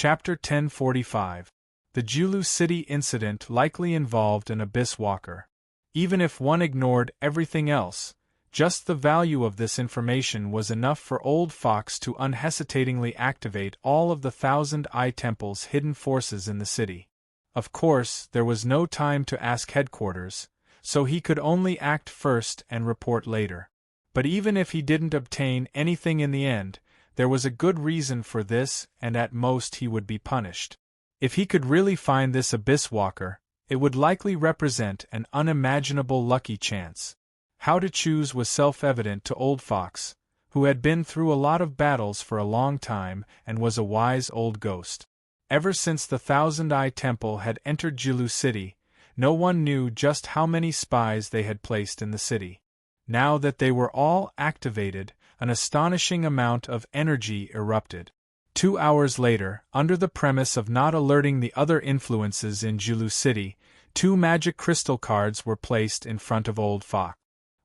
Chapter 1045. The Julu City incident likely involved an abyss walker. Even if one ignored everything else, just the value of this information was enough for Old Fox to unhesitatingly activate all of the Thousand Eye Temple's hidden forces in the city. Of course, there was no time to ask headquarters, so he could only act first and report later. But even if he didn't obtain anything in the end, there was a good reason for this, and at most he would be punished. If he could really find this abyss walker, it would likely represent an unimaginable lucky chance. How to choose was self-evident to Old Fox, who had been through a lot of battles for a long time and was a wise old ghost. Ever since the Thousand Eye Temple had entered Julu City, no one knew just how many spies they had placed in the city. Now that they were all activated, an astonishing amount of energy erupted. 2 hours later, under the premise of not alerting the other influences in Julu City, 2 magic crystal cards were placed in front of Old Fox.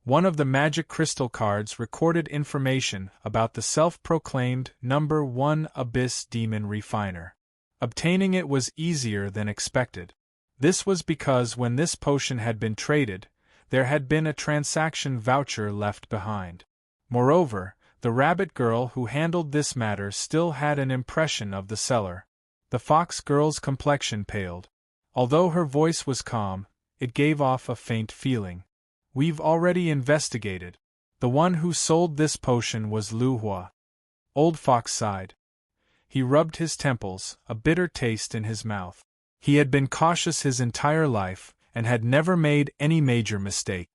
One of the magic crystal cards recorded information about the self-proclaimed number 1 Abyss Demon Refiner. Obtaining it was easier than expected. This was because when this potion had been traded, there had been a transaction voucher left behind. Moreover, the rabbit girl who handled this matter still had an impression of the seller. The fox girl's complexion paled. Although her voice was calm, it gave off a faint feeling. "We've already investigated. The one who sold this potion was Lu Hua." Old Fox sighed. He rubbed his temples, a bitter taste in his mouth. He had been cautious his entire life, and had never made any major mistake.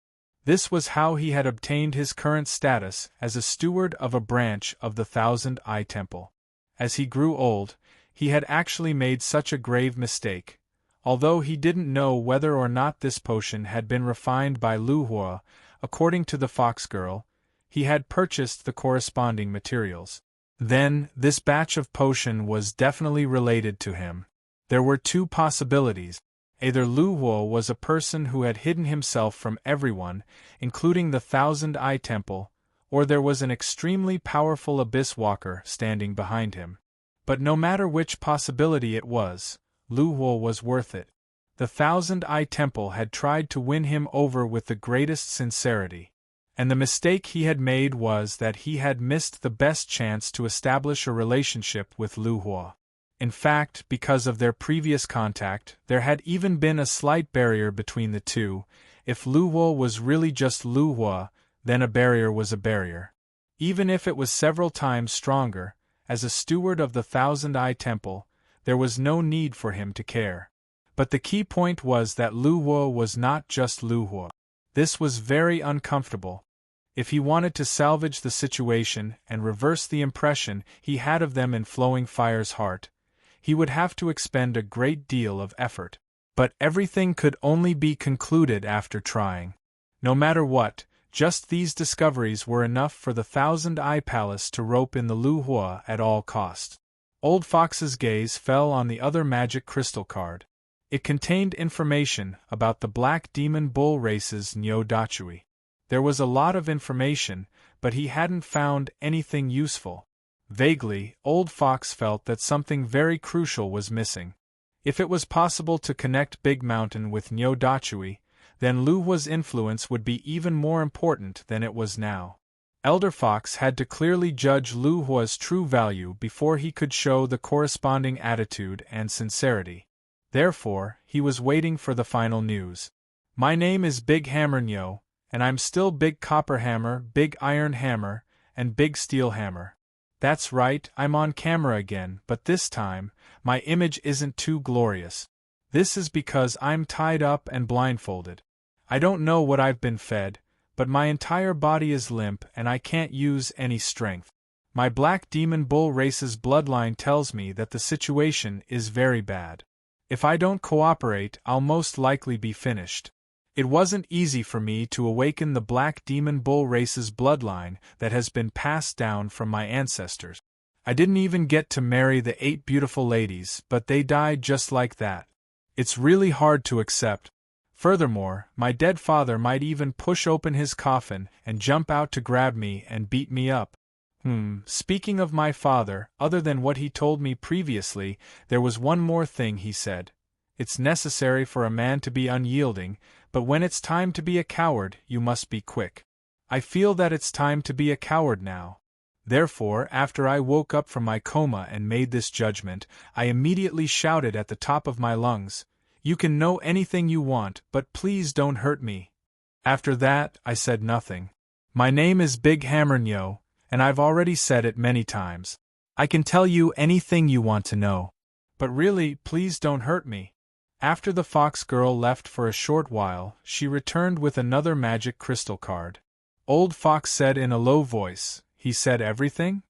This was how he had obtained his current status as a steward of a branch of the Thousand Eye Temple. As he grew old, he had actually made such a grave mistake. Although he didn't know whether or not this potion had been refined by Lu Hua, according to the fox girl, he had purchased the corresponding materials. Then, this batch of potion was definitely related to him. There were 2 possibilities. Either Lu Hua was a person who had hidden himself from everyone, including the Thousand Eye Temple, or there was an extremely powerful abyss walker standing behind him. But no matter which possibility it was, Lu Hua was worth it. The Thousand Eye Temple had tried to win him over with the greatest sincerity. And the mistake he had made was that he had missed the best chance to establish a relationship with Lu Hua. In fact, because of their previous contact, there had even been a slight barrier between the two. If Lu Hua was really just Lu Hua, then a barrier was a barrier. Even if it was several times stronger, as a steward of the Thousand Eye Temple, there was no need for him to care. But the key point was that Lu Hua was not just Lu Hua. This was very uncomfortable. If he wanted to salvage the situation and reverse the impression he had of them in Flowing Fire's heart, he would have to expend a great deal of effort. But everything could only be concluded after trying. No matter what, just these discoveries were enough for the Thousand Eye Palace to rope in the Lu Hua at all costs. Old Fox's gaze fell on the other magic crystal card. It contained information about the Black Demon Bull Race's Nyo Dachui. There was a lot of information, but he hadn't found anything useful. Vaguely, Old Fox felt that something very crucial was missing. If it was possible to connect Big Mountain with Nyo Dachui, then Lu Hua's influence would be even more important than it was now. Elder Fox had to clearly judge Lu Hua's true value before he could show the corresponding attitude and sincerity. Therefore, he was waiting for the final news. "My name is Big Hammer Nyo, and I'm still Big Copper Hammer, Big Iron Hammer, and Big Steel Hammer. That's right, I'm on camera again, but this time, my image isn't too glorious. This is because I'm tied up and blindfolded. I don't know what I've been fed, but my entire body is limp and I can't use any strength. My Black Demon Bull Race's bloodline tells me that the situation is very bad. If I don't cooperate, I'll most likely be finished. It wasn't easy for me to awaken the Black Demon Bull Race's bloodline that has been passed down from my ancestors. I didn't even get to marry the 8 beautiful ladies, but they died just like that. It's really hard to accept. Furthermore, my dead father might even push open his coffin and jump out to grab me and beat me up. Speaking of my father, other than what he told me previously, there was one more thing he said. It's necessary for a man to be unyielding, but when it's time to be a coward, you must be quick. I feel that it's time to be a coward now. Therefore, after I woke up from my coma and made this judgment, I immediately shouted at the top of my lungs, "You can know anything you want, but please don't hurt me." After that, I said nothing. My name is Big Hammer Nyo, and I've already said it many times. I can tell you anything you want to know. But really, please don't hurt me. After the fox girl left for a short while, she returned with another magic crystal card. Old Fox said in a low voice, "He said everything?"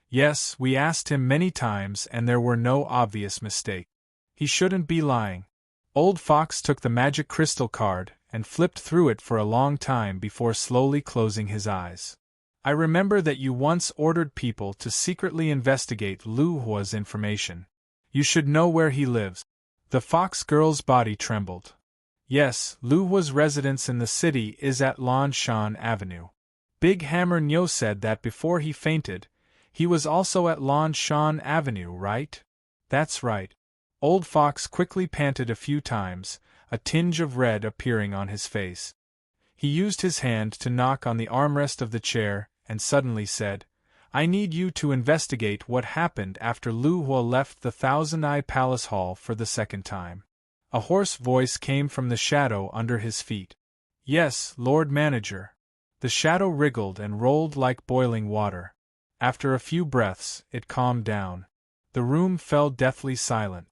"Yes, we asked him many times and there were no obvious mistakes. He shouldn't be lying." Old Fox took the magic crystal card and flipped through it for a long time before slowly closing his eyes. "I remember that you once ordered people to secretly investigate Lu Hua's information. You should know where he lives." The fox girl's body trembled. "Yes, Lu Hua's residence in the city is at Lanshan Avenue. Big Hammer Nyo said that before he fainted. He was also at Lanshan Avenue, right?" "That's right." Old Fox quickly panted a few times, a tinge of red appearing on his face. He used his hand to knock on the armrest of the chair, and suddenly said, "I need you to investigate what happened after Lu Hua left the Thousand Eye Palace Hall for the second time." A hoarse voice came from the shadow under his feet. "Yes, Lord Manager." The shadow wriggled and rolled like boiling water. After a few breaths, it calmed down. The room fell deathly silent.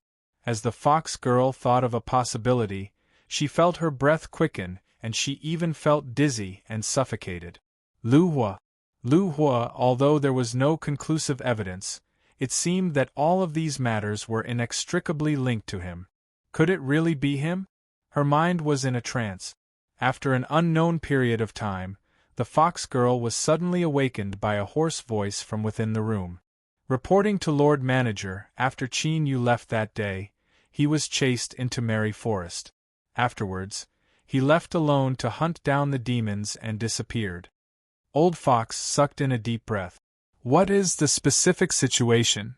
As the fox girl thought of a possibility, she felt her breath quicken, and she even felt dizzy and suffocated. Lu Hua. Lu Hua, although there was no conclusive evidence, it seemed that all of these matters were inextricably linked to him. Could it really be him? Her mind was in a trance. After an unknown period of time, the fox girl was suddenly awakened by a hoarse voice from within the room. Reporting to Lord Manager, after Qin Yu left that day, he was chased into Merry Forest. Afterwards, he left alone to hunt down the demons and disappeared. Old Fox sucked in a deep breath. "What is the specific situation?"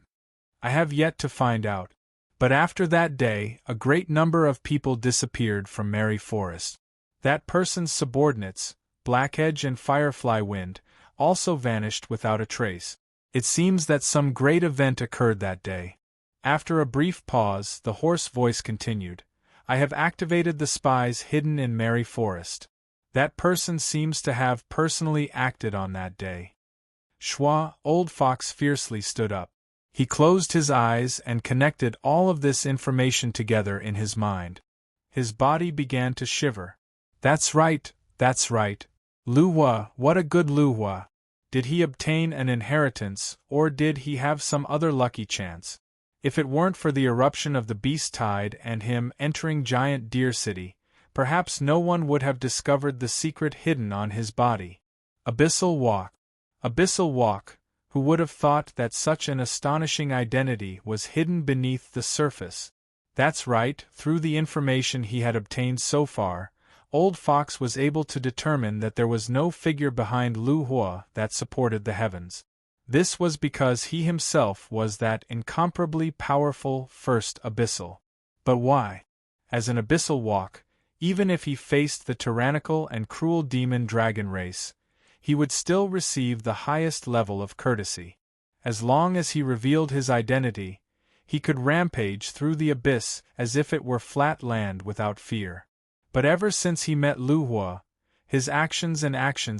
"I have yet to find out. But after that day, a great number of people disappeared from Merry Forest. That person's subordinates, Blackedge and Firefly Wind, also vanished without a trace. It seems that some great event occurred that day." After a brief pause, the hoarse voice continued, "I have activated the spies hidden in Merry Forest. That person seems to have personally acted on that day." Schwa, Old Fox fiercely stood up. He closed his eyes and connected all of this information together in his mind. His body began to shiver. That's right. Lu Hua, what a good Lu Hua. Did he obtain an inheritance, or did he have some other lucky chance? If it weren't for the eruption of the beast tide and him entering Giant Deer City, perhaps no one would have discovered the secret hidden on his body. Abyssal Walk, who would have thought that such an astonishing identity was hidden beneath the surface? That's right, through the information he had obtained so far, Old Fox was able to determine that there was no figure behind Lu Hua that supported the heavens. This was because he himself was that incomparably powerful first abyssal. But why? As an abyssal walk, even if he faced the tyrannical and cruel demon dragon race, he would still receive the highest level of courtesy. As long as he revealed his identity, he could rampage through the abyss as if it were flat land without fear. But ever since he met Lu Hua, his actions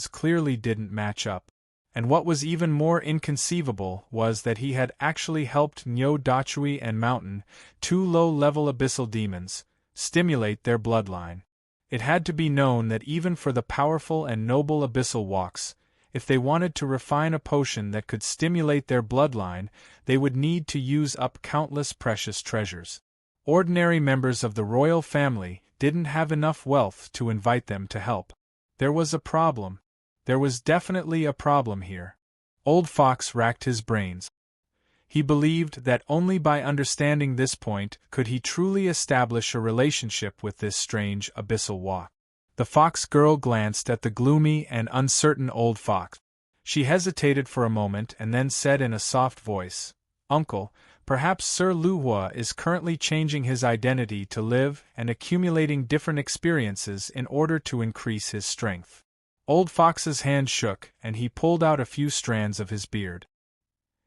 clearly didn't match up. And what was even more inconceivable was that he had actually helped Nyo Dachui and Mountain, two low-level abyssal demons, stimulate their bloodline. It had to be known that even for the powerful and noble abyssal walks, if they wanted to refine a potion that could stimulate their bloodline, they would need to use up countless precious treasures. Ordinary members of the royal family didn't have enough wealth to invite them to help. There was a problem. There was definitely a problem here. Old Fox racked his brains. He believed that only by understanding this point could he truly establish a relationship with this strange abyssal walk. The fox girl glanced at the gloomy and uncertain Old Fox. She hesitated for a moment and then said in a soft voice, "Uncle, perhaps Sir Luhua is currently changing his identity to live and accumulating different experiences in order to increase his strength." Old Fox's hand shook and he pulled out a few strands of his beard.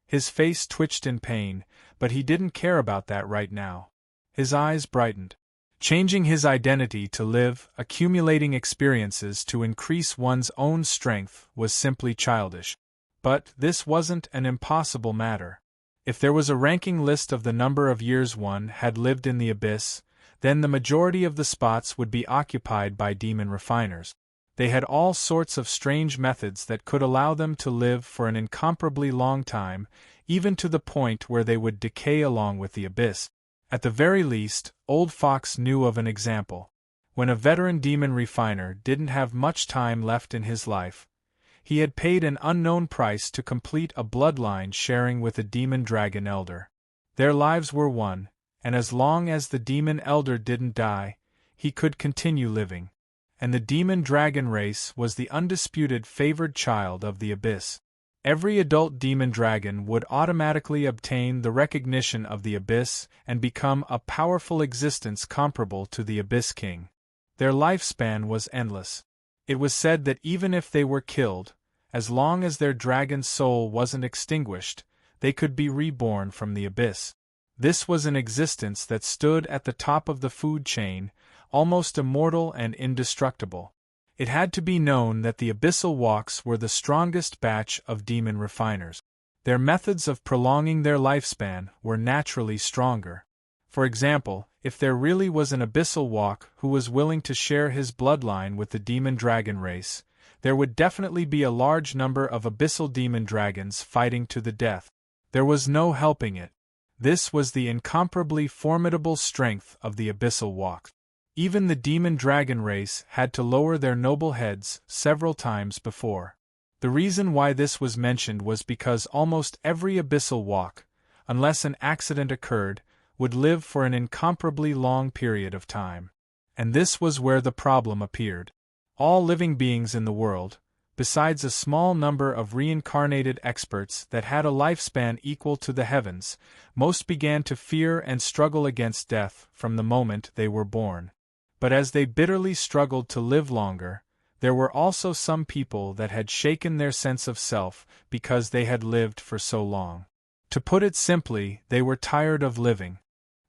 His face twitched in pain, but he didn't care about that right now. His eyes brightened. Changing his identity to live, accumulating experiences to increase one's own strength was simply childish. But this wasn't an impossible matter. If there was a ranking list of the number of years one had lived in the abyss, then the majority of the spots would be occupied by demon refiners. They had all sorts of strange methods that could allow them to live for an incomparably long time, even to the point where they would decay along with the abyss. At the very least, Old Fox knew of an example. When a veteran demon refiner didn't have much time left in his life, he had paid an unknown price to complete a bloodline sharing with a demon dragon elder. Their lives were one, and as long as the demon elder didn't die, he could continue living. And the demon dragon race was the undisputed favored child of the abyss. Every adult demon dragon would automatically obtain the recognition of the abyss and become a powerful existence comparable to the Abyss King. Their lifespan was endless. It was said that even if they were killed, as long as their dragon soul wasn't extinguished, they could be reborn from the abyss. This was an existence that stood at the top of the food chain, almost immortal and indestructible. It had to be known that the Abyssal Walks were the strongest batch of demon refiners. Their methods of prolonging their lifespan were naturally stronger. For example, if there really was an Abyssal Walk who was willing to share his bloodline with the demon dragon race, there would definitely be a large number of Abyssal demon dragons fighting to the death. There was no helping it. This was the incomparably formidable strength of the Abyssal Walk. Even the demon dragon race had to lower their noble heads several times before. The reason why this was mentioned was because almost every Abyssal Walk, unless an accident occurred, would live for an incomparably long period of time. And this was where the problem appeared. All living beings in the world, besides a small number of reincarnated experts that had a lifespan equal to the heavens, most began to fear and struggle against death from the moment they were born. But as they bitterly struggled to live longer, there were also some people that had shaken their sense of self because they had lived for so long. To put it simply, they were tired of living.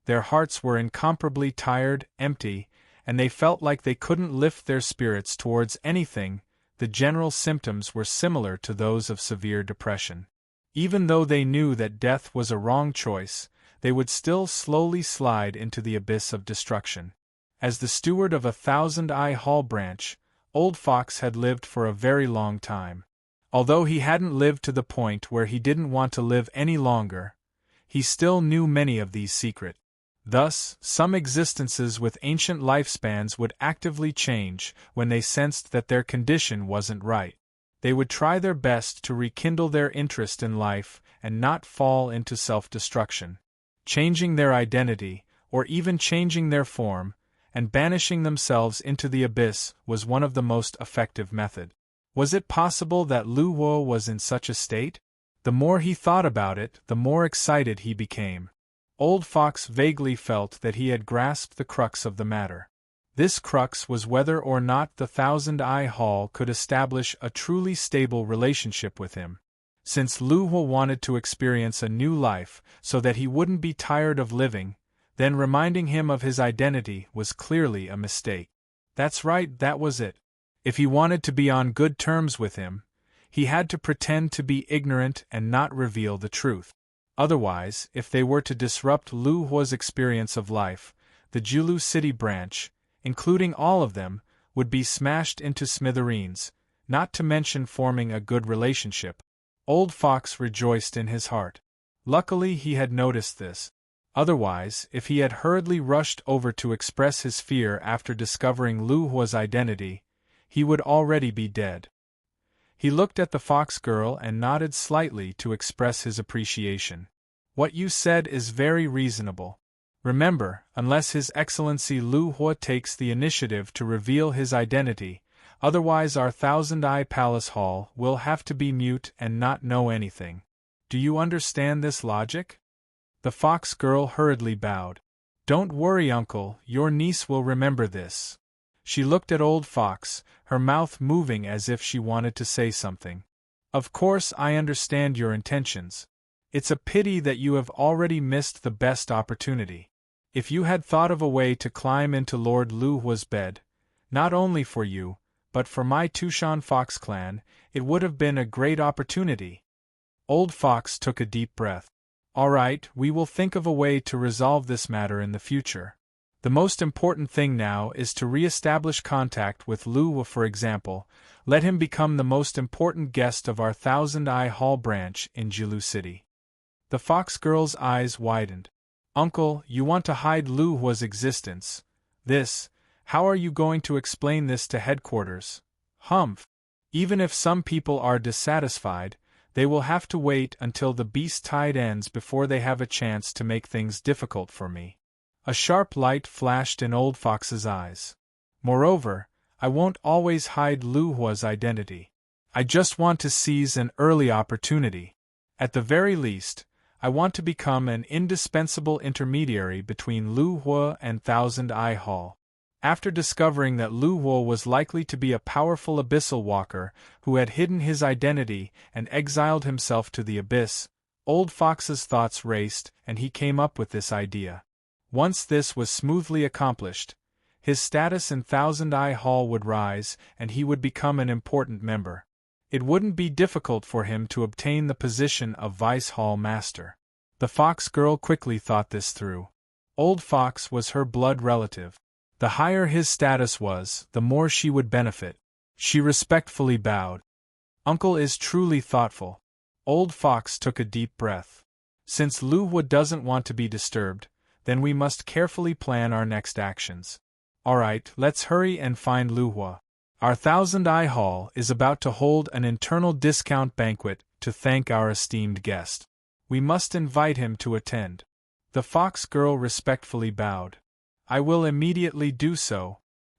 Their hearts were incomparably tired, empty, and they felt like they couldn't lift their spirits towards anything. The general symptoms were similar to those of severe depression. Even though they knew that death was a wrong choice, they would still slowly slide into the abyss of destruction. As the steward of 1,000-Eye Hall branch, Old Fox had lived for a very long time. Although he hadn't lived to the point where he didn't want to live any longer, he still knew many of these secrets. Thus, some existences with ancient lifespans would actively change when they sensed that their condition wasn't right. They would try their best to rekindle their interest in life and not fall into self-destruction. Changing their identity, or even changing their form, and banishing themselves into the abyss was one of the most effective methods. Was it possible that Lu Wo was in such a state? The more he thought about it, the more excited he became. Old Fox vaguely felt that he had grasped the crux of the matter. This crux was whether or not the 1,000-Eye Hall could establish a truly stable relationship with him. Since Lu Wo wanted to experience a new life so that he wouldn't be tired of living, then reminding him of his identity was clearly a mistake. That's right, that was it. If he wanted to be on good terms with him, he had to pretend to be ignorant and not reveal the truth. Otherwise, if they were to disrupt Lu Hua's experience of life, the Julu City branch, including all of them, would be smashed into smithereens, not to mention forming a good relationship. Old Fox rejoiced in his heart. Luckily he had noticed this. Otherwise, if he had hurriedly rushed over to express his fear after discovering Lu Hua's identity, he would already be dead. He looked at the fox girl and nodded slightly to express his appreciation. What you said is very reasonable. Remember, unless His Excellency Lu Hua takes the initiative to reveal his identity, Otherwise our Thousand-Eye Palace Hall will have to be mute and not know anything. Do you understand this logic? The fox girl hurriedly bowed. Don't worry, uncle, your niece will remember this. She looked at Old Fox, her mouth moving as if she wanted to say something. Of course I understand your intentions. It's a pity that you have already missed the best opportunity. If you had thought of a way to climb into Lord Lu Hua's bed, not only for you, but for my Tushan Fox clan, it would have been a great opportunity. Old Fox took a deep breath. All right, we will think of a way to resolve this matter in the future. The most important thing now is to re-establish contact with Lu Hua, for example. Let him become the most important guest of our Thousand-Eye Hall branch in Jilu City. The fox girl's eyes widened. Uncle, you want to hide Lu Hua's existence. How are you going to explain this to headquarters? Humph. Even if some people are dissatisfied, they will have to wait until the beast tide ends before they have a chance to make things difficult for me. A sharp light flashed in Old Fox's eyes. Moreover, I won't always hide Lu Hua's identity. I just want to seize an early opportunity. At the very least, I want to become an indispensable intermediary between Lu Hua and Thousand-Eye Hall. After discovering that Lu Hua was likely to be a powerful abyssal walker who had hidden his identity and exiled himself to the abyss, Old Fox's thoughts raced and he came up with this idea. Once this was smoothly accomplished, his status in Thousand-Eye Hall would rise and he would become an important member. It wouldn't be difficult for him to obtain the position of Vice Hall Master. The fox girl quickly thought this through. Old Fox was her blood relative. The higher his status was, the more she would benefit. She respectfully bowed. Uncle is truly thoughtful. Old Fox took a deep breath. Since Lu Hua doesn't want to be disturbed, then we must carefully plan our next actions. Alright, let's hurry and find Lu Hua. Our Thousand-Eye Hall is about to hold an internal discount banquet to thank our esteemed guest. We must invite him to attend. The fox girl respectfully bowed. I will immediately do so.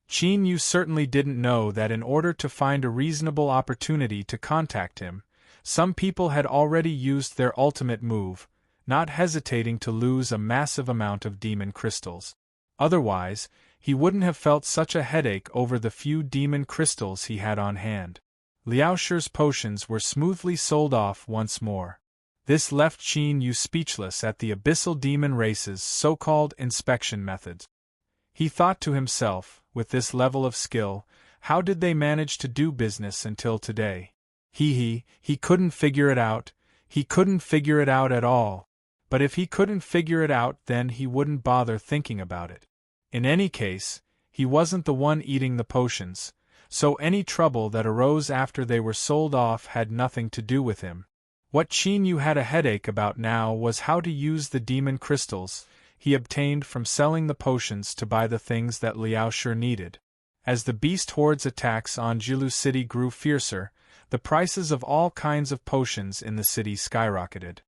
Qin, you certainly didn't know that in order to find a reasonable opportunity to contact him, some people had already used their ultimate move, not hesitating to lose a massive amount of demon crystals. Otherwise, he wouldn't have felt such a headache over the few demon crystals he had on hand. Liao Shi's potions were smoothly sold off once more. This left Qin Yu speechless at the abyssal demon race's so-called inspection methods. He thought to himself, with this level of skill, how did they manage to do business until today? He couldn't figure it out. He couldn't figure it out at all. But if he couldn't figure it out, then he wouldn't bother thinking about it. In any case, he wasn't the one eating the potions, so any trouble that arose after they were sold off had nothing to do with him. What Qin Yu had a headache about now was how to use the demon crystals he obtained from selling the potions to buy the things that Liao Shi needed. As the beast horde's attacks on Jilu City grew fiercer, the prices of all kinds of potions in the city skyrocketed.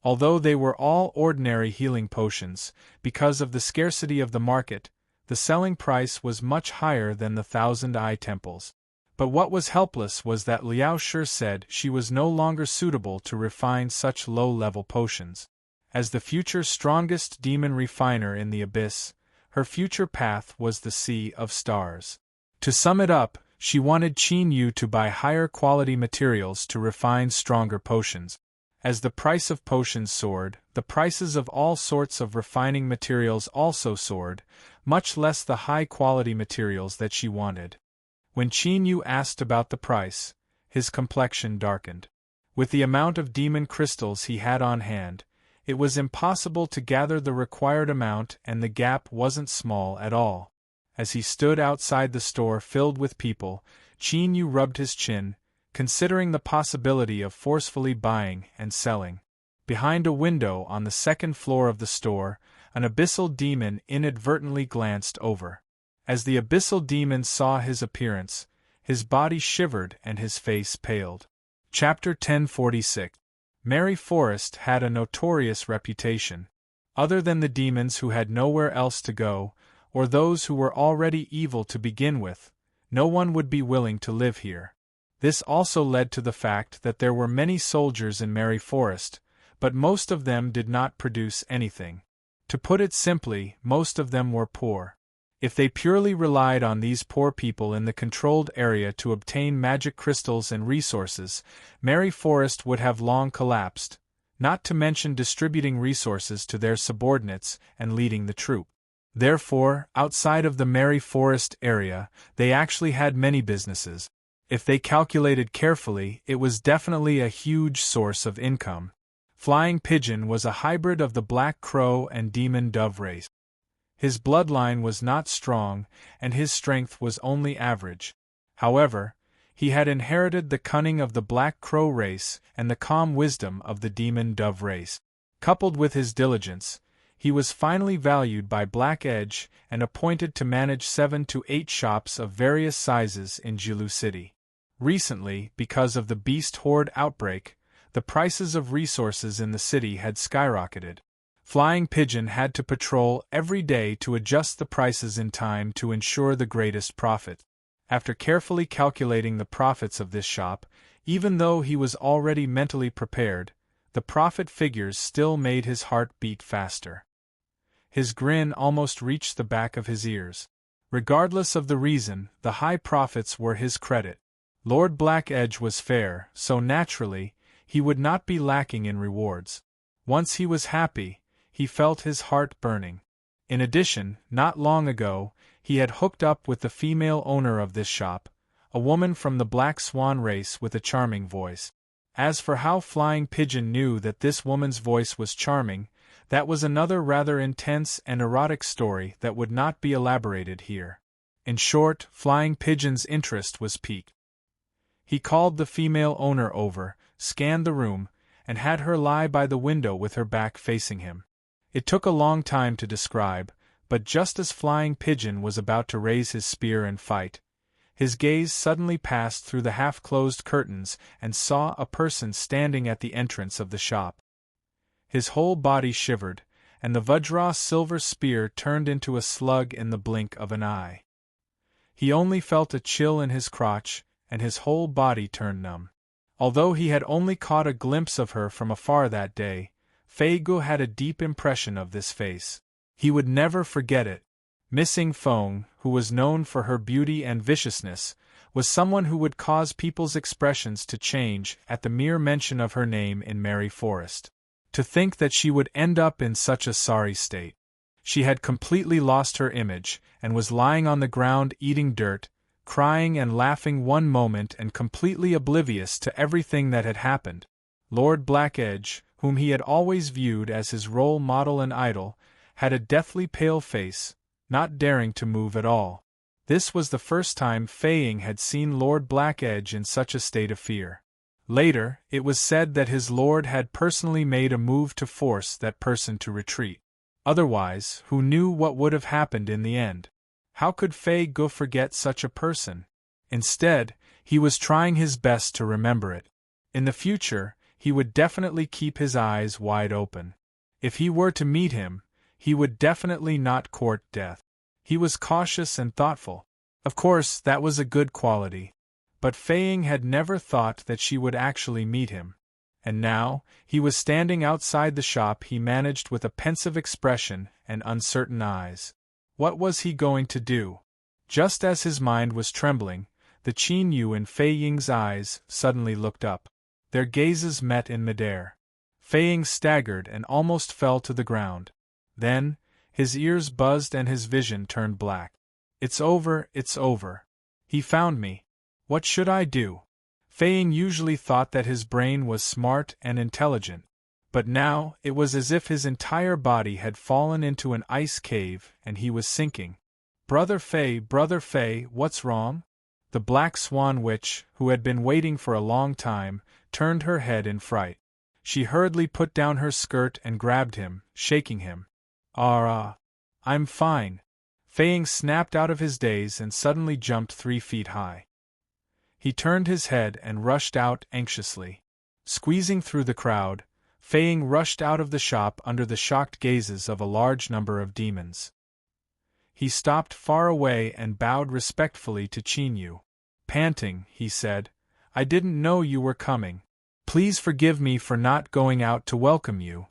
Although they were all ordinary healing potions, because of the scarcity of the market, the selling price was much higher than the Thousand-Eye Temple's. But what was helpless was that Liao Shi said she was no longer suitable to refine such low-level potions. As the future strongest demon refiner in the abyss, her future path was the Sea of Stars. To sum it up, she wanted Qin Yu to buy higher quality materials to refine stronger potions. As the price of potions soared, the prices of all sorts of refining materials also soared, much less the high-quality materials that she wanted. When Qin Yu asked about the price, his complexion darkened. With the amount of demon crystals he had on hand, it was impossible to gather the required amount, and the gap wasn't small at all. As he stood outside the store filled with people, Qin Yu rubbed his chin, considering the possibility of forcefully buying and selling. Behind a window on the second floor of the store, an abyssal demon inadvertently glanced over. As the abyssal demon saw his appearance, his body shivered and his face paled. Chapter 1046. Mary Forest had a notorious reputation. Other than the demons who had nowhere else to go, or those who were already evil to begin with, no one would be willing to live here. This also led to the fact that there were many soldiers in Merry Forest, but most of them did not produce anything. To put it simply, most of them were poor. If they purely relied on these poor people in the controlled area to obtain magic crystals and resources, Merry Forest would have long collapsed, not to mention distributing resources to their subordinates and leading the troop. Therefore, outside of the Merry Forest area, they actually had many businesses. If they calculated carefully, it was definitely a huge source of income. Flying Pigeon was a hybrid of the Black Crow and Demon Dove race. His bloodline was not strong, and his strength was only average. However, he had inherited the cunning of the Black Crow race and the calm wisdom of the Demon Dove race. Coupled with his diligence, he was finally valued by Black Edge and appointed to manage 7 to 8 shops of various sizes in Julu City. Recently, because of the Beast Horde outbreak, the prices of resources in the city had skyrocketed. Flying Pigeon had to patrol every day to adjust the prices in time to ensure the greatest profit. After carefully calculating the profits of this shop, even though he was already mentally prepared, the profit figures still made his heart beat faster. His grin almost reached the back of his ears. Regardless of the reason, the high profits were his credit. Lord Black Edge was fair, so naturally, he would not be lacking in rewards. Once he was happy, he felt his heart burning. In addition, not long ago, he had hooked up with the female owner of this shop, a woman from the Black Swan race with a charming voice. As for how Flying Pigeon knew that this woman's voice was charming, that was another rather intense and erotic story that would not be elaborated here. In short, Flying Pigeon's interest was piqued. He called the female owner over, scanned the room, and had her lie by the window with her back facing him. It took a long time to describe, but just as Flying Pigeon was about to raise his spear and fight, his gaze suddenly passed through the half-closed curtains and saw a person standing at the entrance of the shop. His whole body shivered, and the Vajra silver spear turned into a slug in the blink of an eye. He only felt a chill in his crotch, and his whole body turned numb. Although he had only caught a glimpse of her from afar that day, Fei Guo had a deep impression of this face. He would never forget it. Missing Feng, who was known for her beauty and viciousness, was someone who would cause people's expressions to change at the mere mention of her name in Merry Forest. To think that she would end up in such a sorry state. She had completely lost her image, and was lying on the ground eating dirt, crying and laughing one moment and completely oblivious to everything that had happened. Lord Black Edge, whom he had always viewed as his role model and idol, had a deathly pale face, not daring to move at all. This was the first time Fei Ying had seen Lord Black Edge in such a state of fear. Later, it was said that his lord had personally made a move to force that person to retreat. Otherwise, who knew what would have happened in the end? How could Fei Guo forget such a person? Instead, he was trying his best to remember it. In the future, he would definitely keep his eyes wide open. If he were to meet him, he would definitely not court death. He was cautious and thoughtful. Of course, that was a good quality. But Fei Ying had never thought that she would actually meet him. And now, he was standing outside the shop he managed with a pensive expression and uncertain eyes. What was he going to do? Just as his mind was trembling, the Qin Yu in Fei Ying's eyes suddenly looked up. Their gazes met in midair. Fei Ying staggered and almost fell to the ground. Then, his ears buzzed and his vision turned black. It's over, it's over. He found me. What should I do? Fei Ying usually thought that his brain was smart and intelligent, but now it was as if his entire body had fallen into an ice cave and he was sinking. Brother Fei, what's wrong? The Black Swan Witch, who had been waiting for a long time, turned her head in fright. She hurriedly put down her skirt and grabbed him, shaking him. I'm fine. Fei Ying snapped out of his daze and suddenly jumped 3 feet high. He turned his head and rushed out anxiously. Squeezing through the crowd, Fei Ying rushed out of the shop under the shocked gazes of a large number of demons. He stopped far away and bowed respectfully to Qin Yu. Panting, he said, "I didn't know you were coming. Please forgive me for not going out to welcome you."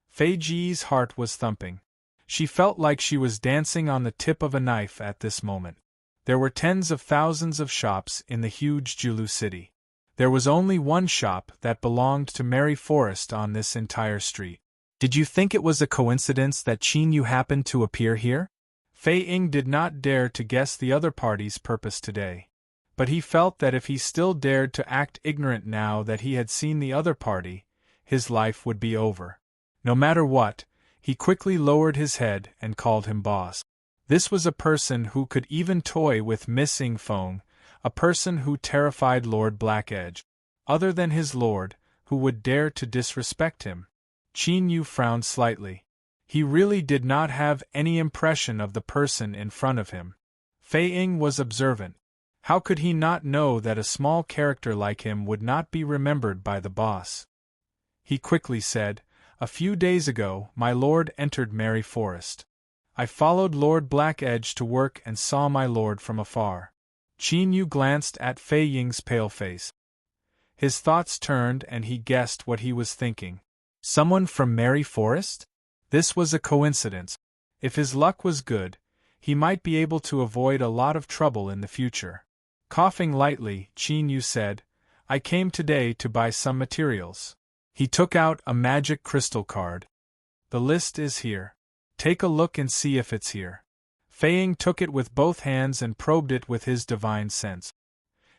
Fei Ji's heart was thumping. She felt like she was dancing on the tip of a knife at this moment. There were tens of thousands of shops in the huge Julu city. There was only one shop that belonged to Mary Forrest on this entire street. "Did you think it was a coincidence that Qin Yu happened to appear here?" Fei Ying did not dare to guess the other party's purpose today. But he felt that if he still dared to act ignorant now that he had seen the other party, his life would be over. No matter what, he quickly lowered his head and called him boss. This was a person who could even toy with Miss Ing Feng, a person who terrified Lord Blackedge. Other than his lord, who would dare to disrespect him? Qin Yu frowned slightly. He really did not have any impression of the person in front of him. Fei Ying was observant. How could he not know that a small character like him would not be remembered by the boss? He quickly said, "A few days ago, my lord entered Mary Forest. I followed Lord Blackedge to work and saw my lord from afar." Qin Yu glanced at Fei Ying's pale face. His thoughts turned and he guessed what he was thinking. Someone from Mary Forest? This was a coincidence. If his luck was good, he might be able to avoid a lot of trouble in the future. Coughing lightly, Qin Yu said, "I came today to buy some materials." He took out a magic crystal card. "The list is here. Take a look and see if it's here." Fei Ying took it with both hands and probed it with his divine sense.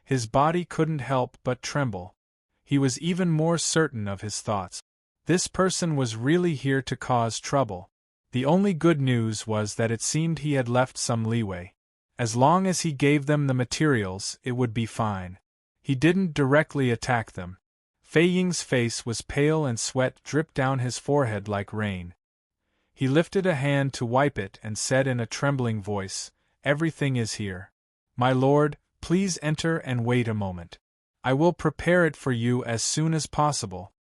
His body couldn't help but tremble. He was even more certain of his thoughts. This person was really here to cause trouble. The only good news was that it seemed he had left some leeway. As long as he gave them the materials, it would be fine. He didn't directly attack them. Fei Ying's face was pale and sweat dripped down his forehead like rain. He lifted a hand to wipe it and said in a trembling voice, "Everything is here. My lord, please enter and wait a moment. I will prepare it for you as soon as possible."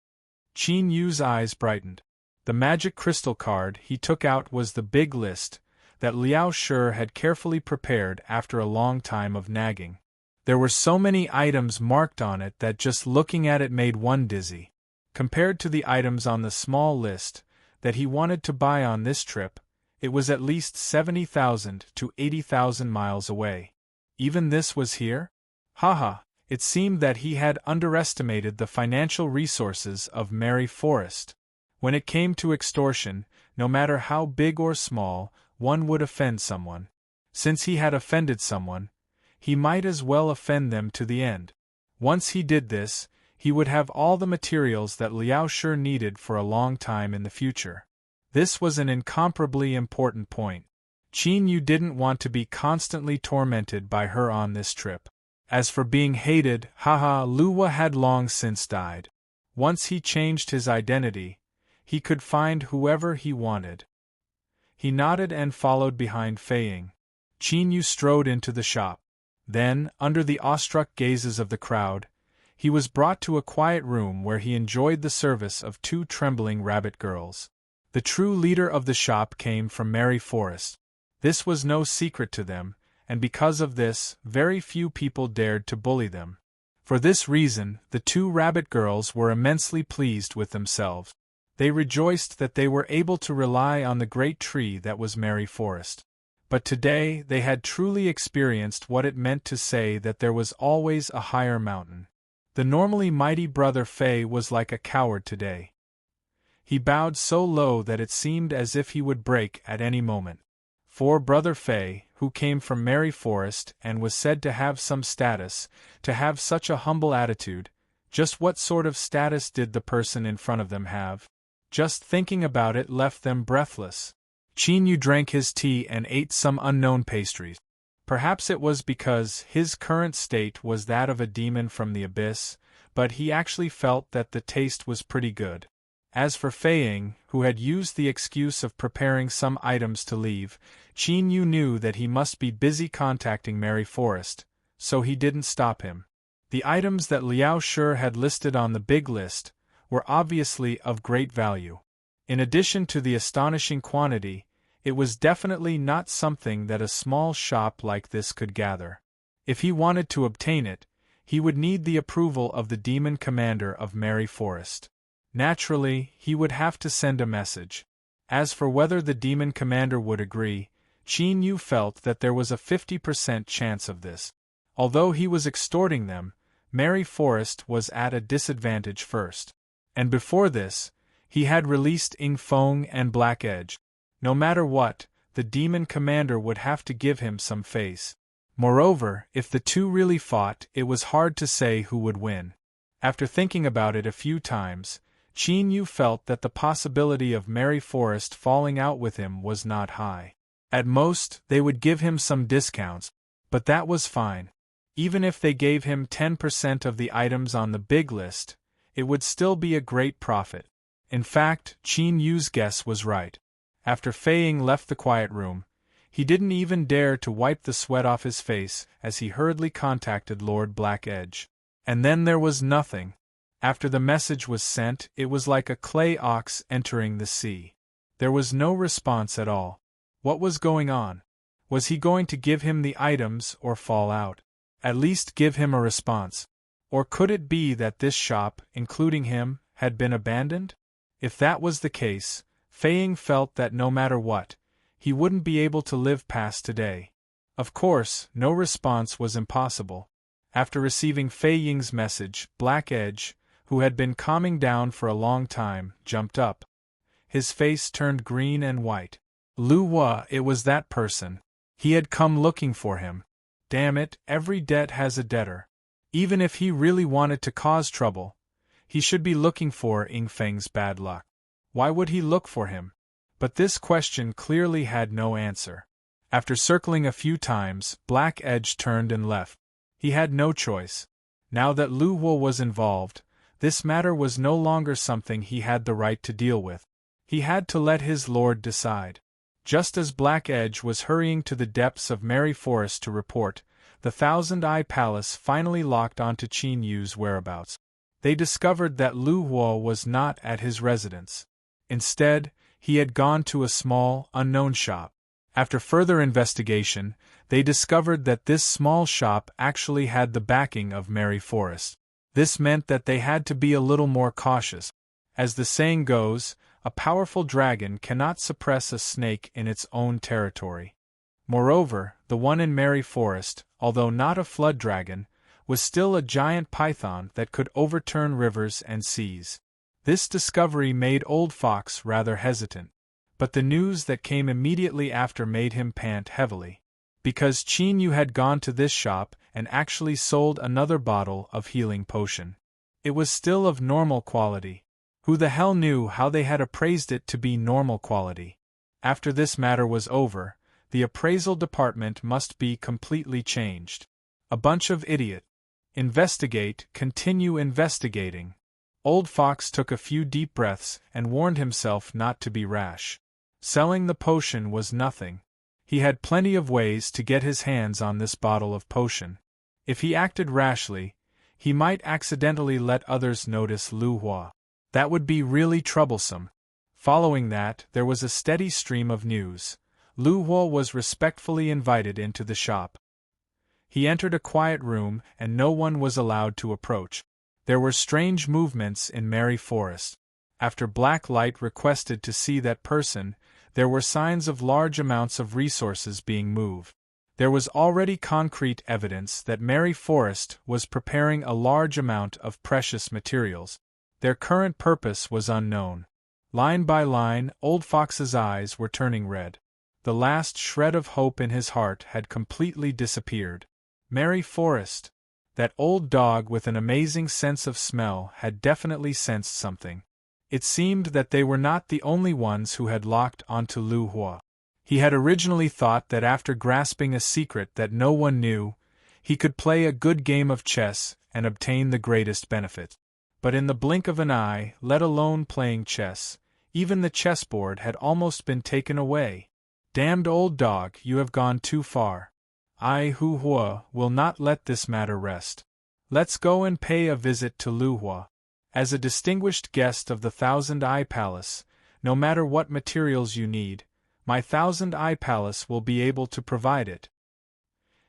Qin Yu's eyes brightened. The magic crystal card he took out was the big list that Liao Shi had carefully prepared after a long time of nagging. There were so many items marked on it that just looking at it made one dizzy. Compared to the items on the small list that he wanted to buy on this trip, it was at least 70,000 to 80,000 miles away. Even this was here? Haha, it seemed that he had underestimated the financial resources of Mary Forest. When it came to extortion, no matter how big or small, one would offend someone. Since he had offended someone, he might as well offend them to the end. Once he did this, he would have all the materials that Liao Shi needed for a long time in the future. This was an incomparably important point. Qin Yu didn't want to be constantly tormented by her on this trip. As for being hated, Luwa had long since died. Once he changed his identity, he could find whoever he wanted. He nodded and followed behind Fei Ying. Qin Yu strode into the shop. Then, under the awestruck gazes of the crowd, he was brought to a quiet room where he enjoyed the service of two trembling rabbit girls. The true leader of the shop came from Mary Forest. This was no secret to them, and because of this, very few people dared to bully them. For this reason, the two rabbit girls were immensely pleased with themselves. They rejoiced that they were able to rely on the great tree that was Mary Forest. But today they had truly experienced what it meant to say that there was always a higher mountain. The normally mighty brother Fei was like a coward today. He bowed so low that it seemed as if he would break at any moment. For brother Fei, who came from Mary Forest and was said to have some status, to have such a humble attitude, just what sort of status did the person in front of them have? Just thinking about it left them breathless. Qin Yu drank his tea and ate some unknown pastries. Perhaps it was because his current state was that of a demon from the abyss, but he actually felt that the taste was pretty good. As for Fei Ying, who had used the excuse of preparing some items to leave, Qin Yu knew that he must be busy contacting Mary Forest, so he didn't stop him. The items that Liao Shi had listed on the big list were obviously of great value. In addition to the astonishing quantity, It was definitely not something that a small shop like this could gather. If he wanted to obtain it, he would need the approval of the demon commander of Merry Forest. Naturally, he would have to send a message. As for whether the demon commander would agree, Qin Yu felt that there was a 50% chance of this. Although he was extorting them, Merry Forest was at a disadvantage first. And before this, he had released Ing Feng and Black Edge. No matter what, the demon commander would have to give him some face. Moreover, if the two really fought, it was hard to say who would win. After thinking about it a few times, Qin Yu felt that the possibility of Merry Forest falling out with him was not high. At most, they would give him some discounts, but that was fine. Even if they gave him 10% of the items on the big list, it would still be a great profit. In fact, Qin Yu's guess was right. After Fei Ying left the quiet room, he didn't even dare to wipe the sweat off his face as he hurriedly contacted Lord Black Edge. And then there was nothing. After the message was sent, it was like a clay ox entering the sea. There was no response at all. What was going on? Was he going to give him the items or fall out? At least give him a response. Or could it be that this shop, including him, had been abandoned? If that was the case, Fei Ying felt that no matter what, he wouldn't be able to live past today. Of course, no response was impossible. After receiving Fei Ying's message, Black Edge, who had been calming down for a long time, jumped up. His face turned green and white. Lu Hua, it was that person. He had come looking for him. Damn it, every debt has a debtor. Even if he really wanted to cause trouble, he should be looking for Ing Feng's bad luck. Why would he look for him? But this question clearly had no answer. After circling a few times, Black Edge turned and left. He had no choice. Now that Lu Hua was involved, this matter was no longer something he had the right to deal with. He had to let his lord decide. Just as Black Edge was hurrying to the depths of Merry Forest to report, the Thousand Eye Palace finally locked onto Qin Yu's whereabouts. They discovered that Lu Hua was not at his residence. Instead, he had gone to a small, unknown shop. After further investigation, they discovered that this small shop actually had the backing of Merry Forest. This meant that they had to be a little more cautious. As the saying goes, a powerful dragon cannot suppress a snake in its own territory. Moreover, the one in Merry Forest, although not a flood dragon, was still a giant python that could overturn rivers and seas. This discovery made Old Fox rather hesitant. But the news that came immediately after made him pant heavily. Because Qin Yu had gone to this shop and actually sold another bottle of healing potion. It was still of normal quality. Who the hell knew how they had appraised it to be normal quality? After this matter was over, the appraisal department must be completely changed. A bunch of idiot. Investigate, continue investigating. Old Fox took a few deep breaths and warned himself not to be rash. Selling the potion was nothing. He had plenty of ways to get his hands on this bottle of potion. If he acted rashly, he might accidentally let others notice Lu Hua. That would be really troublesome. Following that, there was a steady stream of news. Lu Hua was respectfully invited into the shop. He entered a quiet room and no one was allowed to approach. There were strange movements in Merry Forest. After Black Light requested to see that person, there were signs of large amounts of resources being moved. There was already concrete evidence that Merry Forest was preparing a large amount of precious materials. Their current purpose was unknown. Line by line, Old Fox's eyes were turning red. The last shred of hope in his heart had completely disappeared. Merry Forest. That old dog with an amazing sense of smell had definitely sensed something. It seemed that they were not the only ones who had locked onto Lu Hua. He had originally thought that after grasping a secret that no one knew, he could play a good game of chess and obtain the greatest benefit. But in the blink of an eye, let alone playing chess, even the chessboard had almost been taken away. Damned old dog, you have gone too far. I, Hu Hua, will not let this matter rest. Let's go and pay a visit to Lu Hua. As a distinguished guest of the Thousand Eye Palace, no matter what materials you need, My 1,000-eye palace will be able to provide it.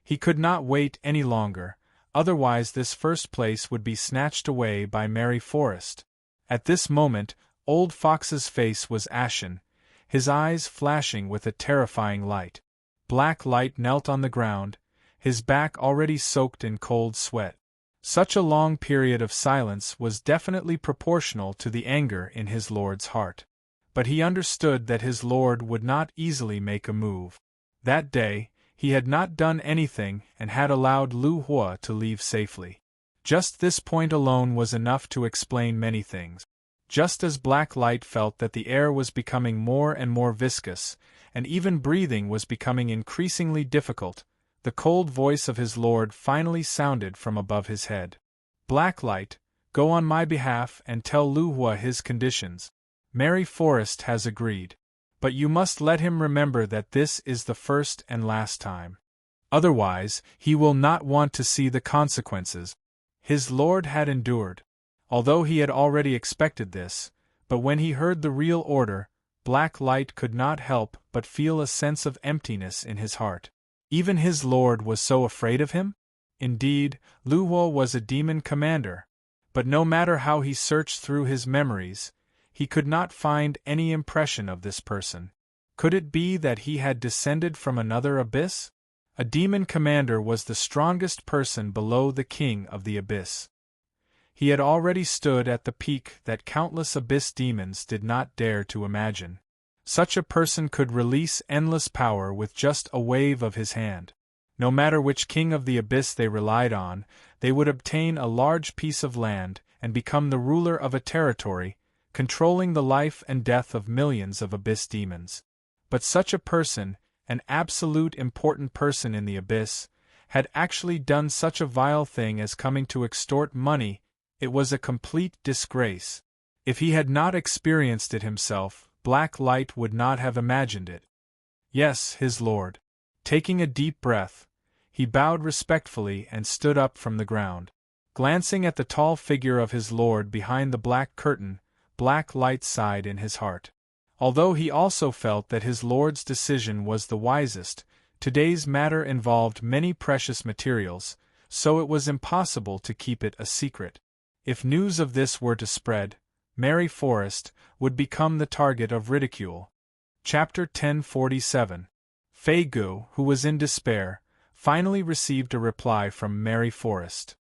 He could not wait any longer, otherwise this first place would be snatched away by Mary Forrest. At this moment, old Fox's face was ashen, his eyes flashing with a terrifying light. Black Light knelt on the ground, his back already soaked in cold sweat. Such a long period of silence was definitely proportional to the anger in his lord's heart. But he understood that his lord would not easily make a move. That day, he had not done anything and had allowed Lu Hua to leave safely. Just this point alone was enough to explain many things. Just as Black Light felt that the air was becoming more and more viscous, and even breathing was becoming increasingly difficult, the cold voice of his lord finally sounded from above his head. Black Light, go on my behalf and tell Lu Hua his conditions. Mary Forrest has agreed. But you must let him remember that this is the first and last time. Otherwise, he will not want to see the consequences. His lord had endured, although he had already expected this, but when he heard the real order, Black Light could not help but feel a sense of emptiness in his heart. Even his lord was so afraid of him? Indeed, Lu Hua was a demon commander, but no matter how he searched through his memories, he could not find any impression of this person. Could it be that he had descended from another abyss? A demon commander was the strongest person below the king of the abyss. He had already stood at the peak that countless abyss demons did not dare to imagine. Such a person could release endless power with just a wave of his hand. No matter which king of the abyss they relied on, they would obtain a large piece of land and become the ruler of a territory, controlling the life and death of millions of abyss demons. But such a person, an absolute important person in the abyss, had actually done such a vile thing as coming to extort money. It was a complete disgrace. If he had not experienced it himself, Black Light would not have imagined it. Yes, his lord. Taking a deep breath, he bowed respectfully and stood up from the ground. Glancing at the tall figure of his lord behind the black curtain, Black Light sighed in his heart. Although he also felt that his lord's decision was the wisest, today's matter involved many precious materials, so it was impossible to keep it a secret. If news of this were to spread, Mary Forrest would become the target of ridicule. Chapter 1047. Fei Gu, who was in despair, finally received a reply from Mary Forrest.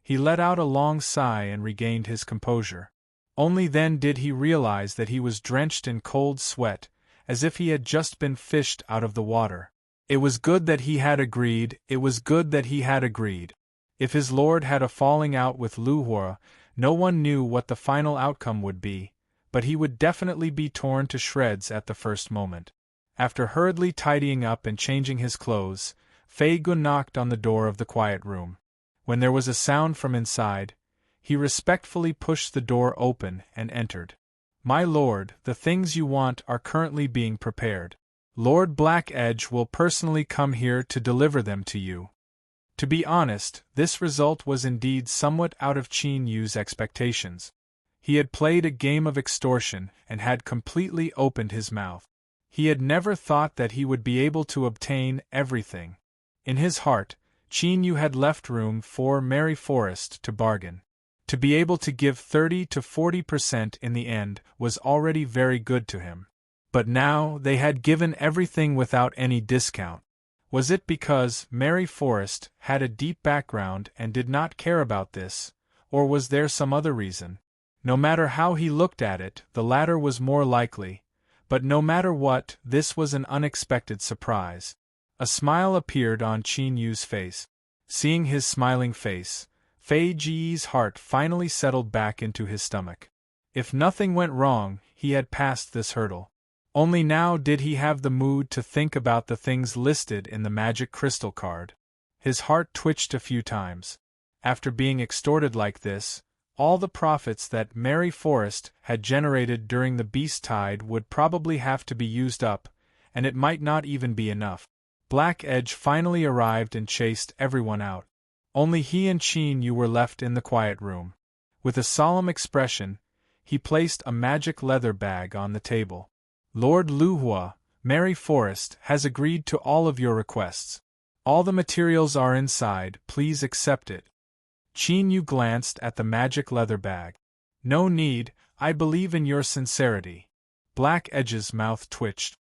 He let out a long sigh and regained his composure. Only then did he realize that he was drenched in cold sweat, as if he had just been fished out of the water. It was good that he had agreed, it was good that he had agreed. If his lord had a falling out with Lu Hua, no one knew what the final outcome would be, but he would definitely be torn to shreds at the first moment. After hurriedly tidying up and changing his clothes, Fei Gu knocked on the door of the quiet room. When there was a sound from inside, he respectfully pushed the door open and entered. My lord, the things you want are currently being prepared. Lord Blackedge will personally come here to deliver them to you. To be honest, this result was indeed somewhat out of Qin Yu's expectations. He had played a game of extortion and had completely opened his mouth. He had never thought that he would be able to obtain everything. In his heart, Qin Yu had left room for Mary Forrest to bargain. To be able to give 30 to 40% in the end was already very good to him. But now they had given everything without any discount. Was it because Mary Forrest had a deep background and did not care about this, or was there some other reason? No matter how he looked at it, the latter was more likely, but no matter what, this was an unexpected surprise. A smile appeared on Qin Yu's face. Seeing his smiling face, Fei Ji's heart finally settled back into his stomach. If nothing went wrong, he had passed this hurdle. Only now did he have the mood to think about the things listed in the magic crystal card. His heart twitched a few times. After being extorted like this, all the profits that Mary Forrest had generated during the beast tide would probably have to be used up, and it might not even be enough. Blackedge finally arrived and chased everyone out. Only he and Qin Yu were left in the quiet room. With a solemn expression, he placed a magic leather bag on the table. Lord Lu Hua, Mary Forrest has agreed to all of your requests. All the materials are inside, please accept it. Qin Yu glanced at the magic leather bag. No need, I believe in your sincerity. Black Edge's mouth twitched.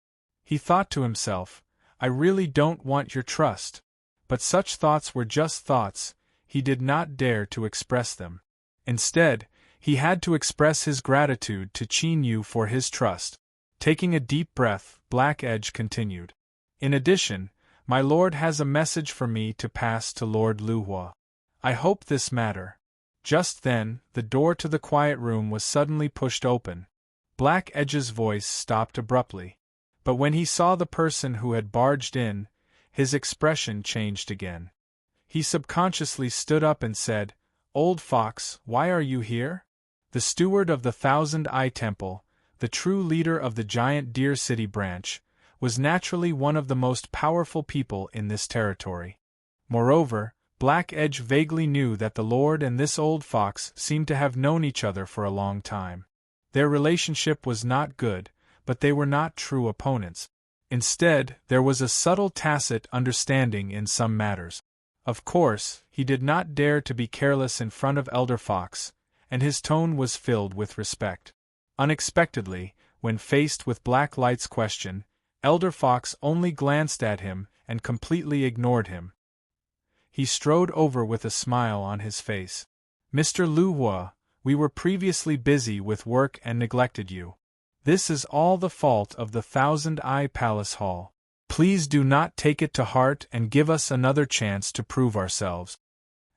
He thought to himself, I really don't want your trust. But such thoughts were just thoughts, he did not dare to express them. Instead, he had to express his gratitude to Qin Yu for his trust. Taking a deep breath, Black Edge continued. In addition, my lord has a message for me to pass to Lord Luhua. I hope this matter. Just then, the door to the quiet room was suddenly pushed open. Black Edge's voice stopped abruptly. But when he saw the person who had barged in, his expression changed again. He subconsciously stood up and said, Old Fox, why are you here? The steward of the Thousand Eye Temple, the true leader of the giant Deer City branch, was naturally one of the most powerful people in this territory. Moreover, Black Edge vaguely knew that the Lord and this old fox seemed to have known each other for a long time. Their relationship was not good, but they were not true opponents. Instead, there was a subtle tacit understanding in some matters. Of course, he did not dare to be careless in front of Elder Fox, and his tone was filled with respect. Unexpectedly, when faced with Black Light's question, Elder Fox only glanced at him and completely ignored him. He strode over with a smile on his face. Mr. Luhua, we were previously busy with work and neglected you. This is all the fault of the Thousand Eye Palace Hall. Please do not take it to heart and give us another chance to prove ourselves.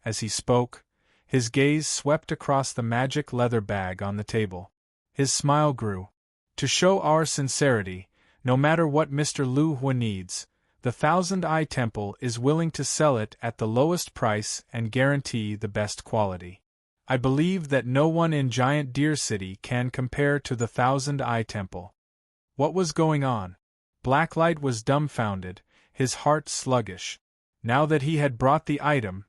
As he spoke, his gaze swept across the magic leather bag on the table. His smile grew. To show our sincerity, no matter what Mr. Luhua needs, the Thousand Eye Temple is willing to sell it at the lowest price and guarantee the best quality. I believe that no one in Giant Deer City can compare to the Thousand Eye Temple. What was going on? Blacklight was dumbfounded, his heart sluggish. Now that he had brought the item,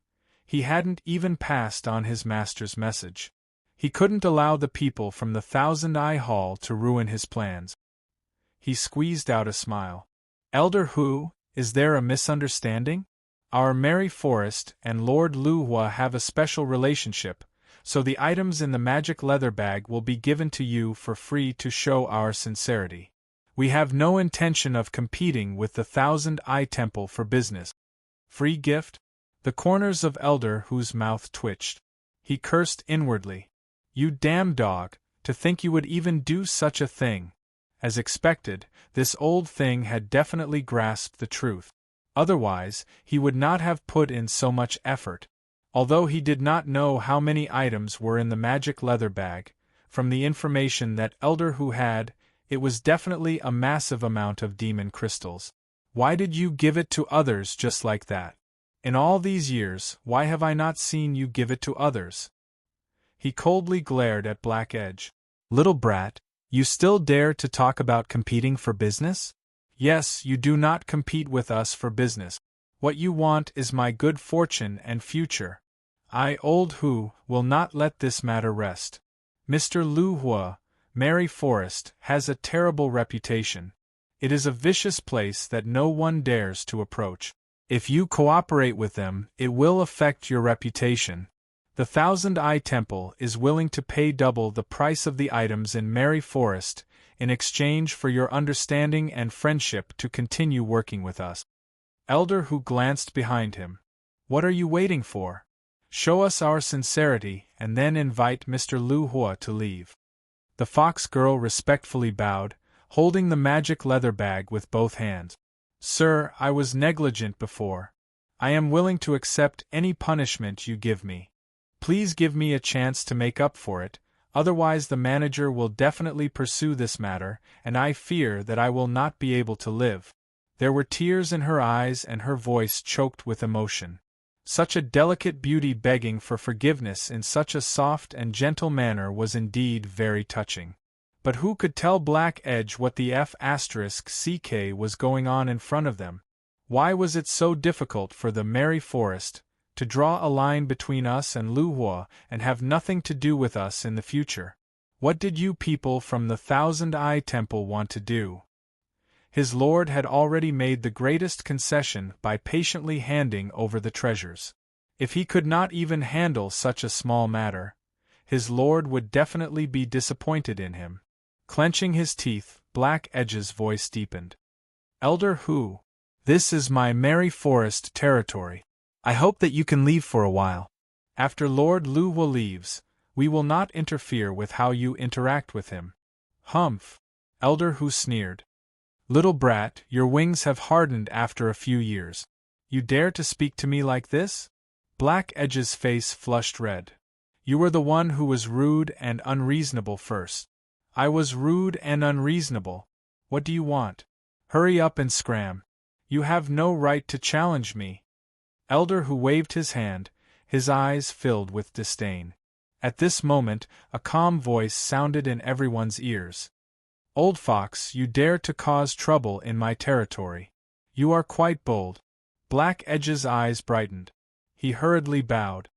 he hadn't even passed on his master's message. He couldn't allow the people from the Thousand Eye Hall to ruin his plans. He squeezed out a smile. Elder Hu, is there a misunderstanding? Our Mary Forrest and Lord Luhua have a special relationship, so the items in the magic leather bag will be given to you for free to show our sincerity. We have no intention of competing with the Thousand Eye Temple for business. Free gift? The corners of Elder Hu's mouth twitched. He cursed inwardly. You damn dog, to think you would even do such a thing. As expected, this old thing had definitely grasped the truth. Otherwise, he would not have put in so much effort. Although he did not know how many items were in the magic leather bag, from the information that Elder Hu had, it was definitely a massive amount of demon crystals. Why did you give it to others just like that? In all these years, why have I not seen you give it to others? He coldly glared at Black Edge. Little brat, you still dare to talk about competing for business? Yes, you do not compete with us for business. What you want is my good fortune and future. I, Old Hu, will not let this matter rest. Mr. Luhua, Mary Forrest, has a terrible reputation. It is a vicious place that no one dares to approach. If you cooperate with them, it will affect your reputation. The Thousand Eye Temple is willing to pay double the price of the items in Mary Forrest in exchange for your understanding and friendship to continue working with us. Elder Hu glanced behind him. What are you waiting for? Show us our sincerity and then invite Mr. Luhua to leave. The fox girl respectfully bowed, holding the magic leather bag with both hands. Sir, I was negligent before. I am willing to accept any punishment you give me. Please give me a chance to make up for it, otherwise the manager will definitely pursue this matter, and I fear that I will not be able to live. There were tears in her eyes and her voice choked with emotion. Such a delicate beauty begging for forgiveness in such a soft and gentle manner was indeed very touching. But who could tell Black Edge what the F***CK was going on in front of them? Why was it so difficult for the Mary Forrest to draw a line between us and Luhua and have nothing to do with us in the future? What did you people from the Thousand Eye Temple want to do? His lord had already made the greatest concession by patiently handing over the treasures. If he could not even handle such a small matter, his lord would definitely be disappointed in him. Clenching his teeth, Black Edge's voice deepened. Elder Hu, this is my Merry Forest territory. I hope that you can leave for a while. After Lord Lu Wu leaves, we will not interfere with how you interact with him. Humph! Elder Hu sneered. Little brat, your wings have hardened after a few years. You dare to speak to me like this? Black Edge's face flushed red. You were the one who was rude and unreasonable first. I was rude and unreasonable. What do you want? Hurry up and scram. You have no right to challenge me. Elder Hu waved his hand, his eyes filled with disdain. At this moment, a calm voice sounded in everyone's ears. Old fox, you dare to cause trouble in my territory. You are quite bold. Black Edge's eyes brightened. He hurriedly bowed.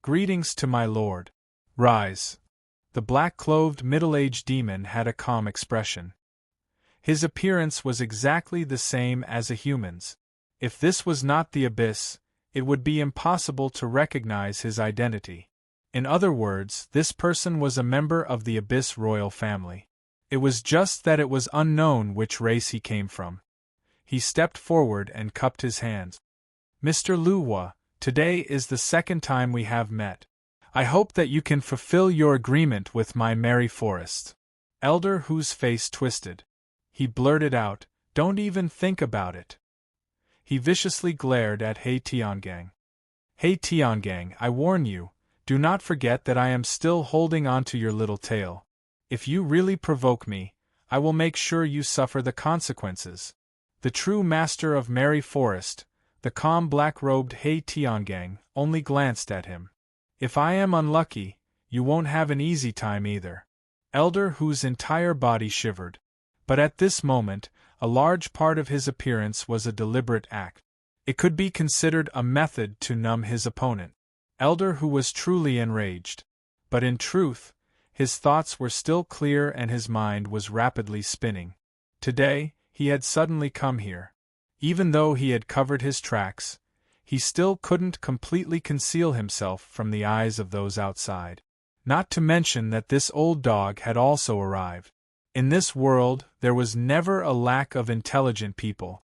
Greetings to my lord. Rise. The black-clothed middle-aged demon had a calm expression. His appearance was exactly the same as a human's. If this was not the abyss, it would be impossible to recognize his identity. In other words, this person was a member of the Abyss royal family. It was just that it was unknown which race he came from. He stepped forward and cupped his hands. Mr. Lu Wu, today is the second time we have met. I hope that you can fulfill your agreement with my Merry Forest. Elder Hu's face twisted. He blurted out, Don't even think about it. He viciously glared at He Tiangang. He Tiangang, I warn you, do not forget that I am still holding on to your little tail. If you really provoke me, I will make sure you suffer the consequences. The true master of Merry Forest, the calm black-robed He Tiangang, only glanced at him. If I am unlucky, you won't have an easy time either. Elder Hu's entire body shivered. But at this moment, a large part of his appearance was a deliberate act. It could be considered a method to numb his opponent. Elder Hu was truly enraged. But in truth, his thoughts were still clear and his mind was rapidly spinning. Today, he had suddenly come here. Even though he had covered his tracks, he still couldn't completely conceal himself from the eyes of those outside. Not to mention that this old dog had also arrived. In this world, there was never a lack of intelligent people.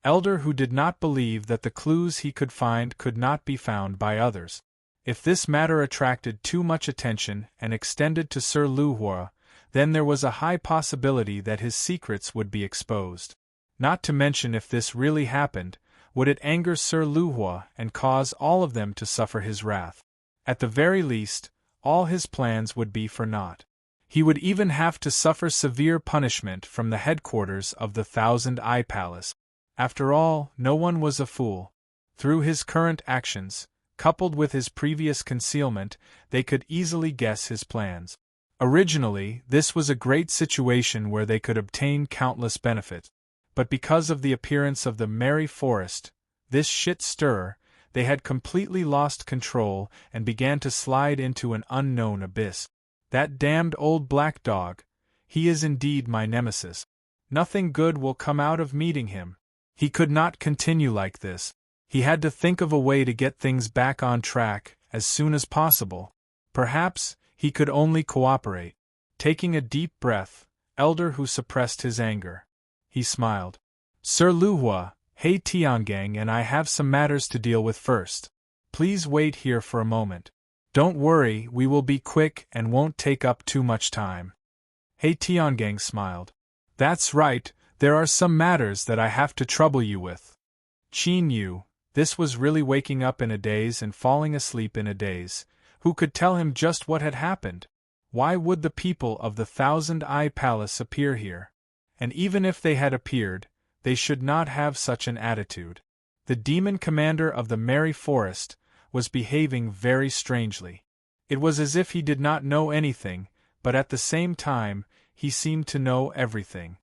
Elder Hu did not believe that the clues he could find could not be found by others. If this matter attracted too much attention and extended to Sir Lu Wu, then there was a high possibility that his secrets would be exposed. Not to mention if this really happened, would it anger Sir Lu Wu and cause all of them to suffer his wrath. At the very least, all his plans would be for naught. He would even have to suffer severe punishment from the headquarters of the Thousand Eye Palace. After all, no one was a fool. Through his current actions, coupled with his previous concealment, they could easily guess his plans. Originally, this was a great situation where they could obtain countless benefits. But because of the appearance of the Merry Forest, this shit-stirrer, they had completely lost control and began to slide into an unknown abyss. That damned old black dog, he is indeed my nemesis. Nothing good will come out of meeting him. He could not continue like this. He had to think of a way to get things back on track as soon as possible. Perhaps he could only cooperate. Taking a deep breath, Elder Hu suppressed his anger. He smiled. Sir Lu Wu, He Tiangang and I have some matters to deal with first. Please wait here for a moment. Don't worry, we will be quick and won't take up too much time. He Tiangang smiled. That's right, there are some matters that I have to trouble you with. Qin Yu, this was really waking up in a daze and falling asleep in a daze. Who could tell him just what had happened? Why would the people of the Thousand Eye Palace appear here? And even if they had appeared, they should not have such an attitude. The demon commander of the Merry Forest was behaving very strangely. It was as if he did not know anything, but at the same time, he seemed to know everything.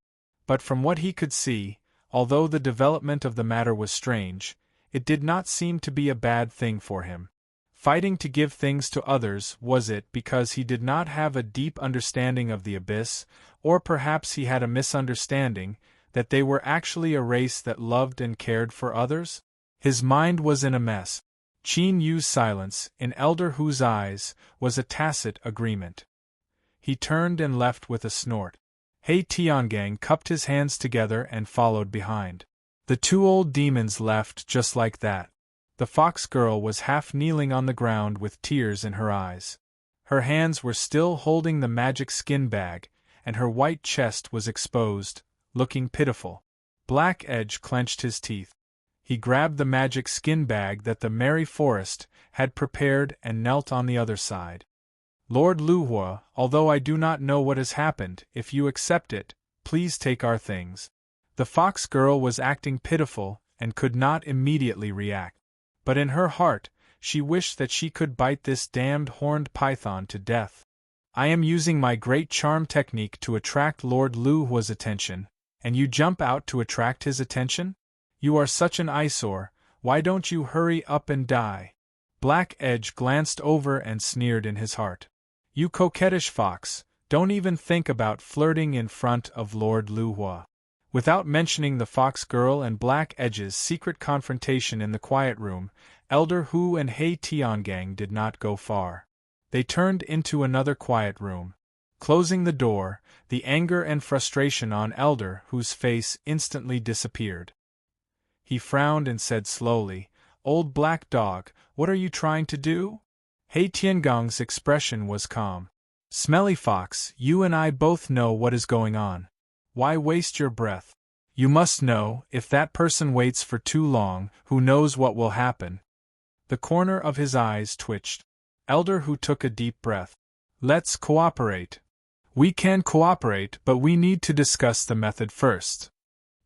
But from what he could see, although the development of the matter was strange, it did not seem to be a bad thing for him. Fighting to give things to others, was it because he did not have a deep understanding of the abyss, or perhaps he had a misunderstanding, that they were actually a race that loved and cared for others? His mind was in a mess. Qin Yu's silence, in Elder Hu's eyes, was a tacit agreement. He turned and left with a snort. He Tiangang cupped his hands together and followed behind. The two old demons left just like that. The fox girl was half kneeling on the ground with tears in her eyes. Her hands were still holding the magic skin bag, and her white chest was exposed, looking pitiful. Black Edge clenched his teeth. He grabbed the magic skin bag that the Merry Forest had prepared and knelt on the other side. Lord Luhua, although I do not know what has happened, if you accept it, please take our things. The fox girl was acting pitiful and could not immediately react. But in her heart, she wished that she could bite this damned horned python to death. I am using my great charm technique to attract Lord Luhua's attention, and you jump out to attract his attention? You are such an eyesore, why don't you hurry up and die? Black Edge glanced over and sneered in his heart. You coquettish fox, don't even think about flirting in front of Lord Luhua. Without mentioning the fox girl and Black Edge's secret confrontation in the quiet room, Elder Hu and He Tiangang did not go far. They turned into another quiet room. Closing the door, the anger and frustration on Elder Hu's face instantly disappeared. He frowned and said slowly, "Old black dog, what are you trying to do?" He Tiangang's expression was calm. "Smelly fox, you and I both know what is going on. Why waste your breath? You must know, if that person waits for too long, who knows what will happen." The corner of his eyes twitched. Elder Hu took a deep breath. "Let's cooperate. We can cooperate, but we need to discuss the method first.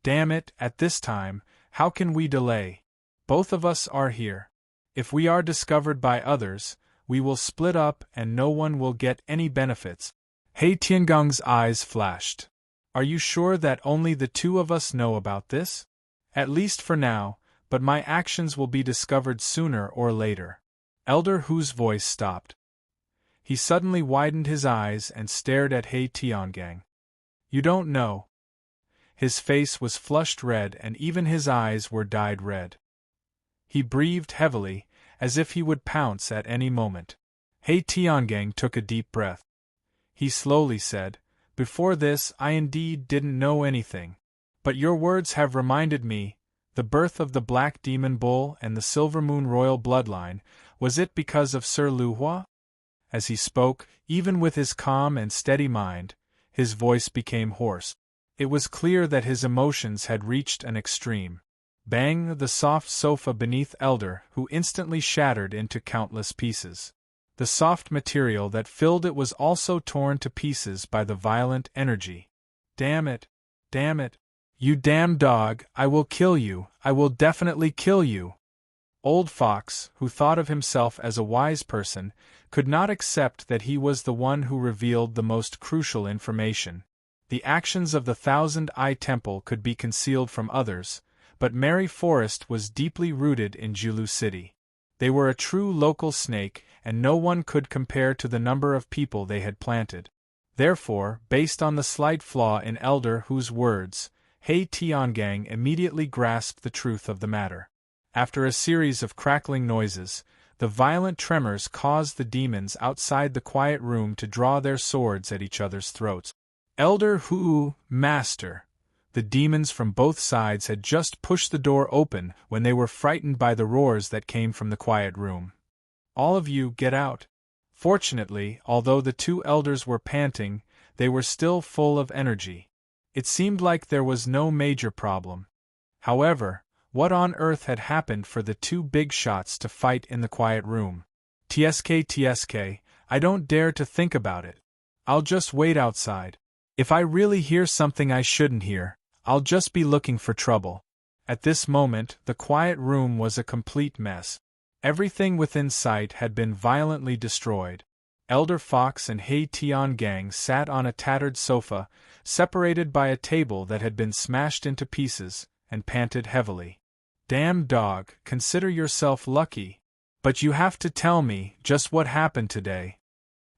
Damn it, at this time, how can we delay? Both of us are here. If we are discovered by others, we will split up and no one will get any benefits." He Tiangang's eyes flashed. "Are you sure that only the two of us know about this? At least for now, but my actions will be discovered sooner or later." Elder Hu's voice stopped. He suddenly widened his eyes and stared at He Tiangang. "You don't know." His face was flushed red and even his eyes were dyed red. He breathed heavily, as if he would pounce at any moment. He Tiangang took a deep breath. He slowly said, "Before this I indeed didn't know anything. But your words have reminded me, the birth of the Black Demon Bull and the Silver Moon royal bloodline, was it because of Sir Luhua?" As he spoke, even with his calm and steady mind, his voice became hoarse. It was clear that his emotions had reached an extreme. Bang! The soft sofa beneath Elder Hu instantly shattered into countless pieces. The soft material that filled it was also torn to pieces by the violent energy. "Damn it! Damn it! You damn dog, I will kill you, I will definitely kill you!" Old Fox, who thought of himself as a wise person, could not accept that he was the one who revealed the most crucial information. The actions of the Thousand Eye Temple could be concealed from others, but Merry Forest was deeply rooted in Julu City. They were a true local snake, and no one could compare to the number of people they had planted. Therefore, based on the slight flaw in Elder Hu's words, He Tiangang immediately grasped the truth of the matter. After a series of crackling noises, the violent tremors caused the demons outside the quiet room to draw their swords at each other's throats. "Elder Hu, Master!" The demons from both sides had just pushed the door open when they were frightened by the roars that came from the quiet room. "All of you, get out!" Fortunately, although the two elders were panting, they were still full of energy. It seemed like there was no major problem. However, what on earth had happened for the two big shots to fight in the quiet room? TSK, I don't dare to think about it. I'll just wait outside. If I really hear something I shouldn't hear, I'll just be looking for trouble. At this moment, the quiet room was a complete mess. Everything within sight had been violently destroyed. Elder Fox and He Tiangang sat on a tattered sofa, separated by a table that had been smashed into pieces, and panted heavily. "Damn dog, consider yourself lucky. But you have to tell me just what happened today."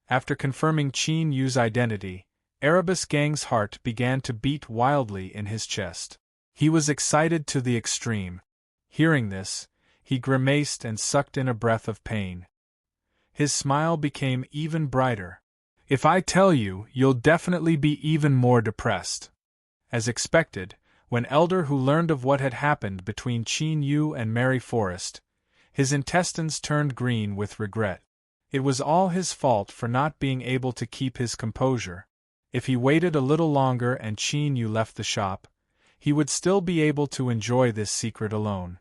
After confirming Qin Yu's identity, Erebus Gang's heart began to beat wildly in his chest. He was excited to the extreme. Hearing this, he grimaced and sucked in a breath of pain. His smile became even brighter. If I tell you, you'll definitely be even more depressed. As expected, when Elder Who learned of what had happened between Qin Yu and Mary Forrest, his intestines turned green with regret. It was all his fault for not being able to keep his composure. If he waited a little longer and Qin Yu left the shop, he would still be able to enjoy this secret alone.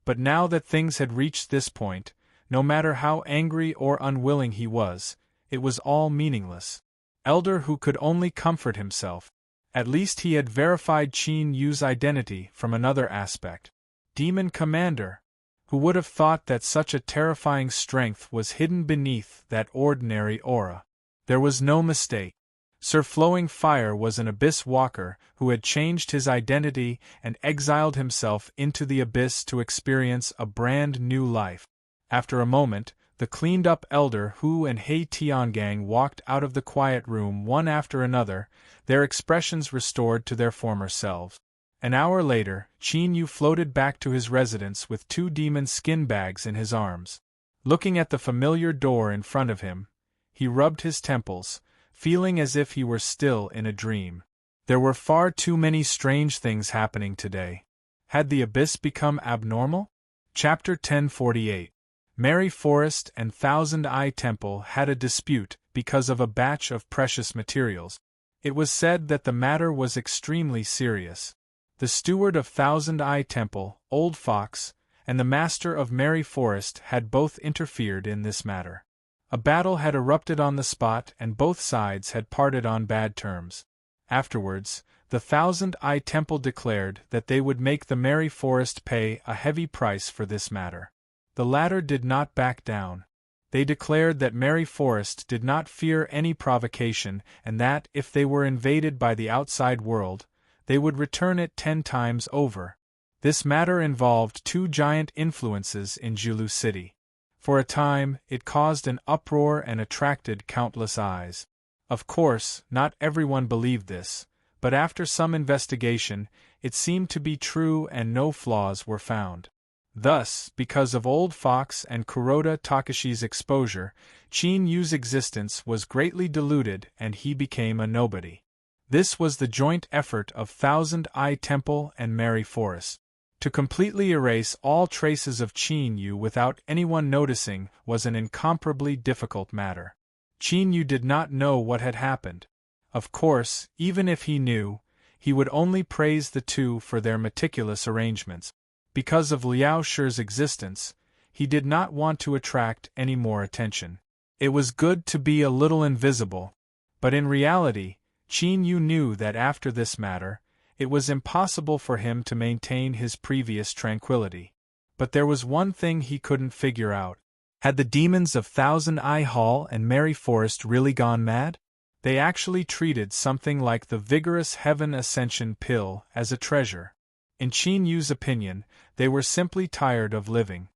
But now that things had reached this point, no matter how angry or unwilling he was, it was all meaningless. Elder Who could only comfort himself. At least he had verified Qin Yu's identity from another aspect. Demon Commander! Who would have thought that such a terrifying strength was hidden beneath that ordinary aura? There was no mistake. Sir Flowing Fire was an Abyss Walker who had changed his identity and exiled himself into the Abyss to experience a brand new life. After a moment, the cleaned-up Elder Who and Hei Tiangang walked out of the quiet room one after another, their expressions restored to their former selves. An hour later, Qin Yu floated back to his residence with 2 demon skin bags in his arms. Looking at the familiar door in front of him, he rubbed his temples, feeling as if he were still in a dream. There were far too many strange things happening today. Had the Abyss become abnormal? Chapter 1048. Mary Forrest and Thousand Eye Temple had a dispute because of a batch of precious materials. It was said that the matter was extremely serious. The steward of Thousand Eye Temple, Old Fox, and the master of Mary Forrest had both interfered in this matter. A battle had erupted on the spot and both sides had parted on bad terms. Afterwards, the Thousand Eye Temple declared that they would make the Mary Forrest pay a heavy price for this matter. The latter did not back down. They declared that Mary Forrest did not fear any provocation and that, if they were invaded by the outside world, they would return it 10 times over. This matter involved 2 giant influences in Julu City. For a time, it caused an uproar and attracted countless eyes. Of course, not everyone believed this, but after some investigation, it seemed to be true and no flaws were found. Thus, because of Old Fox and Kuroda Takashi's exposure, Qin Yu's existence was greatly diluted and he became a nobody. This was the joint effort of Thousand Eye Temple and Mary Forrest. To completely erase all traces of Qin Yu without anyone noticing was an incomparably difficult matter. Qin Yu did not know what had happened. Of course, even if he knew, he would only praise the 2 for their meticulous arrangements. Because of Liao Shi's existence, he did not want to attract any more attention. It was good to be a little invisible, but in reality, Qin Yu knew that after this matter, it was impossible for him to maintain his previous tranquility. But there was one thing he couldn't figure out. Had the demons of Thousand Eye Hall and Mary Forrest really gone mad? They actually treated something like the vigorous Heaven Ascension pill as a treasure. In Qin Yu's opinion, they were simply tired of living.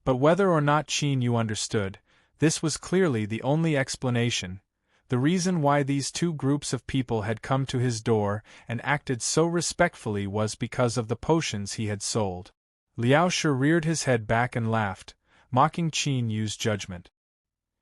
But whether or not Qin Yu understood, this was clearly the only explanation. The reason why these 2 groups of people had come to his door and acted so respectfully was because of the potions he had sold. Liao Shi reared his head back and laughed, mocking Qin Yu's judgment.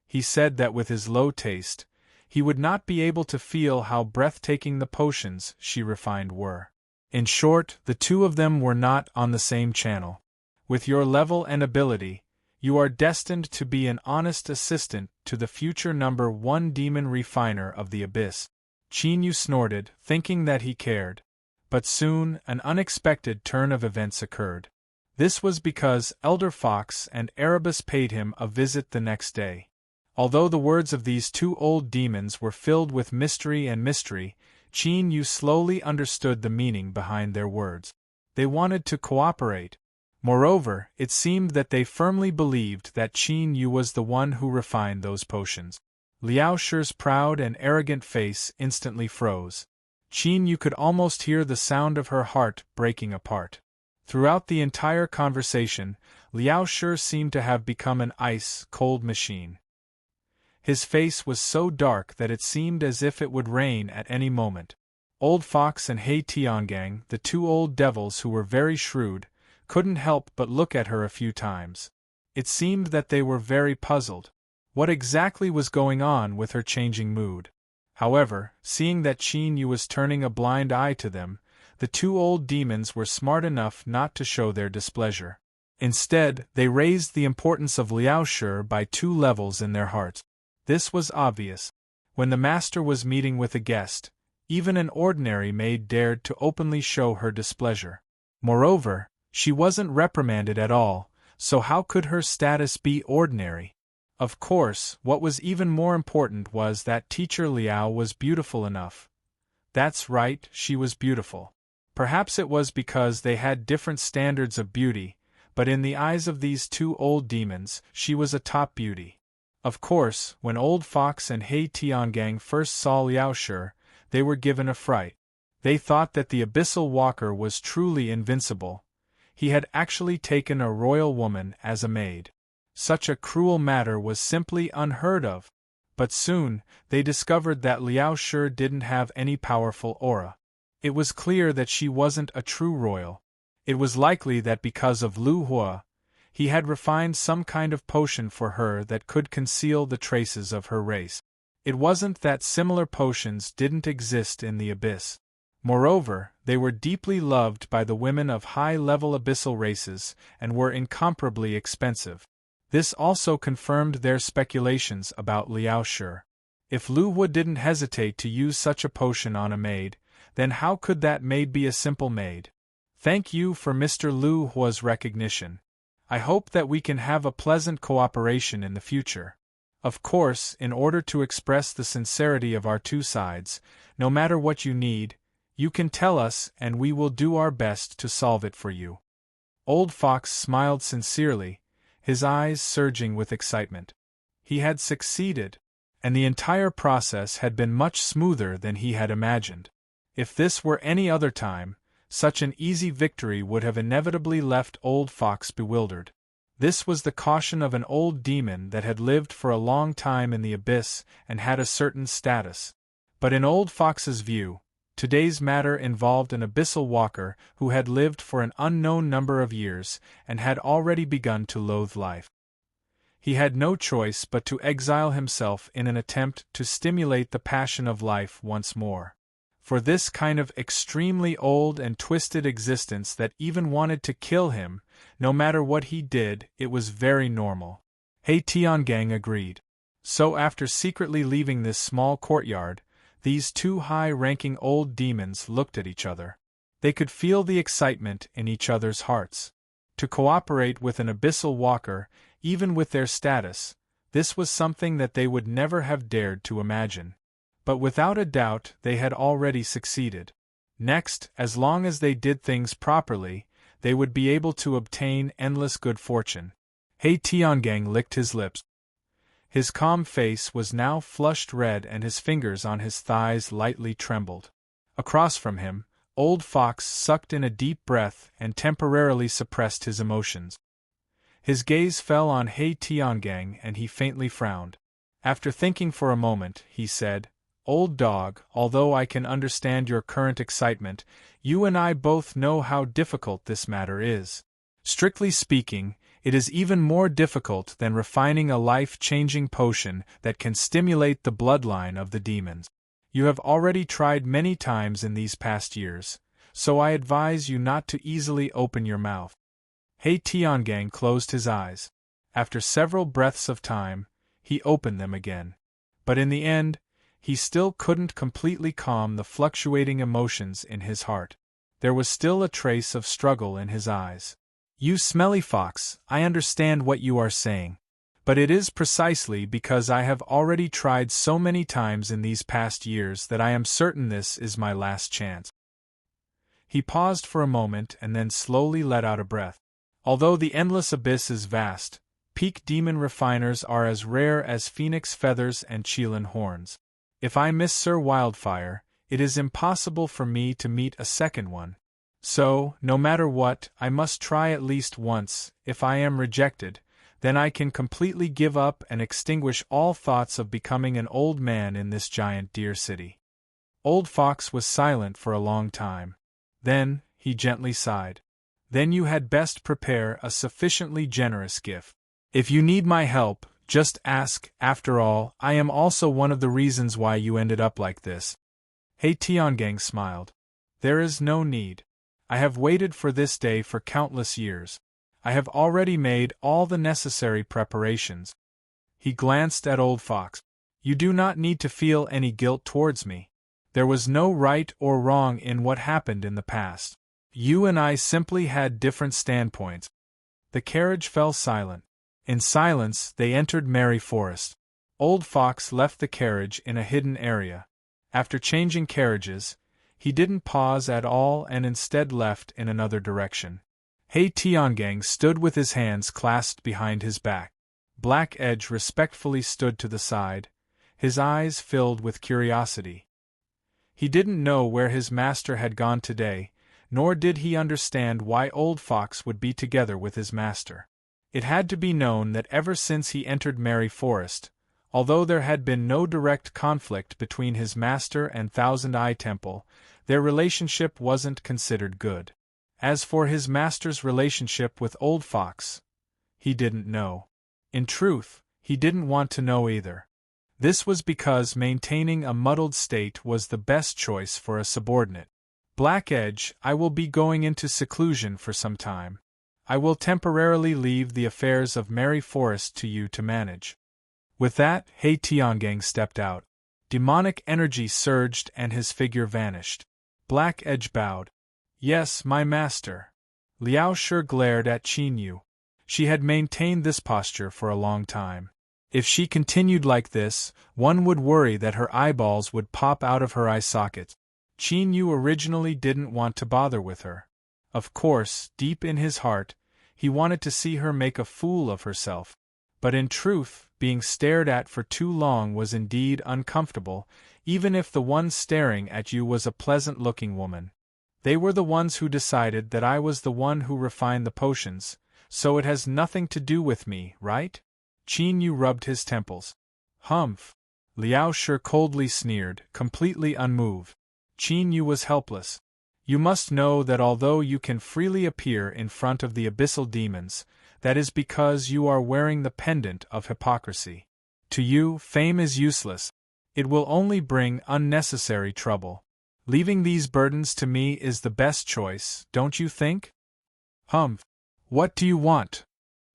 He said that with his low taste, he would not be able to feel how breathtaking the potions she refined were. In short, the 2 of them were not on the same channel. With your level and ability, you are destined to be an honest assistant to the future number 1 demon refiner of the Abyss. Qin Yu snorted, thinking that he cared. But soon, an unexpected turn of events occurred. This was because Elder Fox and Erebus paid him a visit the next day. Although the words of these 2 old demons were filled with mystery, Qin Yu slowly understood the meaning behind their words. They wanted to cooperate. Moreover, it seemed that they firmly believed that Qin Yu was the one who refined those potions. Liao Shi's proud and arrogant face instantly froze. Qin Yu could almost hear the sound of her heart breaking apart. Throughout the entire conversation, Liao Shi seemed to have become an ice-cold machine. His face was so dark that it seemed as if it would rain at any moment. Old Fox and He Tiangang, the two old devils who were very shrewd, couldn't help but look at her a few times. It seemed that they were very puzzled. What exactly was going on with her changing mood? However, seeing that Qin Yu was turning a blind eye to them, the two old demons were smart enough not to show their displeasure. Instead, they raised the importance of Liao Shi by 2 levels in their hearts. This was obvious. When the master was meeting with a guest, even an ordinary maid dared to openly show her displeasure. Moreover, she wasn't reprimanded at all, so how could her status be ordinary? Of course, what was even more important was that teacher Liao was beautiful enough. That's right, she was beautiful. Perhaps it was because they had different standards of beauty, but in the eyes of these two old demons, she was a top beauty. Of course, when Old Fox and He Tiangang first saw Liao Shi, they were given a fright. They thought that the Abyssal Walker was truly invincible. He had actually taken a royal woman as a maid. Such a cruel matter was simply unheard of. But soon, they discovered that Liao Shi didn't have any powerful aura. It was clear that she wasn't a true royal. It was likely that because of Lu Hua, he had refined some kind of potion for her that could conceal the traces of her race. It wasn't that similar potions didn't exist in the abyss. Moreover, they were deeply loved by the women of high-level abyssal races and were incomparably expensive. This also confirmed their speculations about Liao Shi. If Lu Hua didn't hesitate to use such a potion on a maid, then how could that maid be a simple maid? Thank you for Mr. Lu Hua's recognition. I hope that we can have a pleasant cooperation in the future. Of course, in order to express the sincerity of our two sides, no matter what you need, you can tell us and we will do our best to solve it for you. Old Fox smiled sincerely, his eyes surging with excitement. He had succeeded, and the entire process had been much smoother than he had imagined. If this were any other time, such an easy victory would have inevitably left Old Fox bewildered. This was the caution of an old demon that had lived for a long time in the abyss and had a certain status. But in Old Fox's view, today's matter involved an abyssal walker who had lived for an unknown number of years and had already begun to loathe life. He had no choice but to exile himself in an attempt to stimulate the passion of life once more. For this kind of extremely old and twisted existence that even wanted to kill him, no matter what he did, it was very normal. He Tiangang agreed. So after secretly leaving this small courtyard, these two high-ranking old demons looked at each other. They could feel the excitement in each other's hearts. To cooperate with an abyssal walker, even with their status, this was something that they would never have dared to imagine. But without a doubt they had already succeeded. Next, as long as they did things properly, they would be able to obtain endless good fortune. He Tiangang licked his lips. His calm face was now flushed red and his fingers on his thighs lightly trembled. Across from him, Old Fox sucked in a deep breath and temporarily suppressed his emotions. His gaze fell on He Tiangang and he faintly frowned. After thinking for a moment, he said, "Old dog, although I can understand your current excitement, you and I both know how difficult this matter is. Strictly speaking, it is even more difficult than refining a life-changing potion that can stimulate the bloodline of the demons. You have already tried many times in these past years, so I advise you not to easily open your mouth." He Tiangang closed his eyes. After several breaths of time, he opened them again. But in the end, he still couldn't completely calm the fluctuating emotions in his heart. There was still a trace of struggle in his eyes. "You smelly fox, I understand what you are saying. But it is precisely because I have already tried so many times in these past years that I am certain this is my last chance." He paused for a moment and then slowly let out a breath. Although the endless abyss is vast, peak demon refiners are as rare as phoenix feathers and Qilin horns. If I miss Sir Wildfire, it is impossible for me to meet a second one. So, no matter what, I must try at least once. If I am rejected, then I can completely give up and extinguish all thoughts of becoming an old man in this giant deer city." Old Fox was silent for a long time. Then, he gently sighed. "Then you had best prepare a sufficiently generous gift. If you need my help, just ask. After all, I am also one of the reasons why you ended up like this." He Tiangang smiled. "There is no need. I have waited for this day for countless years. I have already made all the necessary preparations." He glanced at Old Fox. "You do not need to feel any guilt towards me. There was no right or wrong in what happened in the past. You and I simply had different standpoints." The carriage fell silent. In silence, they entered Merry Forest. Old Fox left the carriage in a hidden area. After changing carriages, he didn't pause at all and instead left in another direction. He Tiangang stood with his hands clasped behind his back. Black Edge respectfully stood to the side, his eyes filled with curiosity. He didn't know where his master had gone today, nor did he understand why Old Fox would be together with his master. It had to be known that ever since he entered Merry Forest, although there had been no direct conflict between his master and Thousand Eye Temple, their relationship wasn't considered good. As for his master's relationship with Old Fox, he didn't know. In truth, he didn't want to know either. This was because maintaining a muddled state was the best choice for a subordinate. "Black Edge, I will be going into seclusion for some time. I will temporarily leave the affairs of Merry Forest to you to manage." With that, He Tiangang stepped out. Demonic energy surged and his figure vanished. Black Edge bowed. "Yes, my master." Liao Shi glared at Qin Yu. She had maintained this posture for a long time. If she continued like this, one would worry that her eyeballs would pop out of her eye sockets. Qin Yu originally didn't want to bother with her. Of course, deep in his heart, he wanted to see her make a fool of herself. But in truth, being stared at for too long was indeed uncomfortable, even if the one staring at you was a pleasant-looking woman. "They were the ones who decided that I was the one who refined the potions, so it has nothing to do with me, right?" Qin Yu rubbed his temples. "Humph!" Liao Shi coldly sneered, completely unmoved. Qin Yu was helpless. "You must know that although you can freely appear in front of the abyssal demons, that is because you are wearing the pendant of hypocrisy. To you, fame is useless. It will only bring unnecessary trouble. Leaving these burdens to me is the best choice, don't you think?" "Humph! What do you want?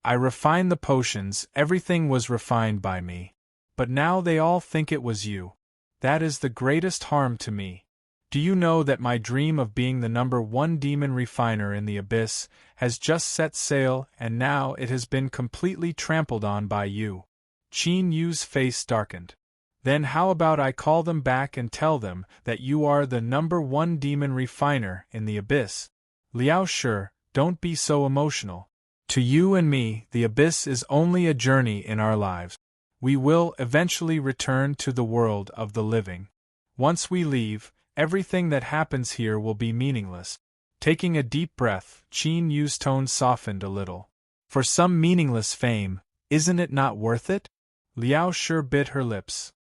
I refined the potions, everything was refined by me. But now they all think it was you. That is the greatest harm to me. Do you know that my dream of being the #1 demon refiner in the abyss has just set sail and now it has been completely trampled on by you?" Qin Yu's face darkened. "Then how about I call them back and tell them that you are the #1 demon refiner in the abyss?" "Liao Shi, don't be so emotional. To you and me, the abyss is only a journey in our lives. We will eventually return to the world of the living. Once we leave, everything that happens here will be meaningless." Taking a deep breath, Qin Yu's tone softened a little. "For some meaningless fame, isn't it not worth it?" Liao Shi bit her lips.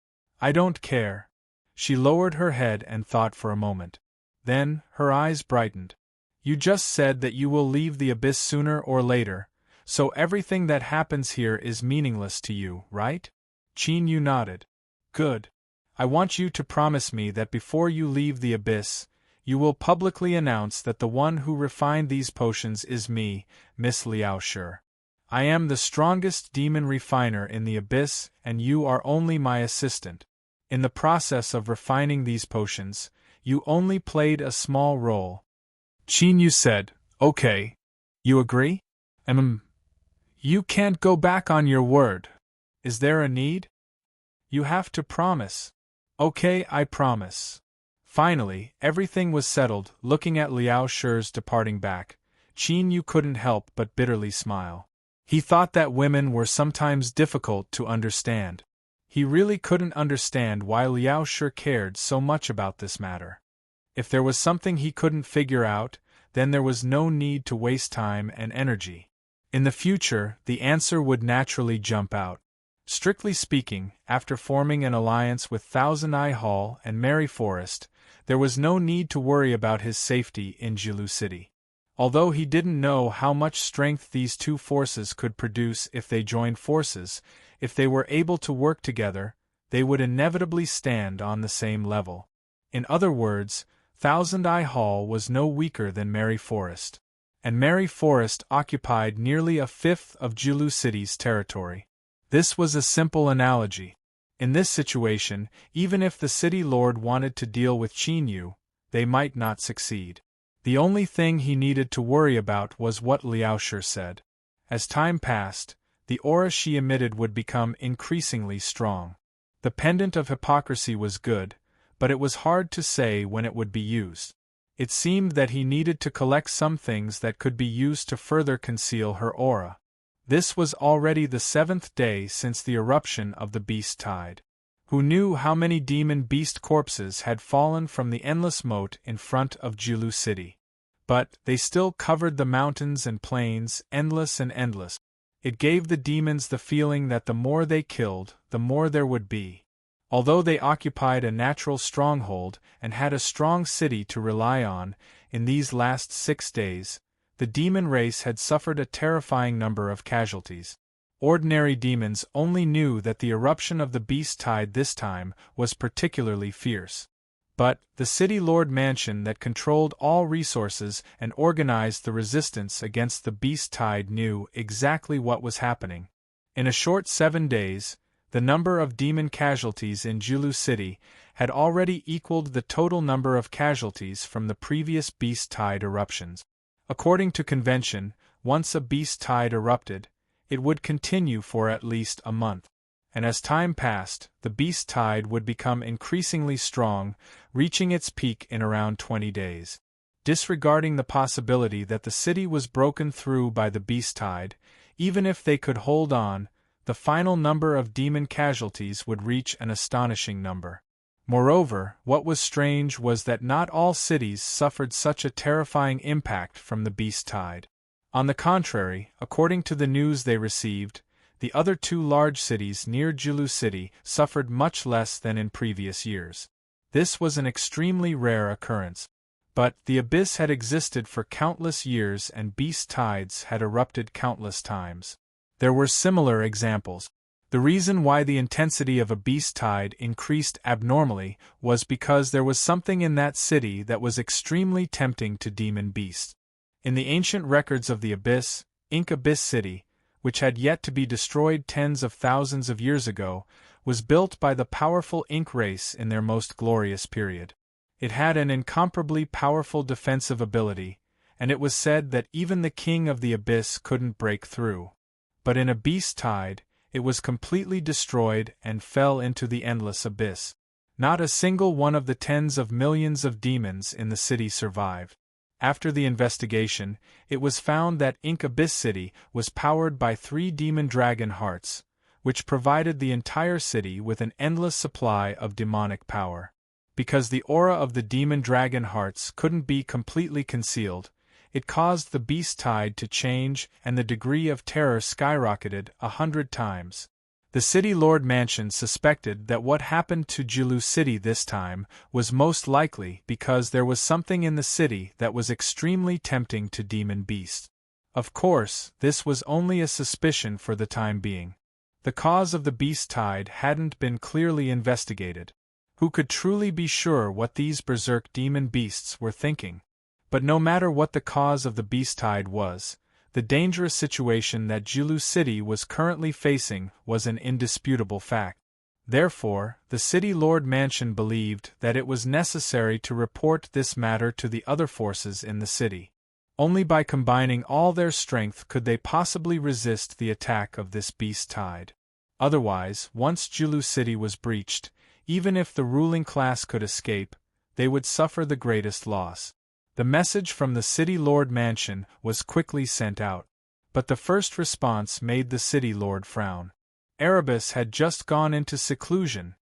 "I don't care." She lowered her head and thought for a moment. Then, her eyes brightened. "You just said that you will leave the abyss sooner or later, so everything that happens here is meaningless to you, right?" Qin Yu nodded. "Good. I want you to promise me that before you leave the abyss, you will publicly announce that the one who refined these potions is me, Miss Liao Shi. I am the strongest demon refiner in the abyss and you are only my assistant. In the process of refining these potions, you only played a small role." Qin Yu said, "Okay. You agree?" You can't go back on your word. Is there a need?" "You have to promise." "Okay, I promise." Finally, everything was settled. Looking at Liao Shi's departing back, Qin Yu couldn't help but bitterly smile. He thought that women were sometimes difficult to understand. He really couldn't understand why Liao Shi cared so much about this matter. If there was something he couldn't figure out, then there was no need to waste time and energy. In the future, the answer would naturally jump out. Strictly speaking, after forming an alliance with Thousand Eye Hall and Merry Forest, there was no need to worry about his safety in Julu City. Although he didn't know how much strength these two forces could produce if they joined forces, if they were able to work together, they would inevitably stand on the same level. In other words, Thousand Eye Hall was no weaker than Merry Forest. And Merry Forest occupied nearly a fifth of Julu City's territory. This was a simple analogy. In this situation, even if the city lord wanted to deal with Qin, they might not succeed. The only thing he needed to worry about was what Liao Shi said. As time passed, the aura she emitted would become increasingly strong. The pendant of hypocrisy was good, but it was hard to say when it would be used. It seemed that he needed to collect some things that could be used to further conceal her aura. This was already the 7th day since the eruption of the beast tide. Who knew how many demon beast corpses had fallen from the endless moat in front of Julu City? But they still covered the mountains and plains, endless and endless. It gave the demons the feeling that the more they killed, the more there would be. Although they occupied a natural stronghold and had a strong city to rely on, in these last 6 days, the demon race had suffered a terrifying number of casualties. Ordinary demons only knew that the eruption of the beast tide this time was particularly fierce. But the city lord mansion that controlled all resources and organized the resistance against the beast tide knew exactly what was happening. In a short 7 days, the number of demon casualties in Julu City had already equaled the total number of casualties from the previous beast tide eruptions. According to convention, once a beast tide erupted, it would continue for at least a month. And as time passed, the beast tide would become increasingly strong, reaching its peak in around 20 days. Disregarding the possibility that the city was broken through by the beast tide, even if they could hold on, the final number of demon casualties would reach an astonishing number. Moreover, what was strange was that not all cities suffered such a terrifying impact from the beast tide. On the contrary, according to the news they received, the other 2 large cities near Julu City suffered much less than in previous years. This was an extremely rare occurrence. But the abyss had existed for countless years and beast tides had erupted countless times. There were similar examples. The reason why the intensity of a beast tide increased abnormally was because there was something in that city that was extremely tempting to demon beasts. In the ancient records of the Abyss, Ink Abyss City, which had yet to be destroyed tens of thousands of years ago, was built by the powerful Ink race in their most glorious period. It had an incomparably powerful defensive ability, and it was said that even the king of the Abyss couldn't break through. But in a beast tide, it was completely destroyed and fell into the endless abyss. Not a single one of the tens of millions of demons in the city survived. After the investigation, it was found that Ink Abyss City was powered by 3 demon dragon hearts, which provided the entire city with an endless supply of demonic power. Because the aura of the demon dragon hearts couldn't be completely concealed, it caused the beast tide to change and the degree of terror skyrocketed 100 times. The city lord mansion suspected that what happened to Julu City this time was most likely because there was something in the city that was extremely tempting to demon beasts. Of course, this was only a suspicion for the time being. The cause of the beast tide hadn't been clearly investigated. Who could truly be sure what these berserk demon beasts were thinking? But no matter what the cause of the beast tide was, the dangerous situation that Julu City was currently facing was an indisputable fact. Therefore, the city lord mansion believed that it was necessary to report this matter to the other forces in the city. Only by combining all their strength could they possibly resist the attack of this beast tide. Otherwise, once Julu City was breached, even if the ruling class could escape, they would suffer the greatest loss. The message from the city lord mansion was quickly sent out, but the first response made the city lord frown. Erebus had just gone into seclusion.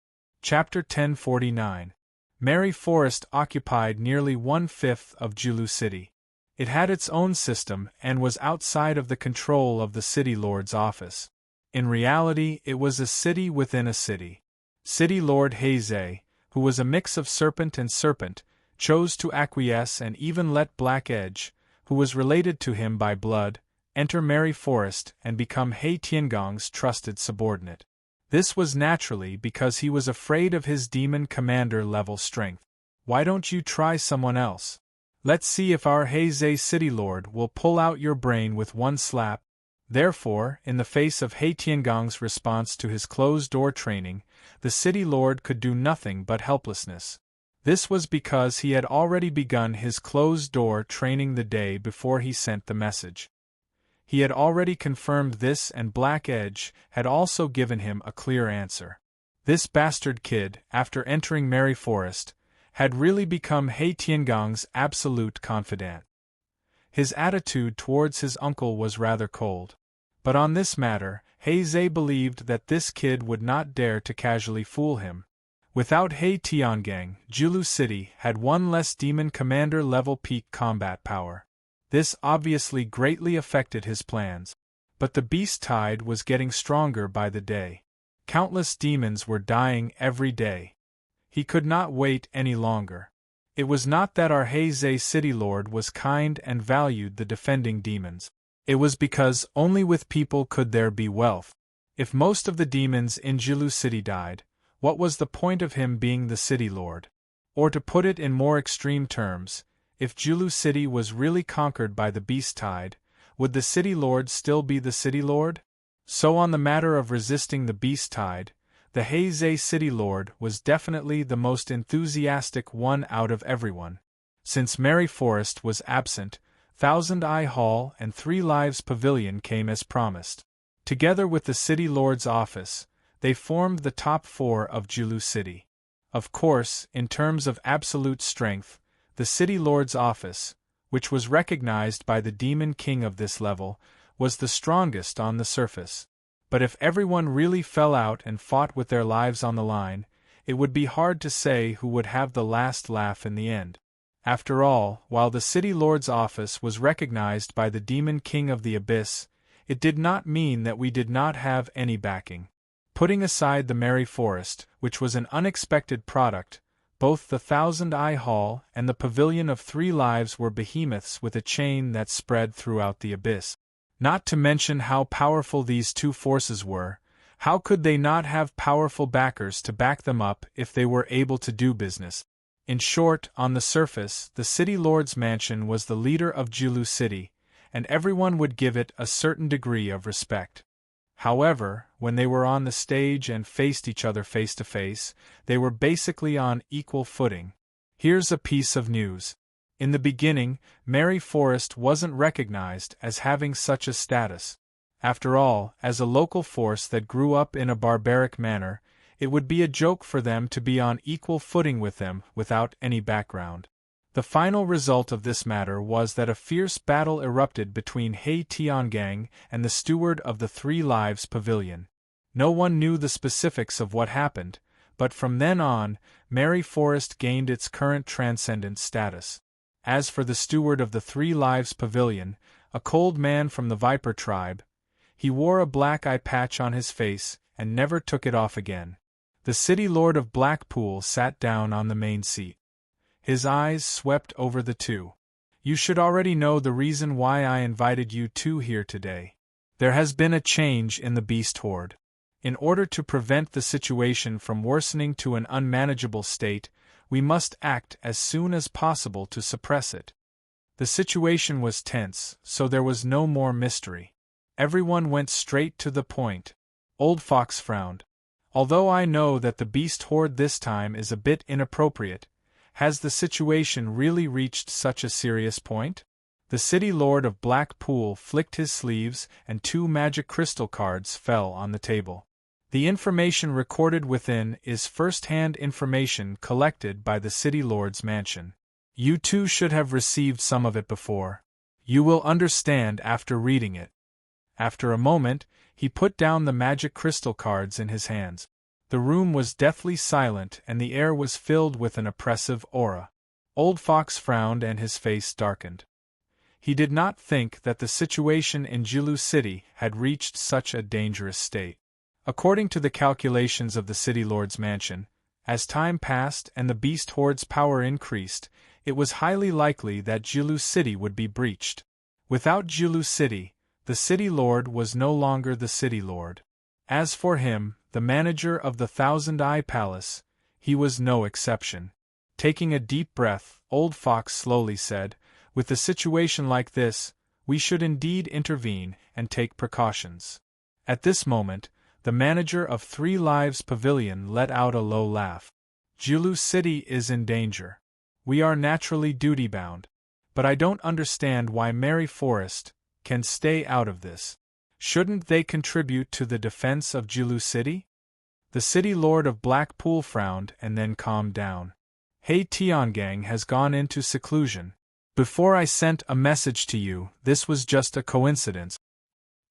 Chapter 1049. Merry Forest occupied nearly 1/5 of Julu City. It had its own system and was outside of the control of the City Lord's office. In reality, it was a city within a city. City Lord Heizei, who was a mix of serpent and serpent, chose to acquiesce and even let Black Edge, who was related to him by blood, enter Merry Forest and become He Tiangong's trusted subordinate. This was naturally because he was afraid of his demon commander level strength. Why don't you try someone else? Let's see if our Heizei City Lord will pull out your brain with one slap. Therefore, in the face of He Tiangong's response to his closed-door training, the City Lord could do nothing but helplessness. This was because he had already begun his closed-door training the day before he sent the message. He had already confirmed this, and Black Edge had also given him a clear answer. This bastard kid, after entering Merry Forest, had really become He Tiangong's absolute confidant. His attitude towards his uncle was rather cold. But on this matter, Heizei believed that this kid would not dare to casually fool him. Without He Tiangang, Julu City had one less demon commander level peak combat power. This obviously greatly affected his plans. But the beast tide was getting stronger by the day. Countless demons were dying every day. He could not wait any longer. It was not that our Heizei City Lord was kind and valued the defending demons. It was because only with people could there be wealth. If most of the demons in Julu City died, what was the point of him being the City Lord? Or to put it in more extreme terms, if Julu City was really conquered by the beast tide, would the City Lord still be the City Lord? So on the matter of resisting the beast tide, the Heizei City Lord was definitely the most enthusiastic one out of everyone. Since Merry Forest was absent, Thousand Eye Hall and Three Lives Pavilion came as promised. Together with the City Lord's office, they formed the top four of Julu City. Of course, in terms of absolute strength, the City Lord's office, which was recognized by the Demon King of this level, was the strongest on the surface. But if everyone really fell out and fought with their lives on the line, it would be hard to say who would have the last laugh in the end. After all, while the City Lord's office was recognized by the Demon King of the Abyss, it did not mean that we did not have any backing. Putting aside the Merry Forest, which was an unexpected product, both the Thousand Eye Hall and the Pavilion of Three Lives were behemoths with a chain that spread throughout the abyss. Not to mention how powerful these two forces were, how could they not have powerful backers to back them up if they were able to do business? In short, on the surface, the City Lord's mansion was the leader of Julu City, and everyone would give it a certain degree of respect. However, when they were on the stage and faced each other face to face, they were basically on equal footing. Here's a piece of news. In the beginning, Merry Forest wasn't recognized as having such a status. After all, as a local force that grew up in a barbaric manner, it would be a joke for them to be on equal footing with them without any background. The final result of this matter was that a fierce battle erupted between He Tiangang and the steward of the Three Lives Pavilion. No one knew the specifics of what happened, but from then on, Merry Forest gained its current transcendent status. As for the steward of the Three Lives Pavilion, a cold man from the Viper tribe, he wore a black eye patch on his face and never took it off again. The City Lord of Blackpool sat down on the main seat. His eyes swept over the two. You should already know the reason why I invited you two here today. There has been a change in the beast horde. In order to prevent the situation from worsening to an unmanageable state, we must act as soon as possible to suppress it. The situation was tense, so there was no more mystery. Everyone went straight to the point. Old Fox frowned. Although I know that the beast horde this time is a bit inappropriate, has the situation really reached such a serious point? The City Lord of Blackpool flicked his sleeves and two magic crystal cards fell on the table. The information recorded within is first-hand information collected by the City Lord's mansion. You two should have received some of it before. You will understand after reading it. After a moment, he put down the magic crystal cards in his hands. The room was deathly silent and the air was filled with an oppressive aura. Old Fox frowned and his face darkened. He did not think that the situation in Julu City had reached such a dangerous state. According to the calculations of the city lord's mansion, as time passed and the beast horde's power increased, it was highly likely that Julu City would be breached. Without Julu City, the city lord was no longer the city lord. As for him, the manager of the Thousand-Eye Palace, he was no exception. Taking a deep breath, Old Fox slowly said, "With a situation like this, we should indeed intervene and take precautions." At this moment, the manager of Three Lives Pavilion let out a low laugh. "Julu City is in danger. We are naturally duty-bound. But I don't understand why Mary Forrest can stay out of this. Shouldn't they contribute to the defense of Julu City?" The city lord of Blackpool frowned and then calmed down. "Hey, Tiangang has gone into seclusion. Before I sent a message to you, this was just a coincidence."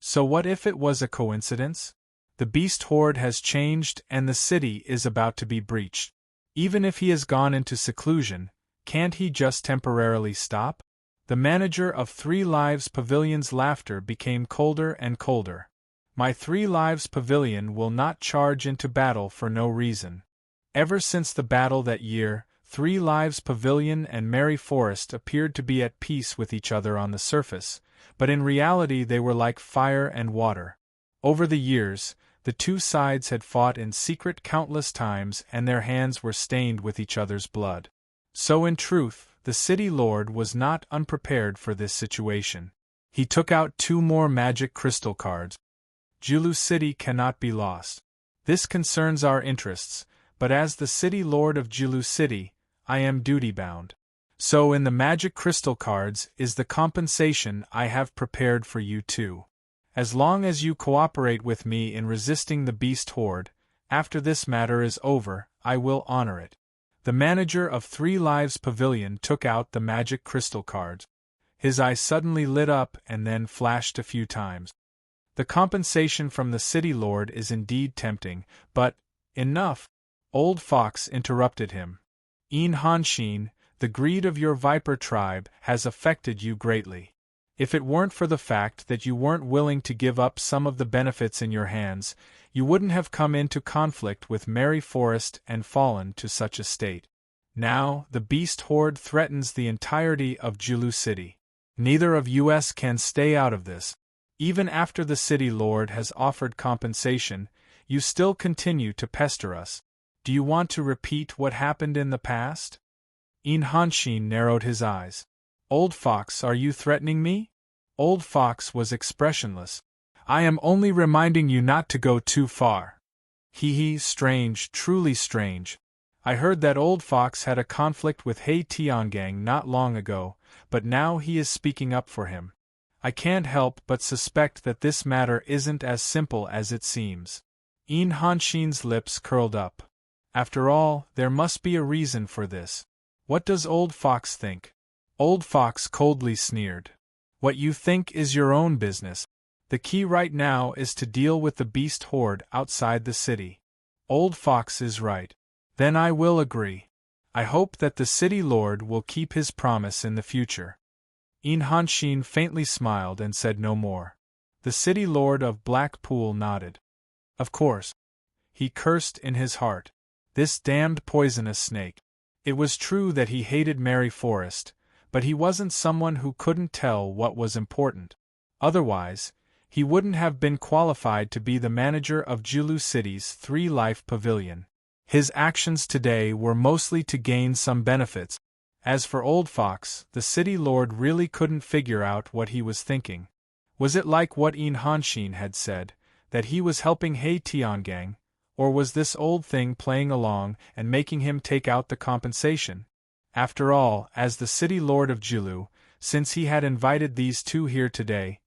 "So what if it was a coincidence? The beast horde has changed and the city is about to be breached. Even if he has gone into seclusion, can't he just temporarily stop?" The manager of Three Lives Pavilion's laughter became colder and colder. "My Three Lives Pavilion will not charge into battle for no reason. Ever since the battle that year, Three Lives Pavilion and Mary Forrest appeared to be at peace with each other on the surface, but in reality they were like fire and water. Over the years, the two sides had fought in secret countless times and their hands were stained with each other's blood. So in truth, the city lord was not unprepared for this situation. He took out 2 more magic crystal cards. "Julu City cannot be lost. This concerns our interests, but as the city lord of Julu City, I am duty-bound. So in the magic crystal cards is the compensation I have prepared for you too. As long as you cooperate with me in resisting the beast horde, after this matter is over, I will honor it." The manager of Three Lives Pavilion took out the magic crystal cards. His eye suddenly lit up and then flashed a few times. "The compensation from the city lord is indeed tempting, but—" "Enough!" Old Fox interrupted him. "In Hanshin, the greed of your viper tribe has affected you greatly. If it weren't for the fact that you weren't willing to give up some of the benefits in your hands, you wouldn't have come into conflict with Mary Forrest and fallen to such a state. Now, the beast horde threatens the entirety of Julu City. Neither of us can stay out of this. Even after the city lord has offered compensation, you still continue to pester us. Do you want to repeat what happened in the past?" In Hanshin narrowed his eyes. "Old Fox, are you threatening me?" Old Fox was expressionless. "I am only reminding you not to go too far." "Hee, strange, truly strange. I heard that Old Fox had a conflict with Hei Tiangang not long ago, but now he is speaking up for him. I can't help but suspect that this matter isn't as simple as it seems." In Hanshin's lips curled up. After all, there must be a reason for this. "What does Old Fox think?" Old Fox coldly sneered. "What you think is your own business. The key right now is to deal with the beast horde outside the city." Old Fox is right. Then I will agree. I hope that the city lord will keep his promise in the future. In Hanshin faintly smiled and said no more. The city lord of Blackpool nodded. Of course. He cursed in his heart. This damned poisonous snake. It was true that he hated Mary Forrest, but he wasn't someone who couldn't tell what was important. Otherwise, he wouldn't have been qualified to be the manager of Julu City's Three Life Pavilion. His actions today were mostly to gain some benefits. As for Old Fox, the city lord really couldn't figure out what he was thinking. Was it like what In Hanshin had said, that he was helping Hei Tiangang, or was this old thing playing along and making him take out the compensation? After all, as the city lord of Julu, since he had invited these two here today,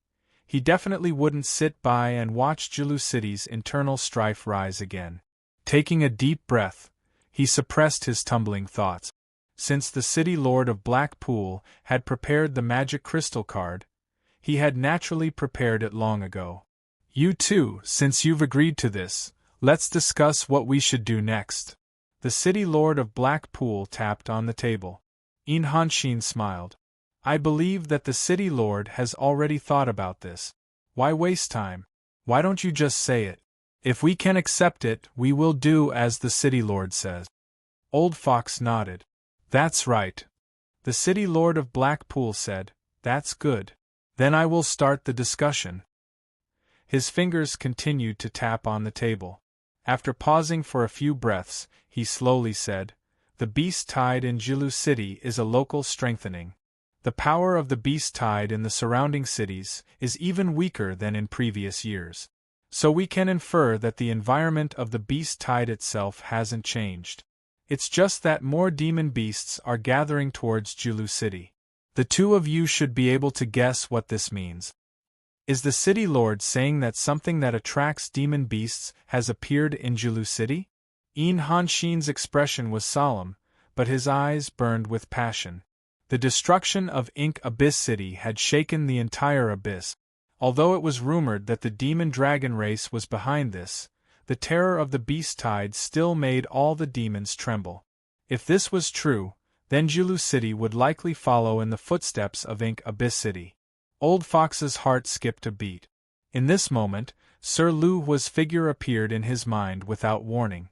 he definitely wouldn't sit by and watch Julu City's internal strife rise again. Taking a deep breath, he suppressed his tumbling thoughts. Since the city lord of Blackpool had prepared the magic crystal card, he had naturally prepared it long ago. "You too, since you've agreed to this, let's discuss what we should do next." The city lord of Blackpool tapped on the table. In Hanshin smiled. I believe that the city lord has already thought about this. Why waste time? Why don't you just say it? If we can accept it, we will do as the city lord says. Old Fox nodded. That's right. The city lord of Blackpool said, That's good. Then I will start the discussion. His fingers continued to tap on the table. After pausing for a few breaths, he slowly said, The beast tide in Jilu City is a local strengthening. The power of the beast tide in the surrounding cities is even weaker than in previous years. So we can infer that the environment of the beast tide itself hasn't changed. It's just that more demon beasts are gathering towards Jilu City. The two of you should be able to guess what this means. Is the city lord saying that something that attracts demon beasts has appeared in Jilu City? Een Hanshin's expression was solemn, but his eyes burned with passion. The destruction of Ink Abyss City had shaken the entire abyss. Although it was rumored that the demon dragon race was behind this, the terror of the beast tide still made all the demons tremble. If this was true, then Jilu City would likely follow in the footsteps of Ink Abyss City. Old Fox's heart skipped a beat. In this moment, Sir Lu Hua's figure appeared in his mind without warning.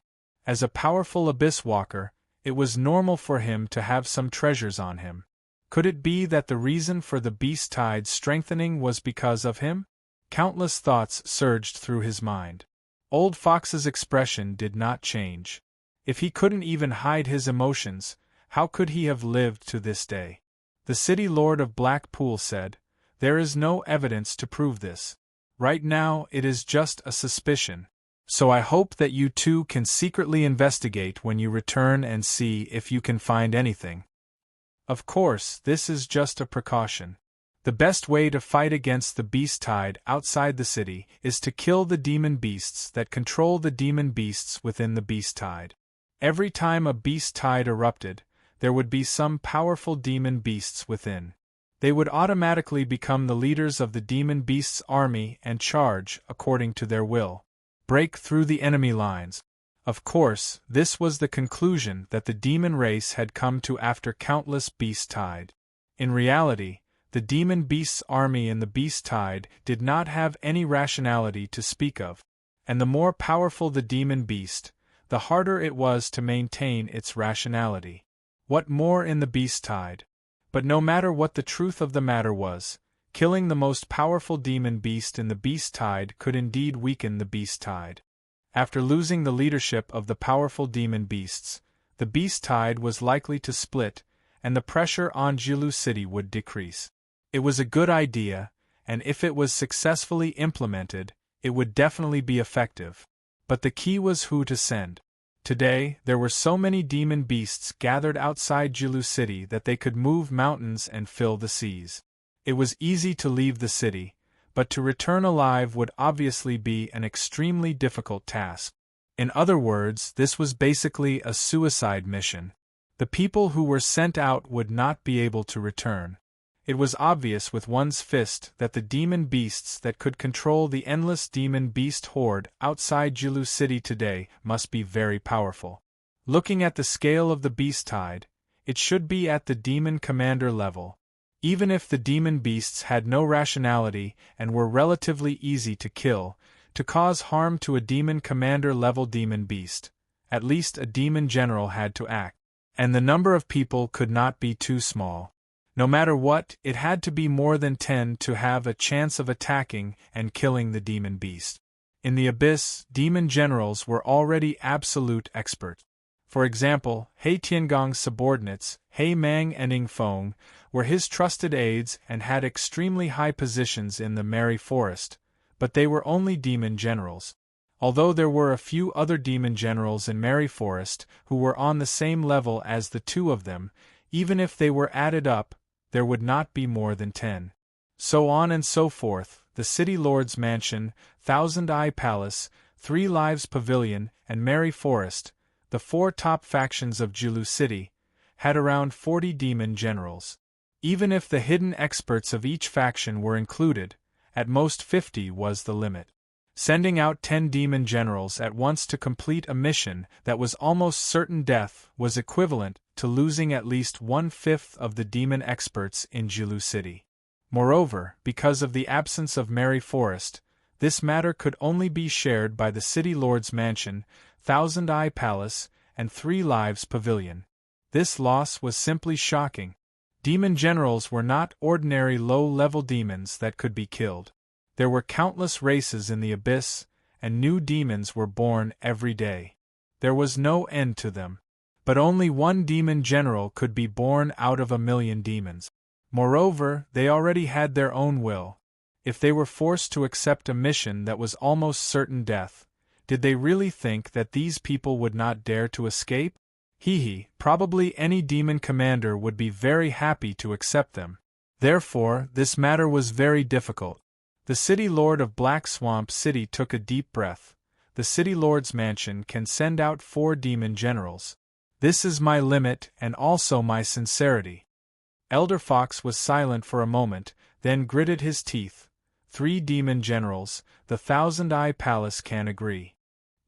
As a powerful abyss walker, it was normal for him to have some treasures on him. Could it be that the reason for the beast tide's strengthening was because of him? Countless thoughts surged through his mind. Old Fox's expression did not change. If he couldn't even hide his emotions, how could he have lived to this day? The city lord of Blackpool said, There is no evidence to prove this. Right now it is just a suspicion. So I hope that you two can secretly investigate when you return and see if you can find anything. Of course, this is just a precaution. The best way to fight against the beast tide outside the city is to kill the demon beasts that control the demon beasts within the beast tide. Every time a beast tide erupted, there would be some powerful demon beasts within. They would automatically become the leaders of the demon beasts' army and charge according to their will. Break through the enemy lines. Of course, this was the conclusion that the demon race had come to after countless beast tide. In reality, the demon beasts' army in the beast tide did not have any rationality to speak of, and the more powerful the demon beast, the harder it was to maintain its rationality. What more in the beast tide? But no matter what the truth of the matter was, killing the most powerful demon beast in the beast tide could indeed weaken the beast tide. After losing the leadership of the powerful demon beasts, the beast tide was likely to split, and the pressure on Jilu City would decrease. It was a good idea, and if it was successfully implemented, it would definitely be effective. But the key was who to send. Today, there were so many demon beasts gathered outside Jilu City that they could move mountains and fill the seas. It was easy to leave the city, but to return alive would obviously be an extremely difficult task. In other words, this was basically a suicide mission. The people who were sent out would not be able to return. It was obvious with one's fist that the demon beasts that could control the endless demon beast horde outside Jilu City today must be very powerful. Looking at the scale of the beast tide, it should be at the demon commander level. Even if the demon beasts had no rationality and were relatively easy to kill, to cause harm to a demon commander-level demon beast, at least a demon general had to act. And the number of people could not be too small. No matter what, it had to be more than 10 to have a chance of attacking and killing the demon beast. In the abyss, demon generals were already absolute experts. For example, He Tiangong's subordinates, He Mang and Ing Feng, were his trusted aides and had extremely high positions in the Merry Forest, but they were only demon generals. Although there were a few other demon generals in Merry Forest who were on the same level as the two of them, even if they were added up, there would not be more than 10. So on and so forth, the City Lord's Mansion, Thousand Eye Palace, Three Lives Pavilion, and Merry Forest, the four top factions of Jilu City, had around 40 demon generals. Even if the hidden experts of each faction were included, at most 50 was the limit. Sending out 10 demon generals at once to complete a mission that was almost certain death was equivalent to losing at least 1/5 of the demon experts in Jilu City. Moreover, because of the absence of Mary Forest, this matter could only be shared by the City Lord's Mansion, Thousand Eye Palace, and Three Lives Pavilion. This loss was simply shocking. Demon generals were not ordinary low-level demons that could be killed. There were countless races in the abyss, and new demons were born every day. There was no end to them. But only one demon general could be born out of 1,000,000 demons. Moreover, they already had their own will. If they were forced to accept a mission that was almost certain death, did they really think that these people would not dare to escape? Probably any demon commander would be very happy to accept them. Therefore, this matter was very difficult. The City Lord of Black Swamp City took a deep breath. The City Lord's Mansion can send out 4 demon generals. This is my limit and also my sincerity. Elder Fox was silent for a moment, then gritted his teeth. 3 demon generals, the Thousand Eye Palace can agree.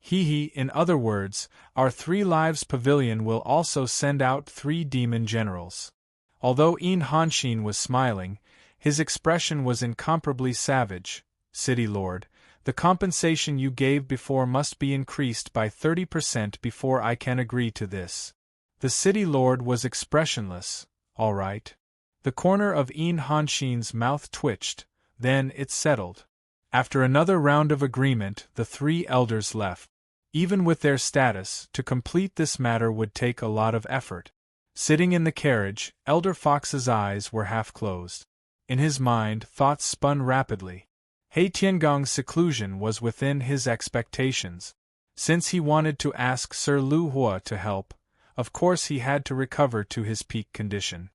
In other words, our Three Lives Pavilion will also send out 3 demon generals. Although Een Hanshin was smiling, his expression was incomparably savage. City Lord, the compensation you gave before must be increased by 30% before I can agree to this. The City Lord was expressionless. All right. The corner of Een Hanshin's mouth twitched, then it settled. After another round of agreement, the 3 elders left. Even with their status, to complete this matter would take a lot of effort. Sitting in the carriage, Elder Fox's eyes were half closed. In his mind, thoughts spun rapidly. He Tiangong's seclusion was within his expectations. Since he wanted to ask Sir Lu Hua to help, of course he had to recover to his peak condition.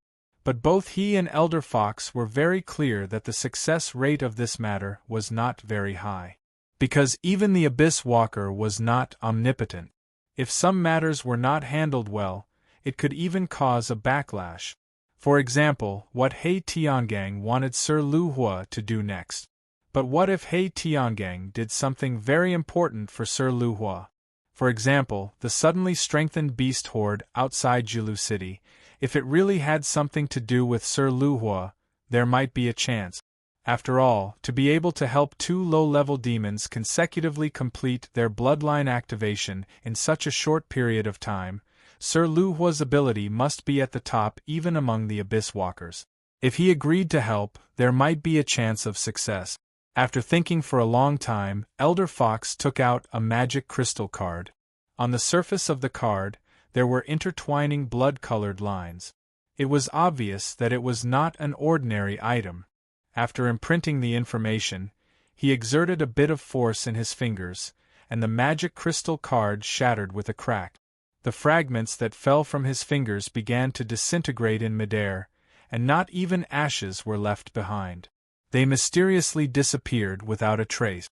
But both he and Elder Fox were very clear that the success rate of this matter was not very high. Because even the Abyss Walker was not omnipotent. If some matters were not handled well, it could even cause a backlash. For example, what He Tiangang wanted Sir Lu Hua to do next. But what if He Tiangang did something very important for Sir Lu Hua? For example, the suddenly strengthened beast horde outside Jilu City. If it really had something to do with Sir Lu Hua, there might be a chance. After all, to be able to help 2 low-level demons consecutively complete their bloodline activation in such a short period of time, Sir Lu Hua's ability must be at the top even among the Abyss Walkers. If he agreed to help, there might be a chance of success. After thinking for a long time, Elder Fox took out a magic crystal card. On the surface of the card, there were intertwining blood-colored lines. It was obvious that it was not an ordinary item. After imprinting the information, he exerted a bit of force in his fingers, and the magic crystal card shattered with a crack. The fragments that fell from his fingers began to disintegrate in midair, and not even ashes were left behind. They mysteriously disappeared without a trace.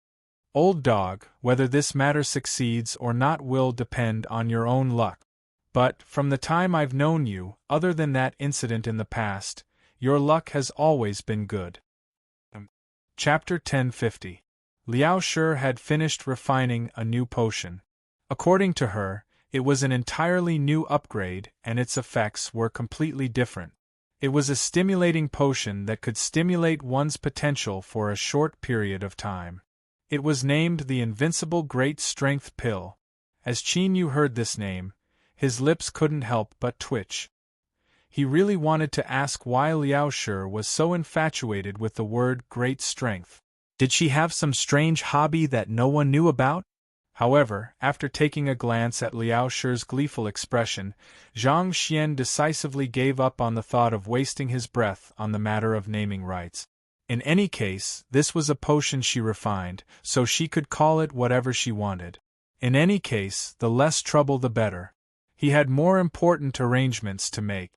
Old dog, whether this matter succeeds or not will depend on your own luck. But, from the time I've known you, other than that incident in the past, your luck has always been good. Chapter 1050. Liao Shi had finished refining a new potion. According to her, it was an entirely new upgrade and its effects were completely different. It was a stimulating potion that could stimulate one's potential for a short period of time. It was named the Invincible Great Strength Pill. As Qin Yu heard this name, his lips couldn't help but twitch. He really wanted to ask why Liao Shi was so infatuated with the word great strength. Did she have some strange hobby that no one knew about? However, after taking a glance at Liao Shi's gleeful expression, Zhang Xian decisively gave up on the thought of wasting his breath on the matter of naming rights. In any case, this was a potion she refined, so she could call it whatever she wanted. In any case, the less trouble the better. He had more important arrangements to make.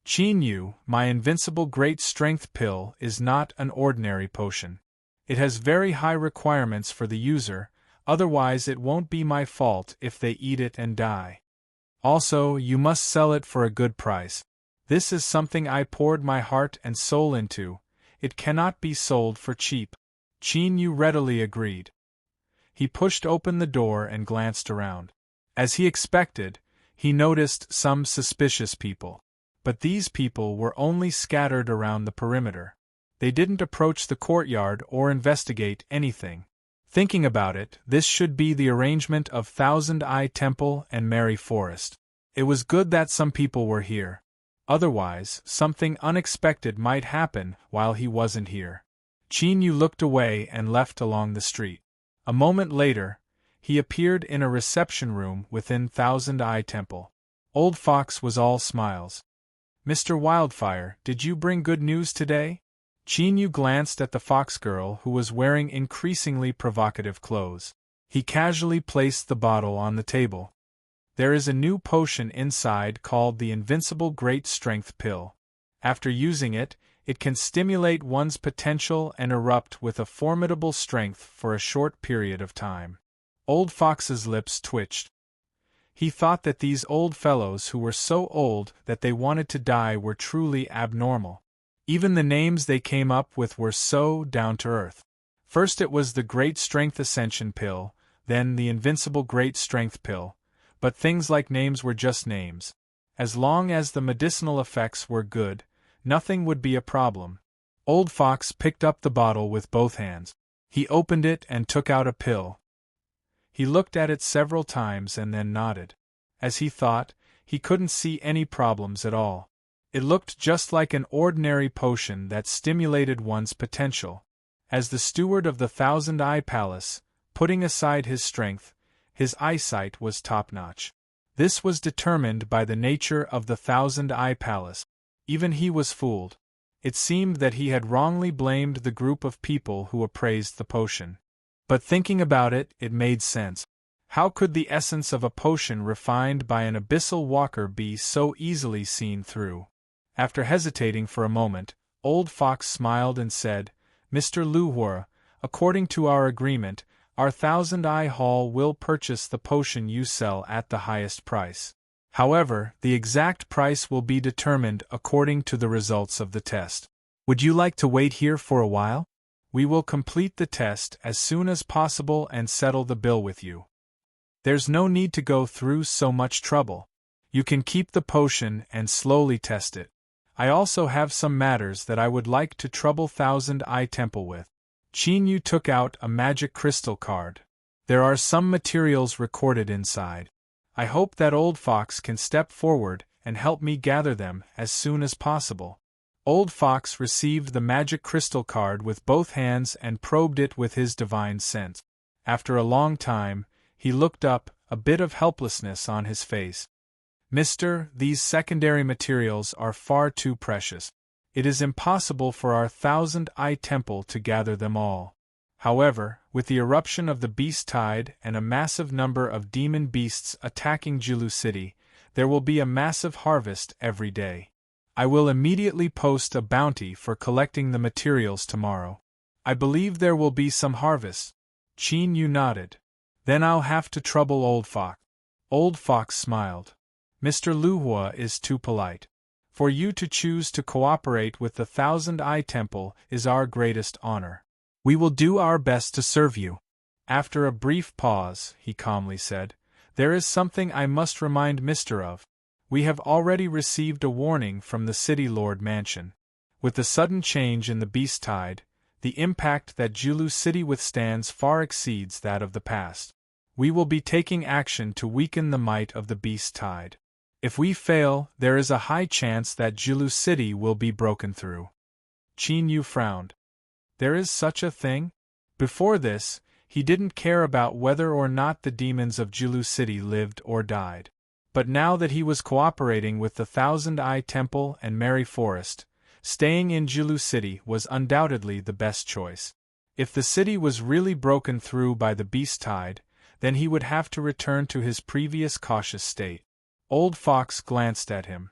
Qin Yu, my invincible great strength pill is not an ordinary potion. It has very high requirements for the user, otherwise it won't be my fault if they eat it and die. Also, you must sell it for a good price. This is something I poured my heart and soul into. It cannot be sold for cheap. Qin Yu readily agreed. He pushed open the door and glanced around. As he expected, he noticed some suspicious people. But these people were only scattered around the perimeter. They didn't approach the courtyard or investigate anything. Thinking about it, this should be the arrangement of Thousand Eye Temple and Merry Forest. It was good that some people were here. Otherwise, something unexpected might happen while he wasn't here. Qin Yu looked away and left along the street. A moment later, he appeared in a reception room within Thousand Eye Temple. Old Fox was all smiles. "Mr. Wildfire, did you bring good news today?" Qin Yu glanced at the fox girl who was wearing increasingly provocative clothes. He casually placed the bottle on the table. "There is a new potion inside called the Invincible Great Strength Pill. After using it, it can stimulate one's potential and erupt with a formidable strength for a short period of time." Old Fox's lips twitched. He thought that these old fellows who were so old that they wanted to die were truly abnormal. Even the names they came up with were so down-to-earth. First it was the Great Strength Ascension Pill, then the Invincible Great Strength Pill, but things like names were just names. As long as the medicinal effects were good, nothing would be a problem. Old Fox picked up the bottle with both hands. He opened it and took out a pill. He looked at it several times and then nodded. As he thought, he couldn't see any problems at all. It looked just like an ordinary potion that stimulated one's potential. As the steward of the Thousand Eye Palace, putting aside his strength, his eyesight was top-notch. This was determined by the nature of the Thousand Eye Palace. Even he was fooled. It seemed that he had wrongly blamed the group of people who appraised the potion. But thinking about it, it made sense. How could the essence of a potion refined by an abyssal walker be so easily seen through? After hesitating for a moment, Old Fox smiled and said, "Mr. Luhua, according to our agreement, our Thousand Eye Hall will purchase the potion you sell at the highest price. However, the exact price will be determined according to the results of the test. Would you like to wait here for a while? We will complete the test as soon as possible and settle the bill with you. There's no need to go through so much trouble. You can keep the potion and slowly test it. I also have some matters that I would like to trouble Thousand Eye Temple with." Qin Yu took out a magic crystal card. "There are some materials recorded inside. I hope that Old Fox can step forward and help me gather them as soon as possible." Old Fox received the magic crystal card with both hands and probed it with his divine sense. After a long time, he looked up, a bit of helplessness on his face. "Mister, these secondary materials are far too precious. It is impossible for our Thousand Eye Temple to gather them all. However, with the eruption of the beast tide and a massive number of demon beasts attacking Jilu City, there will be a massive harvest every day. I will immediately post a bounty for collecting the materials tomorrow. I believe there will be some harvest." Qin Yu nodded. "Then I'll have to trouble Old Fox." Old Fox smiled. "Mr. Luhua is too polite. For you to choose to cooperate with the Thousand Eye Temple is our greatest honor. We will do our best to serve you." After a brief pause, he calmly said, "There is something I must remind Mr. of. We have already received a warning from the City Lord Mansion. With the sudden change in the beast tide, the impact that Jilu City withstands far exceeds that of the past. We will be taking action to weaken the might of the beast tide. If we fail, there is a high chance that Jilu City will be broken through." Qin Yu frowned. There is such a thing? Before this, he didn't care about whether or not the demons of Jilu City lived or died. But now that he was cooperating with the Thousand Eye Temple and Merry Forest, staying in Jilu City was undoubtedly the best choice. If the city was really broken through by the beast tide, then he would have to return to his previous cautious state. Old Fox glanced at him.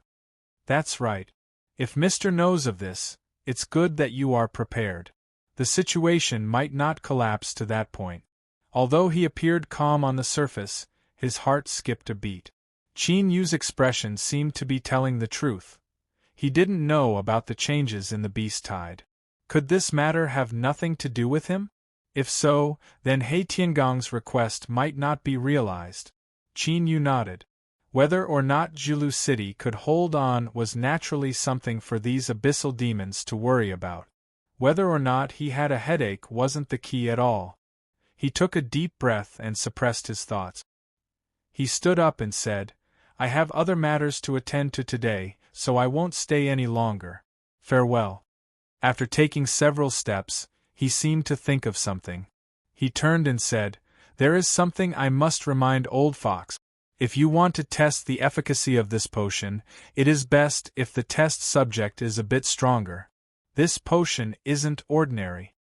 "That's right. If Mr. knows of this, it's good that you are prepared. The situation might not collapse to that point." Although he appeared calm on the surface, his heart skipped a beat. Qin Yu's expression seemed to be telling the truth. He didn't know about the changes in the beast tide. Could this matter have nothing to do with him? If so, then He Tiangong's request might not be realized. Qin Yu nodded. Whether or not Julu City could hold on was naturally something for these abyssal demons to worry about. Whether or not he had a headache wasn't the key at all. He took a deep breath and suppressed his thoughts. He stood up and said, "I have other matters to attend to today, so I won't stay any longer. Farewell." After taking several steps, he seemed to think of something. He turned and said, "There is something I must remind Old Fox. If you want to test the efficacy of this potion, it is best if the test subject is a bit stronger. This potion isn't ordinary."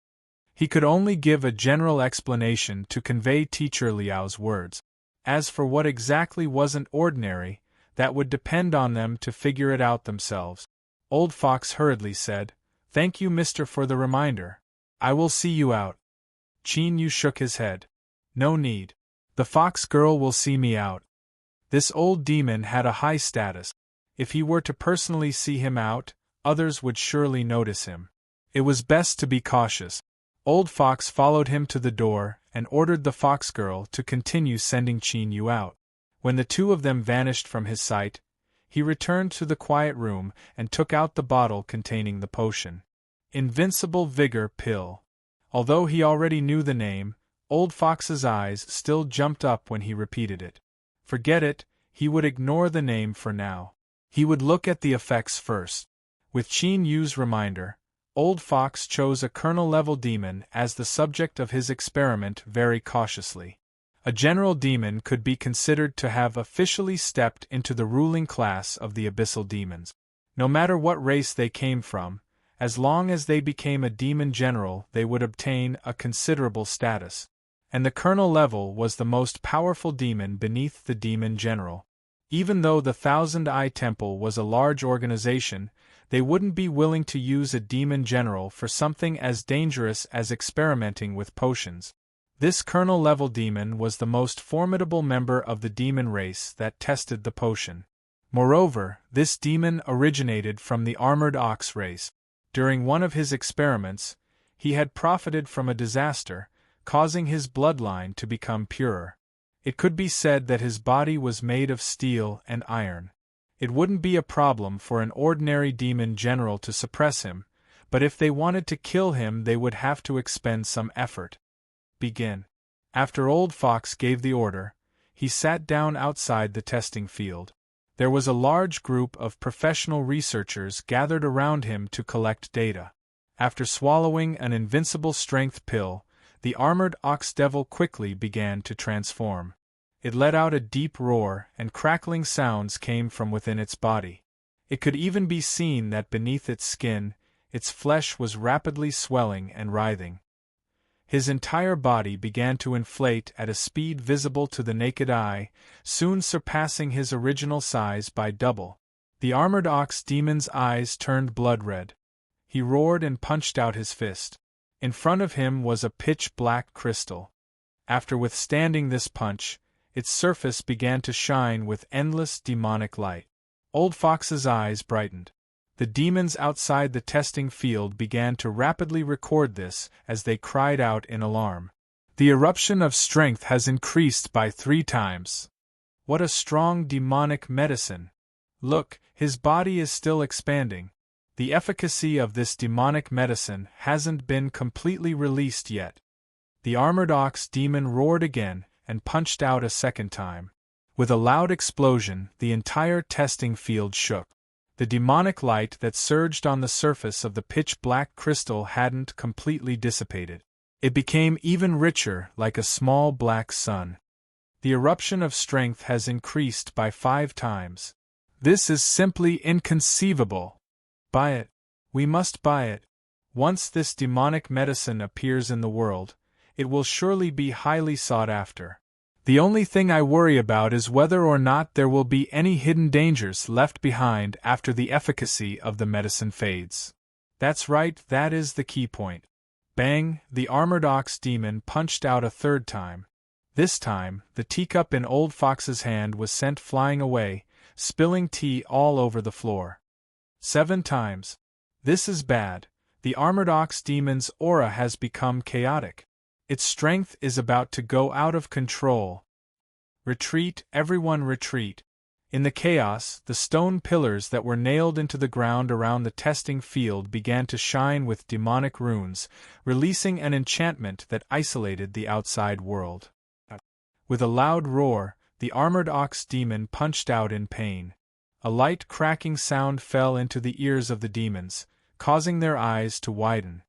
He could only give a general explanation to convey Teacher Liao's words. As for what exactly wasn't ordinary, that would depend on them to figure it out themselves. Old Fox hurriedly said, "Thank you, mister, for the reminder. I will see you out." Qin Yu shook his head. "No need. The fox girl will see me out." This old demon had a high status. If he were to personally see him out, others would surely notice him. It was best to be cautious. Old Fox followed him to the door and ordered the fox girl to continue sending Qin Yu out. When the two of them vanished from his sight, he returned to the quiet room and took out the bottle containing the potion. Invincible Vigor Pill. Although he already knew the name, Old Fox's eyes still jumped up when he repeated it. Forget it, he would ignore the name for now. He would look at the effects first. With Qin Yu's reminder, Old Fox chose a colonel-level demon as the subject of his experiment very cautiously. A general demon could be considered to have officially stepped into the ruling class of the abyssal demons. No matter what race they came from, as long as they became a demon general, they would obtain a considerable status. And the colonel level was the most powerful demon beneath the demon general. Even though the Thousand Eye Temple was a large organization, they wouldn't be willing to use a demon general for something as dangerous as experimenting with potions. This colonel-level demon was the most formidable member of the demon race that tested the potion. Moreover, this demon originated from the armored ox race. During one of his experiments, he had profited from a disaster, causing his bloodline to become purer. It could be said that his body was made of steel and iron. It wouldn't be a problem for an ordinary demon general to suppress him, but if they wanted to kill him they would have to expend some effort. Begin. After Old Fox gave the order, he sat down outside the testing field. There was a large group of professional researchers gathered around him to collect data. After swallowing an invincible strength pill, the armored ox devil quickly began to transform. It let out a deep roar, and crackling sounds came from within its body. It could even be seen that beneath its skin, its flesh was rapidly swelling and writhing. His entire body began to inflate at a speed visible to the naked eye, soon surpassing his original size by double. The armored ox demon's eyes turned blood-red. He roared and punched out his fist. In front of him was a pitch-black crystal. After withstanding this punch, its surface began to shine with endless demonic light. Old Fox's eyes brightened. The demons outside the testing field began to rapidly record this as they cried out in alarm. "The eruption of strength has increased by 3 times. What a strong demonic medicine! Look, his body is still expanding. The efficacy of this demonic medicine hasn't been completely released yet." The armored ox demon roared again and punched out a second time. With a loud explosion, the entire testing field shook. The demonic light that surged on the surface of the pitch-black crystal hadn't completely dissipated. It became even richer, like a small black sun. The eruption of strength has increased by 5 times. This is simply inconceivable. Buy it. We must buy it. Once this demonic medicine appears in the world, it will surely be highly sought after. The only thing I worry about is whether or not there will be any hidden dangers left behind after the efficacy of the medicine fades. That's right, that is the key point. Bang, the armored ox demon punched out a 3rd time. This time, the teacup in Old Fox's hand was sent flying away, spilling tea all over the floor. 7 times. This is bad. The armored ox demon's aura has become chaotic. Its strength is about to go out of control. Retreat, everyone retreat. In the chaos, the stone pillars that were nailed into the ground around the testing field began to shine with demonic runes, releasing an enchantment that isolated the outside world. With a loud roar, the armored ox demon punched out in pain. A light cracking sound fell into the ears of the demons, causing their eyes to widen.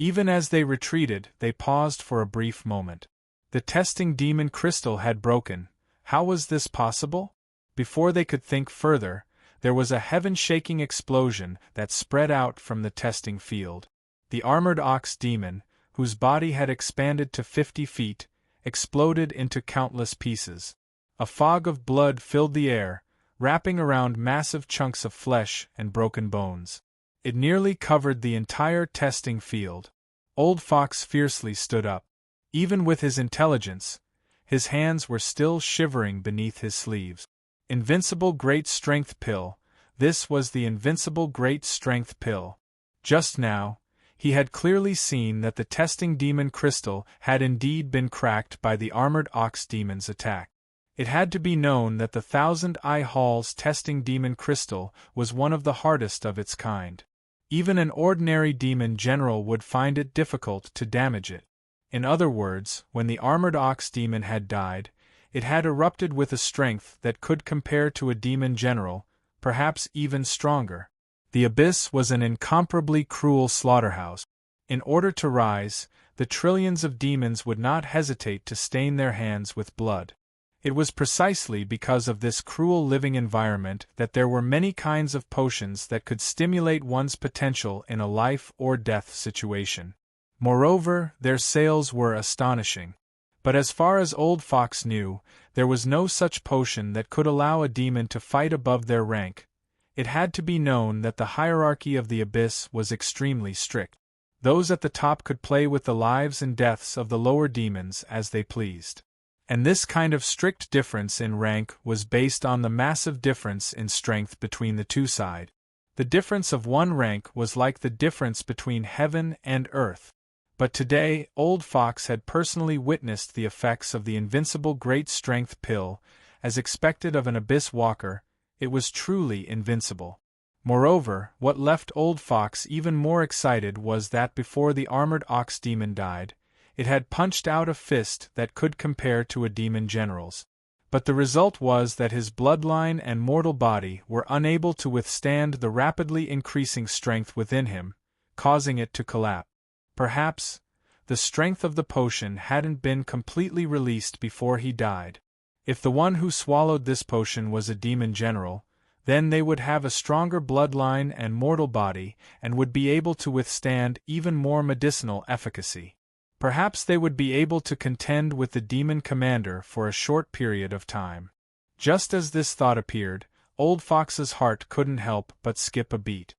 Even as they retreated, they paused for a brief moment. The testing demon crystal had broken. How was this possible? Before they could think further, there was a heaven-shaking explosion that spread out from the testing field. The armored ox demon, whose body had expanded to 50 feet, exploded into countless pieces. A fog of blood filled the air, wrapping around massive chunks of flesh and broken bones. It nearly covered the entire testing field. Old Fox fiercely stood up. Even with his intelligence, his hands were still shivering beneath his sleeves. Invincible Great Strength Pill. This was the Invincible Great Strength Pill. Just now, he had clearly seen that the testing demon crystal had indeed been cracked by the armored ox demon's attack. It had to be known that the Thousand Eye Hall's testing demon crystal was one of the hardest of its kind. Even an ordinary demon general would find it difficult to damage it. In other words, when the armored ox demon had died, it had erupted with a strength that could compare to a demon general, perhaps even stronger. The abyss was an incomparably cruel slaughterhouse. In order to rise, the trillions of demons would not hesitate to stain their hands with blood. It was precisely because of this cruel living environment that there were many kinds of potions that could stimulate one's potential in a life-or-death situation. Moreover, their sales were astonishing. But as far as Old Fox knew, there was no such potion that could allow a demon to fight above their rank. It had to be known that the hierarchy of the abyss was extremely strict. Those at the top could play with the lives and deaths of the lower demons as they pleased. And this kind of strict difference in rank was based on the massive difference in strength between the two sides. The difference of one rank was like the difference between heaven and earth. But today, Old Fox had personally witnessed the effects of the Invincible Great Strength Pill. As expected of an Abyss Walker, it was truly invincible. Moreover, what left Old Fox even more excited was that before the armored ox demon died, it had punched out a fist that could compare to a demon general's. But the result was that his bloodline and mortal body were unable to withstand the rapidly increasing strength within him, causing it to collapse. Perhaps, the strength of the potion hadn't been completely released before he died. If the one who swallowed this potion was a demon general, then they would have a stronger bloodline and mortal body and would be able to withstand even more medicinal efficacy. Perhaps they would be able to contend with the demon commander for a short period of time. Just as this thought appeared, Old Fox's heart couldn't help but skip a beat.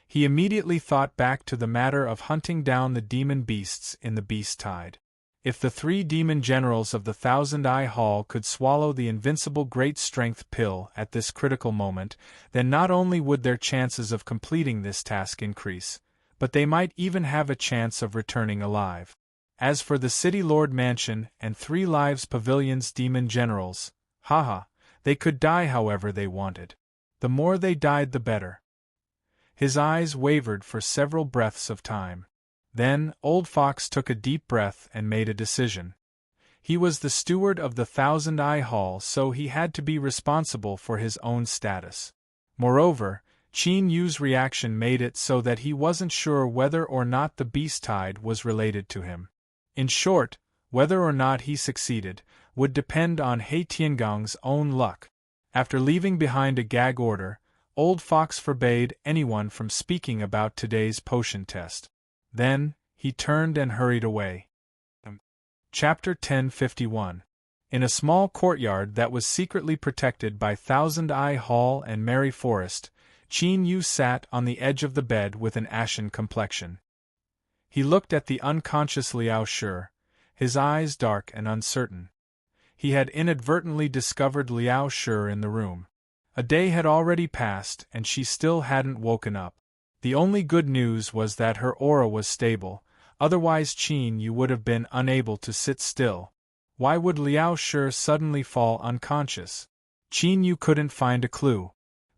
He immediately thought back to the matter of hunting down the demon beasts in the Beast Tide. If the 3 demon generals of the Thousand Eye Hall could swallow the Invincible Great Strength Pill at this critical moment, then not only would their chances of completing this task increase, but they might even have a chance of returning alive. As for the City Lord Mansion and 3 Lives Pavilion's demon generals, they could die however they wanted. The more they died the better. His eyes wavered for several breaths of time. Then, Old Fox took a deep breath and made a decision. He was the steward of the Thousand Eye Hall, so he had to be responsible for his own status. Moreover, Qin Yu's reaction made it so that he wasn't sure whether or not the Beast Tide was related to him. In short, whether or not he succeeded would depend on He Tiangong's own luck. After leaving behind a gag order, Old Fox forbade anyone from speaking about today's potion test. Then, he turned and hurried away. Chapter 1051. In a small courtyard that was secretly protected by Thousand Eye Hall and Merry Forest, Qin Yu sat on the edge of the bed with an ashen complexion. He looked at the unconscious Liao Shi, his eyes dark and uncertain. He had inadvertently discovered Liao Shi in the room. A day had already passed and she still hadn't woken up. The only good news was that her aura was stable, Otherwise Qin Yu would have been unable to sit still. Why would Liao Shi suddenly fall unconscious? Qin Yu couldn't find a clue.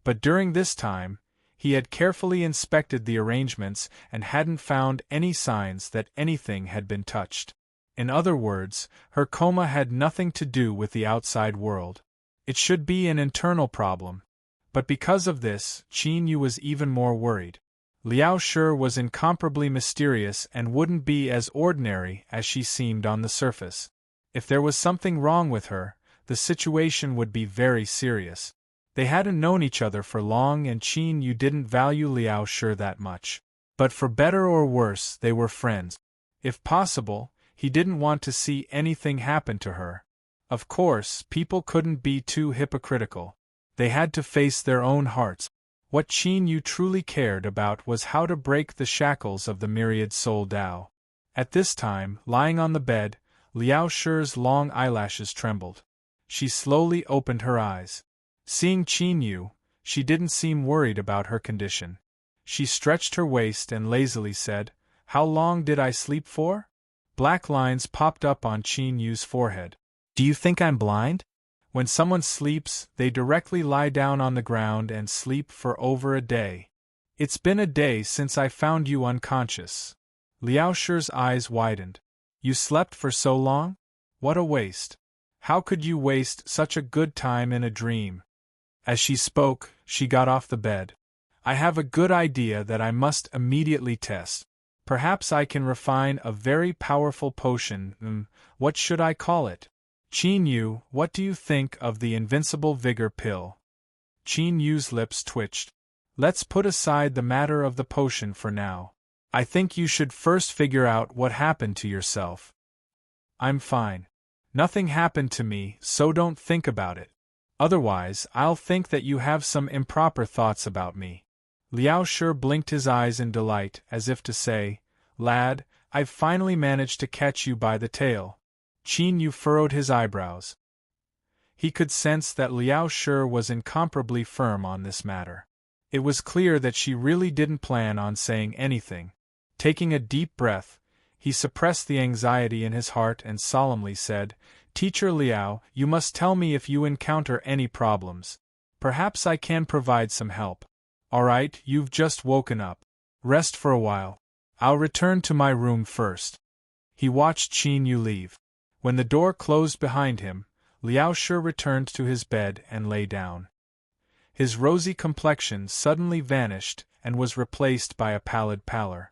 But during this time, he had carefully inspected the arrangements and hadn't found any signs that anything had been touched. In other words, her coma had nothing to do with the outside world. It should be an internal problem. But because of this, Qin Yu was even more worried. Liao Shi was incomparably mysterious and wouldn't be as ordinary as she seemed on the surface. If there was something wrong with her, the situation would be very serious. They hadn't known each other for long and Qin Yu didn't value Liao Shi that much. But for better or worse, they were friends. If possible, he didn't want to see anything happen to her. Of course, people couldn't be too hypocritical. They had to face their own hearts. What Qin Yu truly cared about was how to break the shackles of the myriad soul Tao. At this time, lying on the bed, Liao Shi's long eyelashes trembled. She slowly opened her eyes. Seeing Qin Yu, she didn't seem worried about her condition. She stretched her waist and lazily said, "How long did I sleep for?" Black lines popped up on Qin Yu's forehead. "Do you think I'm blind?" When someone sleeps, they directly lie down on the ground and sleep for over a day. It's been a day since I found you unconscious. Liao Shi's eyes widened. You slept for so long? What a waste. How could you waste such a good time in a dream? As she spoke, she got off the bed. I have a good idea that I must immediately test. Perhaps I can refine a very powerful potion. What should I call it? Qin Yu, what do you think of the invincible vigor pill? Qin Yu's lips twitched. Let's put aside the matter of the potion for now. I think you should first figure out what happened to yourself. I'm fine. Nothing happened to me, so don't think about it. Otherwise, I'll think that you have some improper thoughts about me. Liao Shi blinked his eyes in delight, as if to say, Lad, I've finally managed to catch you by the tail. Qin Yu furrowed his eyebrows. He could sense that Liao Shi was incomparably firm on this matter. It was clear that she really didn't plan on saying anything. Taking a deep breath, he suppressed the anxiety in his heart and solemnly said, Teacher Liao, you must tell me if you encounter any problems. Perhaps I can provide some help. All right, you've just woken up. Rest for a while. I'll return to my room first. He watched Qin Yu leave. When the door closed behind him, Liao Shi returned to his bed and lay down. His rosy complexion suddenly vanished and was replaced by a pallid pallor.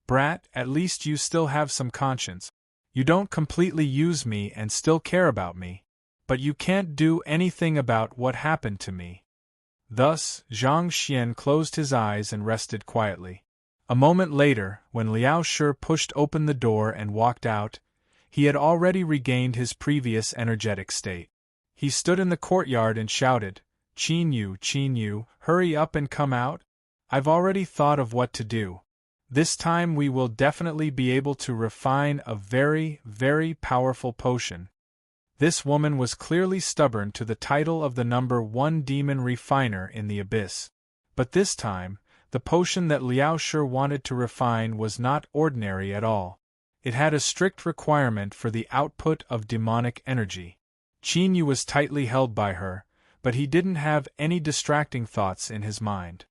Brat, at least you still have some conscience. You don't completely use me and still care about me. But you can't do anything about what happened to me. Thus, Zhang Xian closed his eyes and rested quietly. A moment later, when Liao Shi pushed open the door and walked out, he had already regained his previous energetic state. He stood in the courtyard and shouted, Qin Yu, hurry up and come out. I've already thought of what to do. This time we will definitely be able to refine a very, very powerful potion. This woman was clearly stubborn to the title of the #1 demon refiner in the abyss. But this time, the potion that Liao Shi wanted to refine was not ordinary at all. It had a strict requirement for the output of demonic energy. Qin Yu was tightly held by her, but he didn't have any distracting thoughts in his mind.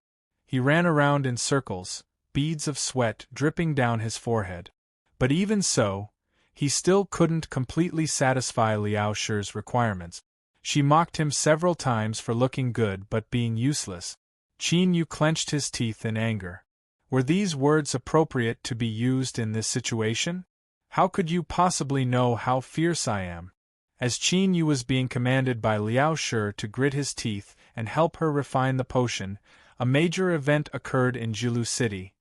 He ran around in circles, beads of sweat dripping down his forehead. But even so, he still couldn't completely satisfy Liao Shi's requirements. She mocked him several times for looking good but being useless. Qin Yu clenched his teeth in anger. Were these words appropriate to be used in this situation? How could you possibly know how fierce I am? As Qin Yu was being commanded by Liao Shi to grit his teeth and help her refine the potion, a major event occurred in Jilu City.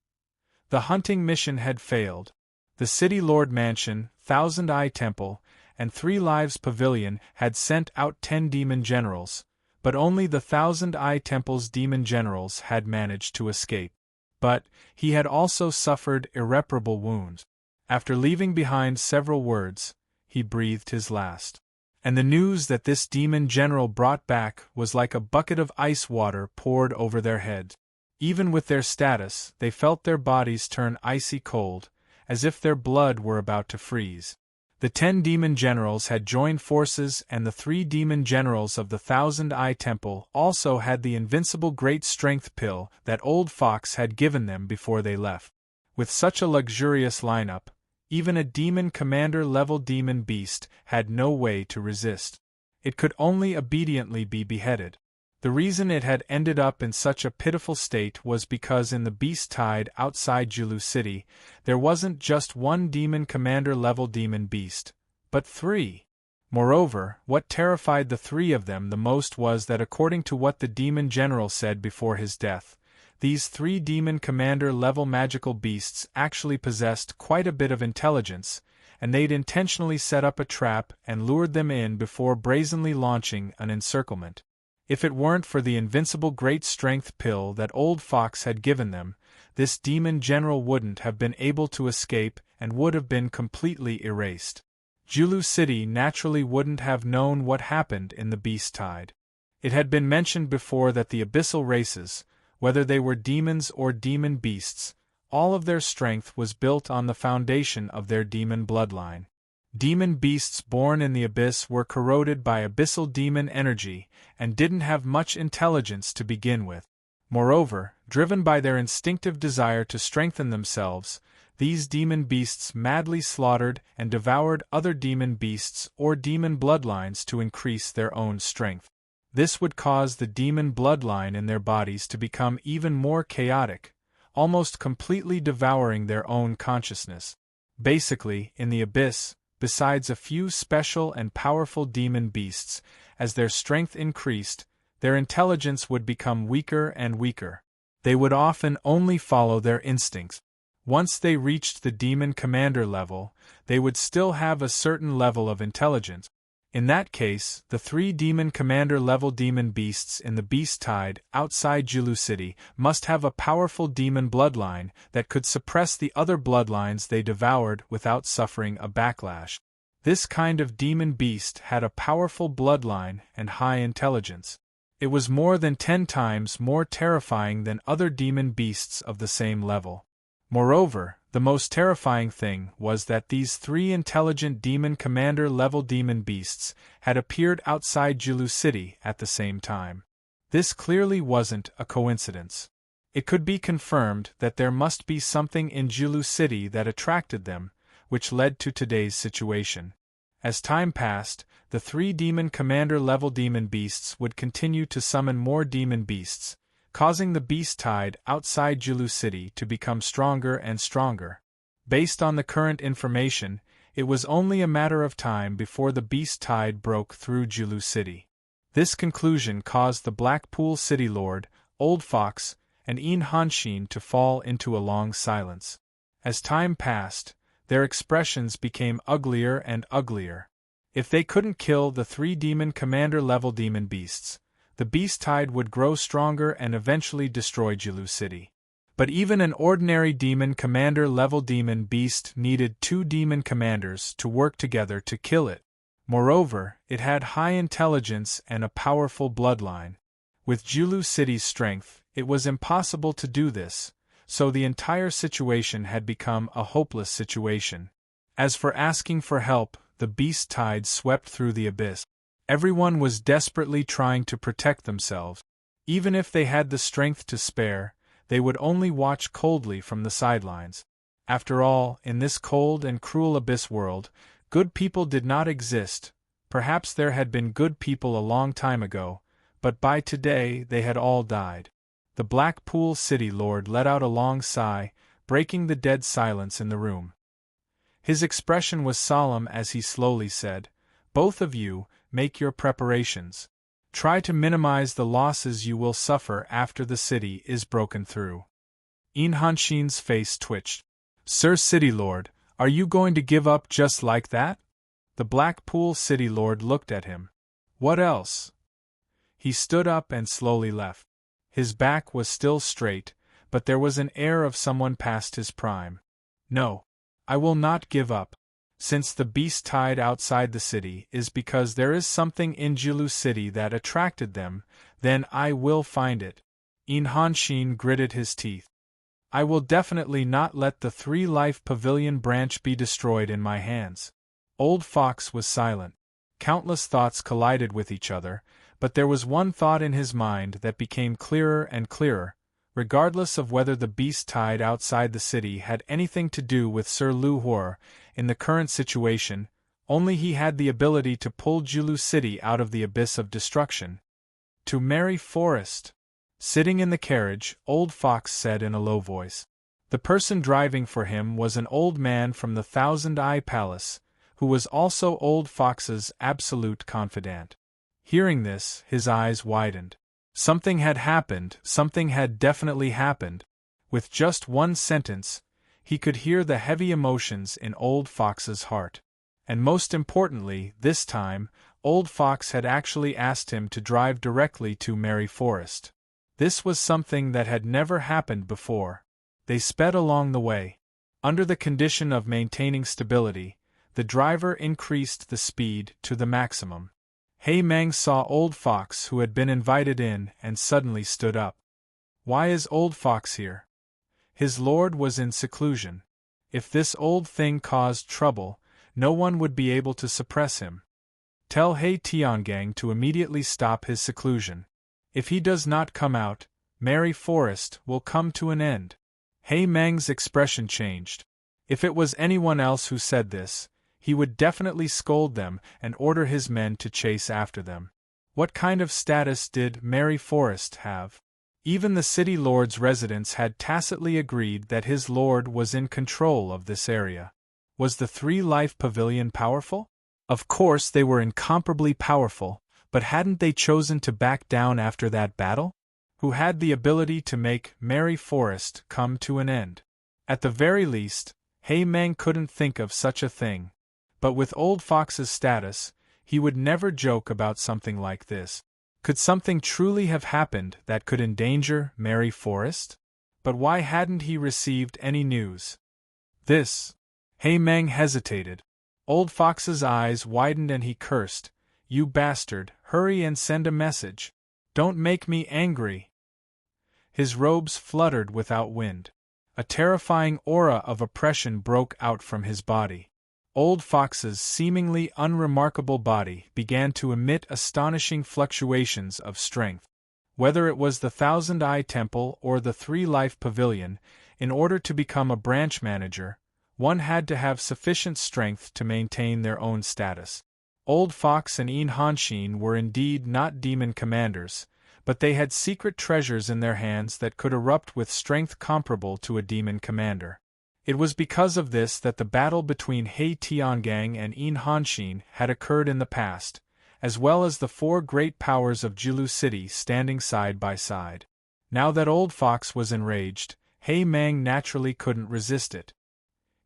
The hunting mission had failed. The City Lord Mansion, Thousand Eye Temple, and Three Lives Pavilion had sent out 10 demon generals, but only the Thousand Eye Temple's demon generals had managed to escape. But he had also suffered irreparable wounds. After leaving behind several words, he breathed his last. And the news that this demon general brought back was like a bucket of ice water poured over their heads. Even with their status, they felt their bodies turn icy cold, as if their blood were about to freeze. The 10 demon generals had joined forces, and the 3 demon generals of the Thousand Eye Temple also had the invincible great strength pill that Old Fox had given them before they left. With such a luxurious lineup, even a demon commander-level demon beast had no way to resist. It could only obediently be beheaded. The reason it had ended up in such a pitiful state was because in the beast tide outside Julu City, there wasn't just one demon commander-level demon beast, but 3. Moreover, what terrified the 3 of them the most was that according to what the demon general said before his death, these 3 demon commander-level magical beasts actually possessed quite a bit of intelligence, and they'd intentionally set up a trap and lured them in before brazenly launching an encirclement. If it weren't for the invincible great strength pill that Old Fox had given them, this demon general wouldn't have been able to escape and would have been completely erased. Julu City naturally wouldn't have known what happened in the beast tide. It had been mentioned before that the abyssal races, whether they were demons or demon beasts, all of their strength was built on the foundation of their demon bloodline. Demon beasts born in the abyss were corroded by abyssal demon energy and didn't have much intelligence to begin with. Moreover, driven by their instinctive desire to strengthen themselves, these demon beasts madly slaughtered and devoured other demon beasts or demon bloodlines to increase their own strength. This would cause the demon bloodline in their bodies to become even more chaotic, almost completely devouring their own consciousness. Basically, in the abyss, besides a few special and powerful demon beasts, as their strength increased, their intelligence would become weaker and weaker. They would often only follow their instincts. Once they reached the demon commander level, they would still have a certain level of intelligence. In that case, the 3 demon commander level demon beasts in the beast tide outside Julu City must have a powerful demon bloodline that could suppress the other bloodlines they devoured without suffering a backlash. This kind of demon beast had a powerful bloodline and high intelligence. It was more than 10 times more terrifying than other demon beasts of the same level. Moreover, the most terrifying thing was that these 3 intelligent demon commander-level demon beasts had appeared outside Julu City at the same time. This clearly wasn't a coincidence. It could be confirmed that there must be something in Julu City that attracted them, which led to today's situation. As time passed, the 3 demon commander-level demon beasts would continue to summon more demon beasts, causing the beast tide outside Julu City to become stronger and stronger. Based on the current information, it was only a matter of time before the beast tide broke through Julu City. This conclusion caused the Blackpool City Lord, Old Fox, and Ian Hanshin to fall into a long silence. As time passed, their expressions became uglier and uglier. If they couldn't kill the 3 demon commander-level demon beasts, the beast tide would grow stronger and eventually destroy Julu City. But even an ordinary demon commander-level demon beast needed 2 demon commanders to work together to kill it. Moreover, it had high intelligence and a powerful bloodline. With Julu City's strength, it was impossible to do this, so the entire situation had become a hopeless situation. As for asking for help, the beast tide swept through the abyss. Everyone was desperately trying to protect themselves. Even if they had the strength to spare, they would only watch coldly from the sidelines. After all, in this cold and cruel abyss world, good people did not exist. Perhaps there had been good people a long time ago, but by today they had all died. The Blackpool City Lord let out a long sigh, breaking the dead silence in the room. His expression was solemn as he slowly said, "Both of you, make your preparations. Try to minimize the losses you will suffer after the city is broken through." Ian Hanshin's face twitched. "Sir City Lord, are you going to give up just like that?" The Blackpool City Lord looked at him. "What else?" He stood up and slowly left. His back was still straight, but there was an air of someone past his prime. "No, I will not give up. Since the beast tide outside the city is because there is something in Julu City that attracted them, then I will find it." Ian Hanshin gritted his teeth. I will definitely not let the three-life pavilion branch be destroyed in my hands. Old Fox was silent. Countless thoughts collided with each other, but there was one thought in his mind that became clearer and clearer, regardless of whether the beast tied outside the city had anything to do with Sir Lu Hor. In the current situation, only he had the ability to pull Julu City out of the abyss of destruction. To Mary Forest. Sitting in the carriage, Old Fox said in a low voice. The person driving for him was an old man from the Thousand-Eye Palace, who was also Old Fox's absolute confidant. Hearing this, his eyes widened. Something had happened, something had definitely happened. With just one sentence, he could hear the heavy emotions in Old Fox's heart. And most importantly, this time, Old Fox had actually asked him to drive directly to Mary Forest. This was something that had never happened before. They sped along the way. Under the condition of maintaining stability, the driver increased the speed to the maximum. Hei Meng saw Old Fox, who had been invited in, and suddenly stood up. Why is Old Fox here? His lord was in seclusion. If this old thing caused trouble, no one would be able to suppress him. Tell Hei Tiangang to immediately stop his seclusion. If he does not come out, Mary Forest will come to an end. Hei Meng's expression changed. If it was anyone else who said this, he would definitely scold them and order his men to chase after them. What kind of status did Mary Forest have? Even the city lord's residents had tacitly agreed that his lord was in control of this area. Was the three-life pavilion powerful? Of course they were incomparably powerful, but hadn't they chosen to back down after that battle? Who had the ability to make Mary Forest come to an end? At the very least, Hei Meng couldn't think of such a thing. But with Old Fox's status, he would never joke about something like this. Could something truly have happened that could endanger Mary Forest? But why hadn't he received any news? This. Hei Meng hesitated. Old Fox's eyes widened and he cursed. You bastard, hurry and send a message. Don't make me angry. His robes fluttered without wind. A terrifying aura of oppression broke out from his body. Old Fox's seemingly unremarkable body began to emit astonishing fluctuations of strength. Whether it was the Thousand-Eye Temple or the Three-Life Pavilion, in order to become a branch manager, one had to have sufficient strength to maintain their own status. Old Fox and Yin Hanshin were indeed not demon commanders, but they had secret treasures in their hands that could erupt with strength comparable to a demon commander. It was because of this that the battle between Hei Tiangang and Yin Hanshin had occurred in the past, as well as the four great powers of Julu City standing side by side. Now that Old Fox was enraged, Hei Meng naturally couldn't resist it.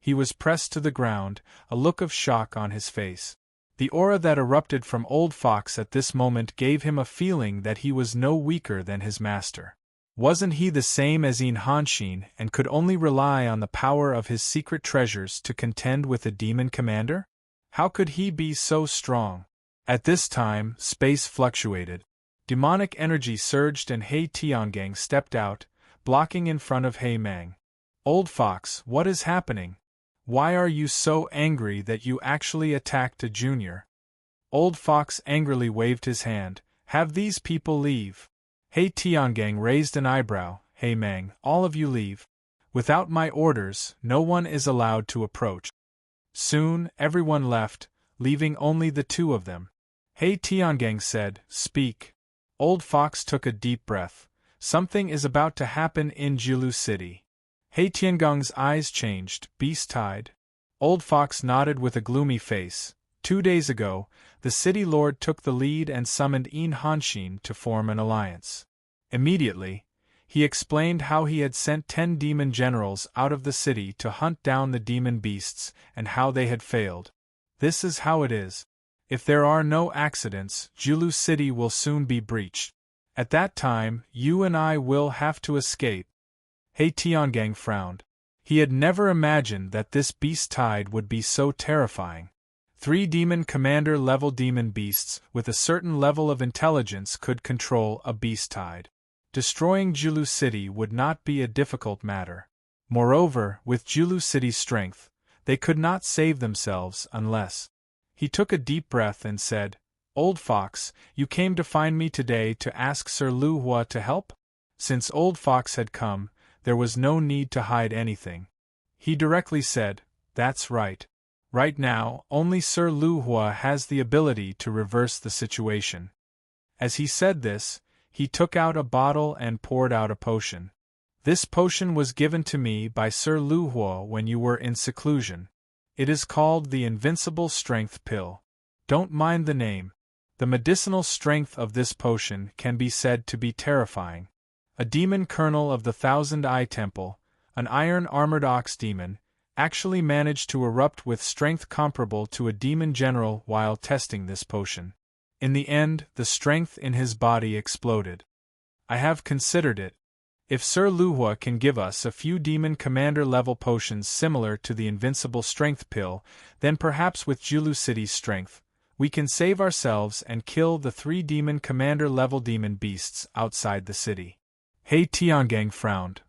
He was pressed to the ground, a look of shock on his face. The aura that erupted from Old Fox at this moment gave him a feeling that he was no weaker than his master. Wasn't he the same as Yin Hanshin and could only rely on the power of his secret treasures to contend with a demon commander? How could he be so strong? At this time, space fluctuated. Demonic energy surged and Hei Tiangang stepped out, blocking in front of Hei Meng. Old Fox, what is happening? Why are you so angry that you actually attacked a junior? Old Fox angrily waved his hand. Have these people leave. Hei Tiangang raised an eyebrow. Hei Meng, all of you leave. Without my orders, no one is allowed to approach. Soon, everyone left, leaving only the two of them. Hei Tiangang said, Speak. Old Fox took a deep breath. Something is about to happen in Julu City. Hei Tiangang's eyes changed. Beast-tide? Old Fox nodded with a gloomy face. 2 days ago, the city lord took the lead and summoned Yin Hanshin to form an alliance. Immediately, he explained how he had sent 10 demon generals out of the city to hunt down the demon beasts and how they had failed. This is how it is. If there are no accidents, Julu City will soon be breached. At that time, you and I will have to escape. Hei Tiangang frowned. He had never imagined that this beast tide would be so terrifying. 3 demon commander-level demon beasts with a certain level of intelligence could control a beast tide. Destroying Julu City would not be a difficult matter. Moreover, with Julu City's strength, they could not save themselves unless. He took a deep breath and said, "Old Fox, you came to find me today to ask Sir Lu Hua to help?" Since Old Fox had come, there was no need to hide anything. He directly said, "That's right. Right now, only Sir Lu Hua has the ability to reverse the situation." As he said this, he took out a bottle and poured out a potion. "This potion was given to me by Sir Lu Hua when you were in seclusion. It is called the Invincible Strength Pill. Don't mind the name. The medicinal strength of this potion can be said to be terrifying. A demon colonel of the Thousand Eye Temple, an iron-armored ox demon, actually managed to erupt with strength comparable to a demon general while testing this potion. In the end, the strength in his body exploded. I have considered it. If Sir Lu Hua can give us a few demon commander-level potions similar to the Invincible Strength Pill, then perhaps with Julu City's strength, we can save ourselves and kill the 3 demon commander-level demon beasts outside the city." He Tiangang frowned.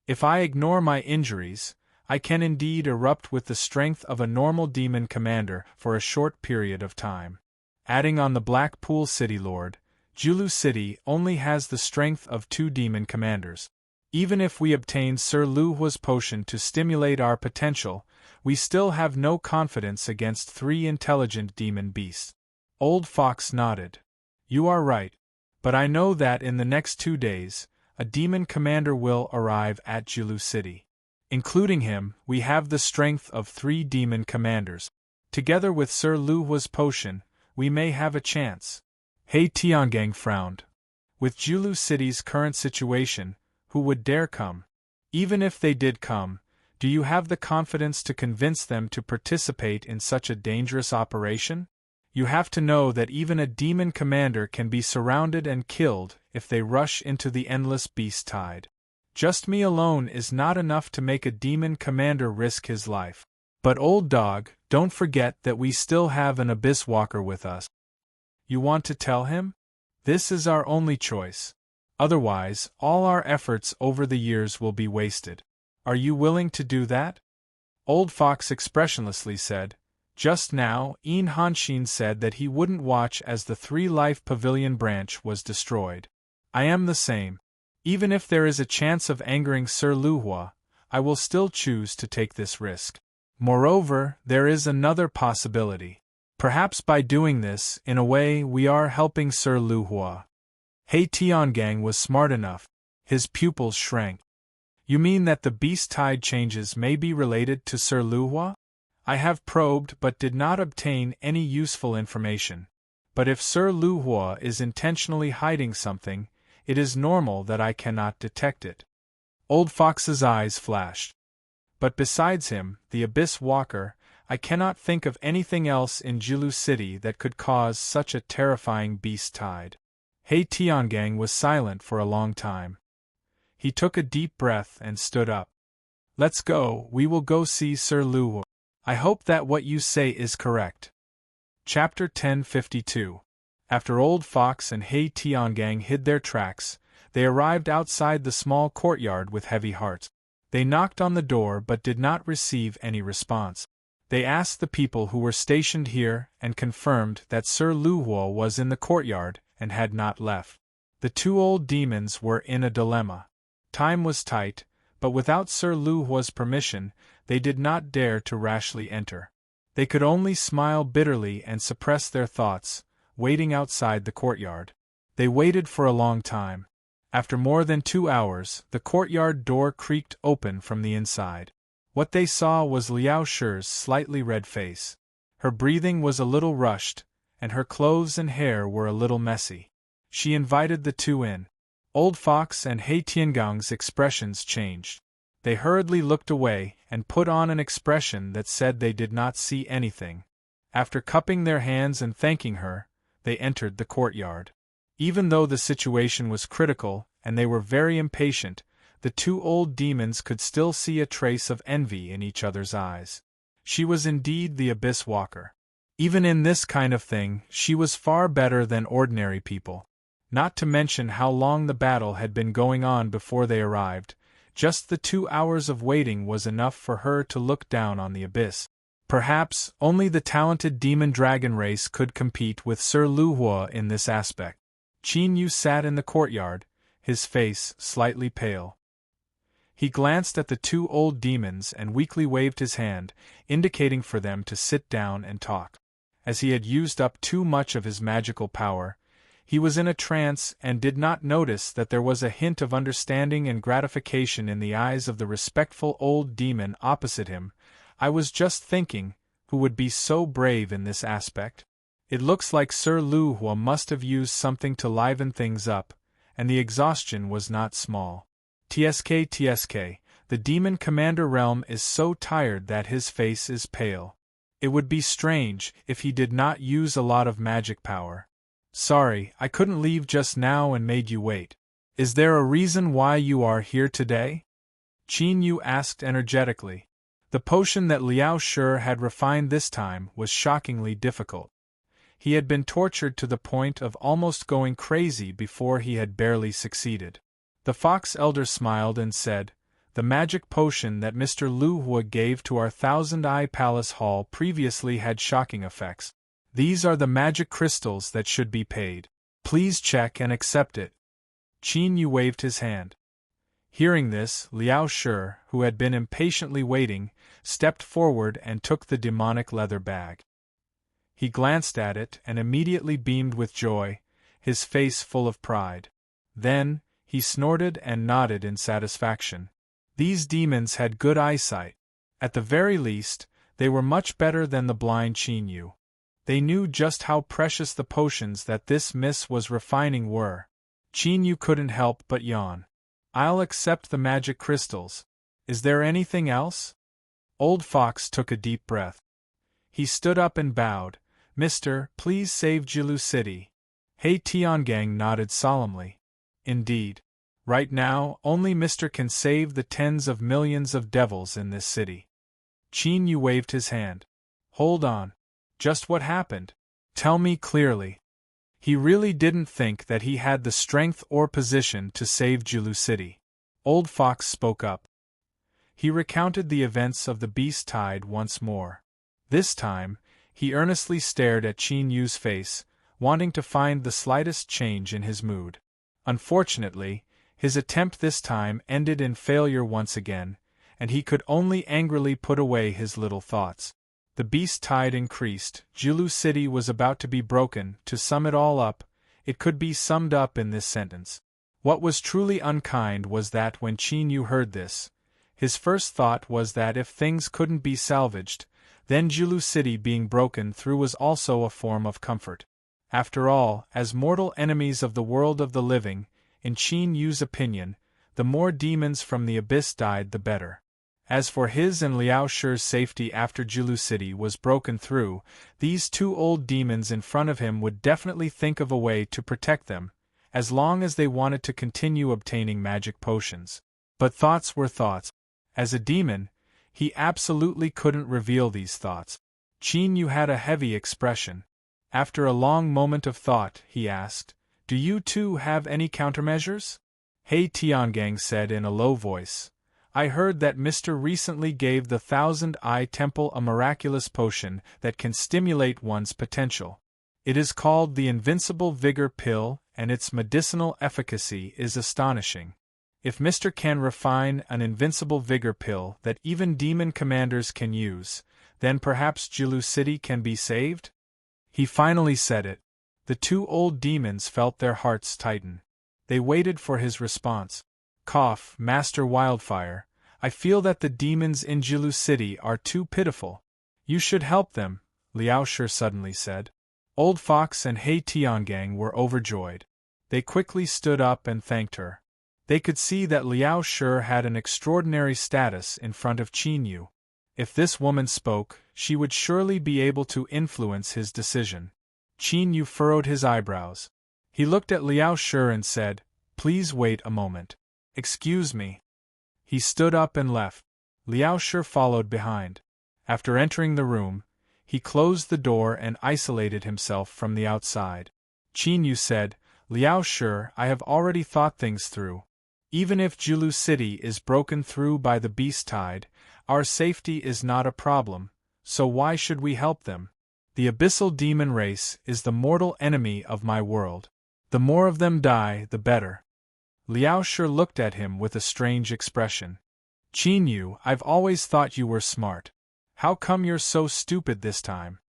"If I ignore my injuries, I can indeed erupt with the strength of a normal demon commander for a short period of time. Adding on the Black Pool City Lord, Julu City only has the strength of 2 demon commanders. Even if we obtain Sir Lu Hua's potion to stimulate our potential, we still have no confidence against 3 intelligent demon beasts." Old Fox nodded. "You are right. But I know that in the next 2 days, a demon commander will arrive at Julu City. Including him, we have the strength of 3 demon commanders. Together with Sir Lu Hua's potion, we may have a chance." He Tiangang frowned. With Julu City's current situation, who would dare come? Even if they did come, do you have the confidence to convince them to participate in such a dangerous operation? You have to know that even a demon commander can be surrounded and killed if they rush into the endless beast tide. Just me alone is not enough to make a demon commander risk his life. But old dog, don't forget that we still have an abyss walker with us. You want to tell him? This is our only choice. Otherwise, all our efforts over the years will be wasted. Are you willing to do that?" Old Fox expressionlessly said, "Just now, Een Hanshin said that he wouldn't watch as the 3-life pavilion branch was destroyed. I am the same. Even if there is a chance of angering Sir Lu Hua, I will still choose to take this risk. Moreover, there is another possibility. Perhaps by doing this, in a way, we are helping Sir Lu Hua." He Tiangang was smart enough. His pupils shrank. "You mean that the beast tide changes may be related to Sir Lu Hua? I have probed but did not obtain any useful information. But if Sir Lu Hua is intentionally hiding something, it is normal that I cannot detect it." Old Fox's eyes flashed. "But besides him, the Abyss Walker, I cannot think of anything else in Julu City that could cause such a terrifying beast tide." He Tiangang was silent for a long time. He took a deep breath and stood up. "Let's go, we will go see Sir Lu Hua. I hope that what you say is correct." Chapter 1052. After Old Fox and He Tiangang hid their tracks, they arrived outside the small courtyard with heavy hearts. They knocked on the door but did not receive any response. They asked the people who were stationed here and confirmed that Sir Lu Hua was in the courtyard and had not left. The 2 old demons were in a dilemma. Time was tight, but without Sir Lu Hua's permission, they did not dare to rashly enter. They could only smile bitterly and suppress their thoughts, waiting outside the courtyard. They waited for a long time. After more than 2 hours, the courtyard door creaked open from the inside. What they saw was Liao Shi's slightly red face. Her breathing was a little rushed, and her clothes and hair were a little messy. She invited the 2 in. Old Fox and He Tiangang's expressions changed. They hurriedly looked away and put on an expression that said they did not see anything. After cupping their hands and thanking her, they entered the courtyard. Even though the situation was critical and they were very impatient, the 2 old demons could still see a trace of envy in each other's eyes. She was indeed the Abyss Walker. Even in this kind of thing, she was far better than ordinary people. Not to mention how long the battle had been going on before they arrived, Just the 2 hours of waiting was enough for her to look down on the abyss. Perhaps only the talented demon-dragon race could compete with Sir Luhua in this aspect. Qin Yu sat in the courtyard, his face slightly pale. He glanced at the 2 old demons and weakly waved his hand, indicating for them to sit down and talk. As he had used up too much of his magical power, he was in a trance and did not notice that there was a hint of understanding and gratification in the eyes of the respectful old demon opposite him. I was just thinking, who would be so brave in this aspect? It looks like Sir Luhua must have used something to liven things up, and the exhaustion was not small. TSK, the demon commander realm is so tired that his face is pale. It would be strange if he did not use a lot of magic power. Sorry, I couldn't leave just now and made you wait. Is there a reason why you are here today? Qin Yu asked energetically. The potion that Liao Shi had refined this time was shockingly difficult. He had been tortured to the point of almost going crazy before he had barely succeeded. The Fox Elder smiled and said, "The magic potion that Mr. Luhua gave to our Thousand Eye Palace Hall previously had shocking effects. These are the magic crystals that should be paid. Please check and accept it." Qin Yu waved his hand. Hearing this, Liao Shi, who had been impatiently waiting, stepped forward and took the demonic leather bag. He glanced at it and immediately beamed with joy, his face full of pride. Then, he snorted and nodded in satisfaction. These demons had good eyesight. At the very least, they were much better than the blind Qin Yu. They knew just how precious the potions that this miss was refining were. Qin Yu couldn't help but yawn. "I'll accept the magic crystals. Is there anything else?" Old Fox took a deep breath. He stood up and bowed. "Mister, please save Jilu City." He Tiangang nodded solemnly. "Indeed. Right now, only Mister can save the tens of millions of devils in this city." Qin Yu waved his hand. "Hold on. Just what happened? Tell me clearly." He really didn't think that he had the strength or position to save Jilu City. Old Fox spoke up. He recounted the events of the Beast Tide once more. This time, he earnestly stared at Qin Yu's face, wanting to find the slightest change in his mood. Unfortunately, his attempt this time ended in failure once again, and he could only angrily put away his little thoughts. The beast tide increased, Jilu City was about to be broken. To sum it all up, it could be summed up in this sentence. What was truly unkind was that when Qin Yu heard this, his first thought was that if things couldn't be salvaged, then Jilu City being broken through was also a form of comfort. After all, as mortal enemies of the world of the living, in Qin Yu's opinion, the more demons from the abyss died the better. As for his and Liao Shi's safety after Jilu City was broken through, these 2 old demons in front of him would definitely think of a way to protect them, as long as they wanted to continue obtaining magic potions. But thoughts were thoughts. As a demon, he absolutely couldn't reveal these thoughts. Qin Yu had a heavy expression. After a long moment of thought, he asked, "Do you two have any countermeasures?" He Tiangang said in a low voice, "I heard that Mr. recently gave the Thousand Eye Temple a miraculous potion that can stimulate one's potential. It is called the Invincible Vigor Pill, and its medicinal efficacy is astonishing. If Mr. can refine an Invincible Vigor Pill that even demon commanders can use, then perhaps Jilu City can be saved?" He finally said it. The 2 old demons felt their hearts tighten. They waited for his response. "Cough, Master Wildfire, I feel that the demons in Jilu City are too pitiful. You should help them," Liao Shi suddenly said. Old Fox and He Tiangang were overjoyed. They quickly stood up and thanked her. They could see that Liao Shi had an extraordinary status in front of Qin Yu. If this woman spoke, she would surely be able to influence his decision. Qin Yu furrowed his eyebrows. He looked at Liao Shi and said, "Please wait a moment." "Excuse me." He stood up and left. Liao Shi followed behind. After entering the room, he closed the door and isolated himself from the outside. Qin Yu said, "Liao Shi, I have already thought things through. Even if Julu City is broken through by the beast tide, our safety is not a problem, so why should we help them? The abyssal demon race is the mortal enemy of my world. The more of them die, the better. Liao Shi looked at him with a strange expression. Qin Yu, I've always thought you were smart. How come you're so stupid this time?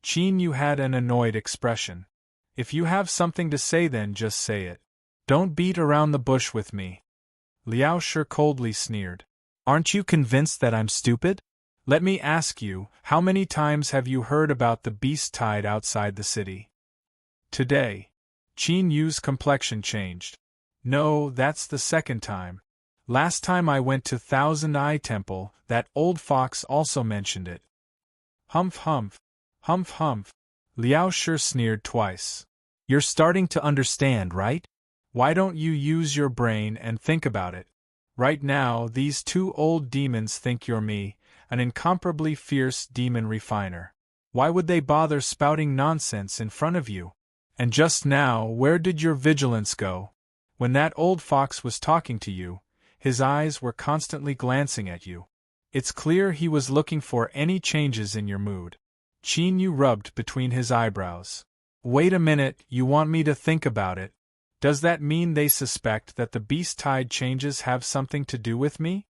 Qin Yu had an annoyed expression. If you have something to say, then just say it. Don't beat around the bush with me. Liao Shi coldly sneered. Aren't you convinced that I'm stupid? Let me ask you, how many times have you heard about the beast tide outside the city? Today. Qin Yu's complexion changed. No, that's the second time. Last time I went to Thousand Eye Temple, that old fox also mentioned it. Humph humph. Humph humph. Liao Shi sneered twice. You're starting to understand, right? Why don't you use your brain and think about it? Right now, these two old demons think you're me, an incomparably fierce demon refiner. Why would they bother spouting nonsense in front of you? And just now, where did your vigilance go? When that old fox was talking to you, his eyes were constantly glancing at you. It's clear he was looking for any changes in your mood. Qin Yu rubbed between his eyebrows. Wait a minute, you want me to think about it? Does that mean they suspect that the beast tide changes have something to do with me?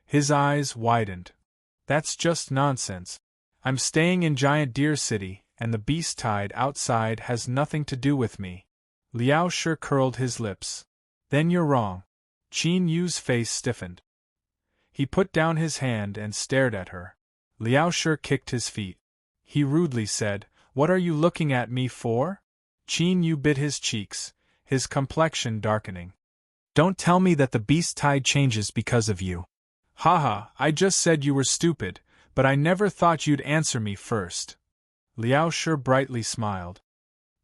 His eyes widened. That's just nonsense. I'm staying in Giant Deer City, and the beast tide outside has nothing to do with me. Liao Shi curled his lips. Then you're wrong. Qin Yu's face stiffened. He put down his hand and stared at her. Liao Shi kicked his feet. He rudely said, What are you looking at me for? Qin Yu bit his cheeks, his complexion darkening. Don't tell me that the beast tide changes because of you. Haha, I just said you were stupid, but I never thought you'd answer me first. Liao Shi brightly smiled.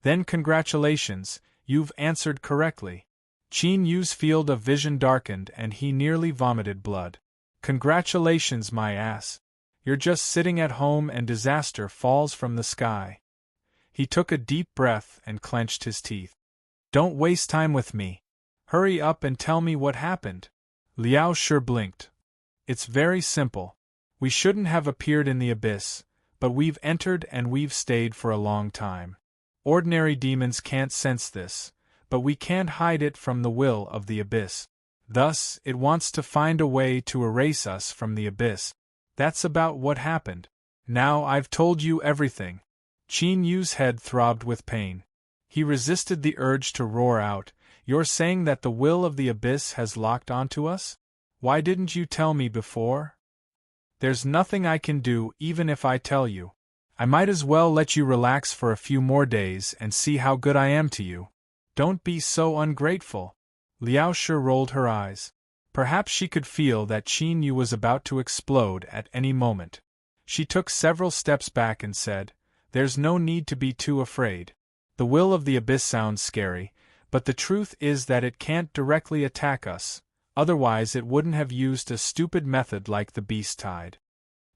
Then congratulations, you've answered correctly. Qin Yu's field of vision darkened and he nearly vomited blood. Congratulations, my ass. You're just sitting at home and disaster falls from the sky. He took a deep breath and clenched his teeth. Don't waste time with me. Hurry up and tell me what happened. Liao Shi blinked. It's very simple. We shouldn't have appeared in the abyss, but we've entered and we've stayed for a long time. Ordinary demons can't sense this, but we can't hide it from the will of the abyss. Thus, it wants to find a way to erase us from the abyss. That's about what happened. Now I've told you everything. Qin Yu's head throbbed with pain. He resisted the urge to roar out, You're saying that the will of the abyss has locked onto us? Why didn't you tell me before? There's nothing I can do even if I tell you. I might as well let you relax for a few more days and see how good I am to you. Don't be so ungrateful. Liao Shi rolled her eyes. Perhaps she could feel that Qin Yu was about to explode at any moment. She took several steps back and said, There's no need to be too afraid. The will of the abyss sounds scary, but the truth is that it can't directly attack us, otherwise it wouldn't have used a stupid method like the beast tide.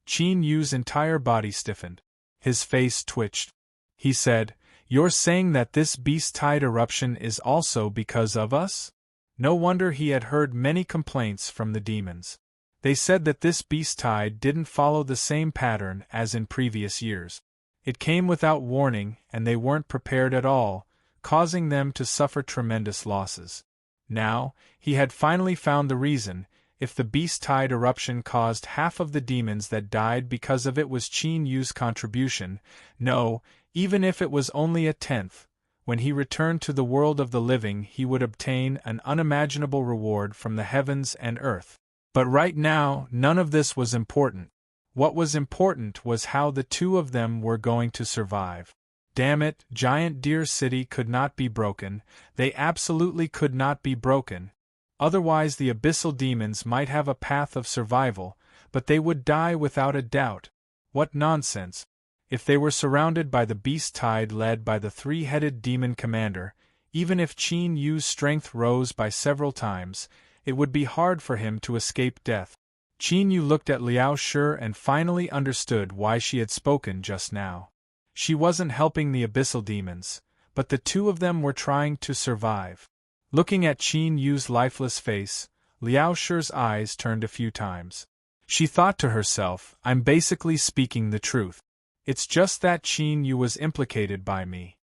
Qin Yu's entire body stiffened. His face twitched. He said, You're saying that this beast tide eruption is also because of us? No wonder he had heard many complaints from the demons. They said that this beast tide didn't follow the same pattern as in previous years. It came without warning and they weren't prepared at all, causing them to suffer tremendous losses. Now, he had finally found the reason. If the beast tide eruption caused half of the demons that died because of it was Qin Yu's contribution, no, even if it was only a tenth, when he returned to the world of the living he would obtain an unimaginable reward from the heavens and earth. But right now, none of this was important. What was important was how the two of them were going to survive. Damn it, Giant Deer City could not be broken, they absolutely could not be broken. Otherwise the abyssal demons might have a path of survival, but they would die without a doubt. What nonsense! If they were surrounded by the beast tide led by the three-headed demon commander, even if Qin Yu's strength rose by several times, it would be hard for him to escape death. Qin Yu looked at Liao Shi and finally understood why she had spoken just now. She wasn't helping the abyssal demons, but the two of them were trying to survive. Looking at Qin Yu's lifeless face, Liao Shi's eyes turned a few times. She thought to herself, I'm basically speaking the truth. It's just that Qin Yu was implicated by me.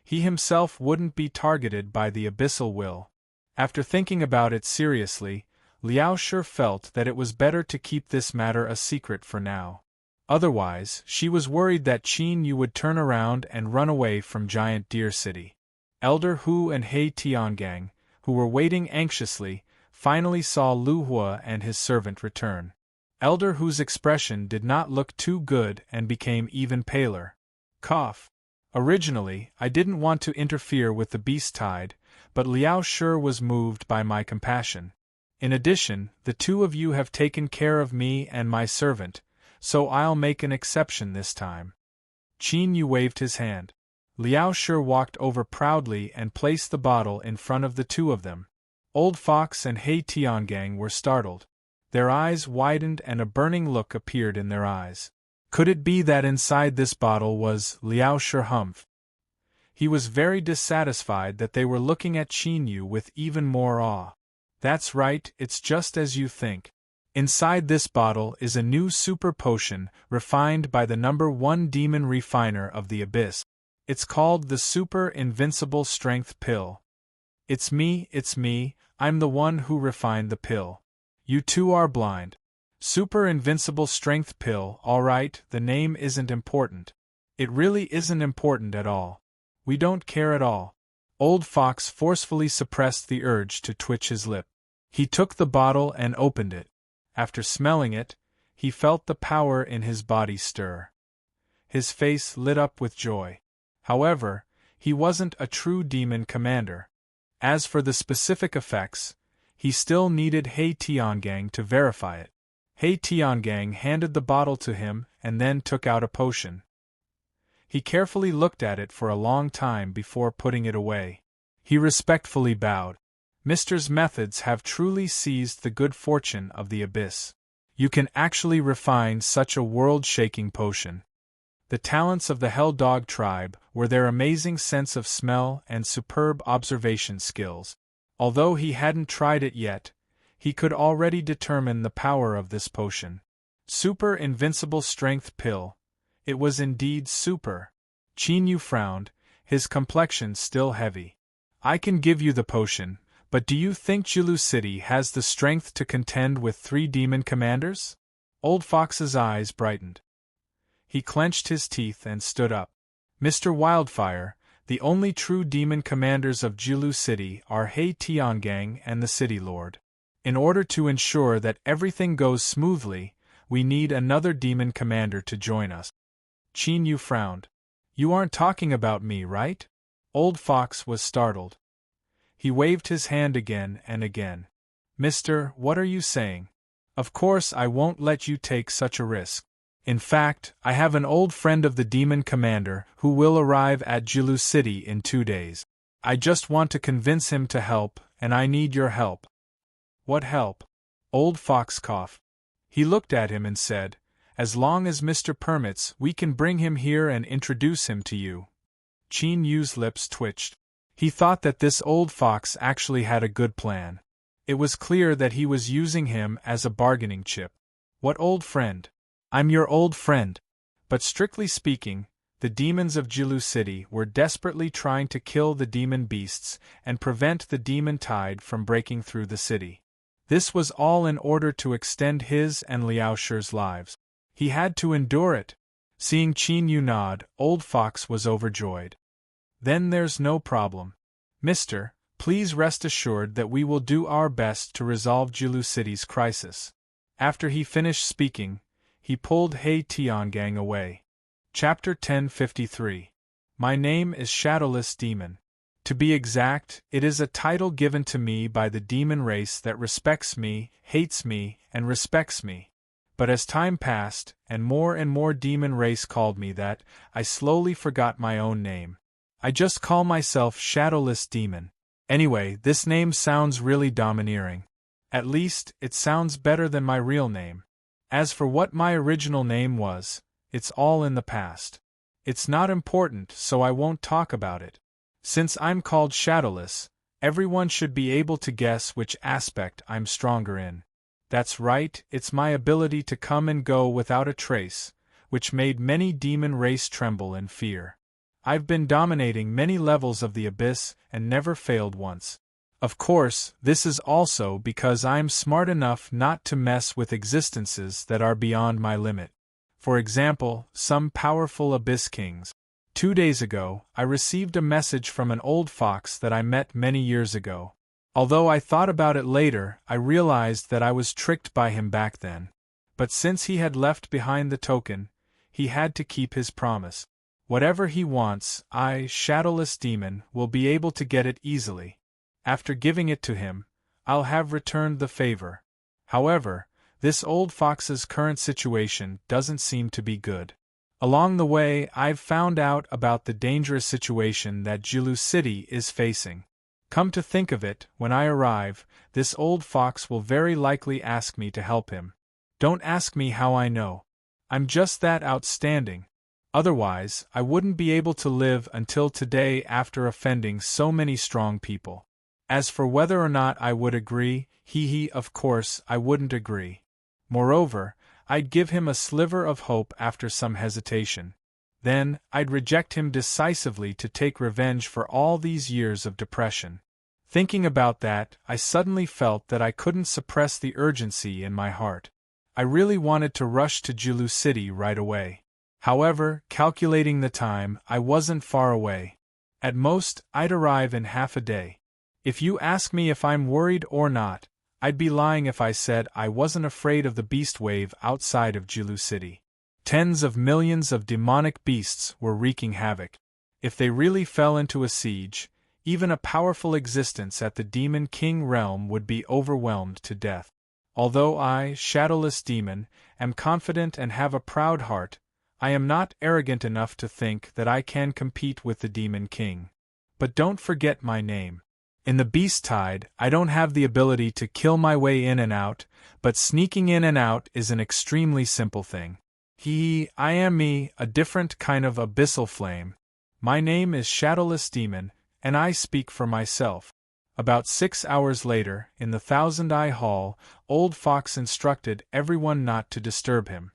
He himself wouldn't be targeted by the abyssal will. After thinking about it seriously, Liao Shi felt that it was better to keep this matter a secret for now. Otherwise, she was worried that Qin Yu would turn around and run away from Giant Deer City. Elder Hu and He Tiangang, who were waiting anxiously, finally saw Lu Hua and his servant return. Elder Hu's expression did not look too good and became even paler. Cough. Originally, I didn't want to interfere with the beast tide, but Liao Shi was moved by my compassion. In addition, the two of you have taken care of me and my servant, so I'll make an exception this time. Qin Yu waved his hand. Liao Shi walked over proudly and placed the bottle in front of the two of them. Old Fox and He Tiangang were startled. Their eyes widened and a burning look appeared in their eyes. Could it be that inside this bottle was Liao Shi humph? He was very dissatisfied that they were looking at Qin Yu with even more awe. That's right, it's just as you think. Inside this bottle is a new super potion refined by the #1 demon refiner of the abyss. It's called the Super Invincible Strength Pill. It's me, I'm the one who refined the pill. You two are blind. Super Invincible Strength Pill, alright, the name isn't important. It really isn't important at all. We don't care at all. Old Fox forcefully suppressed the urge to twitch his lip. He took the bottle and opened it. After smelling it, he felt the power in his body stir. His face lit up with joy. However, he wasn't a true demon commander. As for the specific effects, he still needed He Tiangang to verify it. He Tiangang handed the bottle to him and then took out a potion. He carefully looked at it for a long time before putting it away. He respectfully bowed. Mister's methods have truly seized the good fortune of the abyss. You can actually refine such a world-shaking potion. The talents of the Hell Dog tribe were their amazing sense of smell and superb observation skills. Although he hadn't tried it yet, he could already determine the power of this potion. Super Invincible Strength Pill. It was indeed super. Qin Yu frowned, his complexion still heavy. I can give you the potion, but do you think Jilu City has the strength to contend with 3 demon commanders? Old Fox's eyes brightened. He clenched his teeth and stood up. Mr. Wildfire, the only true demon commanders of Jilu City are He Tiangang and the City Lord. In order to ensure that everything goes smoothly, we need another demon commander to join us. Qin Yu frowned. You aren't talking about me, right? Old Fox was startled. He waved his hand again and again. Mister, what are you saying? Of course I won't let you take such a risk. In fact, I have an old friend of the demon commander who will arrive at Jilu City in 2 days. I just want to convince him to help, and I need your help. What help? Old Fox coughed. He looked at him and said, As long as Mr. permits, we can bring him here and introduce him to you. Qin Yu's lips twitched. He thought that this old fox actually had a good plan. It was clear that he was using him as a bargaining chip. What old friend? I'm your old friend. But strictly speaking, the demons of Jilu City were desperately trying to kill the demon beasts and prevent the demon tide from breaking through the city. This was all in order to extend his and Liao Shi's lives. He had to endure it. Seeing Qin Yu nod, Old Fox was overjoyed. Then there's no problem. Mister, please rest assured that we will do our best to resolve Jilu City's crisis. After he finished speaking, he pulled He Tiangang away. Chapter 1053. My name is Shadowless Demon. To be exact, it is a title given to me by the demon race that respects me, hates me, and respects me. But as time passed, and more demon race called me that, I slowly forgot my own name. I just call myself Shadowless Demon. Anyway, this name sounds really domineering. At least, it sounds better than my real name. As for what my original name was, it's all in the past. It's not important, so I won't talk about it. Since I'm called Shadowless, Everyone should be able to guess which aspect I'm stronger in. That's right, it's my ability to come and go without a trace, which made many demon race tremble in fear. I've been dominating many levels of the abyss and never failed once. Of course, this is also because I'm smart enough not to mess with existences that are beyond my limit. For example, some powerful abyss kings. 2 days ago, I received a message from an old fox that I met many years ago. Although I thought about it later, I realized that I was tricked by him back then. But since he had left behind the token, he had to keep his promise. Whatever he wants, I, shadowless demon, will be able to get it easily. After giving it to him, I'll have returned the favor. However, this old fox's current situation doesn't seem to be good. Along the way, I've found out about the dangerous situation that Julu City is facing. Come to think of it, when I arrive, this old fox will very likely ask me to help him. Don't ask me how I know. I'm just that outstanding. Otherwise, I wouldn't be able to live until today after offending so many strong people. As for whether or not I would agree, of course I wouldn't agree. Moreover, I'd give him a sliver of hope after some hesitation. Then, I'd reject him decisively to take revenge for all these years of depression. Thinking about that, I suddenly felt that I couldn't suppress the urgency in my heart. I really wanted to rush to Julu City right away. However, calculating the time, I wasn't far away. At most, I'd arrive in half a day. If you ask me if I'm worried or not, I'd be lying if I said I wasn't afraid of the beast wave outside of Julu City. Tens of millions of demonic beasts were wreaking havoc. If they really fell into a siege, even a powerful existence at the Demon King realm would be overwhelmed to death. Although I, shadowless demon, am confident and have a proud heart, I am not arrogant enough to think that I can compete with the Demon King. But don't forget my name. In the Beast Tide, I don't have the ability to kill my way in and out, but sneaking in and out is an extremely simple thing. I am me, a different kind of abyssal flame. My name is Shadowless Demon, and I speak for myself. About 6 hours later, in the Thousand Eye Hall, Old Fox instructed everyone not to disturb him.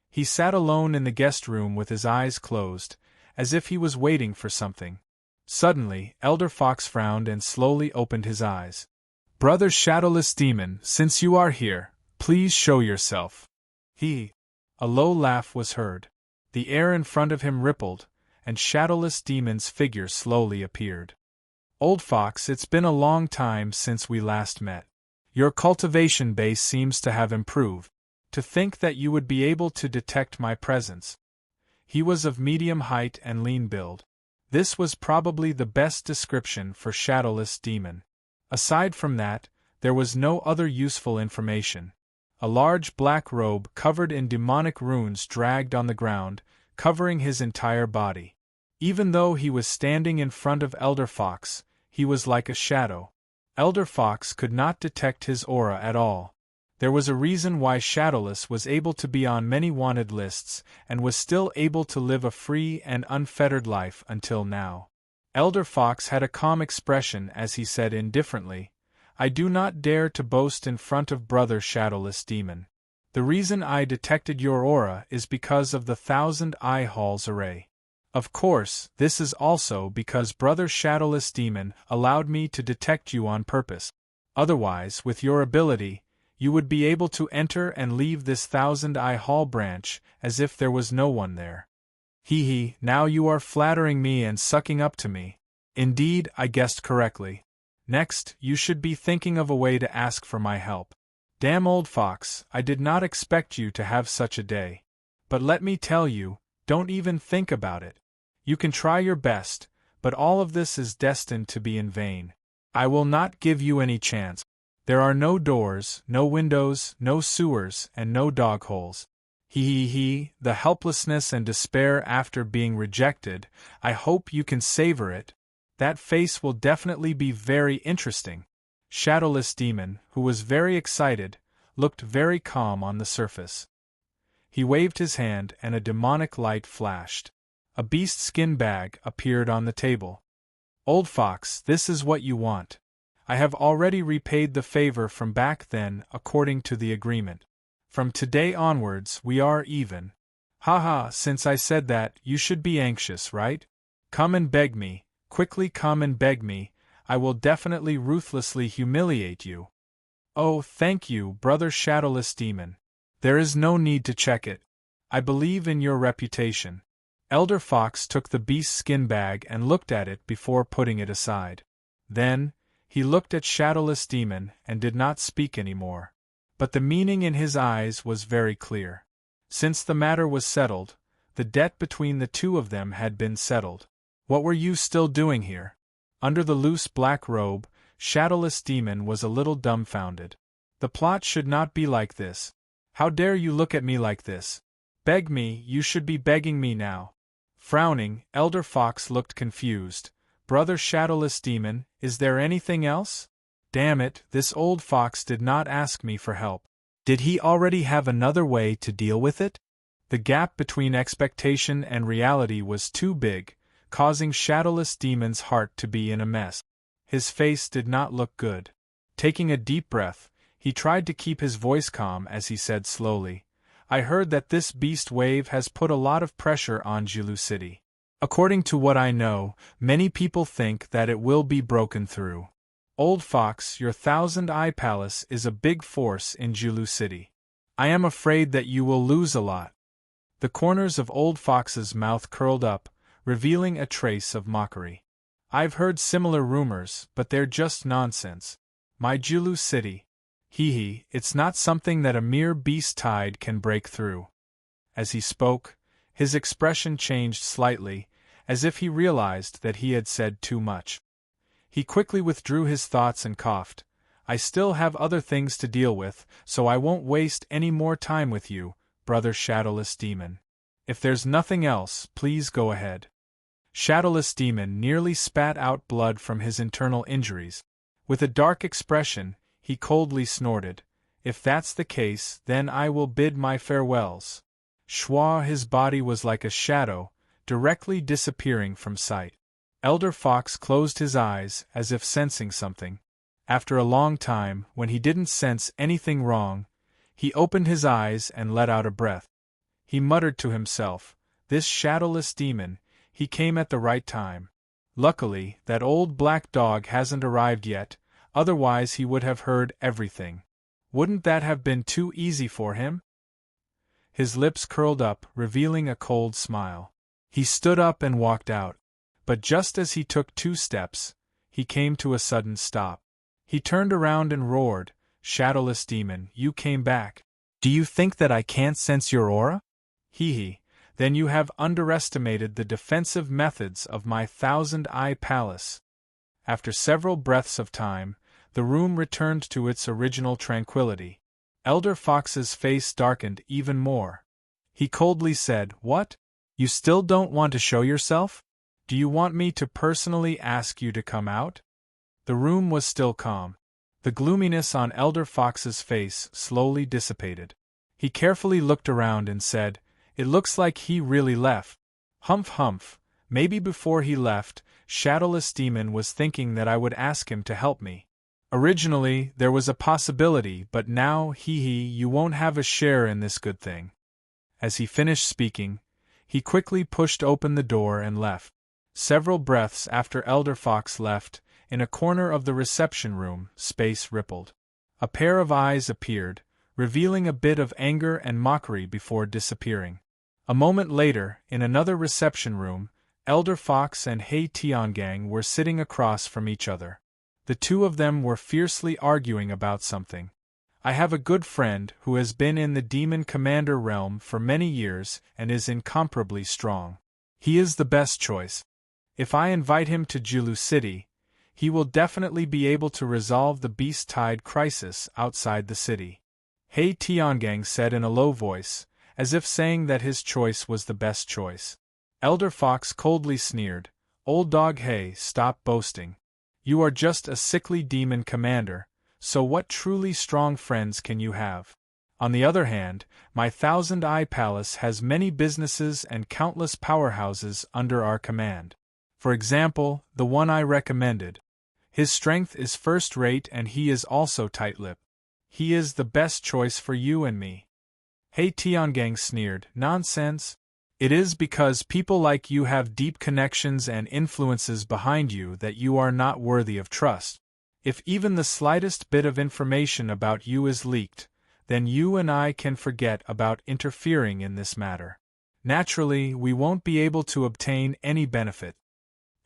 He sat alone in the guest room with his eyes closed, as if he was waiting for something. Suddenly, Elder Fox frowned and slowly opened his eyes. "Brother Shadowless Demon, since you are here, please show yourself." A low laugh was heard. The air in front of him rippled, and Shadowless Demon's figure slowly appeared. "Old Fox, it's been a long time since we last met. Your cultivation base seems to have improved. To think that you would be able to detect my presence." He was of medium height and lean build. This was probably the best description for Shadowless Demon. Aside from that, there was no other useful information. A large black robe covered in demonic runes dragged on the ground, covering his entire body. Even though he was standing in front of Elder Fox, he was like a shadow. Elder Fox could not detect his aura at all. There was a reason why Shadowless was able to be on many wanted lists, and was still able to live a free and unfettered life until now. Elder Fox had a calm expression as he said indifferently, "I do not dare to boast in front of Brother Shadowless Demon. The reason I detected your aura is because of the Thousand Eye Hall's array. Of course, this is also because Brother Shadowless Demon allowed me to detect you on purpose. Otherwise, with your ability, you would be able to enter and leave this Thousand Eye Hall branch as if there was no one there." Now you are flattering me and sucking up to me. Indeed, I guessed correctly. Next, you should be thinking of a way to ask for my help. Damn Old Fox, I did not expect you to have such a day. But let me tell you, don't even think about it. You can try your best, but all of this is destined to be in vain. I will not give you any chance. There are no doors, no windows, no sewers, and no dog holes. The helplessness and despair after being rejected, I hope you can savor it. That face will definitely be very interesting. Shadowless Demon, who was very excited, looked very calm on the surface. He waved his hand and a demonic light flashed. A beast skin bag appeared on the table. Old fox, this is what you want. I have already repaid the favor from back then according to the agreement. From today onwards we are even. Haha, since I said that, you should be anxious, right? Come and beg me, quickly come and beg me, I will definitely ruthlessly humiliate you. Oh, thank you, brother shadowless demon. There is no need to check it. I believe in your reputation. Elder Fox took the beast's skin bag and looked at it before putting it aside. Then, he looked at Shadowless Demon and did not speak any more. But the meaning in his eyes was very clear. Since the matter was settled, the debt between the two of them had been settled. What were you still doing here? Under the loose black robe, Shadowless Demon was a little dumbfounded. The plot should not be like this. How dare you look at me like this? Beg me, you should be begging me now. Frowning, Elder Fox looked confused. Brother Shadowless Demon, is there anything else? Damn it, this old fox did not ask me for help. Did he already have another way to deal with it? The gap between expectation and reality was too big, causing Shadowless Demon's heart to be in a mess. His face did not look good. Taking a deep breath, he tried to keep his voice calm as he said slowly, I heard that this beast wave has put a lot of pressure on Jilu City. According to what I know, many people think that it will be broken through. Old Fox, your Thousand-Eye Palace is a big force in Jilu City. I am afraid that you will lose a lot. The corners of Old Fox's mouth curled up, revealing a trace of mockery. I've heard similar rumors, but they're just nonsense. My Jilu City. Hee, it's not something that a mere beast tide can break through. As he spoke, his expression changed slightly, as if he realized that he had said too much. He quickly withdrew his thoughts and coughed. I still have other things to deal with, so I won't waste any more time with you, brother Shadowless Demon. If there's nothing else, please go ahead. Shadowless Demon nearly spat out blood from his internal injuries. With a dark expression, he coldly snorted, If that's the case, then I will bid my farewells. Schwa, his body was like a shadow, directly disappearing from sight. Elder Fox closed his eyes as if sensing something. After a long time, when he didn't sense anything wrong, he opened his eyes and let out a breath. He muttered to himself, This Shadowless Demon, he came at the right time. Luckily, that old black dog hasn't arrived yet, otherwise he would have heard everything. Wouldn't that have been too easy for him? His lips curled up, revealing a cold smile. He stood up and walked out. But just as he took 2 steps, he came to a sudden stop. He turned around and roared, Shadowless Demon, you came back. Do you think that I can't sense your aura? Hee, then you have underestimated the defensive methods of my Thousand-Eye Palace. After several breaths of time, the room returned to its original tranquility. Elder Fox's face darkened even more. He coldly said, What? You still don't want to show yourself? Do you want me to personally ask you to come out? The room was still calm. The gloominess on Elder Fox's face slowly dissipated. He carefully looked around and said, It looks like he really left. Humph, maybe before he left, Shadowless Demon was thinking that I would ask him to help me. Originally, there was a possibility, but now, you won't have a share in this good thing. As he finished speaking, he quickly pushed open the door and left. Several breaths after Elder Fox left, in a corner of the reception room, space rippled. A pair of eyes appeared, revealing a bit of anger and mockery before disappearing. A moment later, in another reception room, Elder Fox and Hei Tiangang were sitting across from each other. The two of them were fiercely arguing about something. I have a good friend who has been in the Demon Commander realm for many years and is incomparably strong. He is the best choice. If I invite him to Jilu City, he will definitely be able to resolve the Beast Tide crisis outside the city. Hei Tiangang said in a low voice, as if saying that his choice was the best choice. Elder Fox coldly sneered, Old dog Hei, stop boasting. You are just a sickly demon commander, so what truly strong friends can you have? On the other hand, my Thousand-Eye Palace has many businesses and countless powerhouses under our command. For example, the one I recommended. His strength is first-rate and he is also tight-lipped. He is the best choice for you and me. He Tiangang sneered. Nonsense. It is because people like you have deep connections and influences behind you that you are not worthy of trust. If even the slightest bit of information about you is leaked, then you and I can forget about interfering in this matter. Naturally, we won't be able to obtain any benefit.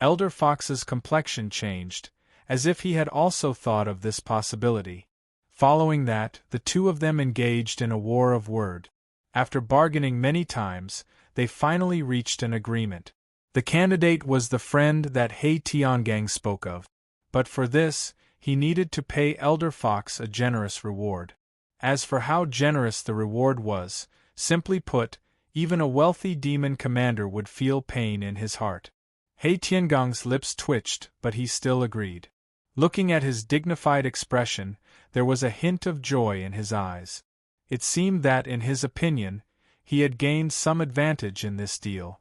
Elder Fox's complexion changed, as if he had also thought of this possibility. Following that, the two of them engaged in a war of word. After bargaining many times, they finally reached an agreement. The candidate was the friend that He Tiangang spoke of. But for this, he needed to pay Elder Fox a generous reward. As for how generous the reward was, simply put, even a wealthy demon commander would feel pain in his heart. He Tiangang's lips twitched, but he still agreed. Looking at his dignified expression, there was a hint of joy in his eyes. It seemed that, in his opinion, he had gained some advantage in this deal.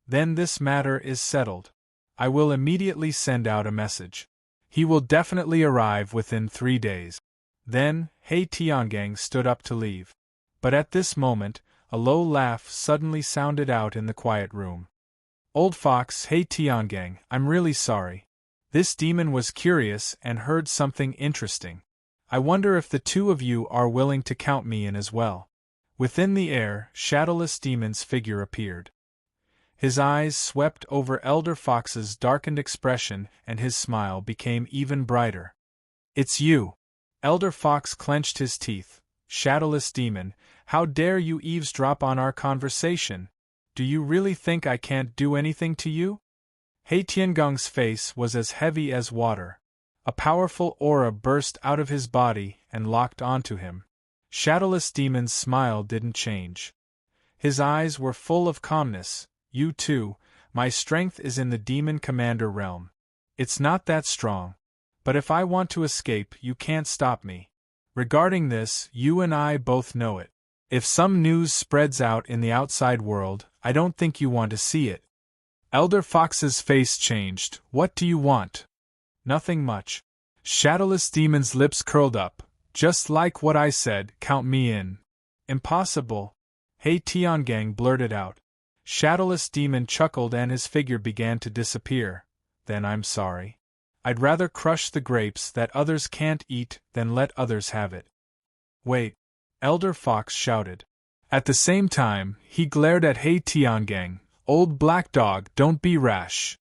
Then this matter is settled. I will immediately send out a message. He will definitely arrive within 3 days. Then, He Tiangang stood up to leave. But at this moment, a low laugh suddenly sounded out in the quiet room. Old Fox, He Tiangang, I'm really sorry. This demon was curious and heard something interesting. I wonder if the two of you are willing to count me in as well. Within the air, Shadowless Demon's figure appeared. His eyes swept over Elder Fox's darkened expression and his smile became even brighter. It's you. Elder Fox clenched his teeth. Shadowless Demon, how dare you eavesdrop on our conversation? Do you really think I can't do anything to you? He Tiangang's face was as heavy as water. A powerful aura burst out of his body and locked onto him. Shadowless Demon's smile didn't change. His eyes were full of calmness. You too, my strength is in the Demon Commander realm. It's not that strong. But if I want to escape, you can't stop me. Regarding this, you and I both know it. If some news spreads out in the outside world, I don't think you want to see it. Elder Fox's face changed. What do you want? Nothing much. Shadowless Demon's lips curled up. Just like what I said, count me in. Impossible. He Tiangang blurted out. Shadowless Demon chuckled and his figure began to disappear. Then I'm sorry. I'd rather crush the grapes that others can't eat than let others have it. Wait. Elder Fox shouted. At the same time, he glared at He Tiangang. Old black dog, don't be rash.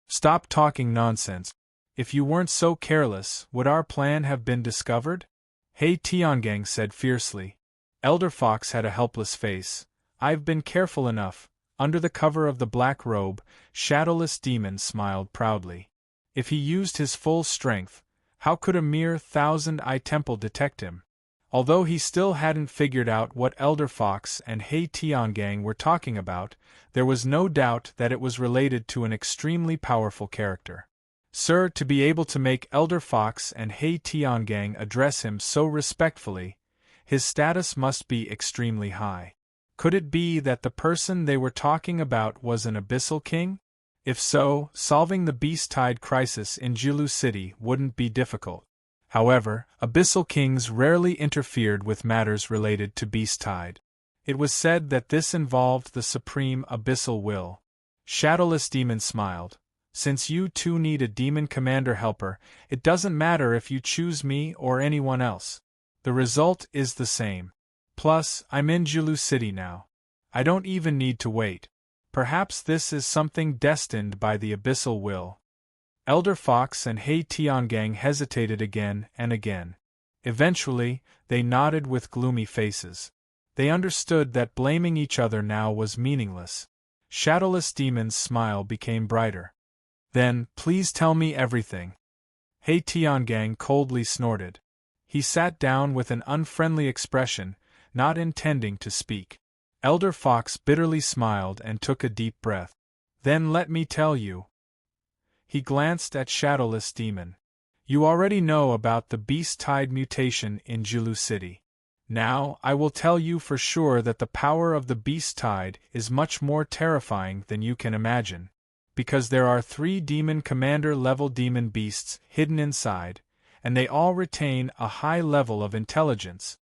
Stop talking nonsense. If you weren't so careless, would our plan have been discovered? He Tiangang said fiercely. Elder Fox had a helpless face. I've been careful enough. Under the cover of the black robe, Shadowless Demon smiled proudly. If he used his full strength, how could a mere 1,000-eye temple detect him? Although he still hadn't figured out what Elder Fox and He Tiangang were talking about, there was no doubt that it was related to an extremely powerful character. Sir, to be able to make Elder Fox and He Tiangang address him so respectfully, his status must be extremely high. Could it be that the person they were talking about was an Abyssal King? If so, solving the Beast Tide crisis in Jilu City wouldn't be difficult. However, Abyssal Kings rarely interfered with matters related to Beast Tide. It was said that this involved the supreme Abyssal Will. Shadowless Demon smiled. Since you two need a Demon Commander helper, it doesn't matter if you choose me or anyone else. The result is the same. Plus, I'm in Jilu City now. I don't even need to wait. Perhaps this is something destined by the Abyssal Will. Elder Fox and He Tiangang hesitated again and again. Eventually, they nodded with gloomy faces. They understood that blaming each other now was meaningless. Shadowless Demon's smile became brighter. Then, please tell me everything. He Tiangang coldly snorted. He sat down with an unfriendly expression, not intending to speak. Elder Fox bitterly smiled and took a deep breath. Then let me tell you. He glanced at Shadowless Demon. You already know about the Beast Tide mutation in Jilu City. Now, I will tell you for sure that the power of the Beast Tide is much more terrifying than you can imagine. Because there are 3 demon commander-level demon beasts hidden inside, and they all retain a high level of intelligence.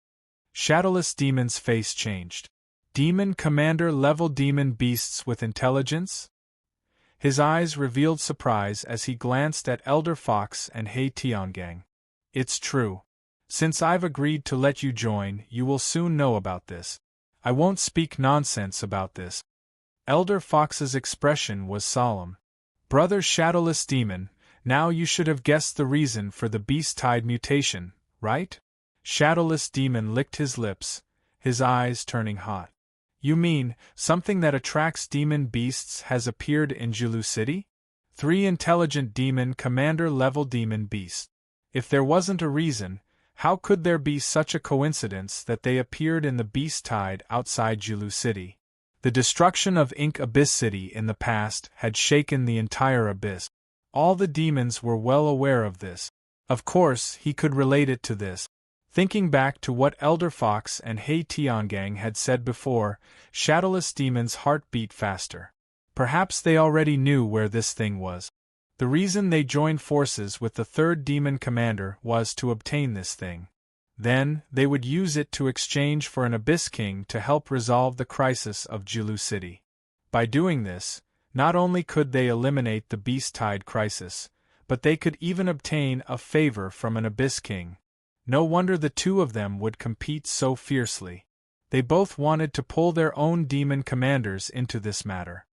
Shadowless Demon's face changed. Demon commander-level demon beasts with intelligence? His eyes revealed surprise as he glanced at Elder Fox and Hei Tiangang. It's true. Since I've agreed to let you join, you will soon know about this. I won't speak nonsense about this. Elder Fox's expression was solemn. Brother Shadowless Demon, now you should have guessed the reason for the beast-tide mutation, right? Shadowless Demon licked his lips, his eyes turning hot. You mean, something that attracts demon beasts has appeared in Julu City? 3 intelligent demon commander-level demon beasts. If there wasn't a reason, how could there be such a coincidence that they appeared in the beast-tide outside Julu City? The destruction of Ink Abyss City in the past had shaken the entire abyss. All the demons were well aware of this. Of course, he could relate it to this. Thinking back to what Elder Fox and Hei Tiangang had said before, Shadowless Demon's heart beat faster. Perhaps they already knew where this thing was. The reason they joined forces with the 3rd demon commander was to obtain this thing. Then, they would use it to exchange for an Abyss King to help resolve the crisis of Julu City. By doing this, not only could they eliminate the beast-tide crisis, but they could even obtain a favor from an Abyss King. No wonder the 2 of them would compete so fiercely. They both wanted to pull their own demon commanders into this matter.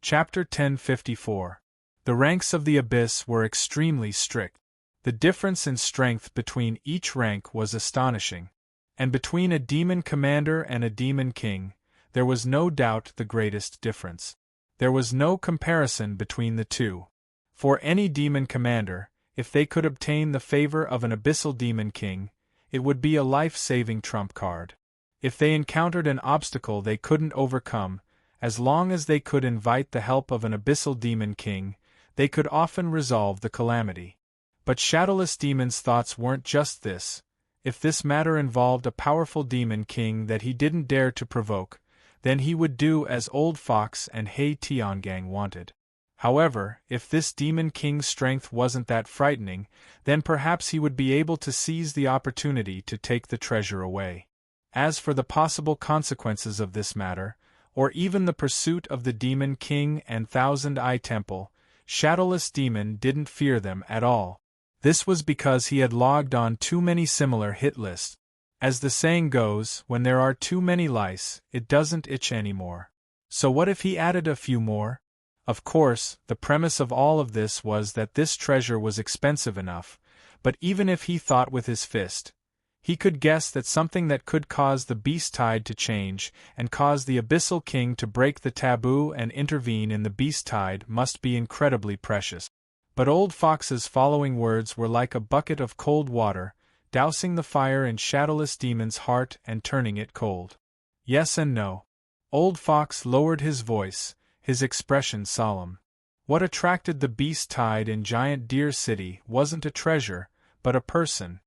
Chapter 1054. The ranks of the Abyss were extremely strict. The difference in strength between each rank was astonishing. And between a demon commander and a demon king, there was no doubt the greatest difference. There was no comparison between the 2. For any demon commander, if they could obtain the favor of an abyssal demon king, it would be a life-saving trump card. If they encountered an obstacle they couldn't overcome, as long as they could invite the help of an abyssal demon king, they could often resolve the calamity. But Shadowless Demon's thoughts weren't just this. If this matter involved a powerful demon king that he didn't dare to provoke, then he would do as Old Fox and Hei Tiangang wanted. However, if this demon king's strength wasn't that frightening, then perhaps he would be able to seize the opportunity to take the treasure away. As for the possible consequences of this matter, or even the pursuit of the demon king and Thousand-Eye Temple, Shadowless Demon didn't fear them at all. This was because he had logged on too many similar hit lists. As the saying goes, when there are too many lice, it doesn't itch anymore. So what if he added a few more? Of course, the premise of all of this was that this treasure was expensive enough, but even if he thought with his fist, he could guess that something that could cause the beast-tide to change and cause the Abyssal King to break the taboo and intervene in the beast-tide must be incredibly precious. But Old Fox's following words were like a bucket of cold water, dousing the fire in Shadowless Demon's heart and turning it cold. Yes and no. Old Fox lowered his voice, his expression solemn. What attracted the beast-tide in Giant Deer City wasn't a treasure, but a person.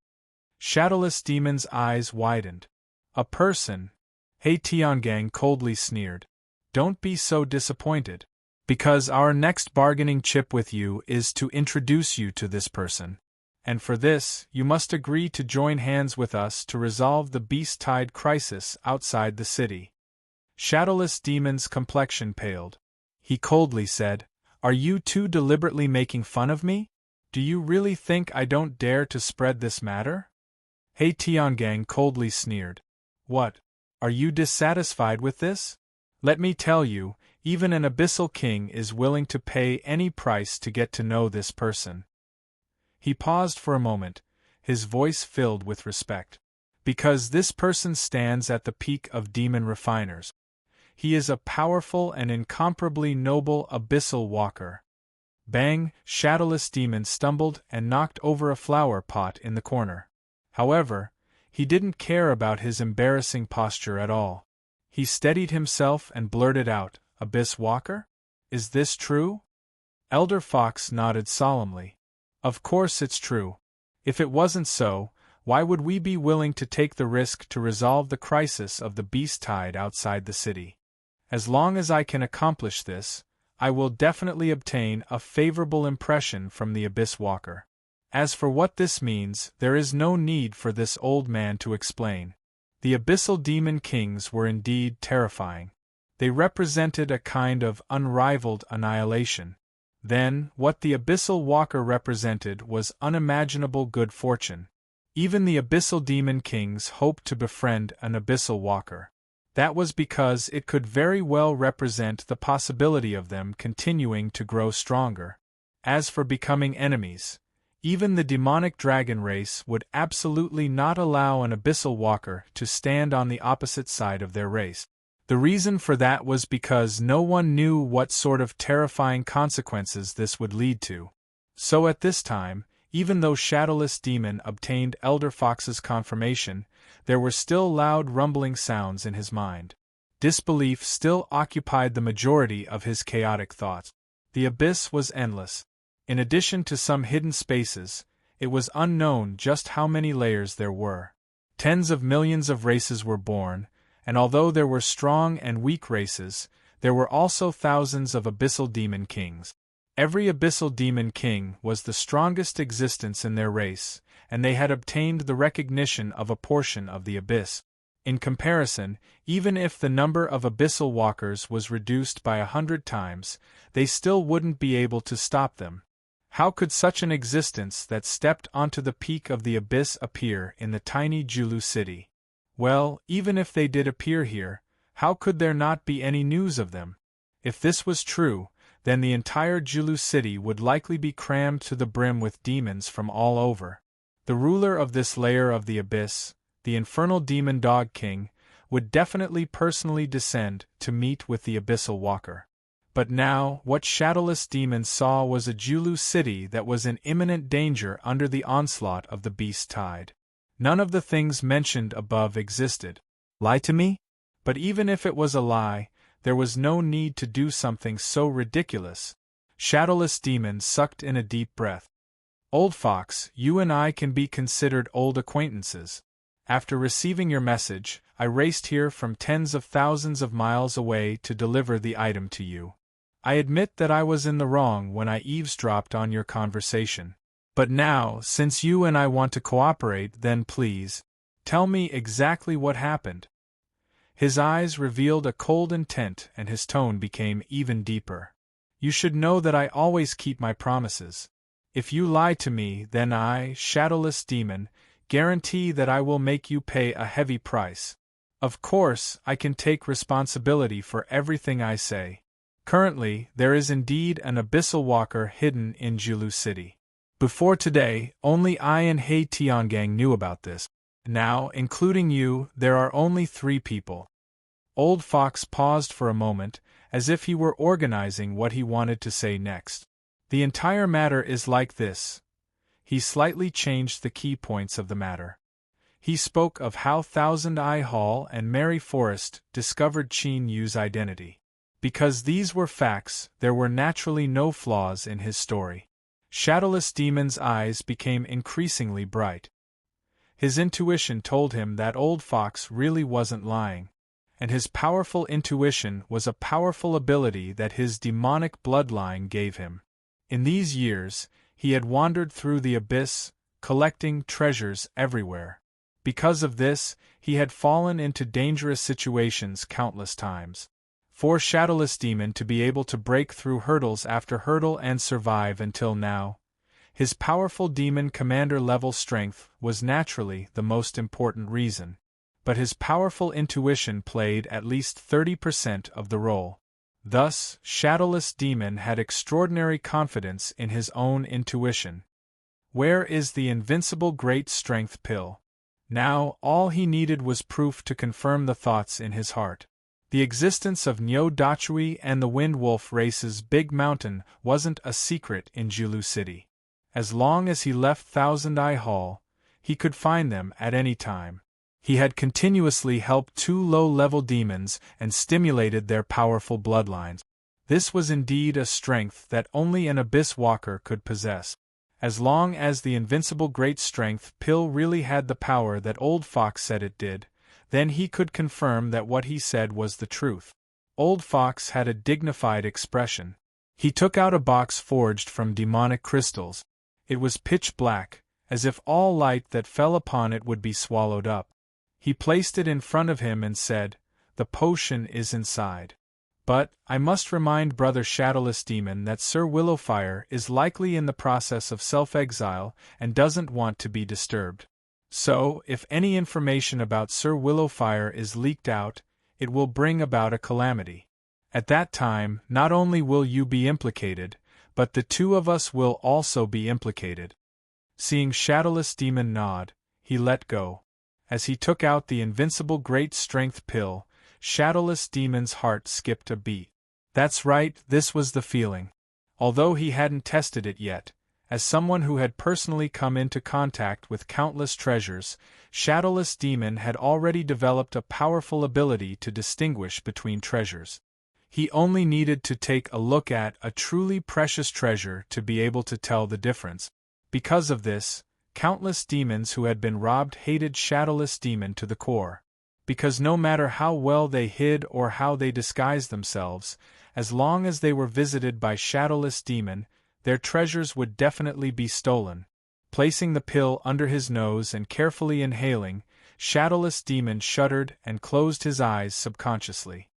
Shadowless Demon's eyes widened. A person? Hei Tiangang coldly sneered. Don't be so disappointed. Because our next bargaining chip with you is to introduce you to this person. And for this, you must agree to join hands with us to resolve the beast-tide crisis outside the city. Shadowless Demon's complexion paled. He coldly said, "Are you two deliberately making fun of me? Do you really think I don't dare to spread this matter?" Hei Tiangang coldly sneered. "What? Are you dissatisfied with this? Let me tell you, even an Abyssal King is willing to pay any price to get to know this person." He paused for a moment, his voice filled with respect. "Because this person stands at the peak of demon refiners. He is a powerful and incomparably noble Abyssal Walker." Bang! Shadowless Demon stumbled and knocked over a flower pot in the corner. However, he didn't care about his embarrassing posture at all. He steadied himself and blurted out, "Abyss Walker? Is this true?" Elder Fox nodded solemnly. "Of course it's true. If it wasn't so, why would we be willing to take the risk to resolve the crisis of the beast-tide outside the city? As long as I can accomplish this, I will definitely obtain a favorable impression from the Abyss Walker. As for what this means, there is no need for this old man to explain. The Abyssal Demon Kings were indeed terrifying. They represented a kind of unrivaled annihilation. Then, what the Abyssal Walker represented was unimaginable good fortune. Even the Abyssal Demon Kings hoped to befriend an Abyssal Walker. That was because it could very well represent the possibility of them continuing to grow stronger. As for becoming enemies, even the demonic dragon race would absolutely not allow an Abyssal Walker to stand on the opposite side of their race. The reason for that was because no one knew what sort of terrifying consequences this would lead to. So at this time, even though Shadowless Demon obtained Elder Fox's confirmation, there were still loud rumbling sounds in his mind. Disbelief still occupied the majority of his chaotic thoughts. The abyss was endless. In addition to some hidden spaces, it was unknown just how many layers there were. Tens of millions of races were born, and although there were strong and weak races, there were also thousands of Abyssal Demon Kings. Every Abyssal Demon King was the strongest existence in their race, and they had obtained the recognition of a portion of the abyss. In comparison, even if the number of Abyssal Walkers was reduced by 100 times, they still wouldn't be able to stop them. How could such an existence that stepped onto the peak of the abyss appear in the tiny Julu city? Well, even if they did appear here, how could there not be any news of them? If this was true, then the entire Julu city would likely be crammed to the brim with demons from all over. The ruler of this layer of the abyss, the infernal demon dog king, would definitely personally descend to meet with the Abyssal Walker. But now, what Shadowless Demon saw was a Julu city that was in imminent danger under the onslaught of the beast tide. None of the things mentioned above existed. Lie to me? But even if it was a lie, there was no need to do something so ridiculous. Shadowless Demon sucked in a deep breath. Old Fox, you and I can be considered old acquaintances. After receiving your message, I raced here from tens of thousands of miles away to deliver the item to you. I admit that I was in the wrong when I eavesdropped on your conversation. But now, since you and I want to cooperate, then please, tell me exactly what happened. His eyes revealed a cold intent and his tone became even deeper. You should know that I always keep my promises. If you lie to me, then I, Shadowless Demon, guarantee that I will make you pay a heavy price. Of course, I can take responsibility for everything I say. Currently, there is indeed an Abyssal Walker hidden in Julu City. Before today, only I and Hei Tiangang knew about this. Now, including you, there are only 3 people. Old Fox paused for a moment, as if he were organizing what he wanted to say next. The entire matter is like this. He slightly changed the key points of the matter. He spoke of how Thousand Eye Hall and Mary Forest discovered Qin Yu's identity. Because these were facts, there were naturally no flaws in his story. Shadowless Demon's eyes became increasingly bright. His intuition told him that Old Fox really wasn't lying, and his powerful intuition was a powerful ability that his demonic bloodline gave him. In these years, he had wandered through the abyss, collecting treasures everywhere. Because of this, he had fallen into dangerous situations countless times. For Shadowless Demon to be able to break through hurdles after hurdle and survive until now, his powerful demon commander level strength was naturally the most important reason. But his powerful intuition played at least 30% of the role. Thus, Shadowless Demon had extraordinary confidence in his own intuition. Where is the invincible great strength pill? Now, all he needed was proof to confirm the thoughts in his heart. The existence of Nyo Dachui and the Wind Wolf race's Big Mountain wasn't a secret in Julu City. As long as he left Thousand Eye Hall, he could find them at any time. He had continuously helped 2 low-level demons and stimulated their powerful bloodlines. This was indeed a strength that only an Abyss Walker could possess. As long as the invincible great strength pill really had the power that Old Fox said it did, then he could confirm that what he said was the truth. Old Fox had a dignified expression. He took out a box forged from demonic crystals. It was pitch black, as if all light that fell upon it would be swallowed up. He placed it in front of him and said, "The potion is inside. But, I must remind Brother Shadowless Demon that Sir Willowfire is likely in the process of self-exile and doesn't want to be disturbed. So, if any information about Sir Willowfire is leaked out, it will bring about a calamity. At that time, not only will you be implicated, but the two of us will also be implicated." Seeing Shadowless Demon nod, he let go. As he took out the invincible great strength pill, Shadowless Demon's heart skipped a beat. That's right, this was the feeling. Although he hadn't tested it yet, as someone who had personally come into contact with countless treasures, Shadowless Demon had already developed a powerful ability to distinguish between treasures. He only needed to take a look at a truly precious treasure to be able to tell the difference. Because of this, countless demons who had been robbed hated Shadowless Demon to the core. Because no matter how well they hid or how they disguised themselves, as long as they were visited by Shadowless Demon, their treasures would definitely be stolen. Placing the pill under his nose and carefully inhaling, Shadowless Demon shuddered and closed his eyes subconsciously.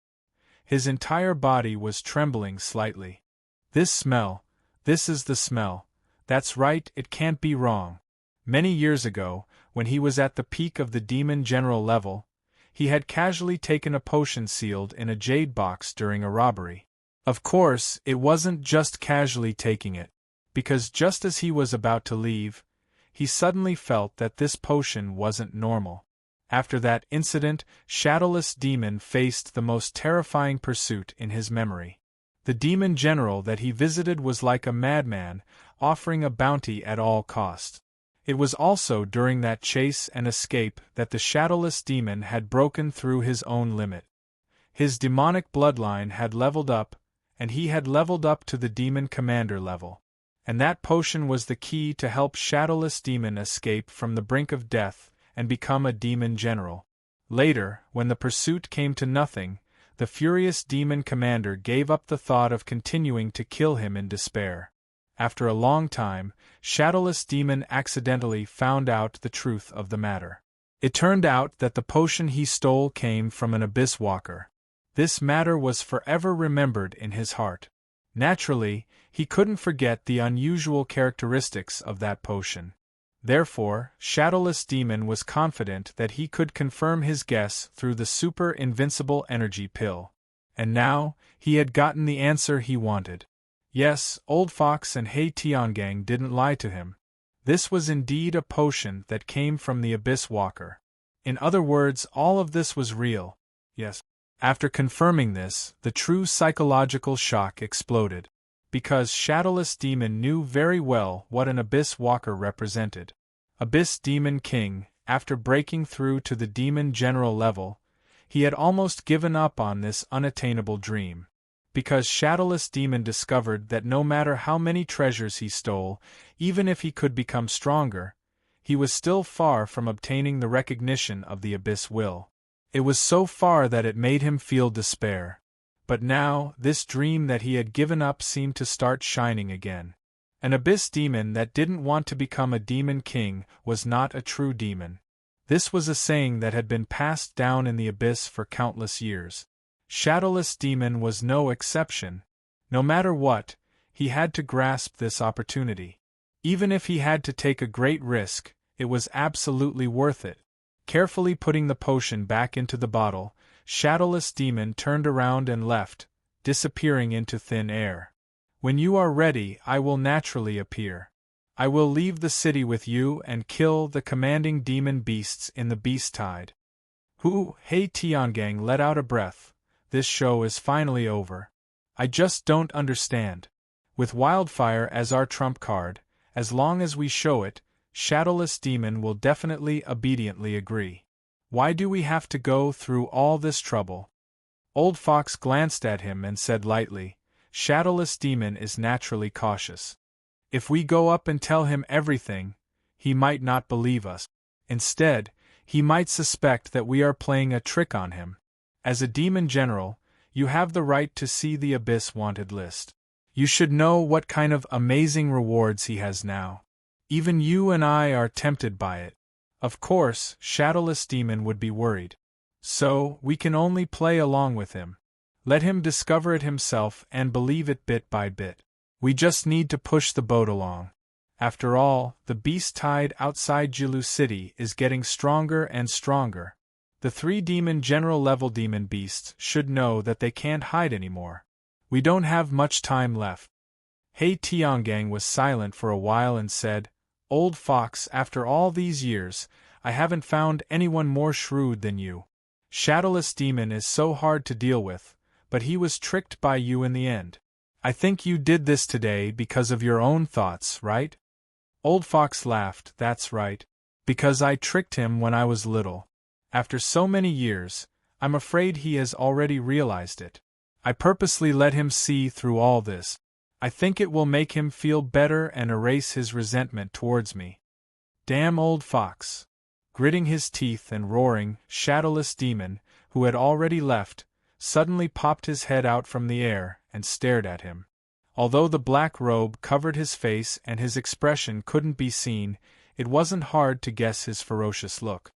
His entire body was trembling slightly. This smell, this is the smell. That's right, it can't be wrong. Many years ago, when he was at the peak of the Demon General level, he had casually taken a potion sealed in a jade box during a robbery. Of course, it wasn't just casually taking it, because just as he was about to leave, he suddenly felt that this potion wasn't normal. After that incident, Shadowless Demon faced the most terrifying pursuit in his memory. The Demon General that he visited was like a madman, offering a bounty at all costs. It was also during that chase and escape that the Shadowless Demon had broken through his own limit. His demonic bloodline had leveled up, and he had leveled up to the Demon Commander level. And that potion was the key to help Shadowless Demon escape from the brink of death and become a Demon General. Later, when the pursuit came to nothing, the furious Demon Commander gave up the thought of continuing to kill him in despair. After a long time, Shadowless Demon accidentally found out the truth of the matter. It turned out that the potion he stole came from an Abyss Walker. This matter was forever remembered in his heart. Naturally, he couldn't forget the unusual characteristics of that potion. Therefore, Shadowless Demon was confident that he could confirm his guess through the super invincible energy pill. And now, he had gotten the answer he wanted. Yes, Old Fox and Hei Tiangang didn't lie to him. This was indeed a potion that came from the Abyss Walker. In other words, all of this was real. Yes. After confirming this, the true psychological shock exploded. Because Shadowless Demon knew very well what an Abyss Walker represented. Abyss Demon King, after breaking through to the Demon General level, he had almost given up on this unattainable dream. Because Shadowless Demon discovered that no matter how many treasures he stole, even if he could become stronger, he was still far from obtaining the recognition of the Abyss Will. It was so far that it made him feel despair. But now, this dream that he had given up seemed to start shining again. An Abyss Demon that didn't want to become a Demon King was not a true demon. This was a saying that had been passed down in the Abyss for countless years. Shadowless Demon was no exception. No matter what, he had to grasp this opportunity. Even if he had to take a great risk, it was absolutely worth it. Carefully putting the potion back into the bottle, Shadowless Demon turned around and left, disappearing into thin air. When you are ready, I will naturally appear. I will leave the city with you and kill the commanding demon beasts in the Beast Tide. Hei Tiangang let out a breath. This show is finally over. I just don't understand. With Wildfire as our trump card, as long as we show it, Shadowless Demon will definitely obediently agree. Why do we have to go through all this trouble? Old Fox glanced at him and said lightly, Shadowless Demon is naturally cautious. If we go up and tell him everything, he might not believe us. Instead, he might suspect that we are playing a trick on him. As a Demon General, you have the right to see the Abyss Wanted list. You should know what kind of amazing rewards he has now. Even you and I are tempted by it. Of course, Shadowless Demon would be worried. So, we can only play along with him. Let him discover it himself and believe it bit by bit. We just need to push the boat along. After all, the beast tide outside Jilu City is getting stronger and stronger. The 3 general level demon beasts should know that they can't hide anymore. We don't have much time left. Hei Tiangang was silent for a while and said, Old Fox, after all these years, I haven't found anyone more shrewd than you. Shadowless Demon is so hard to deal with, but he was tricked by you in the end. I think you did this today because of your own thoughts, right? Old Fox laughed. That's right. Because I tricked him when I was little. After so many years, I'm afraid he has already realized it. I purposely let him see through all this. I think it will make him feel better and erase his resentment towards me. Damn Old Fox. Gritting his teeth and roaring, Shadowless Demon, who had already left, suddenly popped his head out from the air and stared at him. Although the black robe covered his face and his expression couldn't be seen, it wasn't hard to guess his ferocious look.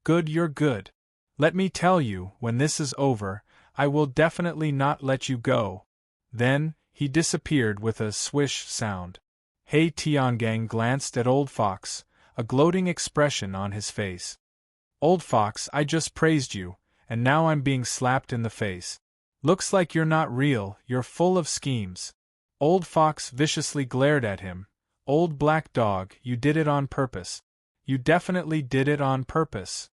Good, you're good. Let me tell you, when this is over, I will definitely not let you go. Then, he disappeared with a swish sound. Hei Tiangang glanced at Old Fox, a gloating expression on his face. Old Fox, I just praised you, and now I'm being slapped in the face. Looks like you're not real, you're full of schemes. Old Fox viciously glared at him. Old Black Dog, you did it on purpose. You definitely did it on purpose.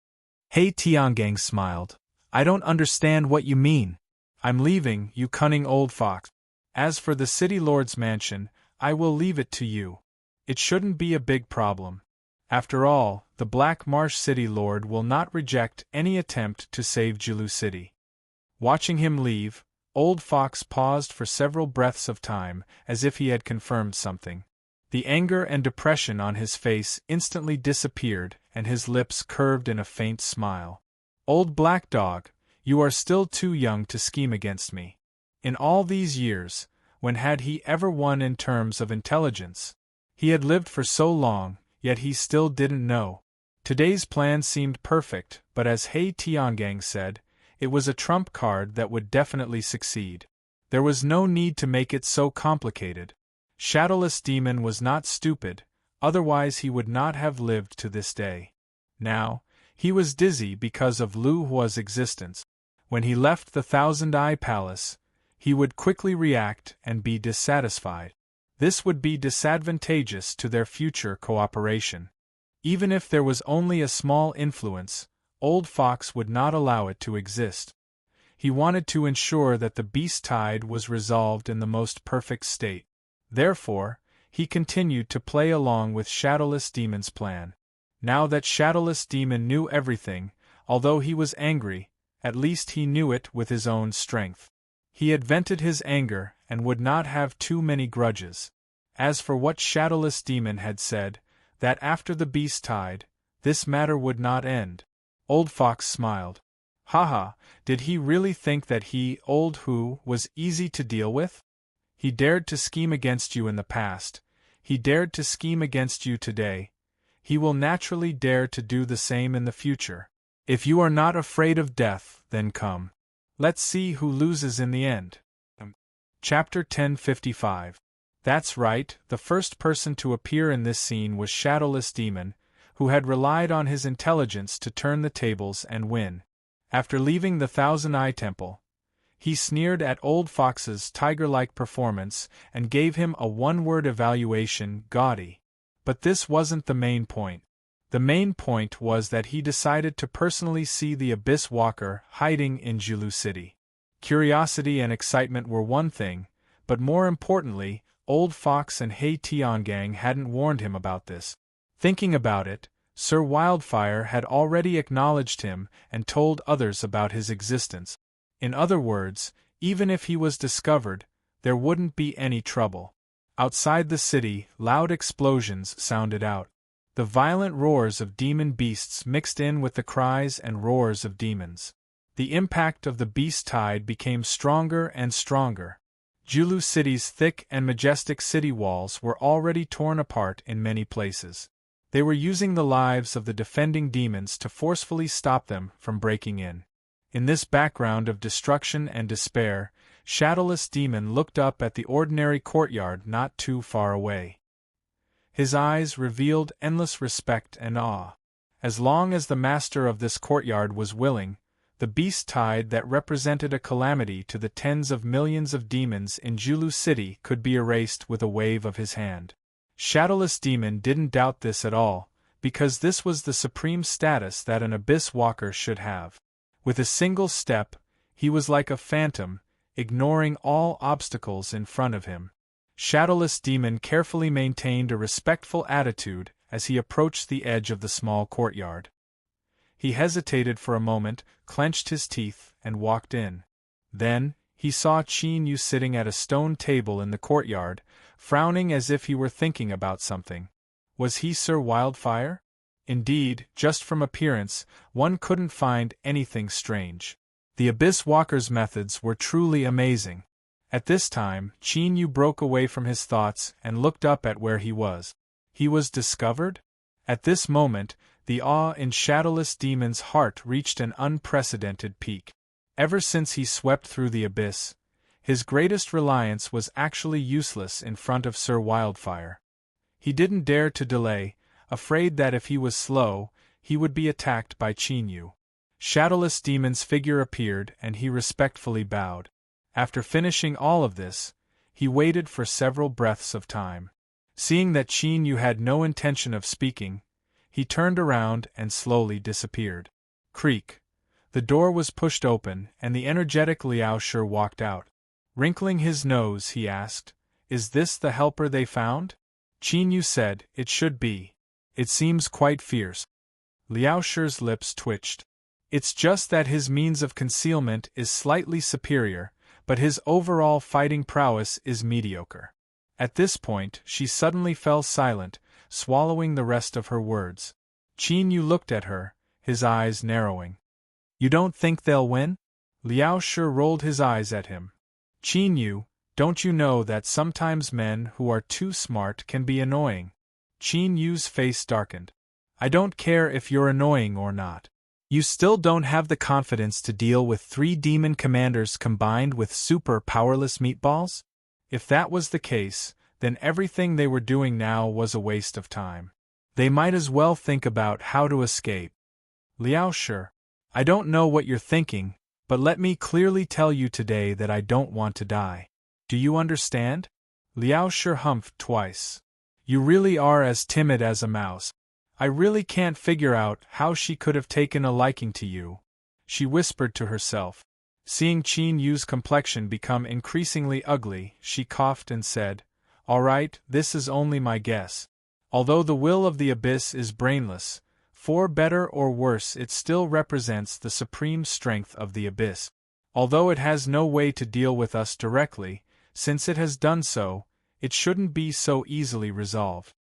Hei Tiangang smiled. I don't understand what you mean. I'm leaving, you cunning old fox. As for the City Lord's mansion, I will leave it to you. It shouldn't be a big problem. After all, the Black Marsh City Lord will not reject any attempt to save Jilu City. Watching him leave, Old Fox paused for several breaths of time, as if he had confirmed something. The anger and depression on his face instantly disappeared, and his lips curved in a faint smile. Old Black Dog, you are still too young to scheme against me. In all these years, when had he ever won in terms of intelligence? He had lived for so long, yet he still didn't know. Today's plan seemed perfect, but as Hei Tiangang said, it was a trump card that would definitely succeed. There was no need to make it so complicated. Shadowless Demon was not stupid, otherwise he would not have lived to this day. Now, he was dizzy because of Lu Hua's existence. When he left the Thousand Eye Palace, he would quickly react and be dissatisfied. This would be disadvantageous to their future cooperation. Even if there was only a small influence, Old Fox would not allow it to exist. He wanted to ensure that the beast tide was resolved in the most perfect state. Therefore, he continued to play along with Shadowless Demon's plan. Now that Shadowless Demon knew everything, although he was angry, at least he knew it with his own strength. He had vented his anger and would not have too many grudges. As for what Shadowless Demon had said, that after the beast tide, this matter would not end. Old Fox smiled. Haha, did he really think that he, Old Hu, was easy to deal with? He dared to scheme against you in the past. He dared to scheme against you today. He will naturally dare to do the same in the future. If you are not afraid of death, then come. Let's see who loses in the end. Chapter 1055. That's right, the first person to appear in this scene was Shadowless Demon, who had relied on his intelligence to turn the tables and win. After leaving the Thousand Eye Temple, he sneered at Old Fox's tiger-like performance and gave him a one-word evaluation, gaudy. But this wasn't the main point. The main point was that he decided to personally see the Abyss Walker hiding in Jilu City. Curiosity and excitement were one thing, but more importantly, Old Fox and Hei Tiangang hadn't warned him about this. Thinking about it, Sir Wildfire had already acknowledged him and told others about his existence. In other words, even if he was discovered, there wouldn't be any trouble. Outside the city, loud explosions sounded out. The violent roars of demon beasts mixed in with the cries and roars of demons. The impact of the beast tide became stronger and stronger. Julu City's thick and majestic city walls were already torn apart in many places. They were using the lives of the defending demons to forcefully stop them from breaking in. In this background of destruction and despair, Shadowless Demon looked up at the ordinary courtyard not too far away. His eyes revealed endless respect and awe. As long as the master of this courtyard was willing, the beast tide that represented a calamity to the tens of millions of demons in Julu City could be erased with a wave of his hand. Shadowless Demon didn't doubt this at all, because this was the supreme status that an Abyss Walker should have. With a single step, he was like a phantom, ignoring all obstacles in front of him. Shadowless Demon carefully maintained a respectful attitude as he approached the edge of the small courtyard. He hesitated for a moment, clenched his teeth, and walked in. Then, he saw Qin Yu sitting at a stone table in the courtyard, frowning as if he were thinking about something. Was he Sir Wildfire? Indeed, just from appearance, one couldn't find anything strange. The Abyss Walker's methods were truly amazing. At this time, Qin Yu broke away from his thoughts and looked up at where he was. He was discovered? At this moment, the awe in Shadowless Demon's heart reached an unprecedented peak. Ever since he swept through the abyss, his greatest reliance was actually useless in front of Sir Wildfire. He didn't dare to delay, afraid that if he was slow, he would be attacked by Qin Yu. Shadowless Demon's figure appeared and he respectfully bowed. After finishing all of this, he waited for several breaths of time. Seeing that Qin Yu had no intention of speaking, he turned around and slowly disappeared. Creak. The door was pushed open and the energetic Liao Shi walked out. Wrinkling his nose, he asked, "Is this the helper they found?" Qin Yu said, "It should be. It seems quite fierce." Liao Shi's lips twitched. It's just that his means of concealment is slightly superior, but his overall fighting prowess is mediocre. At this point, she suddenly fell silent, swallowing the rest of her words. Qin Yu looked at her, his eyes narrowing. "You don't think they'll win?" Liao Shi rolled his eyes at him. "Qin Yu, don't you know that sometimes men who are too smart can be annoying?" Qin Yu's face darkened. "I don't care if you're annoying or not. You still don't have the confidence to deal with 3 demon commanders combined with super powerless meatballs? If that was the case, then everything they were doing now was a waste of time. They might as well think about how to escape." Liao Shi, "I don't know what you're thinking, but let me clearly tell you today that I don't want to die. Do you understand?" Liao Shi humphed twice. "You really are as timid as a mouse. I really can't figure out how she could have taken a liking to you," she whispered to herself. Seeing Qin Yu's complexion become increasingly ugly, she coughed and said, "All right, this is only my guess. Although the will of the abyss is brainless, for better or worse it still represents the supreme strength of the abyss. Although it has no way to deal with us directly, since it has done so, it shouldn't be so easily resolved."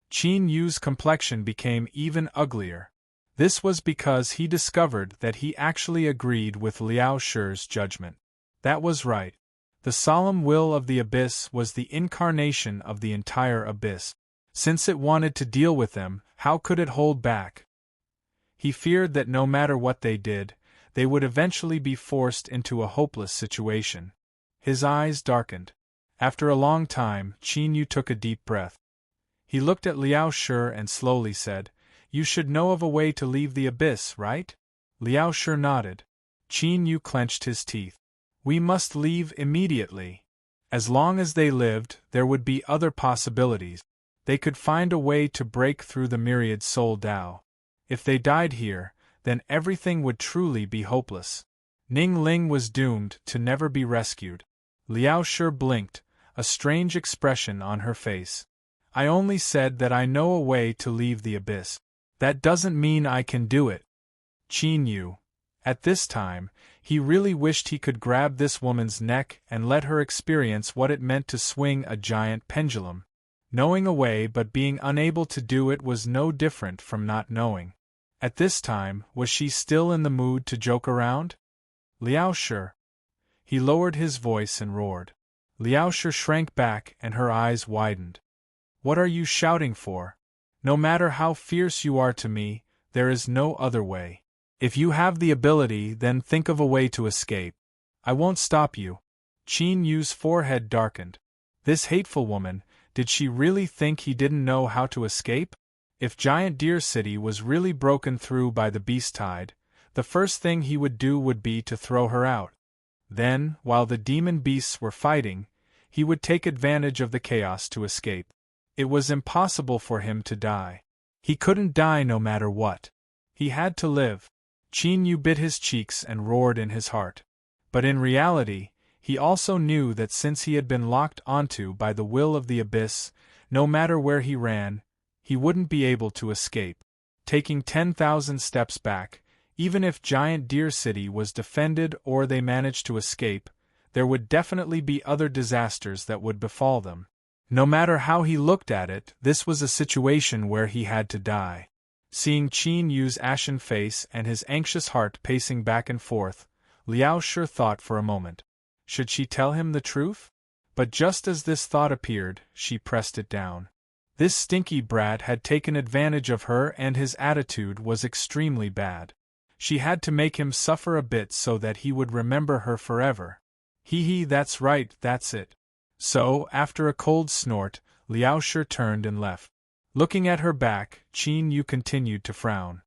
Qin Yu's complexion became even uglier. This was because he discovered that he actually agreed with Liao Shi's judgment. That was right. The solemn will of the abyss was the incarnation of the entire abyss. Since it wanted to deal with them, how could it hold back? He feared that no matter what they did, they would eventually be forced into a hopeless situation. His eyes darkened. After a long time, Qin Yu took a deep breath. He looked at Liao Shi and slowly said, "You should know of a way to leave the abyss, right?" Liao Shi nodded. Qin Yu clenched his teeth. "We must leave immediately." As long as they lived, there would be other possibilities. They could find a way to break through the myriad soul Dao. If they died here, then everything would truly be hopeless. Ning Ling was doomed to never be rescued. Liao Shi blinked, a strange expression on her face. "I only said that I know a way to leave the abyss. That doesn't mean I can do it." Qin Yu. At this time, he really wished he could grab this woman's neck and let her experience what it meant to swing a giant pendulum. Knowing a way but being unable to do it was no different from not knowing. At this time, was she still in the mood to joke around? Liao Shi. He lowered his voice and roared. Liaoshe shrank back and her eyes widened. What are you shouting for? No matter how fierce you are to me, there is no other way. If you have the ability, then think of a way to escape. I won't stop you. Qin Yu's forehead darkened. This hateful woman, did she really think he didn't know how to escape? If Giant Deer City was really broken through by the beast tide, the first thing he would do would be to throw her out. Then, while the demon beasts were fighting, he would take advantage of the chaos to escape. It was impossible for him to die. He couldn't die no matter what. He had to live. Qin Yu bit his cheeks and roared in his heart. But in reality, he also knew that since he had been locked onto by the will of the abyss, no matter where he ran, he wouldn't be able to escape. Taking 10,000 steps back, even if Giant Deer City was defended or they managed to escape, there would definitely be other disasters that would befall them. No matter how he looked at it, this was a situation where he had to die. Seeing Qin Yu's ashen face and his anxious heart pacing back and forth, Liaoshe thought for a moment. Should she tell him the truth? But just as this thought appeared, she pressed it down. This stinky brat had taken advantage of her and his attitude was extremely bad. She had to make him suffer a bit so that he would remember her forever. Hee, that's right, that's it. So, after a cold snort, Liaoshe turned and left. Looking at her back, Qin Yu continued to frown.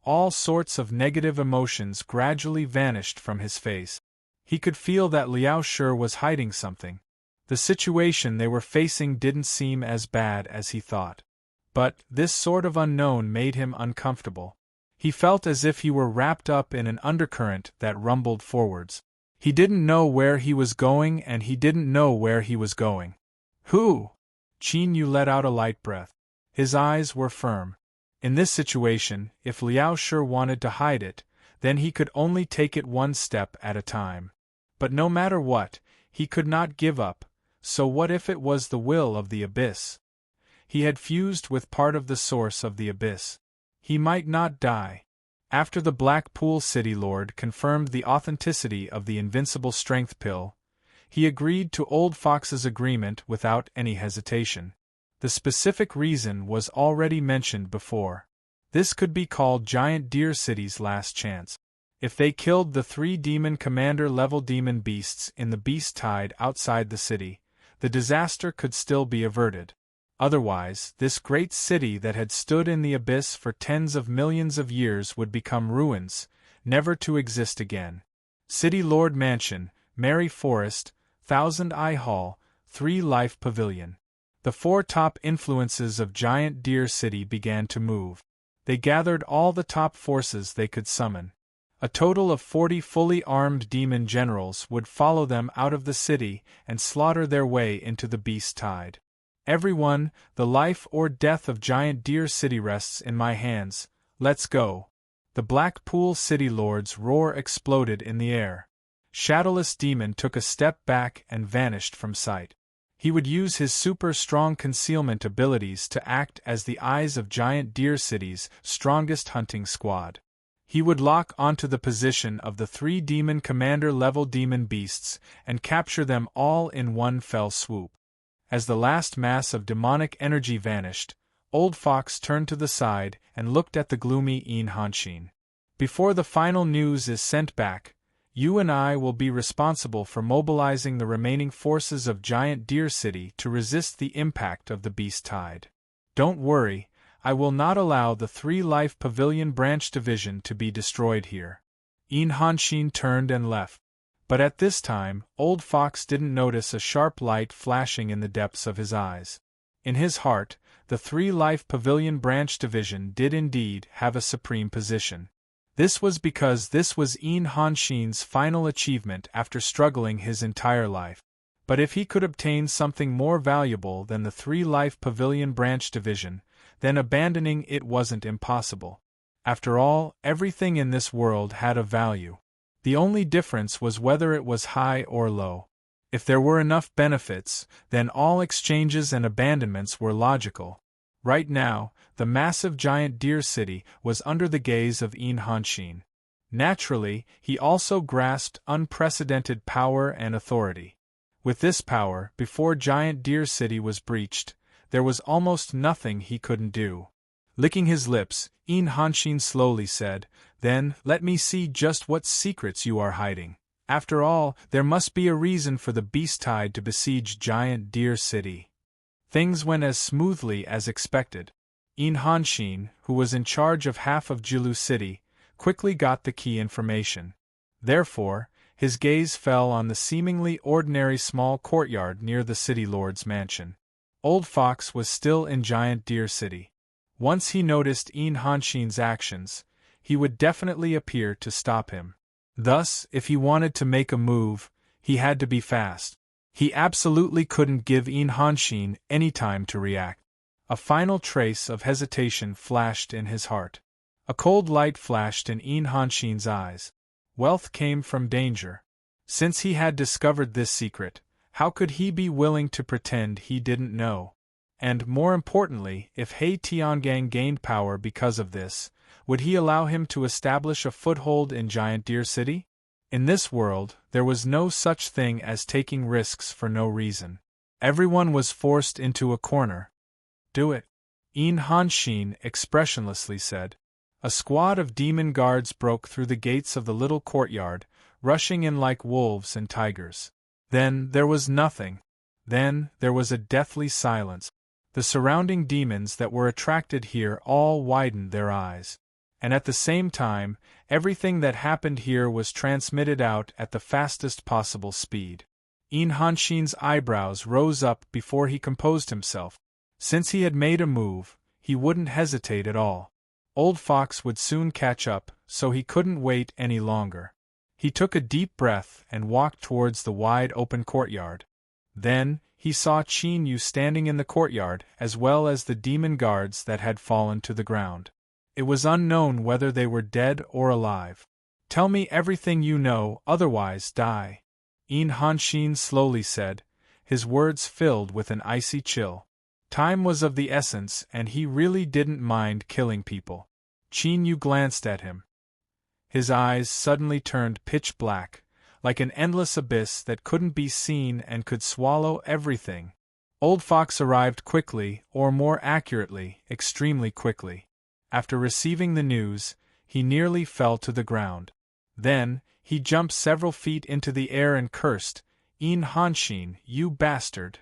All sorts of negative emotions gradually vanished from his face. He could feel that Liaoshe was hiding something. The situation they were facing didn't seem as bad as he thought. But this sort of unknown made him uncomfortable. He felt as if he were wrapped up in an undercurrent that rumbled forwards. He didn't know where he was going and he didn't know where he was going. Who? Qin Yu let out a light breath. His eyes were firm. In this situation, if Liaoshe wanted to hide it, then he could only take it one step at a time. But no matter what, he could not give up, so what if it was the will of the abyss? He had fused with part of the source of the abyss. He might not die. After the Blackpool City Lord confirmed the authenticity of the invincible strength pill, he agreed to Old Fox's agreement without any hesitation. The specific reason was already mentioned before. This could be called Giant Deer City's last chance. If they killed the 3 demon commander-level demon beasts in the beast tide outside the city, the disaster could still be averted. Otherwise, this great city that had stood in the abyss for tens of millions of years would become ruins, never to exist again. City Lord Mansion, Merry Forest, Thousand Eye Hall, 3 Life Pavilion. The 4 top influences of Giant Deer City began to move. They gathered all the top forces they could summon. A total of 40 fully armed demon generals would follow them out of the city and slaughter their way into the beast tide. Everyone, the life or death of Giant Deer City rests in my hands. Let's go. The Blackpool City Lord's roar exploded in the air. Shadowless Demon took a step back and vanished from sight. He would use his super-strong concealment abilities to act as the eyes of Giant Deer City's strongest hunting squad. He would lock onto the position of the 3 demon commander-level demon beasts and capture them all in one fell swoop. As the last mass of demonic energy vanished, Old Fox turned to the side and looked at the gloomy Een Hanshin. Before the final news is sent back, you and I will be responsible for mobilizing the remaining forces of Giant Deer City to resist the impact of the beast tide. Don't worry, I will not allow the 3 Life Pavilion branch division to be destroyed here. Een Hanshin turned and left. But at this time, Old Fox didn't notice a sharp light flashing in the depths of his eyes. In his heart, the 3 Life Pavilion branch division did indeed have a supreme position. This was because this was Een Hanshin's final achievement after struggling his entire life. But if he could obtain something more valuable than the 3 Life Pavilion branch division, then abandoning it wasn't impossible. After all, everything in this world had a value. The only difference was whether it was high or low. If there were enough benefits, then all exchanges and abandonments were logical. Right now, the massive Giant Deer City was under the gaze of Een Hanshin. Naturally, he also grasped unprecedented power and authority. With this power, before Giant Deer City was breached, there was almost nothing he couldn't do. Licking his lips, Hanshin slowly said, "Then, let me see just what secrets you are hiding. After all, there must be a reason for the beast tide to besiege Giant Deer City." Things went as smoothly as expected. Hanshin, who was in charge of half of Julu City, quickly got the key information. Therefore, his gaze fell on the seemingly ordinary small courtyard near the city lord's mansion. Old Fox was still in Giant Deer City. Once he noticed Hanshin's actions, he would definitely appear to stop him. Thus, if he wanted to make a move, he had to be fast. He absolutely couldn't give Hanshin any time to react. A final trace of hesitation flashed in his heart. A cold light flashed in Hanshin's eyes. Wealth came from danger. Since he had discovered this secret, how could he be willing to pretend he didn't know? And, more importantly, if He Tiangang gained power because of this, would he allow him to establish a foothold in Giant Deer City? In this world, there was no such thing as taking risks for no reason. Everyone was forced into a corner. "Do it," Hanshin expressionlessly said. A squad of demon guards broke through the gates of the little courtyard, rushing in like wolves and tigers. Then there was nothing. Then there was a deathly silence. The surrounding demons that were attracted here all widened their eyes. And at the same time, everything that happened here was transmitted out at the fastest possible speed. Hanshin's eyebrows rose up before he composed himself. Since he had made a move, he wouldn't hesitate at all. Old Fox would soon catch up, so he couldn't wait any longer. He took a deep breath and walked towards the wide open courtyard. Then, he saw Qin Yu standing in the courtyard as well as the demon guards that had fallen to the ground. It was unknown whether they were dead or alive. "Tell me everything you know, otherwise die," Hanshin slowly said, his words filled with an icy chill. Time was of the essence and he really didn't mind killing people. Qin Yu glanced at him. His eyes suddenly turned pitch black, like an endless abyss that couldn't be seen and could swallow everything. Old Fox arrived quickly, or more accurately, extremely quickly. After receiving the news, he nearly fell to the ground. Then, he jumped several feet into the air and cursed, "Hanshin, you bastard!"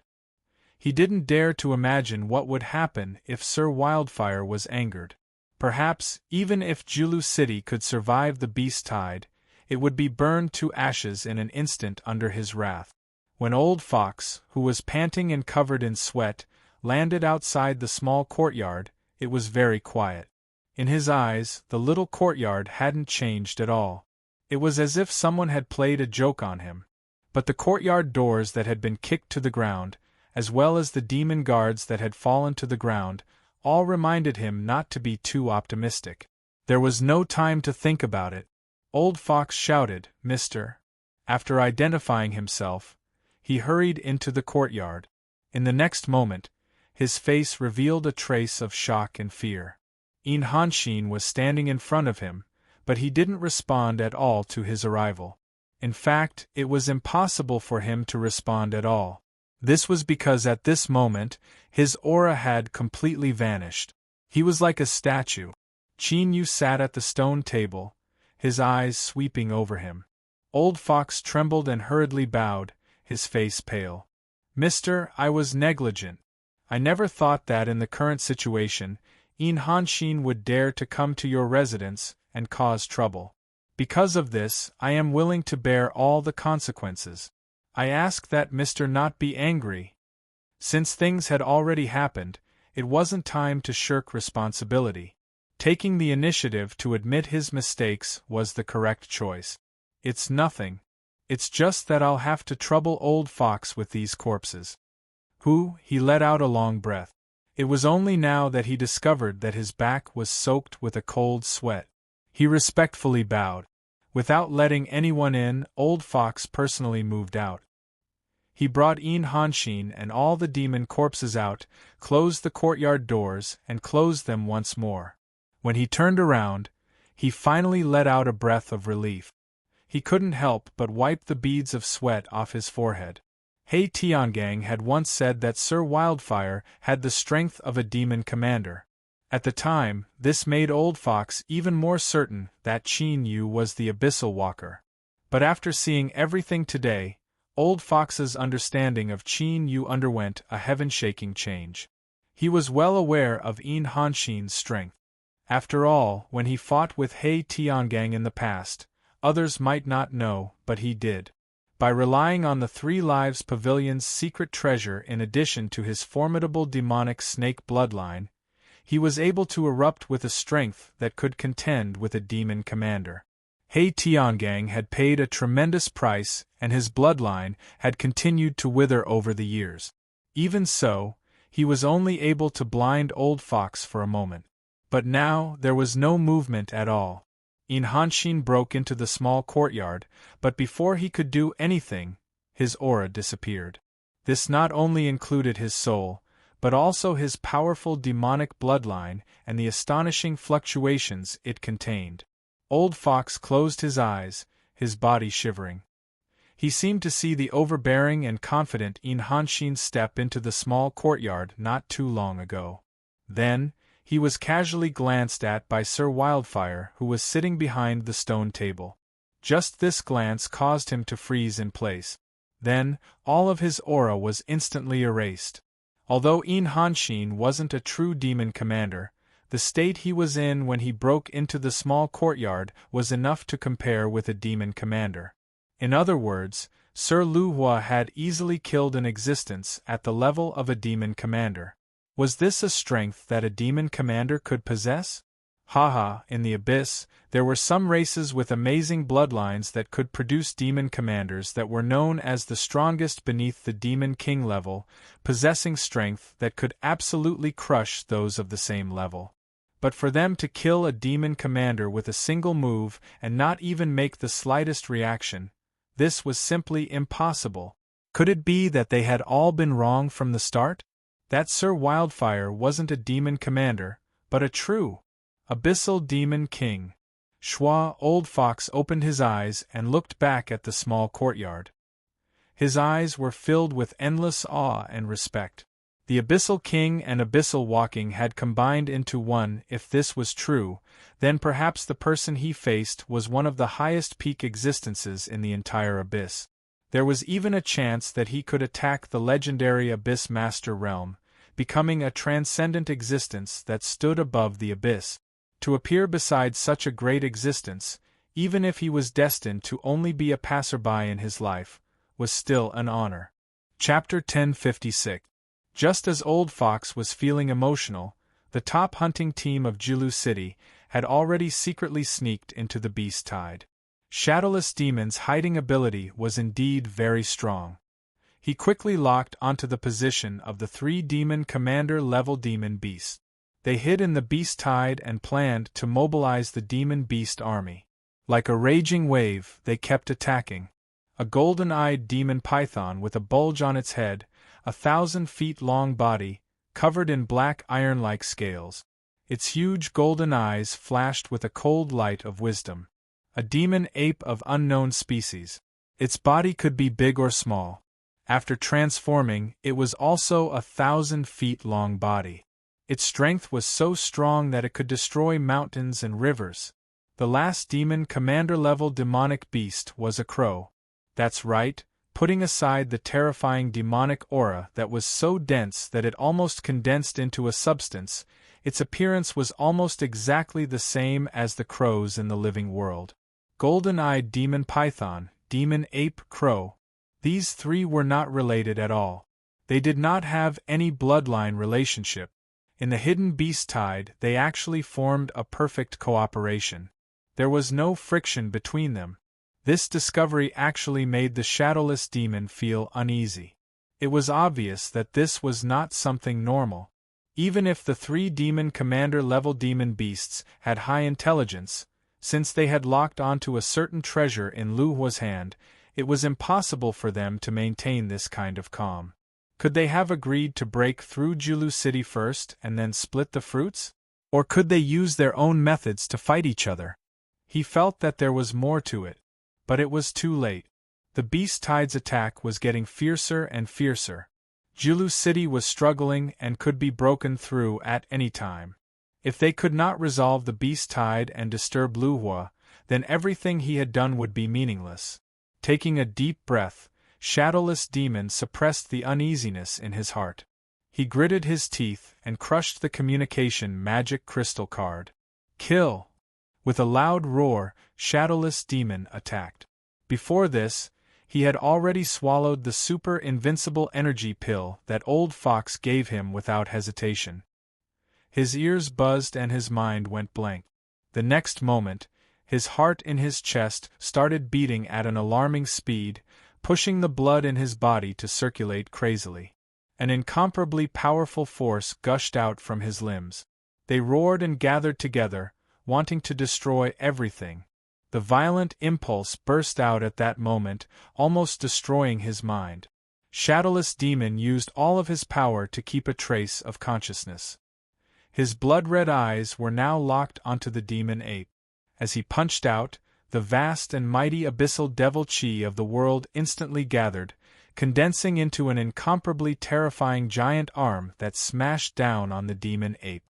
He didn't dare to imagine what would happen if Sir Wildfire was angered. Perhaps, even if Julu City could survive the beast tide, it would be burned to ashes in an instant under his wrath. When Old Fox, who was panting and covered in sweat, landed outside the small courtyard, it was very quiet. In his eyes, the little courtyard hadn't changed at all. It was as if someone had played a joke on him. But the courtyard doors that had been kicked to the ground, as well as the demon guards that had fallen to the ground, all reminded him not to be too optimistic. There was no time to think about it. Old Fox shouted, "Mister." After identifying himself, he hurried into the courtyard. In the next moment, his face revealed a trace of shock and fear. Hanshin was standing in front of him, but he didn't respond at all to his arrival. In fact, it was impossible for him to respond at all. This was because at this moment, his aura had completely vanished. He was like a statue. Qin Yu sat at the stone table, his eyes sweeping over him. Old Fox trembled and hurriedly bowed, his face pale. "Mister, I was negligent. I never thought that in the current situation, Hanshin would dare to come to your residence and cause trouble. Because of this, I am willing to bear all the consequences. I ask that Mister not be angry." Since things had already happened, it wasn't time to shirk responsibility. Taking the initiative to admit his mistakes was the correct choice. "It's nothing. It's just that I'll have to trouble Old Fox with these corpses." He let out a long breath. It was only now that he discovered that his back was soaked with a cold sweat. He respectfully bowed. Without letting anyone in, Old Fox personally moved out. He brought Hanshin and all the demon corpses out, closed the courtyard doors, and closed them once more. When he turned around, he finally let out a breath of relief. He couldn't help but wipe the beads of sweat off his forehead. He Tiangang had once said that Sir Wildfire had the strength of a demon commander. At the time, this made Old Fox even more certain that Qin Yu was the Abyssal Walker. But after seeing everything today, Old Fox's understanding of Qin Yu underwent a heaven-shaking change. He was well aware of Yin Hanxin's strength. After all, when he fought with He Tiangang in the past, others might not know, but he did. By relying on the Three Lives Pavilion's secret treasure in addition to his formidable demonic snake bloodline, he was able to erupt with a strength that could contend with a demon commander. He Tiangang had paid a tremendous price, and his bloodline had continued to wither over the years. Even so, he was only able to blind Old Fox for a moment. But now there was no movement at all. Yin Hanxin broke into the small courtyard, but before he could do anything, his aura disappeared. This not only included his soul, but also his powerful demonic bloodline and the astonishing fluctuations it contained. Old Fox closed his eyes, his body shivering. He seemed to see the overbearing and confident Yin Hanxin step into the small courtyard not too long ago. Then, he was casually glanced at by Sir Wildfire, who was sitting behind the stone table. Just this glance caused him to freeze in place. Then, all of his aura was instantly erased. Although Yin Hanxin wasn't a true demon commander, the state he was in when he broke into the small courtyard was enough to compare with a demon commander. In other words, Sir Lu Hua had easily killed an existence at the level of a demon commander. Was this a strength that a demon commander could possess? Haha, in the abyss, there were some races with amazing bloodlines that could produce demon commanders that were known as the strongest beneath the demon king level, possessing strength that could absolutely crush those of the same level. But for them to kill a demon commander with a single move and not even make the slightest reaction, this was simply impossible. Could it be that they had all been wrong from the start? That Sir Wildfire wasn't a demon commander, but a true Abyssal Demon King. Schwa Old Fox opened his eyes and looked back at the small courtyard. His eyes were filled with endless awe and respect. The Abyssal King and Abyssal Walking had combined into one. If this was true, then perhaps the person he faced was one of the highest peak existences in the entire Abyss. There was even a chance that he could attack the legendary Abyss Master Realm, becoming a transcendent existence that stood above the Abyss. To appear beside such a great existence, even if he was destined to only be a passerby in his life, was still an honor. Chapter 1056. Just as Old Fox was feeling emotional, the top hunting team of Julu City had already secretly sneaked into the Beast Tide. Shadowless Demon's hiding ability was indeed very strong. He quickly locked onto the position of the 3 demon commander-level demon beasts. They hid in the Beast Tide and planned to mobilize the demon beast army. Like a raging wave, they kept attacking. A golden-eyed demon python with a bulge on its head, 1,000 feet long body, covered in black iron-like scales. Its huge golden eyes flashed with a cold light of wisdom. A demon ape of unknown species. Its body could be big or small. After transforming, it was also 1,000 feet long body. Its strength was so strong that it could destroy mountains and rivers. The last demon commander-level demonic beast was a crow. That's right, putting aside the terrifying demonic aura that was so dense that it almost condensed into a substance, its appearance was almost exactly the same as the crows in the living world. Golden-eyed demon python, demon ape crow. These 3 were not related at all. They did not have any bloodline relationship. In the hidden Beast Tide, they actually formed a perfect cooperation. There was no friction between them. This discovery actually made the shadowless demon feel uneasy. It was obvious that this was not something normal. Even if the 3 demon commander-level demon beasts had high intelligence, since they had locked onto a certain treasure in Lu Hua's hand, it was impossible for them to maintain this kind of calm. Could they have agreed to break through Julu City first and then split the fruits? Or could they use their own methods to fight each other? He felt that there was more to it. But it was too late. The beast tide's attack was getting fiercer and fiercer. Julu City was struggling and could be broken through at any time. If they could not resolve the beast tide and disturb Luhua, then everything he had done would be meaningless. Taking a deep breath, Shadowless Demon suppressed the uneasiness in his heart. He gritted his teeth and crushed the communication magic crystal card. Kill! With a loud roar, Shadowless Demon attacked. Before this, he had already swallowed the super invincible energy pill that Old Fox gave him without hesitation. His ears buzzed and his mind went blank. The next moment, his heart in his chest started beating at an alarming speed, pushing the blood in his body to circulate crazily. An incomparably powerful force gushed out from his limbs. They roared and gathered together, wanting to destroy everything. The violent impulse burst out at that moment, almost destroying his mind. Shadowless Demon used all of his power to keep a trace of consciousness. His blood-red eyes were now locked onto the demon ape. As he punched out, the vast and mighty abyssal devil chi of the world instantly gathered, condensing into an incomparably terrifying giant arm that smashed down on the demon ape.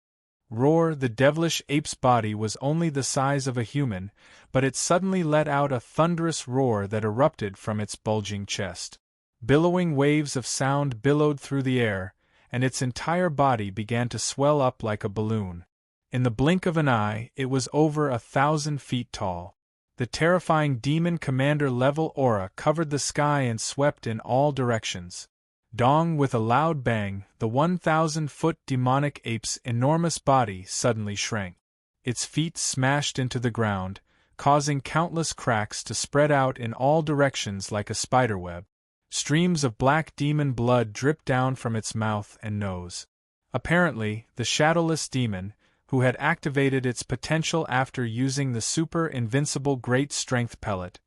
Roar! The devilish ape's body was only the size of a human, but it suddenly let out a thunderous roar that erupted from its bulging chest. Billowing waves of sound billowed through the air, and its entire body began to swell up like a balloon. In the blink of an eye, it was over 1,000 feet tall. The terrifying demon commander-level aura covered the sky and swept in all directions. Dong! With a loud bang, the 1,000-foot demonic ape's enormous body suddenly shrank. Its feet smashed into the ground, causing countless cracks to spread out in all directions like a spiderweb. Streams of black demon blood dripped down from its mouth and nose. Apparently, the Shadowless Demon, who had activated its potential after using the super invincible great strength pellet,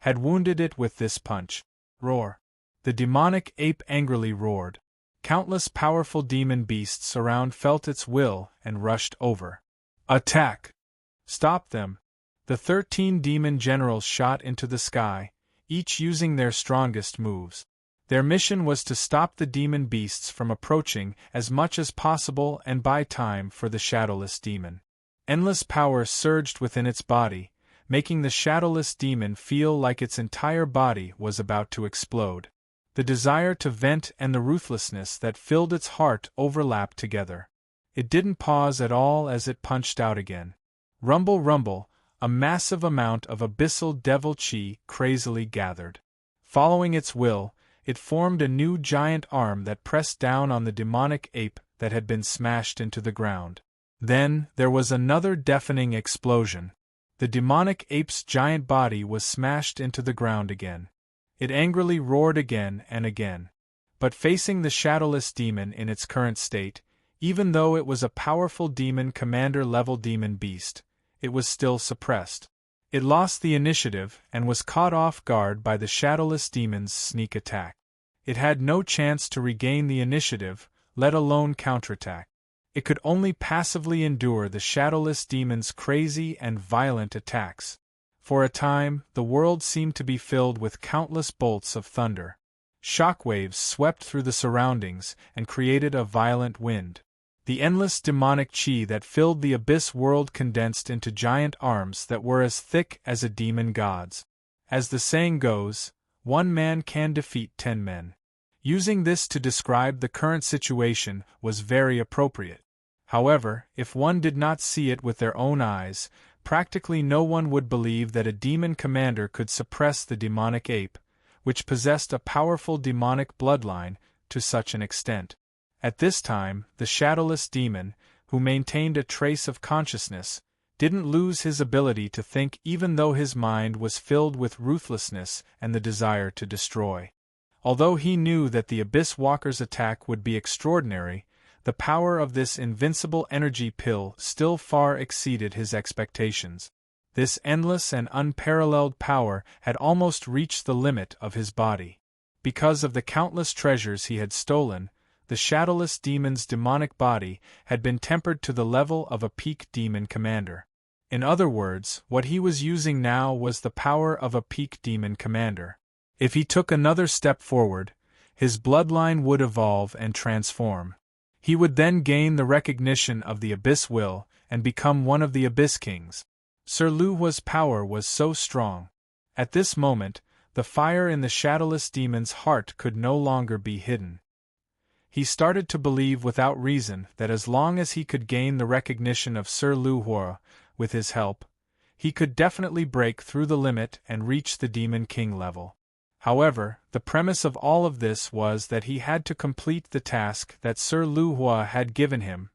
had wounded it with this punch. Roar! The demonic ape angrily roared. Countless powerful demon beasts around felt its will and rushed over. Attack! Stop them! The 13 demon generals shot into the sky, each using their strongest moves. Their mission was to stop the demon beasts from approaching as much as possible and buy time for the Shadowless Demon. Endless power surged within its body, making the Shadowless Demon feel like its entire body was about to explode. The desire to vent and the ruthlessness that filled its heart overlapped together. It didn't pause at all as it punched out again. Rumble, rumble, a massive amount of abyssal devil chi crazily gathered. Following its will, it formed a new giant arm that pressed down on the demonic ape that had been smashed into the ground. Then, there was another deafening explosion. The demonic ape's giant body was smashed into the ground again. It angrily roared again and again. But facing the Shadowless Demon in its current state, even though it was a powerful demon commander-level demon beast, it was still suppressed. It lost the initiative and was caught off guard by the Shadowless Demon's sneak attack. It had no chance to regain the initiative, let alone counterattack. It could only passively endure the Shadowless Demon's crazy and violent attacks. For a time, the world seemed to be filled with countless bolts of thunder. Shockwaves swept through the surroundings and created a violent wind. The endless demonic chi that filled the abyss world condensed into giant arms that were as thick as a demon god's. As the saying goes, 1 man can defeat 10 men. Using this to describe the current situation was very appropriate. However, if one did not see it with their own eyes, practically no one would believe that a demon commander could suppress the demonic ape, which possessed a powerful demonic bloodline, to such an extent. At this time, the Shadowless Demon, who maintained a trace of consciousness, didn't lose his ability to think even though his mind was filled with ruthlessness and the desire to destroy. Although he knew that the Abyss Walker's attack would be extraordinary, the power of this invincible energy pill still far exceeded his expectations. This endless and unparalleled power had almost reached the limit of his body. Because of the countless treasures he had stolen, the Shadowless Demon's demonic body had been tempered to the level of a peak demon commander. In other words, what he was using now was the power of a peak demon commander. If he took another step forward, his bloodline would evolve and transform. He would then gain the recognition of the Abyss Will and become one of the Abyss Kings. Sir Luhua's power was so strong. At this moment, the fire in the shadowless demon's heart could no longer be hidden. He started to believe without reason that as long as he could gain the recognition of Sir Luhua with his help, he could definitely break through the limit and reach the Demon King level. However, the premise of all of this was that he had to complete the task that Sir Luhua had given him.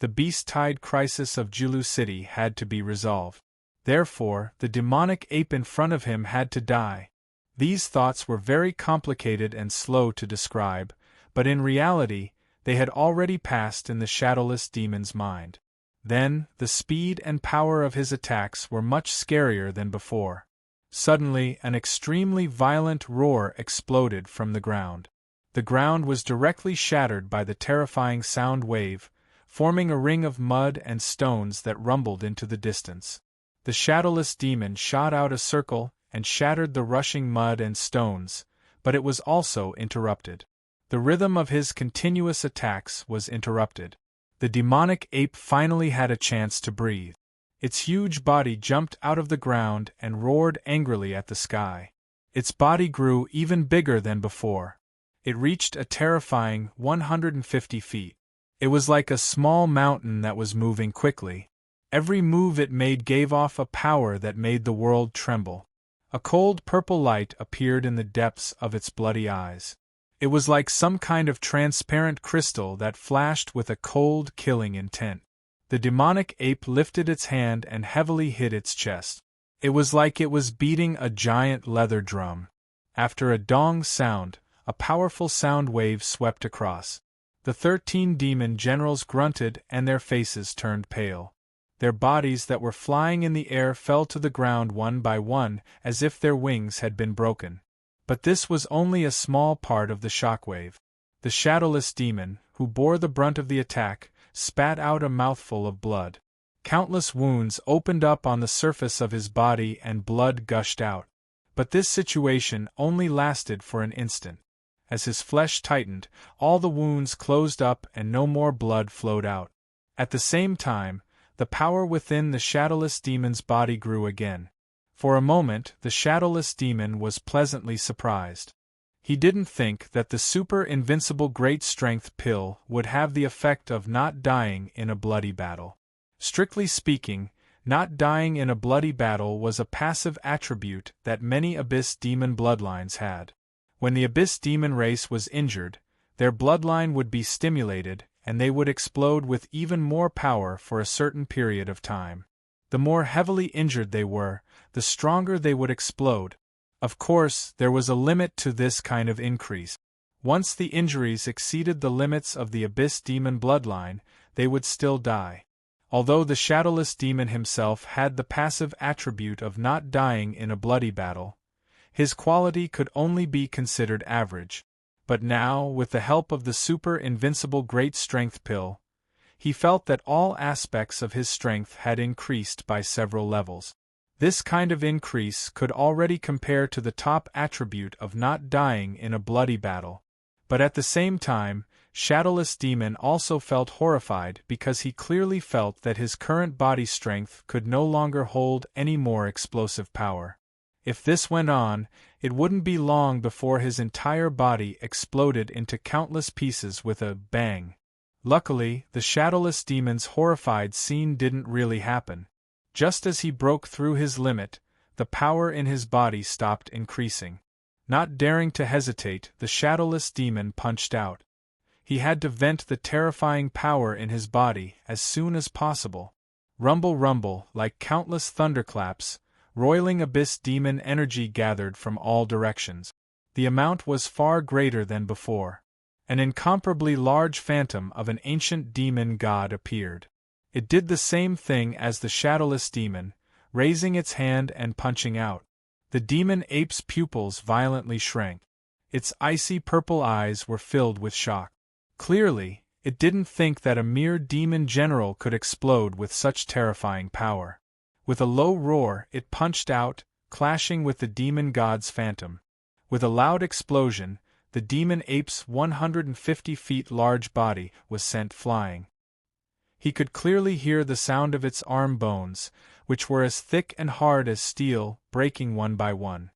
The beast-tide crisis of Julu City had to be resolved. Therefore, the demonic ape in front of him had to die. These thoughts were very complicated and slow to describe, but in reality, they had already passed in the shadowless demon's mind. Then, the speed and power of his attacks were much scarier than before. Suddenly, an extremely violent roar exploded from the ground. The ground was directly shattered by the terrifying sound wave, forming a ring of mud and stones that rumbled into the distance. The shadowless demon shot out a circle and shattered the rushing mud and stones, but it was also interrupted. The rhythm of his continuous attacks was interrupted. The demonic ape finally had a chance to breathe. Its huge body jumped out of the ground and roared angrily at the sky. Its body grew even bigger than before. It reached a terrifying 150 feet. It was like a small mountain that was moving quickly. Every move it made gave off a power that made the world tremble. A cold purple light appeared in the depths of its bloody eyes. It was like some kind of transparent crystal that flashed with a cold, killing intent. The demonic ape lifted its hand and heavily hit its chest. It was like it was beating a giant leather drum. After a dong sound, a powerful sound wave swept across. The 13 demon generals grunted and their faces turned pale. Their bodies that were flying in the air fell to the ground one by one as if their wings had been broken. But this was only a small part of the shockwave. The shadowless demon, who bore the brunt of the attack, spat out a mouthful of blood. Countless wounds opened up on the surface of his body and blood gushed out. But this situation only lasted for an instant. As his flesh tightened, all the wounds closed up and no more blood flowed out. At the same time, the power within the shadowless demon's body grew again. For a moment, the shadowless demon was pleasantly surprised. He didn't think that the super invincible great strength pill would have the effect of not dying in a bloody battle. Strictly speaking, not dying in a bloody battle was a passive attribute that many Abyss demon bloodlines had. When the Abyss demon race was injured, their bloodline would be stimulated, and they would explode with even more power for a certain period of time. The more heavily injured they were, the stronger they would explode. Of course, there was a limit to this kind of increase. Once the injuries exceeded the limits of the Abyss demon bloodline, they would still die. Although the shadowless demon himself had the passive attribute of not dying in a bloody battle, his quality could only be considered average. But now, with the help of the super invincible great strength pill, he felt that all aspects of his strength had increased by several levels. This kind of increase could already compare to the top attribute of not dying in a bloody battle. But at the same time, Shadowless Demon also felt horrified because he clearly felt that his current body strength could no longer hold any more explosive power. If this went on, it wouldn't be long before his entire body exploded into countless pieces with a bang. Luckily, the Shadowless Demon's horrified scene didn't really happen. Just as he broke through his limit, the power in his body stopped increasing. Not daring to hesitate, the Shadowless Demon punched out. He had to vent the terrifying power in his body as soon as possible. Rumble, rumble, like countless thunderclaps, roiling Abyss Demon energy gathered from all directions. The amount was far greater than before. An incomparably large phantom of an ancient demon god appeared. It did the same thing as the Shadowless Demon, raising its hand and punching out. The demon ape's pupils violently shrank. Its icy purple eyes were filled with shock. Clearly, it didn't think that a mere demon general could explode with such terrifying power. With a low roar, it punched out, clashing with the demon god's phantom. With a loud explosion, the demon ape's 150 feet large body was sent flying. He could clearly hear the sound of its arm bones, which were as thick and hard as steel, breaking one by one.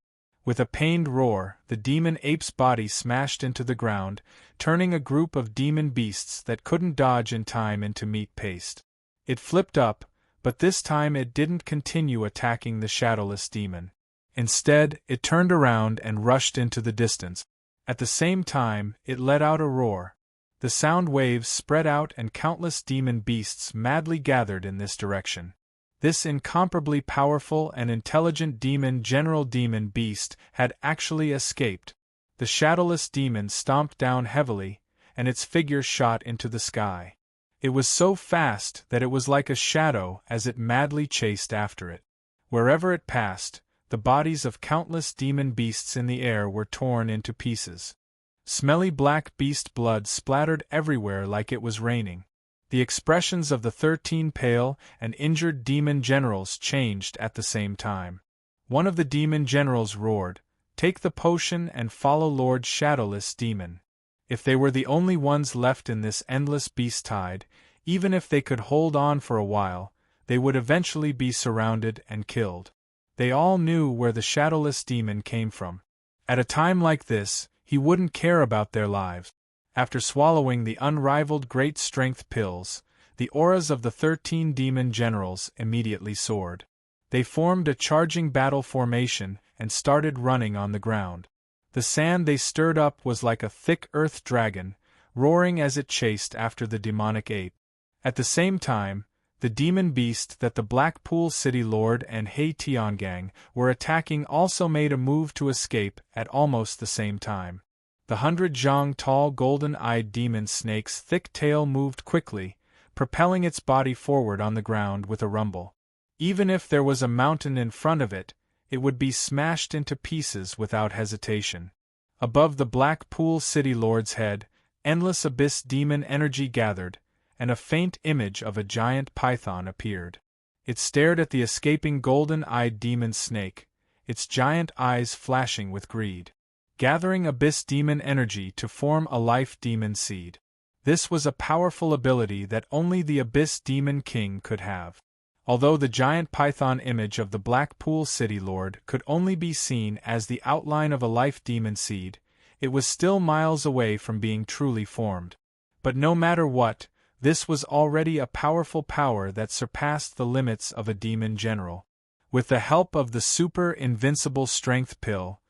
With a pained roar, the demon ape's body smashed into the ground, turning a group of demon beasts that couldn't dodge in time into meat paste. It flipped up, but this time it didn't continue attacking the shadowless demon. Instead, it turned around and rushed into the distance. At the same time, it let out a roar. The sound waves spread out and countless demon beasts madly gathered in this direction. This incomparably powerful and intelligent demon beast had actually escaped. The shadowless demon stomped down heavily, and its figure shot into the sky. It was so fast that it was like a shadow as it madly chased after it. Wherever it passed, the bodies of countless demon beasts in the air were torn into pieces. Smelly black beast blood splattered everywhere like it was raining. The expressions of the 13 pale and injured demon generals changed at the same time. One of the demon generals roared, "Take the potion and follow Lord Shadowless Demon." If they were the only ones left in this endless beast tide, even if they could hold on for a while, they would eventually be surrounded and killed. They all knew where the Shadowless Demon came from. At a time like this, he wouldn't care about their lives. After swallowing the unrivaled great strength pills, the auras of the 13 demon generals immediately soared. They formed a charging battle formation and started running on the ground. The sand they stirred up was like a thick earth dragon, roaring as it chased after the demonic ape. At the same time, the demon beast that the Blackpool City Lord and Hei Tiangang were attacking also made a move to escape at almost the same time. The 100 zhang tall golden-eyed demon snake's thick tail moved quickly, propelling its body forward on the ground with a rumble. Even if there was a mountain in front of it, it would be smashed into pieces without hesitation. Above the Blackpool City Lord's head, endless abyss demon energy gathered, and a faint image of a giant python appeared. It stared at the escaping golden-eyed demon snake, its giant eyes flashing with greed. Gathering abyss demon energy to form a life demon seed. This was a powerful ability that only the Abyss Demon King could have. Although the giant python image of the Blackpool City Lord could only be seen as the outline of a life demon seed, it was still miles away from being truly formed. But no matter what, this was already a powerful power that surpassed the limits of a demon general. With the help of the super invincible strength pill,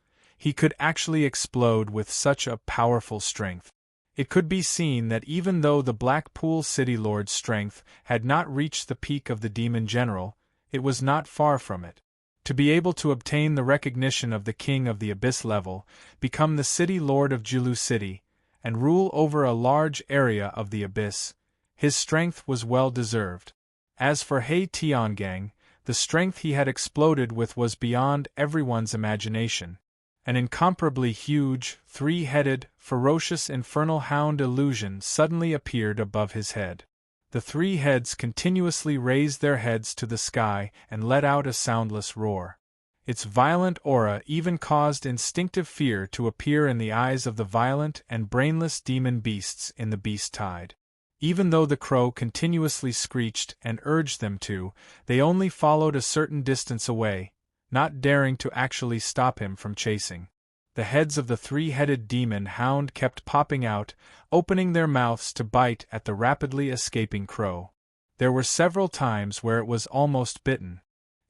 he could actually explode with such a powerful strength. It could be seen that even though the Blackpool City Lord's strength had not reached the peak of the demon general, it was not far from it. To be able to obtain the recognition of the King of the Abyss level, become the City Lord of Julu City, and rule over a large area of the Abyss, his strength was well deserved. As for Hei Tiangang, the strength he had exploded with was beyond everyone's imagination. An incomparably huge, three-headed, ferocious infernal hound illusion suddenly appeared above his head. The three heads continuously raised their heads to the sky and let out a soundless roar. Its violent aura even caused instinctive fear to appear in the eyes of the violent and brainless demon beasts in the beast tide. Even though the crow continuously screeched and urged them to, they only followed a certain distance away, not daring to actually stop him from chasing. The heads of the three-headed demon hound kept popping out, opening their mouths to bite at the rapidly escaping crow. There were several times where it was almost bitten.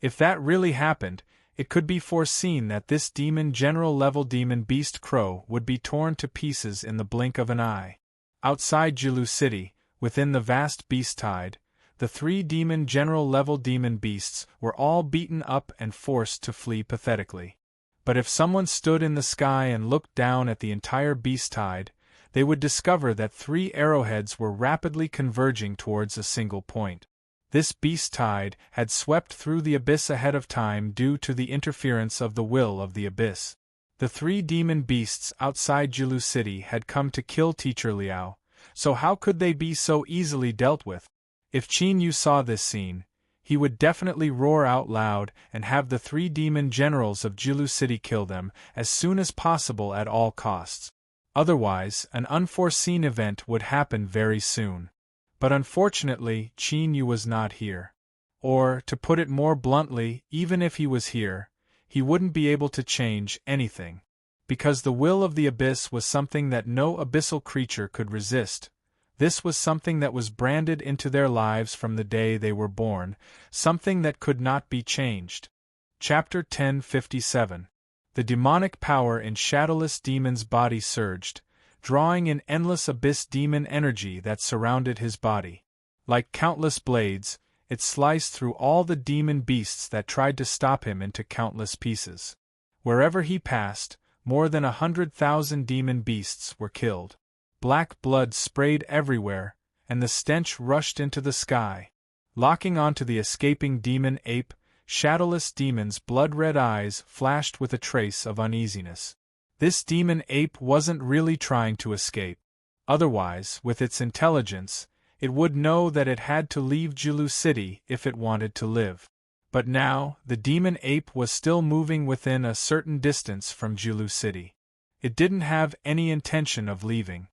If that really happened, it could be foreseen that this demon general-level demon beast crow would be torn to pieces in the blink of an eye. Outside Julu City, within the vast beast tide, the 3 demon general-level demon beasts were all beaten up and forced to flee pathetically. But if someone stood in the sky and looked down at the entire beast tide, they would discover that 3 arrowheads were rapidly converging towards a single point. This beast tide had swept through the abyss ahead of time due to the interference of the will of the abyss. The 3 demon beasts outside Julu City had come to kill Teacher Liao, so how could they be so easily dealt with? If Qin Yu saw this scene, He would definitely roar out loud and have the 3 demon generals of Julu City kill them as soon as possible at all costs. Otherwise, an unforeseen event would happen very soon. But unfortunately, Qin Yu was not here. Or, to put it more bluntly, even if he was here, he wouldn't be able to change anything. Because the will of the abyss was something that no abyssal creature could resist. This was something that was branded into their lives from the day they were born, something that could not be changed. Chapter 1057. The demonic power in Shadowless Demon's body surged, drawing in endless abyss demon energy that surrounded his body. Like countless blades, it sliced through all the demon beasts that tried to stop him into countless pieces. Wherever he passed, more than 100,000 demon beasts were killed. Black blood sprayed everywhere, and the stench rushed into the sky. Locking onto the escaping demon ape, Shadowless Demon's blood-red eyes flashed with a trace of uneasiness. This demon ape wasn't really trying to escape. Otherwise, with its intelligence, it would know that it had to leave Julu City if it wanted to live. But now, the demon ape was still moving within a certain distance from Julu City. It didn't have any intention of leaving.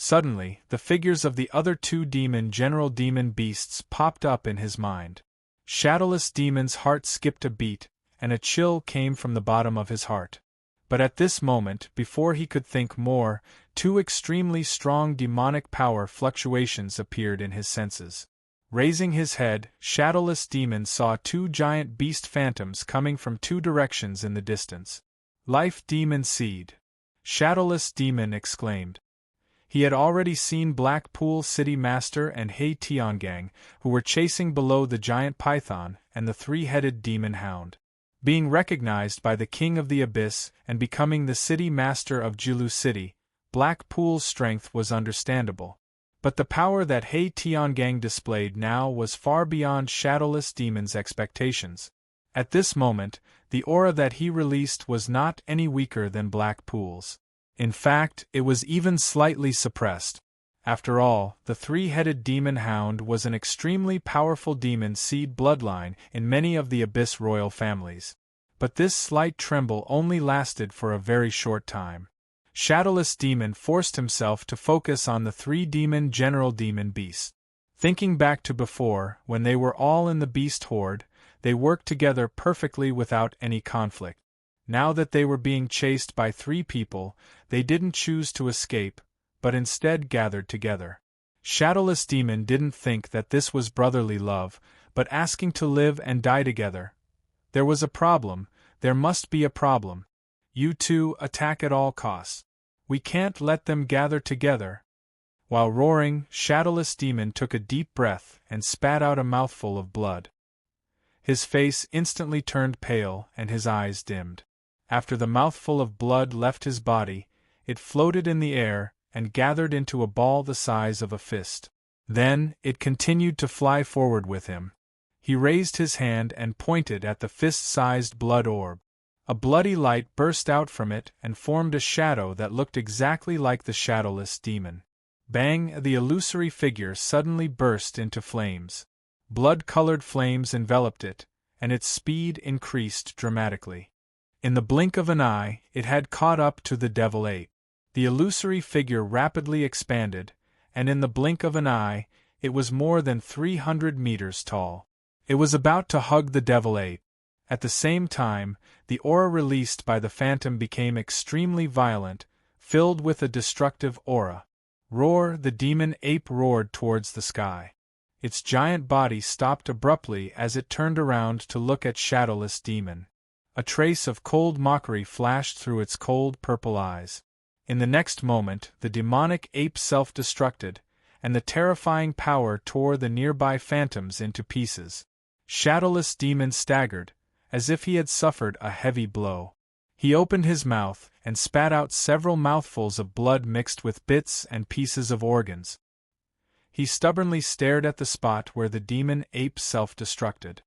Suddenly, the figures of the other 2 general demon beasts popped up in his mind. Shadowless Demon's heart skipped a beat, and a chill came from the bottom of his heart. But at this moment, before he could think more, 2 extremely strong demonic power fluctuations appeared in his senses. Raising his head, Shadowless Demon saw 2 giant beast phantoms coming from 2 directions in the distance. Life Demon Seed! Shadowless Demon exclaimed. He had already seen Blackpool City Master and Hei Tiangang, who were chasing below the giant python and the 3-headed demon hound. Being recognized by the King of the Abyss and becoming the City Master of Julu City, Blackpool's strength was understandable. But the power that Hei Tiangang displayed now was far beyond Shadowless Demon's expectations. At this moment, the aura that he released was not any weaker than Blackpool's. In fact, it was even slightly suppressed. After all, the 3-headed demon hound was an extremely powerful demon seed bloodline in many of the Abyss royal families. But this slight tremble only lasted for a very short time. Shadowless Demon forced himself to focus on the 3 general demon beasts. Thinking back to before, when they were all in the beast horde, they worked together perfectly without any conflict. Now that they were being chased by 3 people, they didn't choose to escape, but instead gathered together. Shadowless Demon didn't think that this was brotherly love, but asking to live and die together. There was a problem, there must be a problem. You 2 attack at all costs. We can't let them gather together. While roaring, Shadowless Demon took a deep breath and spat out a mouthful of blood. His face instantly turned pale and his eyes dimmed. After the mouthful of blood left his body, it floated in the air and gathered into a ball the size of a fist. Then, it continued to fly forward with him. He raised his hand and pointed at the fist-sized blood orb. A bloody light burst out from it and formed a shadow that looked exactly like the Shadowless Demon. Bang! The illusory figure suddenly burst into flames. Blood-colored flames enveloped it, and its speed increased dramatically. In the blink of an eye, it had caught up to the devil ape. The illusory figure rapidly expanded, and in the blink of an eye, it was more than 300 meters tall. It was about to hug the devil ape. At the same time, the aura released by the phantom became extremely violent, filled with a destructive aura. Roar! The demon ape roared towards the sky. Its giant body stopped abruptly as it turned around to look at Shadowless Demon. A trace of cold mockery flashed through its cold purple eyes. In the next moment, the demonic ape self-destructed, and the terrifying power tore the nearby phantoms into pieces. Shadowless Demon staggered, as if he had suffered a heavy blow. He opened his mouth and spat out several mouthfuls of blood mixed with bits and pieces of organs. He stubbornly stared at the spot where the demon ape self-destructed.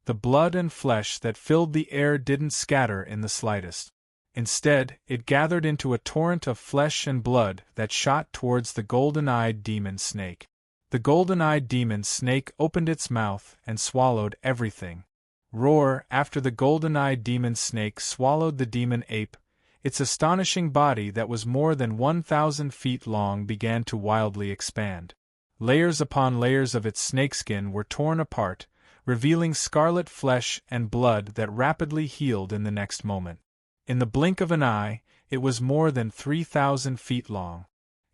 The blood and flesh that filled the air didn't scatter in the slightest. Instead, it gathered into a torrent of flesh and blood that shot towards the golden-eyed demon snake. The golden-eyed demon snake opened its mouth and swallowed everything. Roar! After the golden-eyed demon snake swallowed the demon ape, its astonishing body that was more than 1,000 feet long began to wildly expand. Layers upon layers of its snakeskin were torn apart, revealing scarlet flesh and blood that rapidly healed in the next moment. In the blink of an eye, it was more than 3,000 feet long.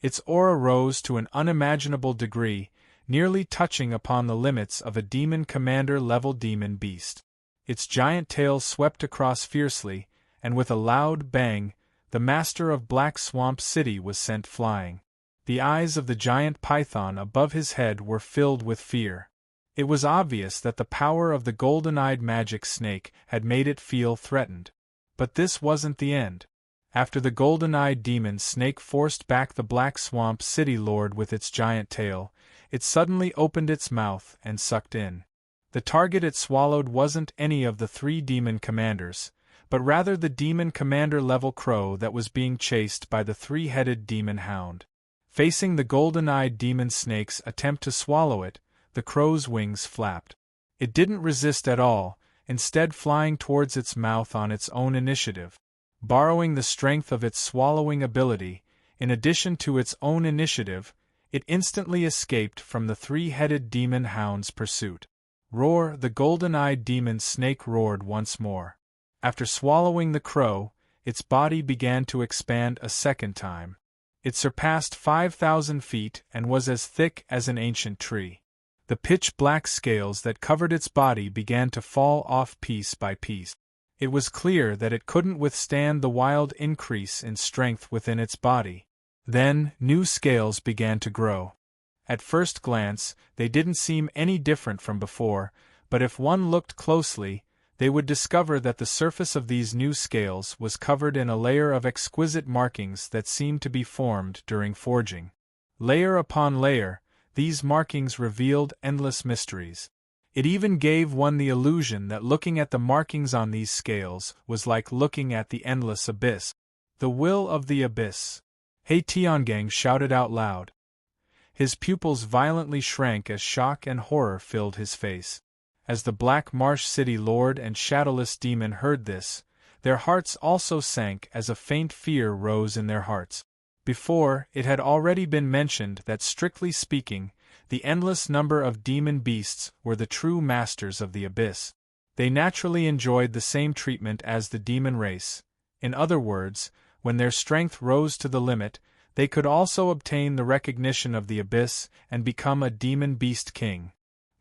Its aura rose to an unimaginable degree, nearly touching upon the limits of a demon commander-level demon beast. Its giant tail swept across fiercely, and with a loud bang, the master of Black Swamp City was sent flying. The eyes of the giant python above his head were filled with fear. It was obvious that the power of the golden-eyed magic snake had made it feel threatened. But this wasn't the end. After the golden-eyed demon snake forced back the Black Swamp City lord with its giant tail, it suddenly opened its mouth and sucked in. The target it swallowed wasn't any of the 3 demon commanders, but rather the demon commander-level crow that was being chased by the 3-headed demon hound. Facing the golden-eyed demon snake's attempt to swallow it, the crow's wings flapped. It didn't resist at all, instead flying towards its mouth on its own initiative. Borrowing the strength of its swallowing ability, in addition to its own initiative, it instantly escaped from the 3-headed demon hound's pursuit. Roar! The golden-eyed demon snake roared once more. After swallowing the crow, its body began to expand a second time. It surpassed 5,000 feet and was as thick as an ancient tree. The pitch-black scales that covered its body began to fall off piece by piece. It was clear that it couldn't withstand the wild increase in strength within its body. Then, new scales began to grow. At first glance, they didn't seem any different from before, but if one looked closely, they would discover that the surface of these new scales was covered in a layer of exquisite markings that seemed to be formed during forging. Layer upon layer, these markings revealed endless mysteries. It even gave one the illusion that looking at the markings on these scales was like looking at the endless abyss. The will of the abyss. Hey Tiangang shouted out loud. His pupils violently shrank as shock and horror filled his face. As the Black Marsh City Lord and Shadowless Demon heard this, their hearts also sank as a faint fear rose in their hearts. Before, it had already been mentioned that strictly speaking, the endless number of demon beasts were the true masters of the abyss. They naturally enjoyed the same treatment as the demon race. In other words, when their strength rose to the limit, they could also obtain the recognition of the abyss and become a demon beast king.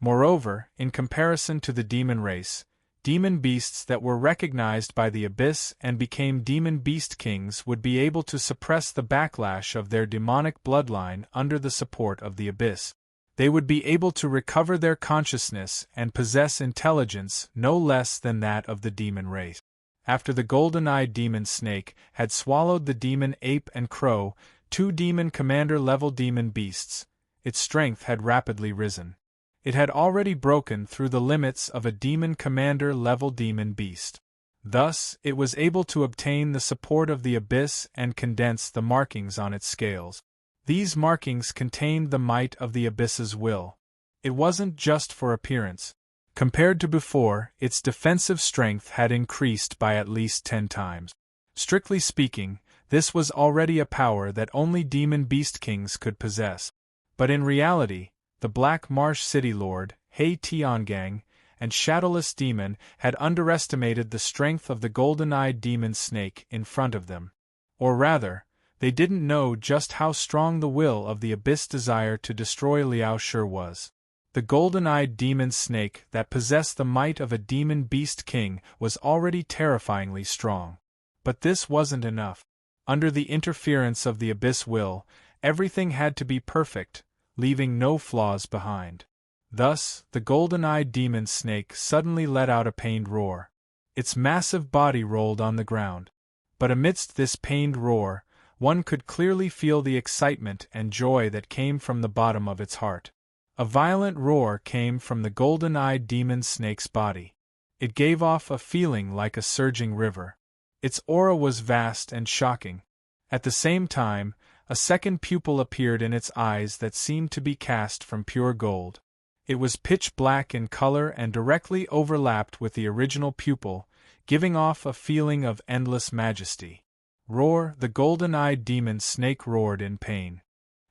Moreover, in comparison to the demon race, demon beasts that were recognized by the abyss and became demon beast kings would be able to suppress the backlash of their demonic bloodline under the support of the abyss. They would be able to recover their consciousness and possess intelligence no less than that of the demon race. After the golden-eyed demon snake had swallowed the demon ape and crow, 2 demon commander-level demon beasts, its strength had rapidly risen. It had already broken through the limits of a demon commander-level demon beast. Thus, it was able to obtain the support of the abyss and condense the markings on its scales. These markings contained the might of the abyss's will. It wasn't just for appearance. Compared to before, its defensive strength had increased by at least 10 times. Strictly speaking, this was already a power that only demon beast kings could possess. But in reality, the Black Marsh City Lord, He Tiangang, and Shadowless Demon had underestimated the strength of the golden-eyed demon snake in front of them. Or rather, they didn't know just how strong the will of the abyss desire to destroy Liao Shi was. The golden-eyed demon snake that possessed the might of a demon beast king was already terrifyingly strong. But this wasn't enough. Under the interference of the abyss will, everything had to be perfect, leaving no flaws behind. Thus, the golden-eyed demon snake suddenly let out a pained roar. Its massive body rolled on the ground. But amidst this pained roar, one could clearly feel the excitement and joy that came from the bottom of its heart. A violent roar came from the golden-eyed demon snake's body. It gave off a feeling like a surging river. Its aura was vast and shocking. At the same time, a second pupil appeared in its eyes that seemed to be cast from pure gold. It was pitch black in color and directly overlapped with the original pupil, giving off a feeling of endless majesty. Roar! The golden-eyed demon snake roared in pain.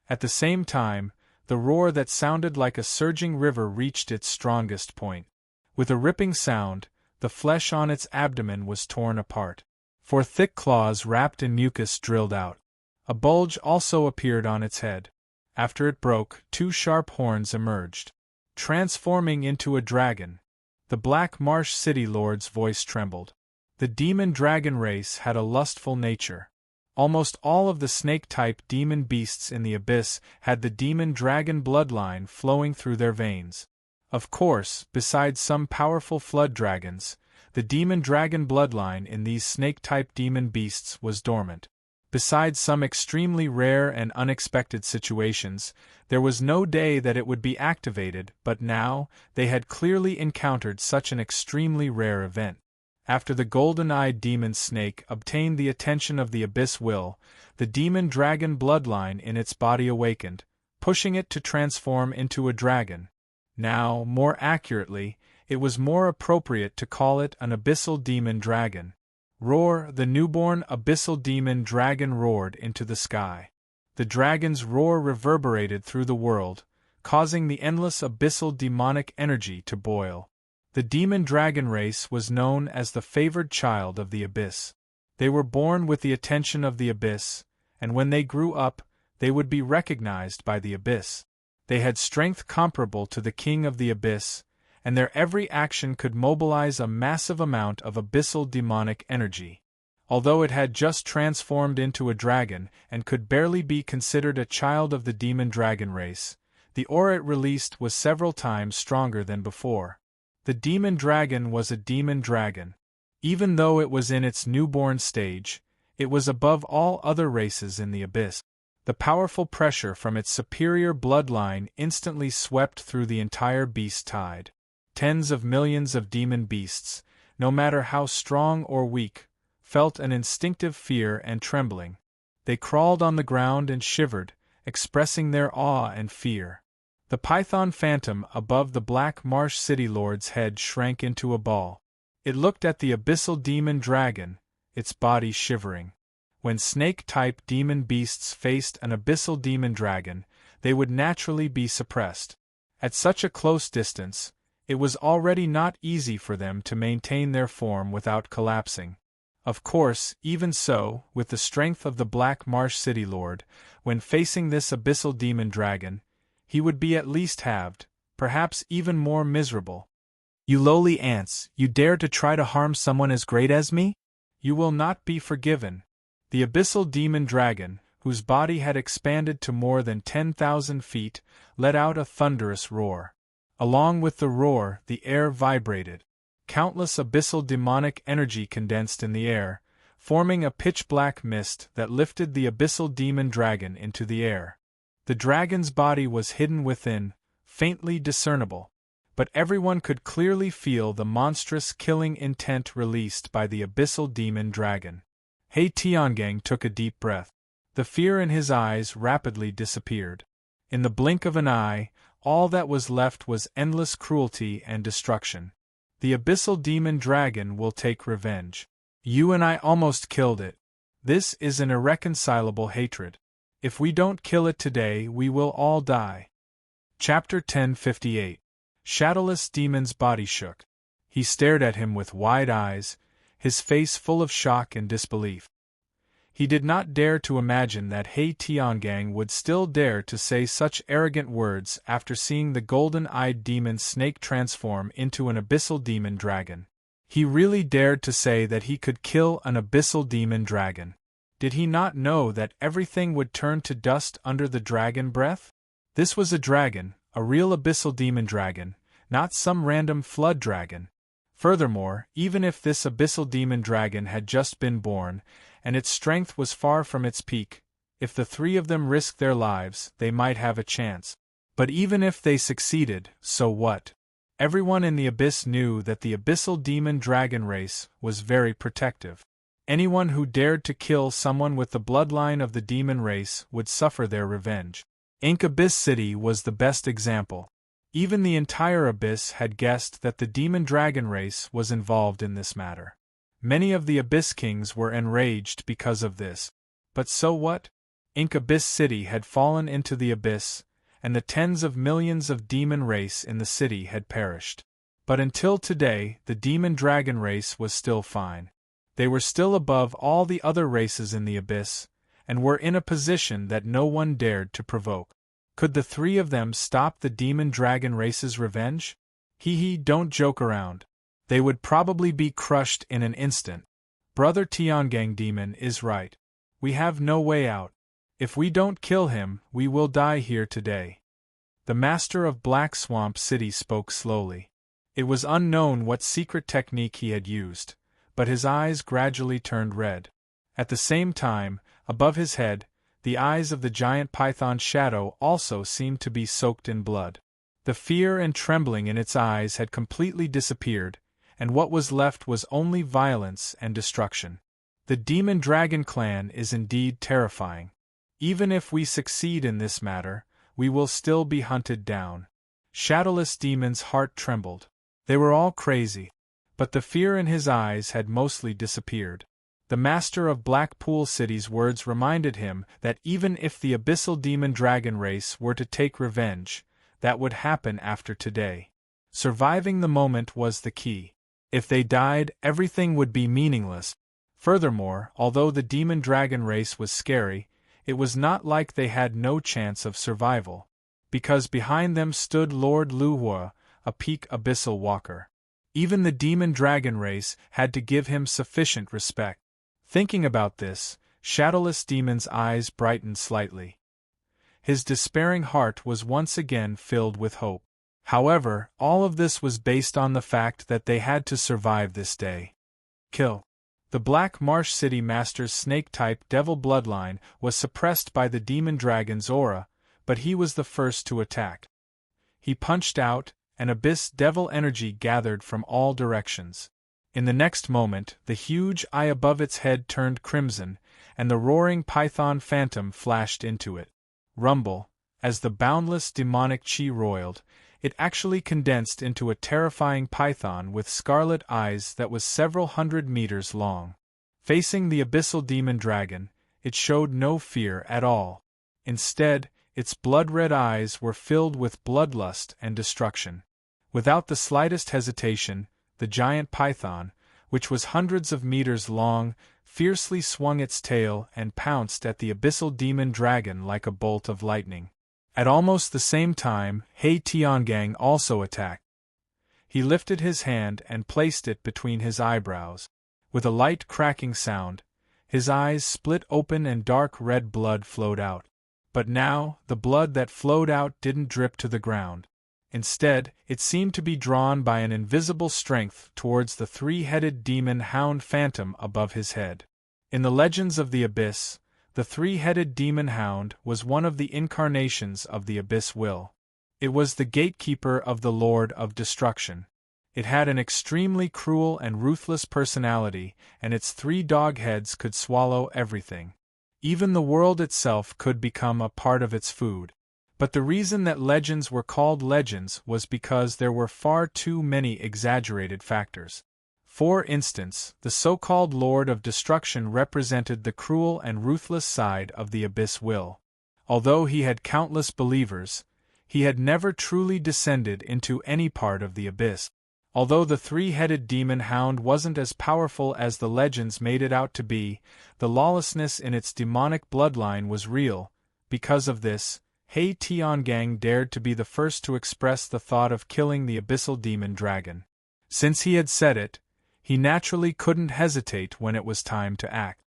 At the same time, the roar that sounded like a surging river reached its strongest point. With a ripping sound, the flesh on its abdomen was torn apart. Four thick claws wrapped in mucus drilled out. A bulge also appeared on its head. After it broke, two sharp horns emerged. Transforming into a dragon. The Black Marsh City Lord's voice trembled. The demon dragon race had a lustful nature. Almost all of the snake-type demon beasts in the abyss had the demon dragon bloodline flowing through their veins. Of course, besides some powerful flood dragons, the demon dragon bloodline in these snake-type demon beasts was dormant. Besides some extremely rare and unexpected situations, there was no day that it would be activated, but now, they had clearly encountered such an extremely rare event. After the golden-eyed demon snake obtained the attention of the abyss will, the demon dragon bloodline in its body awakened, pushing it to transform into a dragon. Now, more accurately, it was more appropriate to call it an abyssal demon dragon. Roar! The newborn abyssal demon dragon roared into the sky. The dragon's roar reverberated through the world, causing the endless abyssal demonic energy to boil. The demon dragon race was known as the favored child of the abyss. They were born with the attention of the abyss, and when they grew up, they would be recognized by the abyss. They had strength comparable to the king of the abyss, and their every action could mobilize a massive amount of abyssal demonic energy. Although it had just transformed into a dragon and could barely be considered a child of the demon dragon race, the aura it released was several times stronger than before. The demon dragon was a demon dragon. Even though it was in its newborn stage, it was above all other races in the abyss. The powerful pressure from its superior bloodline instantly swept through the entire beast tide. Tens of millions of demon beasts, no matter how strong or weak, felt an instinctive fear and trembling. They crawled on the ground and shivered, expressing their awe and fear. The python phantom above the Black Marsh City Lord's head shrank into a ball. It looked at the abyssal demon dragon, its body shivering. When snake-type demon beasts faced an abyssal demon dragon, they would naturally be suppressed. At such a close distance, it was already not easy for them to maintain their form without collapsing. Of course, even so, with the strength of the Black Marsh City Lord, when facing this abyssal demon dragon, he would be at least halved, perhaps even more miserable. "You lowly ants, you dare to try to harm someone as great as me? You will not be forgiven." The abyssal demon dragon, whose body had expanded to more than 10,000 feet, let out a thunderous roar. Along with the roar, the air vibrated. Countless abyssal demonic energy condensed in the air, forming a pitch-black mist that lifted the abyssal demon dragon into the air. The dragon's body was hidden within, faintly discernible, but everyone could clearly feel the monstrous killing intent released by the abyssal demon dragon. He Tiangang took a deep breath. The fear in his eyes rapidly disappeared. In the blink of an eye, all that was left was endless cruelty and destruction. The abyssal demon dragon will take revenge. You and I almost killed it. This is an irreconcilable hatred. If we don't kill it today, we will all die. Chapter 1058. Shadowless Demon's body shook. He stared at him with wide eyes, his face full of shock and disbelief. He did not dare to imagine that He Tiangang would still dare to say such arrogant words after seeing the golden-eyed demon snake transform into an abyssal demon dragon. He really dared to say that he could kill an abyssal demon dragon. Did he not know that everything would turn to dust under the dragon breath? This was a dragon, a real abyssal demon dragon, not some random flood dragon. Furthermore, even if this abyssal demon dragon had just been born, and its strength was far from its peak, if the three of them risked their lives, they might have a chance. But even if they succeeded, so what? Everyone in the abyss knew that the abyssal demon dragon race was very protective. Anyone who dared to kill someone with the bloodline of the demon race would suffer their revenge. Abyss City was the best example. Even the entire Abyss had guessed that the demon dragon race was involved in this matter. Many of the Abyss Kings were enraged because of this. But so what? Abyss City had fallen into the abyss, and the tens of millions of demon race in the city had perished. But until today, the demon dragon race was still fine. They were still above all the other races in the abyss, and were in a position that no one dared to provoke. Could the three of them stop the demon dragon race's revenge? Don't joke around. They would probably be crushed in an instant. Brother Tiangang Demon is right. We have no way out. If we don't kill him, we will die here today. The master of Black Swamp City spoke slowly. It was unknown what secret technique he had used, but his eyes gradually turned red. At the same time, above his head, the eyes of the giant python shadow also seemed to be soaked in blood. The fear and trembling in its eyes had completely disappeared, and what was left was only violence and destruction. The Demon Dragon clan is indeed terrifying. Even if we succeed in this matter, we will still be hunted down. Shadowless Demon's heart trembled. They were all crazy, but the fear in his eyes had mostly disappeared. The master of Blackpool City's words reminded him that even if the abyssal demon dragon race were to take revenge, that would happen after today. Surviving the moment was the key. If they died, everything would be meaningless. Furthermore, although the demon dragon race was scary, it was not like they had no chance of survival, because behind them stood Lord Luhua, a peak abyssal walker. Even the demon dragon race had to give him sufficient respect. Thinking about this, Shadowless Demon's eyes brightened slightly. His despairing heart was once again filled with hope. However, all of this was based on the fact that they had to survive this day. Kill. The Black Marsh City Master's snake-type devil bloodline was suppressed by the demon dragon's aura, but he was the first to attack. He punched out, and abyss devil energy gathered from all directions. In the next moment, the huge eye above its head turned crimson, and the roaring python phantom flashed into it. Rumble, as the boundless demonic chi roiled, it actually condensed into a terrifying python with scarlet eyes that was several hundred meters long. Facing the abyssal demon dragon, it showed no fear at all. Instead, its blood-red eyes were filled with bloodlust and destruction. Without the slightest hesitation, the giant python, which was hundreds of meters long, fiercely swung its tail and pounced at the abyssal demon dragon like a bolt of lightning. At almost the same time, Tiangang also attacked. He lifted his hand and placed it between his eyebrows. With a light cracking sound, his eyes split open and dark red blood flowed out. But now, the blood that flowed out didn't drip to the ground. Instead, it seemed to be drawn by an invisible strength towards the three-headed demon hound phantom above his head. In the Legends of the Abyss, the three-headed demon hound was one of the incarnations of the Abyss Will. It was the gatekeeper of the Lord of Destruction. It had an extremely cruel and ruthless personality, and its 3 dog heads could swallow everything. Even the world itself could become a part of its food. But the reason that legends were called legends was because there were far too many exaggerated factors. For instance, the so-called Lord of Destruction represented the cruel and ruthless side of the Abyss Will. Although he had countless believers, he had never truly descended into any part of the Abyss. Although the three-headed demon hound wasn't as powerful as the legends made it out to be, the lawlessness in its demonic bloodline was real. Because of this, Tiangang dared to be the first to express the thought of killing the abyssal demon dragon. Since he had said it, he naturally couldn't hesitate when it was time to act.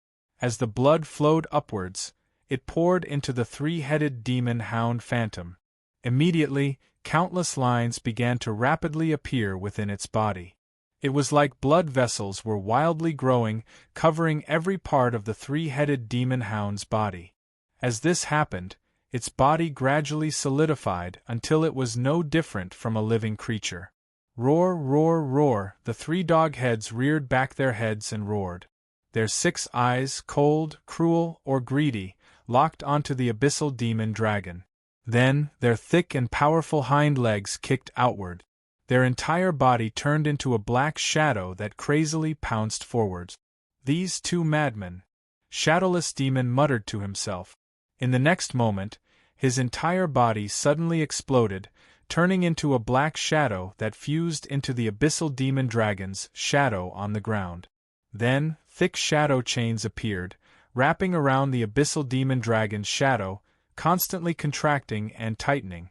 As the blood flowed upwards, it poured into the three-headed demon hound phantom. Immediately, countless lines began to rapidly appear within its body. It was like blood vessels were wildly growing, covering every part of the three-headed demon hound's body. As this happened, its body gradually solidified until it was no different from a living creature. Roar, roar, roar, the 3 dog heads reared back their heads and roared. their 6 eyes, cold, cruel, or greedy, locked onto the abyssal demon dragon. Then, their thick and powerful hind legs kicked outward. Their entire body turned into a black shadow that crazily pounced forwards. These 2 madmen. Shadowless Demon muttered to himself. In the next moment, his entire body suddenly exploded, turning into a black shadow that fused into the abyssal demon dragon's shadow on the ground. Then, thick shadow chains appeared, wrapping around the abyssal demon dragon's shadow, constantly contracting and tightening.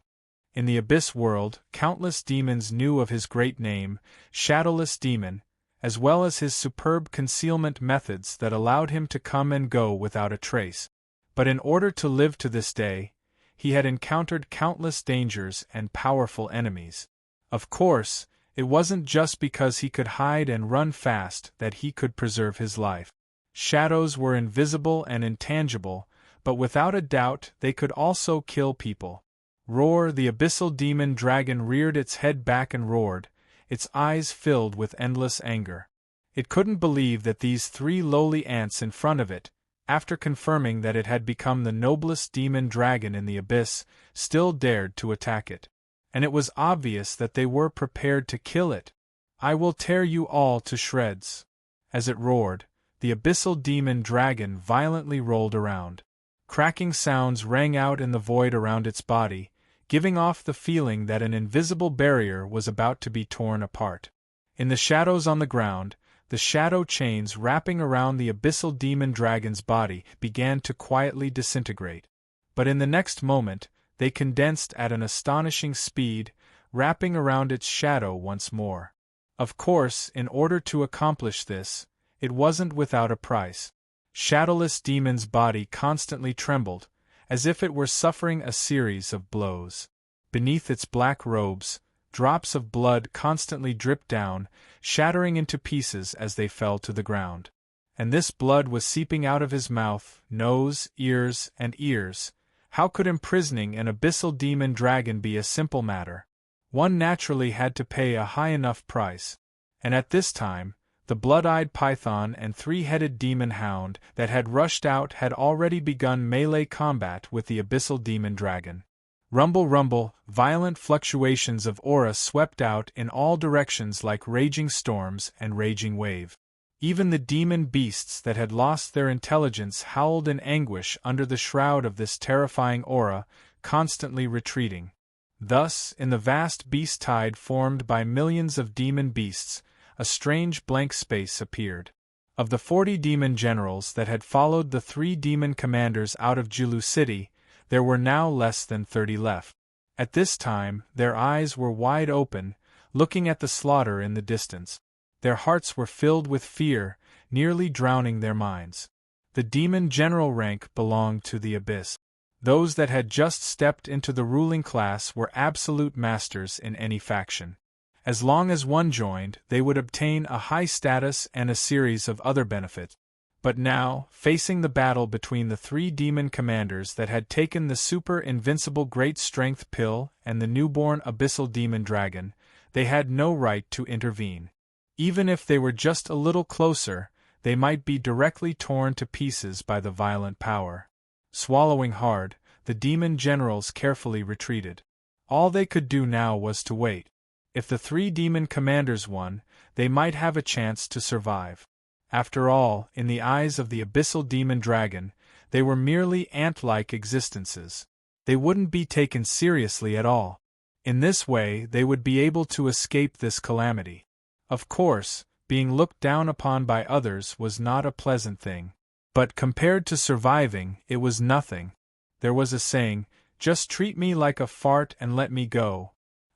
In the abyss world, countless demons knew of his great name, Shadowless Demon, as well as his superb concealment methods that allowed him to come and go without a trace. But in order to live to this day, he had encountered countless dangers and powerful enemies. Of course, it wasn't just because he could hide and run fast that he could preserve his life. Shadows were invisible and intangible, but without a doubt they could also kill people. Roar! The abyssal demon dragon reared its head back and roared, its eyes filled with endless anger. It couldn't believe that these 3 lowly ants in front of it, after confirming that it had become the noblest demon dragon in the abyss, still dared to attack it. And it was obvious that they were prepared to kill it. "I will tear you all to shreds." As it roared, the abyssal demon dragon violently rolled around. Cracking sounds rang out in the void around its body, giving off the feeling that an invisible barrier was about to be torn apart. In the shadows on the ground, the shadow chains wrapping around the abyssal demon dragon's body began to quietly disintegrate. But in the next moment, they condensed at an astonishing speed, wrapping around its shadow once more. Of course, in order to accomplish this, it wasn't without a price. Shadowless Demon's body constantly trembled, as if it were suffering a series of blows. Beneath its black robes, drops of blood constantly dripped down, shattering into pieces as they fell to the ground. And this blood was seeping out of his mouth, nose, ears, and ears. How could imprisoning an abyssal demon dragon be a simple matter? One naturally had to pay a high enough price. And at this time, the blood-eyed python and 3-headed demon hound that had rushed out had already begun melee combat with the abyssal demon dragon. Rumble, rumble, violent fluctuations of aura swept out in all directions like raging storms and raging wave. Even the demon beasts that had lost their intelligence howled in anguish under the shroud of this terrifying aura, constantly retreating. Thus, in the vast beast tide formed by millions of demon beasts, a strange blank space appeared. Of the 40 demon generals that had followed the 3 demon commanders out of Julu City, there were now less than 30 left. At this time, their eyes were wide open, looking at the slaughter in the distance. Their hearts were filled with fear, nearly drowning their minds. The demon general rank belonged to the abyss. Those that had just stepped into the ruling class were absolute masters in any faction. As long as one joined, they would obtain a high status and a series of other benefits. But now, facing the battle between the 3 demon commanders that had taken the super-invincible great strength pill and the newborn abyssal demon dragon, they had no right to intervene. Even if they were just a little closer, they might be directly torn to pieces by the violent power. Swallowing hard, the demon generals carefully retreated. All they could do now was to wait. If the 3 demon commanders won, they might have a chance to survive. After all, in the eyes of the abyssal demon dragon, they were merely ant-like existences. They wouldn't be taken seriously at all. In this way, they would be able to escape this calamity. Of course, being looked down upon by others was not a pleasant thing. But compared to surviving, it was nothing. There was a saying, "Just treat me like a fart and let me go."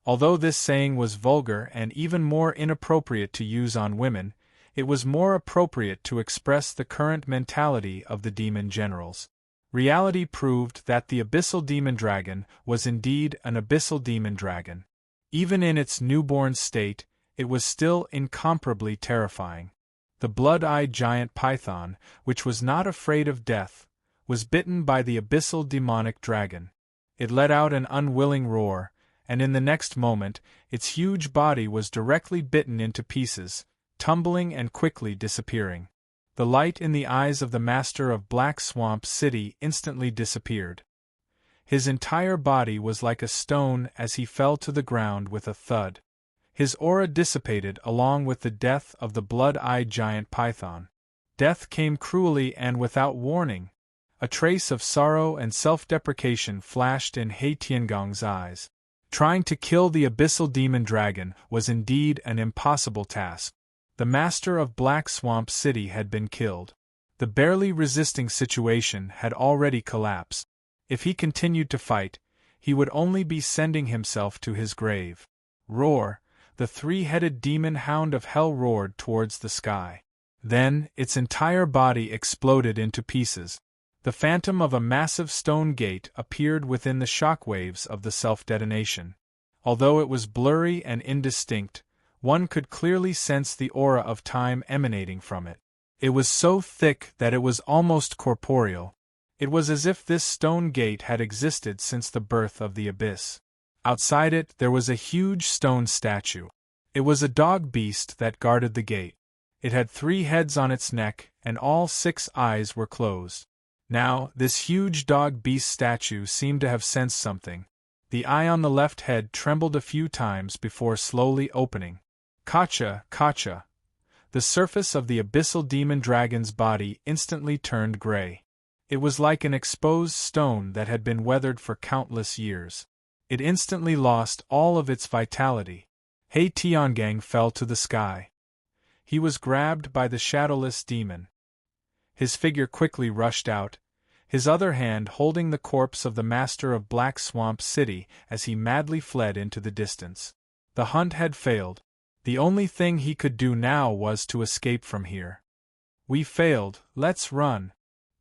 Although this saying was vulgar and even more inappropriate to use on women, it was more appropriate to express the current mentality of the demon generals. Reality proved that the abyssal demon dragon was indeed an abyssal demon dragon. Even in its newborn state, it was still incomparably terrifying. The blood-eyed giant python, which was not afraid of death, was bitten by the abyssal demonic dragon. It let out an unwilling roar, and in the next moment, its huge body was directly bitten into pieces, tumbling and quickly disappearing. The light in the eyes of the master of Black Swamp City instantly disappeared. His entire body was like a stone as he fell to the ground with a thud. His aura dissipated along with the death of the blood-eyed giant python. Death came cruelly and without warning. A trace of sorrow and self-deprecation flashed in He Tiangong's eyes. Trying to kill the abyssal demon dragon was indeed an impossible task. The master of Black Swamp City had been killed. The barely resisting situation had already collapsed. If he continued to fight, he would only be sending himself to his grave. Roar! The three-headed demon hound of hell roared towards the sky. Then, its entire body exploded into pieces. The phantom of a massive stone gate appeared within the shockwaves of the self-detonation. Although it was blurry and indistinct, one could clearly sense the aura of time emanating from it. It was so thick that it was almost corporeal. It was as if this stone gate had existed since the birth of the abyss. Outside it there was a huge stone statue. It was a dog beast that guarded the gate. It had 3 heads on its neck, and all 6 eyes were closed. Now, this huge dog beast statue seemed to have sensed something. The eye on the left head trembled a few times before slowly opening. Kacha, Kacha! The surface of the abyssal demon dragon's body instantly turned gray. It was like an exposed stone that had been weathered for countless years. It instantly lost all of its vitality. He Tiangang fell to the sky. He was grabbed by the shadowless demon. His figure quickly rushed out, his other hand holding the corpse of the master of Black Swamp City as he madly fled into the distance. The hunt had failed. The only thing he could do now was to escape from here. We failed, let's run.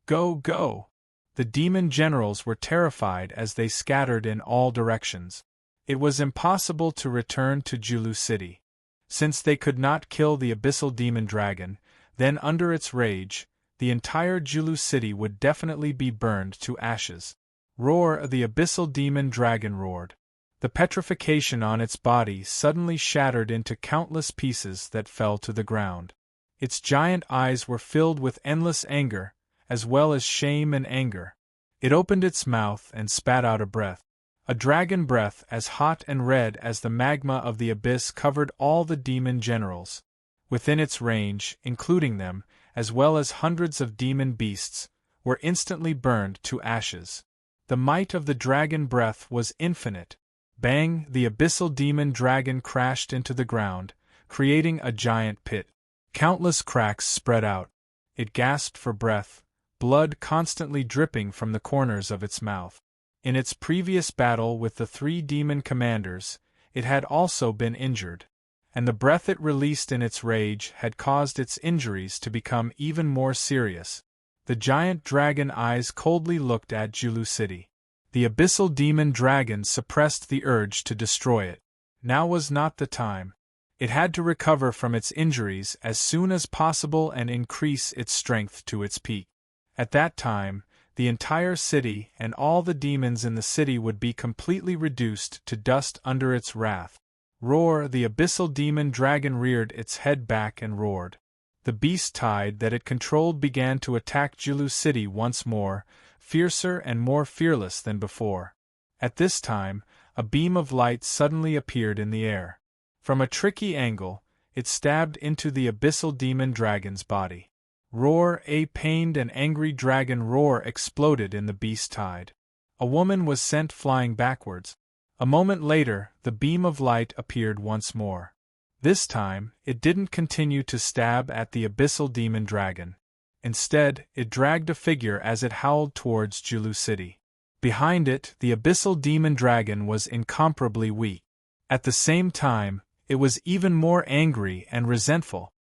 Go, go! The demon generals were terrified as they scattered in all directions. It was impossible to return to Julu City. Since they could not kill the abyssal demon dragon, then under its rage, the entire Julu City would definitely be burned to ashes. Roar! The abyssal demon dragon roared. The petrification on its body suddenly shattered into countless pieces that fell to the ground. Its giant eyes were filled with endless anger, as well as shame and anger. It opened its mouth and spat out a breath. A dragon breath as hot and red as the magma of the abyss covered all the demon generals. Within its range, including them, as well as hundreds of demon beasts, were instantly burned to ashes. The might of the dragon breath was infinite. Bang! The abyssal demon dragon crashed into the ground, creating a giant pit. Countless cracks spread out. It gasped for breath, blood constantly dripping from the corners of its mouth. In its previous battle with the 3 demon commanders, it had also been injured, and the breath it released in its rage had caused its injuries to become even more serious. The giant dragon eyes coldly looked at Julu City. The abyssal demon dragon suppressed the urge to destroy it. Now was not the time. It had to recover from its injuries as soon as possible and increase its strength to its peak. At that time, the entire city and all the demons in the city would be completely reduced to dust under its wrath. Roar! The abyssal demon dragon reared its head back and roared. The beast tide that it controlled began to attack Julu City once more, fiercer and more fearless than before. At this time, a beam of light suddenly appeared in the air. From a tricky angle, it stabbed into the abyssal demon dragon's body. Roar! A pained and angry dragon roar exploded in the beast tide. A woman was sent flying backwards. A moment later, the beam of light appeared once more. This time, it didn't continue to stab at the abyssal demon dragon. Instead, it dragged a figure as it howled towards Julu City. Behind it, the abyssal demon dragon was incomparably weak. At the same time, it was even more angry and resentful.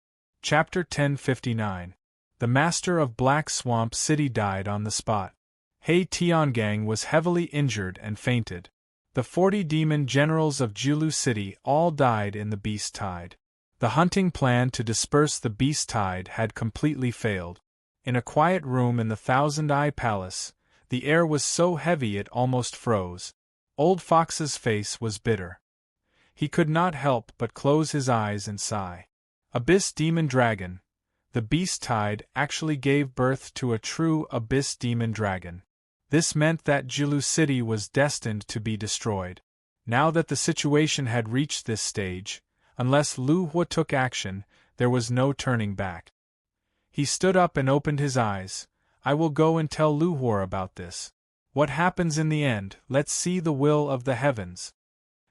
Chapter 1059. The master of Black Swamp City died on the spot. He Tiangang was heavily injured and fainted. The 40 demon generals of Julu City all died in the beast tide. The hunting plan to disperse the beast tide had completely failed. In a quiet room in the Thousand-Eye Palace, the air was so heavy it almost froze. Old Fox's face was bitter. He could not help but close his eyes and sigh. Abyss Demon Dragon, the beast tide actually gave birth to a true abyss demon dragon. This meant that Julu City was destined to be destroyed. Now that the situation had reached this stage, unless Lu Hua took action, there was no turning back. He stood up and opened his eyes. I will go and tell Lu Hua about this. What happens in the end, let's see the will of the heavens.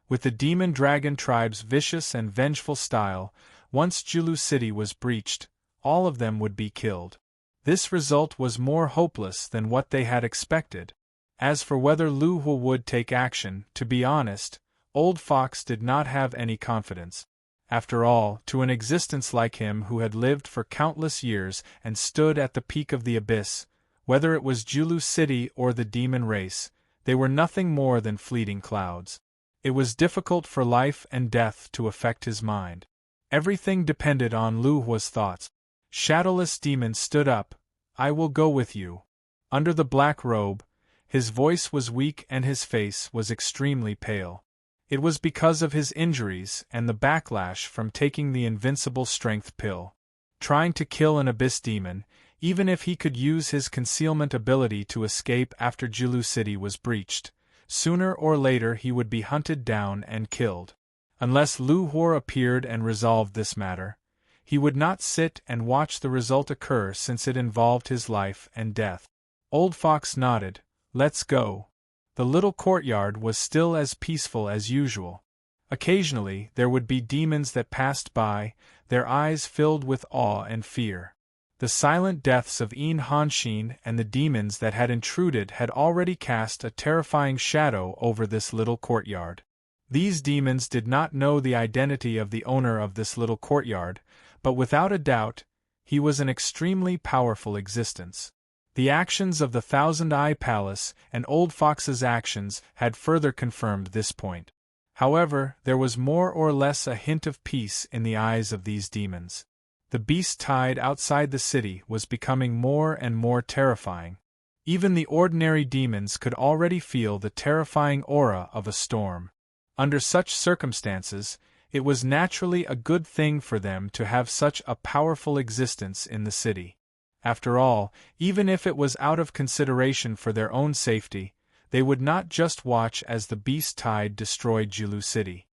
With the demon dragon tribe's vicious and vengeful style, once Julu City was breached, all of them would be killed. This result was more hopeless than what they had expected. As for whether Lu Hua would take action, to be honest, Old Fox did not have any confidence. After all, to an existence like him who had lived for countless years and stood at the peak of the abyss, whether it was Julu City or the demon race, they were nothing more than fleeting clouds. It was difficult for life and death to affect his mind. Everything depended on Lu Hua's thoughts. Shadowless Demon stood up. I will go with you. Under the black robe, his voice was weak and his face was extremely pale. It was because of his injuries and the backlash from taking the invincible strength pill. Trying to kill an abyss demon, even if he could use his concealment ability to escape after Julu City was breached, sooner or later he would be hunted down and killed. Unless Lu Hua appeared and resolved this matter, he would not sit and watch the result occur since it involved his life and death. Old Fox nodded. Let's go. The little courtyard was still as peaceful as usual. Occasionally there would be demons that passed by, their eyes filled with awe and fear. The silent deaths of Een Hanshin and the demons that had intruded had already cast a terrifying shadow over this little courtyard. These demons did not know the identity of the owner of this little courtyard, but without a doubt, he was an extremely powerful existence. The actions of the Thousand Eye Palace and Old Fox's actions had further confirmed this point. However, there was more or less a hint of peace in the eyes of these demons. The beast tide outside the city was becoming more and more terrifying. Even the ordinary demons could already feel the terrifying aura of a storm. Under such circumstances, it was naturally a good thing for them to have such a powerful existence in the city. After all, even if it was out of consideration for their own safety, they would not just watch as the beast tide destroyed Julu City.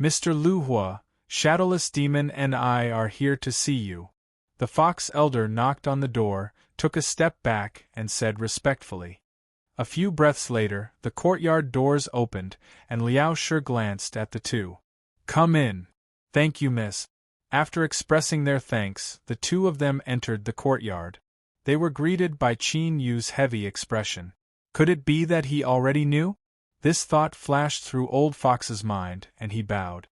Mr. Lu Hua, Shadowless Demon and I are here to see you. The Fox Elder knocked on the door, took a step back, and said respectfully. A few breaths later, the courtyard doors opened, and Liao Shi glanced at the two. Come in. Thank you, miss. After expressing their thanks, the two of them entered the courtyard. They were greeted by Qin Yu's heavy expression. Could it be that he already knew? This thought flashed through Old Fox's mind, and he bowed.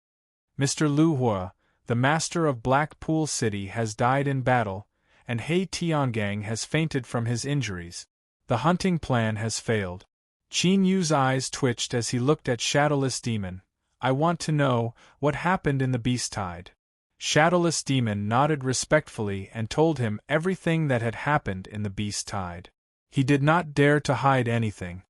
Mr. Lu Hua, the master of Blackpool City, has died in battle, and He Tiangang has fainted from his injuries. The hunting plan has failed. Qin Yu's eyes twitched as he looked at Shadowless Demon. I want to know what happened in the beast tide. Shadowless Demon nodded respectfully and told him everything that had happened in the beast tide. He did not dare to hide anything.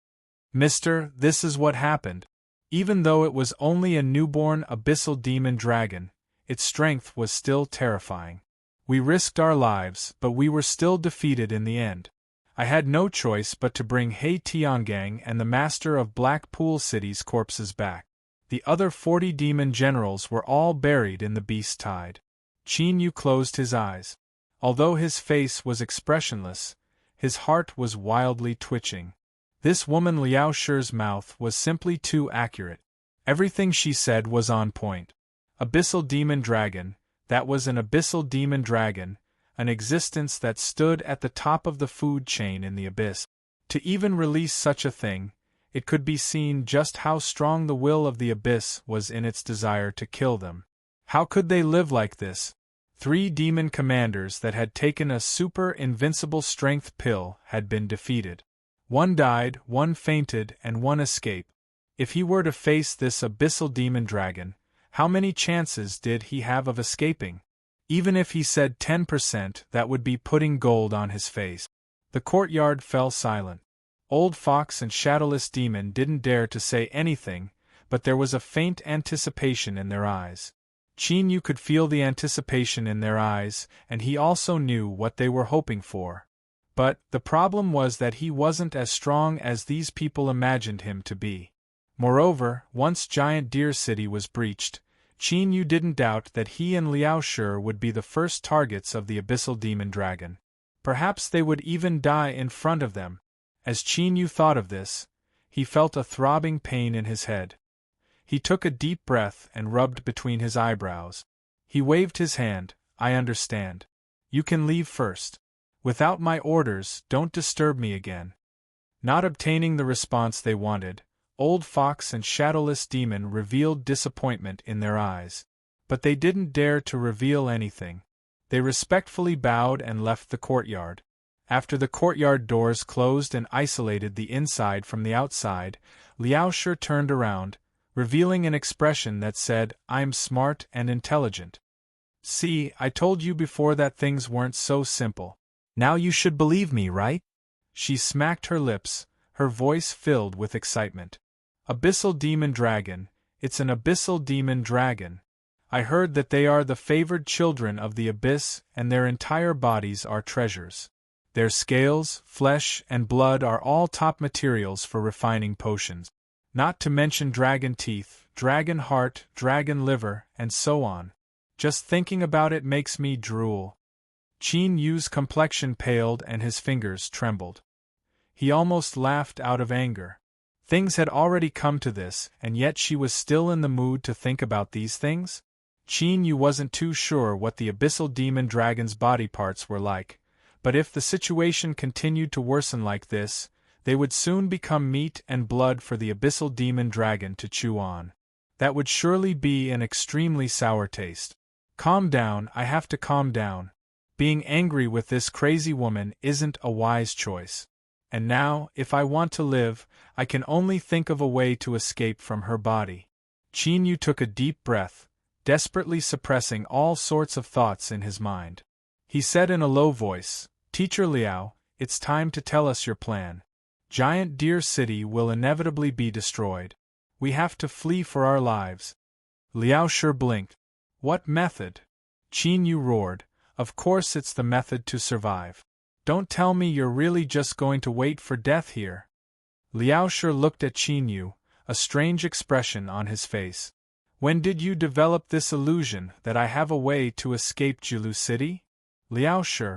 Mister, this is what happened. Even though it was only a newborn abyssal demon dragon, its strength was still terrifying. We risked our lives, but we were still defeated in the end. I had no choice but to bring He Tiangang and the master of Blackpool City's corpses back. The other 40 demon generals were all buried in the beast tide. Qin Yu closed his eyes. Although his face was expressionless, his heart was wildly twitching. This woman Liao Shi's mouth was simply too accurate. Everything she said was on point. Abyssal demon dragon, that was an abyssal demon dragon, an existence that stood at the top of the food chain in the abyss. To even release such a thing, it could be seen just how strong the will of the abyss was in its desire to kill them. How could they live like this? 3 demon commanders that had taken a super invincible strength pill had been defeated. 1 died, 1 fainted, and 1 escaped. If he were to face this abyssal demon dragon, how many chances did he have of escaping? Even if he said 10%, that would be putting gold on his face. The courtyard fell silent. Old Fox and Shadowless Demon didn't dare to say anything, but there was a faint anticipation in their eyes. Qin Yu could feel the anticipation in their eyes, and he also knew what they were hoping for. But the problem was that he wasn't as strong as these people imagined him to be. Moreover, once Giant Deer City was breached, Qin Yu didn't doubt that he and Liao Shi would be the first targets of the Abyssal Demon Dragon. Perhaps they would even die in front of them. As Qin Yu thought of this, he felt a throbbing pain in his head. He took a deep breath and rubbed between his eyebrows. He waved his hand. I understand. You can leave first. Without my orders, don't disturb me again. Not obtaining the response they wanted, Old Fox and Shadowless Demon revealed disappointment in their eyes. But they didn't dare to reveal anything. They respectfully bowed and left the courtyard. After the courtyard doors closed and isolated the inside from the outside, Liao Shi turned around, revealing an expression that said, I'm smart and intelligent. See, I told you before that things weren't so simple. Now you should believe me, right? She smacked her lips, her voice filled with excitement. Abyssal Demon Dragon, it's an Abyssal Demon Dragon. I heard that they are the favored children of the Abyss and their entire bodies are treasures. Their scales, flesh, and blood are all top materials for refining potions. Not to mention dragon teeth, dragon heart, dragon liver, and so on. Just thinking about it makes me drool. Qin Yu's complexion paled and his fingers trembled. He almost laughed out of anger. Things had already come to this, and yet she was still in the mood to think about these things? Qin Yu wasn't too sure what the Abyssal Demon Dragon's body parts were like, but if the situation continued to worsen like this, they would soon become meat and blood for the Abyssal Demon Dragon to chew on. That would surely be an extremely sour taste. Calm down, I have to calm down. Being angry with this crazy woman isn't a wise choice. And now, if I want to live, I can only think of a way to escape from her body. Qin Yu took a deep breath, desperately suppressing all sorts of thoughts in his mind. He said in a low voice, Teacher Liao, it's time to tell us your plan. Giant Deer City will inevitably be destroyed. We have to flee for our lives. Liao Shi blinked. What method? Qin Yu roared. Of course it's the method to survive. Don't tell me you're really just going to wait for death here. Liao Shi looked at Qin Yu, a strange expression on his face. When did you develop this illusion that I have a way to escape Julu City? Liao Shi.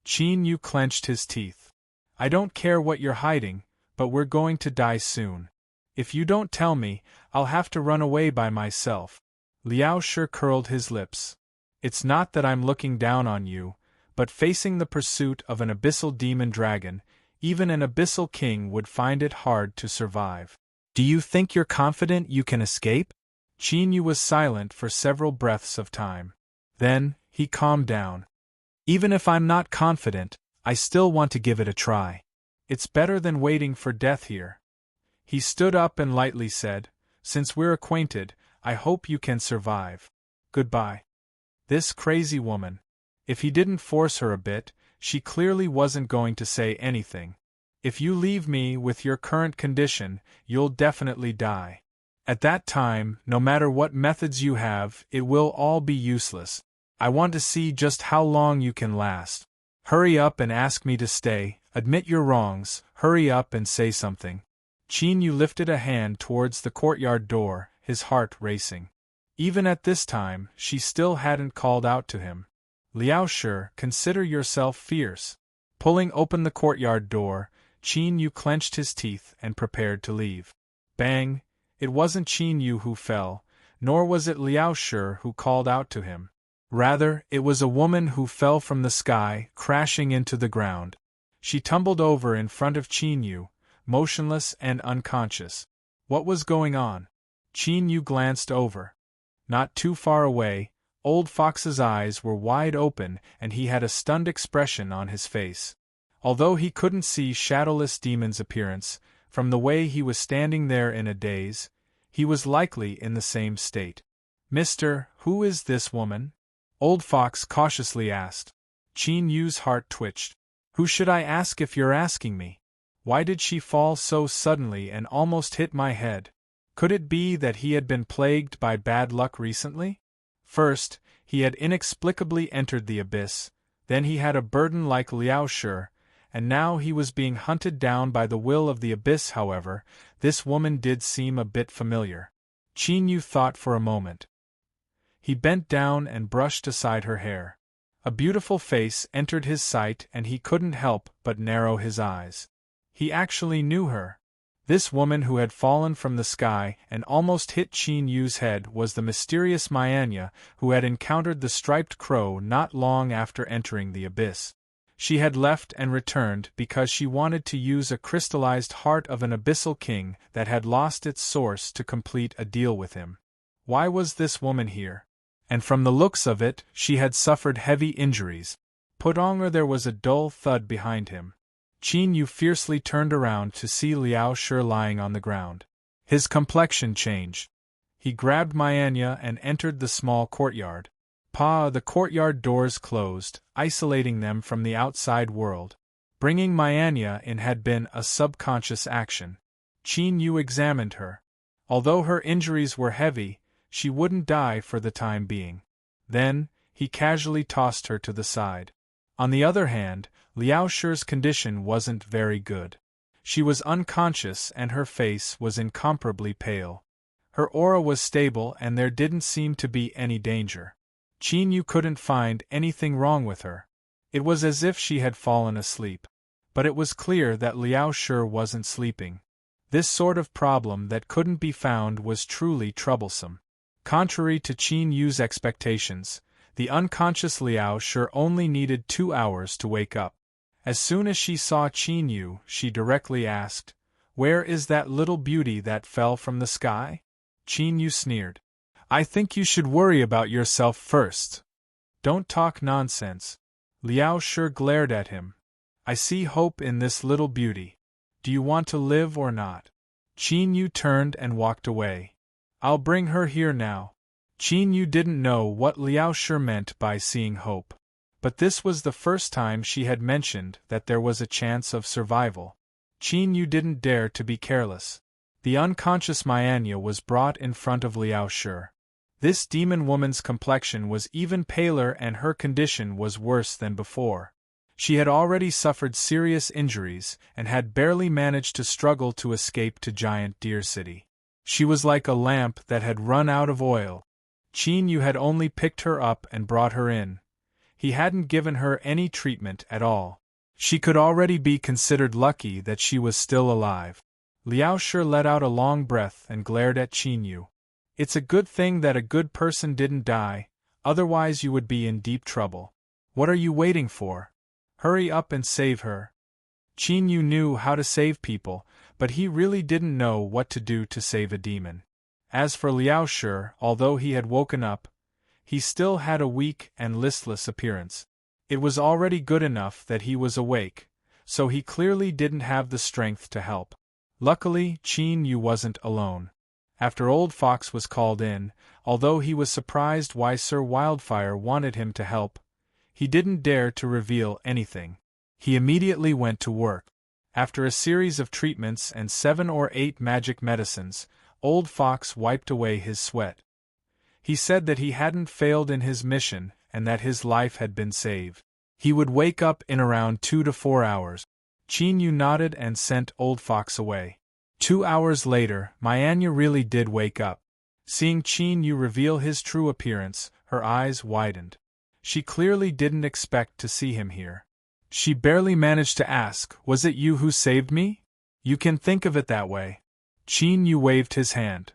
Qin Yu clenched his teeth. I don't care what you're hiding, but we're going to die soon. If you don't tell me, I'll have to run away by myself. Liao Shi curled his lips. It's not that I'm looking down on you, but facing the pursuit of an Abyssal Demon Dragon, even an Abyssal King would find it hard to survive. Do you think you're confident you can escape? Qin Yu was silent for several breaths of time. Then, he calmed down. Even if I'm not confident, I still want to give it a try. It's better than waiting for death here. He stood up and lightly said, Since we're acquainted, I hope you can survive. Goodbye. This crazy woman. If he didn't force her a bit, she clearly wasn't going to say anything. If you leave me with your current condition, you'll definitely die. At that time, no matter what methods you have, it will all be useless. I want to see just how long you can last. Hurry up and ask me to stay, admit your wrongs, hurry up and say something. Qin Yu lifted a hand towards the courtyard door, his heart racing. Even at this time, she still hadn't called out to him. Liao Shi, consider yourself fierce. Pulling open the courtyard door, Qin Yu clenched his teeth and prepared to leave. Bang! It wasn't Qin Yu who fell, nor was it Liao Shi who called out to him. Rather, it was a woman who fell from the sky, crashing into the ground. She tumbled over in front of Qin Yu, motionless and unconscious. What was going on? Qin Yu glanced over. Not too far away, Old Fox's eyes were wide open and he had a stunned expression on his face. Although he couldn't see Shadowless Demon's appearance, from the way he was standing there in a daze, he was likely in the same state. Mister, who is this woman? Old Fox cautiously asked. Qin Yu's heart twitched. Who should I ask if you're asking me? Why did she fall so suddenly and almost hit my head? Could it be that he had been plagued by bad luck recently? First, he had inexplicably entered the abyss, then he had a burden like Liao Shi, and now he was being hunted down by the will of the abyss. However, this woman did seem a bit familiar. Qin Yu thought for a moment. He bent down and brushed aside her hair. A beautiful face entered his sight and he couldn't help but narrow his eyes. He actually knew her. This woman who had fallen from the sky and almost hit Qin Yu's head was the mysterious Mianya who had encountered the striped crow not long after entering the abyss. She had left and returned because she wanted to use a crystallized heart of an abyssal king that had lost its source to complete a deal with him. Why was this woman here? And from the looks of it, she had suffered heavy injuries. Putonger, there was a dull thud behind him. Qin Yu fiercely turned around to see Liao Shi lying on the ground. His complexion changed. He grabbed Mianya and entered the small courtyard. The courtyard doors closed, isolating them from the outside world. Bringing Mianya in had been a subconscious action. Qin Yu examined her. Although her injuries were heavy, she wouldn't die for the time being. Then, he casually tossed her to the side. On the other hand, Liao Shi's condition wasn't very good. She was unconscious and her face was incomparably pale. Her aura was stable and there didn't seem to be any danger. Qin Yu couldn't find anything wrong with her. It was as if she had fallen asleep. But it was clear that Liao Shi wasn't sleeping. This sort of problem that couldn't be found was truly troublesome. Contrary to Qin Yu's expectations, the unconscious Liao Shi only needed 2 hours to wake up. As soon as she saw Qin Yu, she directly asked, "Where is that little beauty that fell from the sky?" Qin Yu sneered. "I think you should worry about yourself first. Don't talk nonsense." Liao Shi glared at him. "I see hope in this little beauty. Do you want to live or not?" Qin Yu turned and walked away. "I'll bring her here now." Qin Yu didn't know what Liao Shi meant by seeing hope. But this was the first time she had mentioned that there was a chance of survival. Qin Yu didn't dare to be careless. The unconscious Mianya was brought in front of Liao Shi. This demon woman's complexion was even paler and her condition was worse than before. She had already suffered serious injuries and had barely managed to struggle to escape to Giant Deer City. She was like a lamp that had run out of oil. Qin Yu had only picked her up and brought her in. He hadn't given her any treatment at all. She could already be considered lucky that she was still alive. Liao Shi let out a long breath and glared at Qin Yu. "It's a good thing that a good person didn't die, otherwise you would be in deep trouble. What are you waiting for? Hurry up and save her." Qin Yu knew how to save people, but he really didn't know what to do to save a demon. As for Liao Shi, although he had woken up, he still had a weak and listless appearance. It was already good enough that he was awake, so he clearly didn't have the strength to help. Luckily, Qin Yu wasn't alone. After Old Fox was called in, although he was surprised why Sir Wildfire wanted him to help, he didn't dare to reveal anything. He immediately went to work. After a series of treatments and 7 or 8 magic medicines, Old Fox wiped away his sweat. He said that he hadn't failed in his mission and that his life had been saved. He would wake up in around 2 to 4 hours. Qin Yu nodded and sent Old Fox away. 2 hours later, Mianya really did wake up. Seeing Qin Yu reveal his true appearance, her eyes widened. She clearly didn't expect to see him here. She barely managed to ask, "Was it you who saved me?" "You can think of it that way." Qin Yu waved his hand.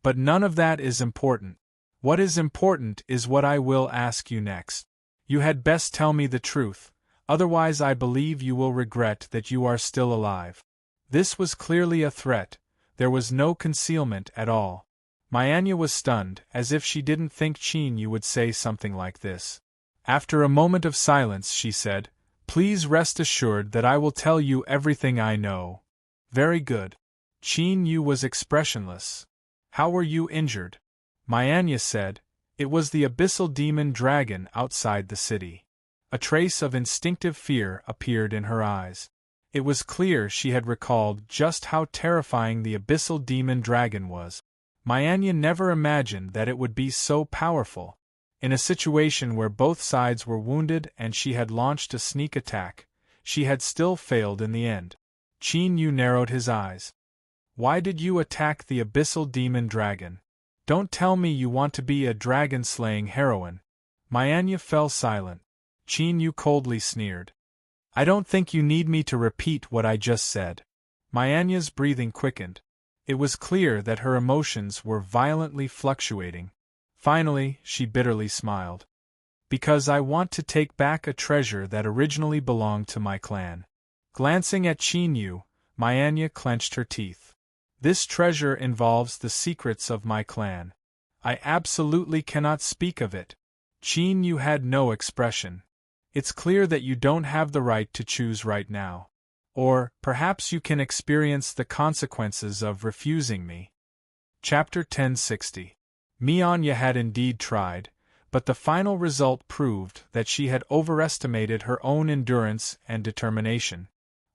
"But none of that is important. What is important is what I will ask you next. You had best tell me the truth, otherwise I believe you will regret that you are still alive." This was clearly a threat. There was no concealment at all. Mianya was stunned, as if she didn't think Qin Yu would say something like this. After a moment of silence she said, "Please rest assured that I will tell you everything I know." "Very good." Qin Yu was expressionless. "How were you injured?" Mianya said, "It was the abyssal demon dragon outside the city." A trace of instinctive fear appeared in her eyes. It was clear she had recalled just how terrifying the abyssal demon dragon was. Mianya never imagined that it would be so powerful. In a situation where both sides were wounded and she had launched a sneak attack, she had still failed in the end. Qin Yu narrowed his eyes. Why did you attack the abyssal demon dragon? Don't tell me you want to be a dragon-slaying heroine. Mianya fell silent. Qin Yu coldly sneered. I don't think you need me to repeat what I just said. Mianya's breathing quickened. It was clear that her emotions were violently fluctuating. Finally, she bitterly smiled. Because I want to take back a treasure that originally belonged to my clan. Glancing at Qin Yu, Mianya clenched her teeth. This treasure involves the secrets of my clan. I absolutely cannot speak of it. Qin Yu had no expression. It's clear that you don't have the right to choose right now. Or, perhaps you can experience the consequences of refusing me. Chapter 1060. Mianya had indeed tried, but the final result proved that she had overestimated her own endurance and determination.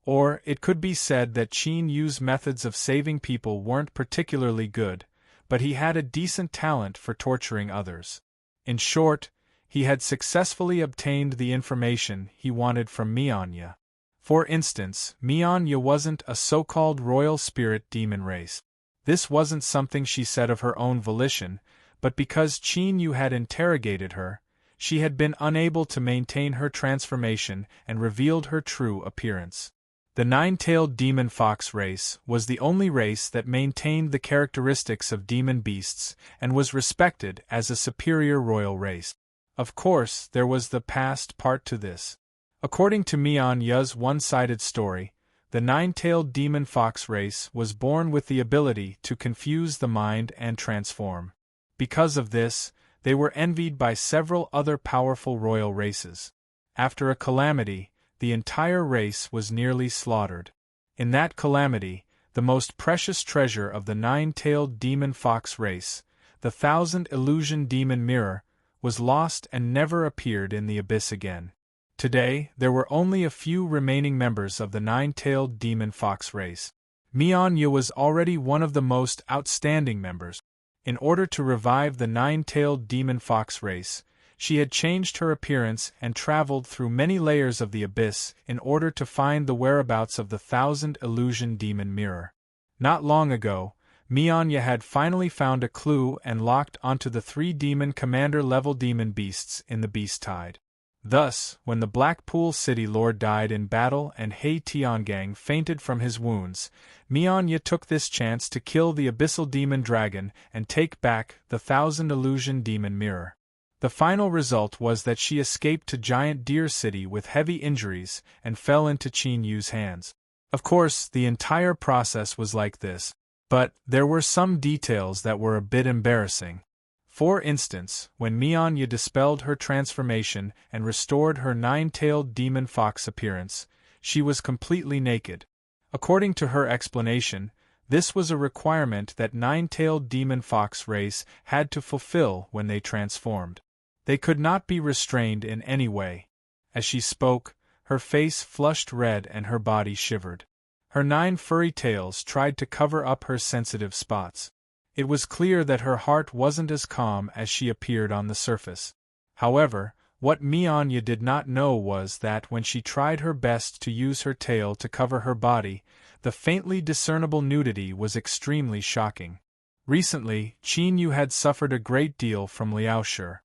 Or, it could be said that Qin Yu's methods of saving people weren't particularly good, but he had a decent talent for torturing others. In short, he had successfully obtained the information he wanted from Mianya. For instance, Mianya wasn't a so-called royal spirit demon race. This wasn't something she said of her own volition, but because Qin Yu had interrogated her, she had been unable to maintain her transformation and revealed her true appearance. The nine-tailed demon fox race was the only race that maintained the characteristics of demon beasts and was respected as a superior royal race. Of course, there was the past part to this. According to Mianya's one-sided story, the nine-tailed demon fox race was born with the ability to confuse the mind and transform. Because of this, they were envied by several other powerful royal races. After a calamity, the entire race was nearly slaughtered. In that calamity, the most precious treasure of the nine-tailed demon fox race, the 1,000 illusion demon mirror, was lost and never appeared in the abyss again. Today, there were only a few remaining members of the nine-tailed demon fox race. Mianya was already one of the most outstanding members. In order to revive the nine-tailed demon fox race, she had changed her appearance and traveled through many layers of the abyss in order to find the whereabouts of the 1,000 illusion demon mirror. Not long ago, Mianya had finally found a clue and locked onto the 3 demon commander-level demon beasts in the beast tide. Thus, when the Blackpool City Lord died in battle and He Tiangang fainted from his wounds, Mianya took this chance to kill the abyssal demon dragon and take back the 1,000 illusion demon mirror. The final result was that she escaped to Giant Deer City with heavy injuries and fell into Qin Yu's hands. Of course, the entire process was like this, but there were some details that were a bit embarrassing. For instance, when Mianya dispelled her transformation and restored her nine-tailed demon fox appearance, she was completely naked. According to her explanation, this was a requirement that nine-tailed demon fox race had to fulfill when they transformed. They could not be restrained in any way. As she spoke, her face flushed red and her body shivered. Her 9 furry tails tried to cover up her sensitive spots. It was clear that her heart wasn't as calm as she appeared on the surface. However, what Mianya did not know was that when she tried her best to use her tail to cover her body, the faintly discernible nudity was extremely shocking. Recently, Qin Yu had suffered a great deal from Liao Shi.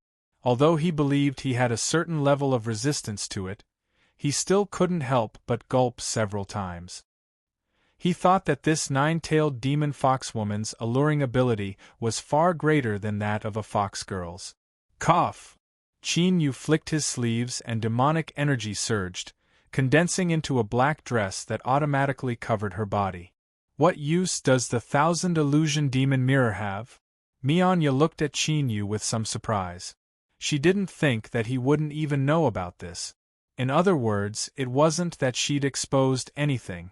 Although he believed he had a certain level of resistance to it, he still couldn't help but gulp several times. He thought that this 9-tailed demon fox woman's alluring ability was far greater than that of a fox girl's. Cough! Qin Yu flicked his sleeves and demonic energy surged, condensing into a black dress that automatically covered her body. What use does the 1,000 illusion demon mirror have? Mianya looked at Qin Yu with some surprise. She didn't think that he wouldn't even know about this. In other words, it wasn't that she'd exposed anything.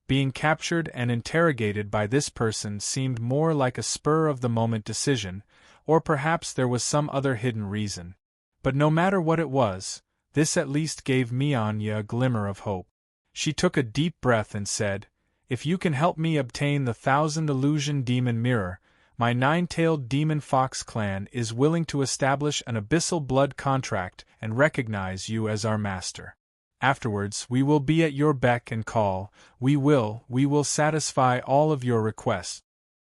Being captured and interrogated by this person seemed more like a spur-of-the-moment decision, or perhaps there was some other hidden reason. But no matter what it was, this at least gave Mianya a glimmer of hope. She took a deep breath and said, "If you can help me obtain the 1,000 illusion demon mirror, My nine-tailed demon fox clan is willing to establish an abyssal blood contract and recognize you as our master. Afterwards, we will be at your beck and call. We will satisfy all of your requests.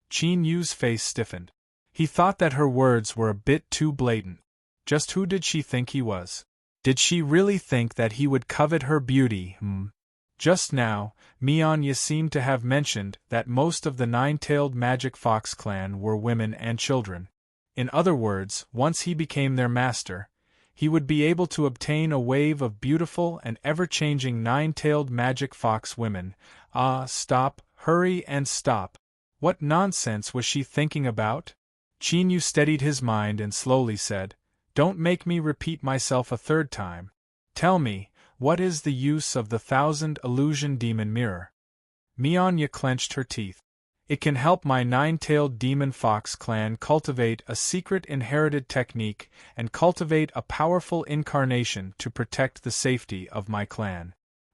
Qin Yu's face stiffened. He thought that her words were a bit too blatant. Just who did she think he was? Did she really think that he would covet her beauty? Just now, Mianya seemed to have mentioned that most of the nine-tailed magic fox clan were women and children. In other words, once he became their master, he would be able to obtain a wave of beautiful and ever-changing nine-tailed magic fox women. Stop, hurry and stop. What nonsense was she thinking about? Qin Yu steadied his mind and slowly said, "Don't make me repeat myself a third time. Tell me, what is the use of the 1,000 illusion demon mirror?" Mianya clenched her teeth. "It can help my nine-tailed demon fox clan cultivate a secret inherited technique and cultivate a powerful incarnation to protect the safety of my clan.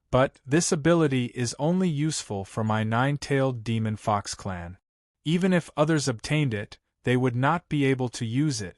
But this ability is only useful for my nine-tailed demon fox clan. Even if others obtained it, they would not be able to use it."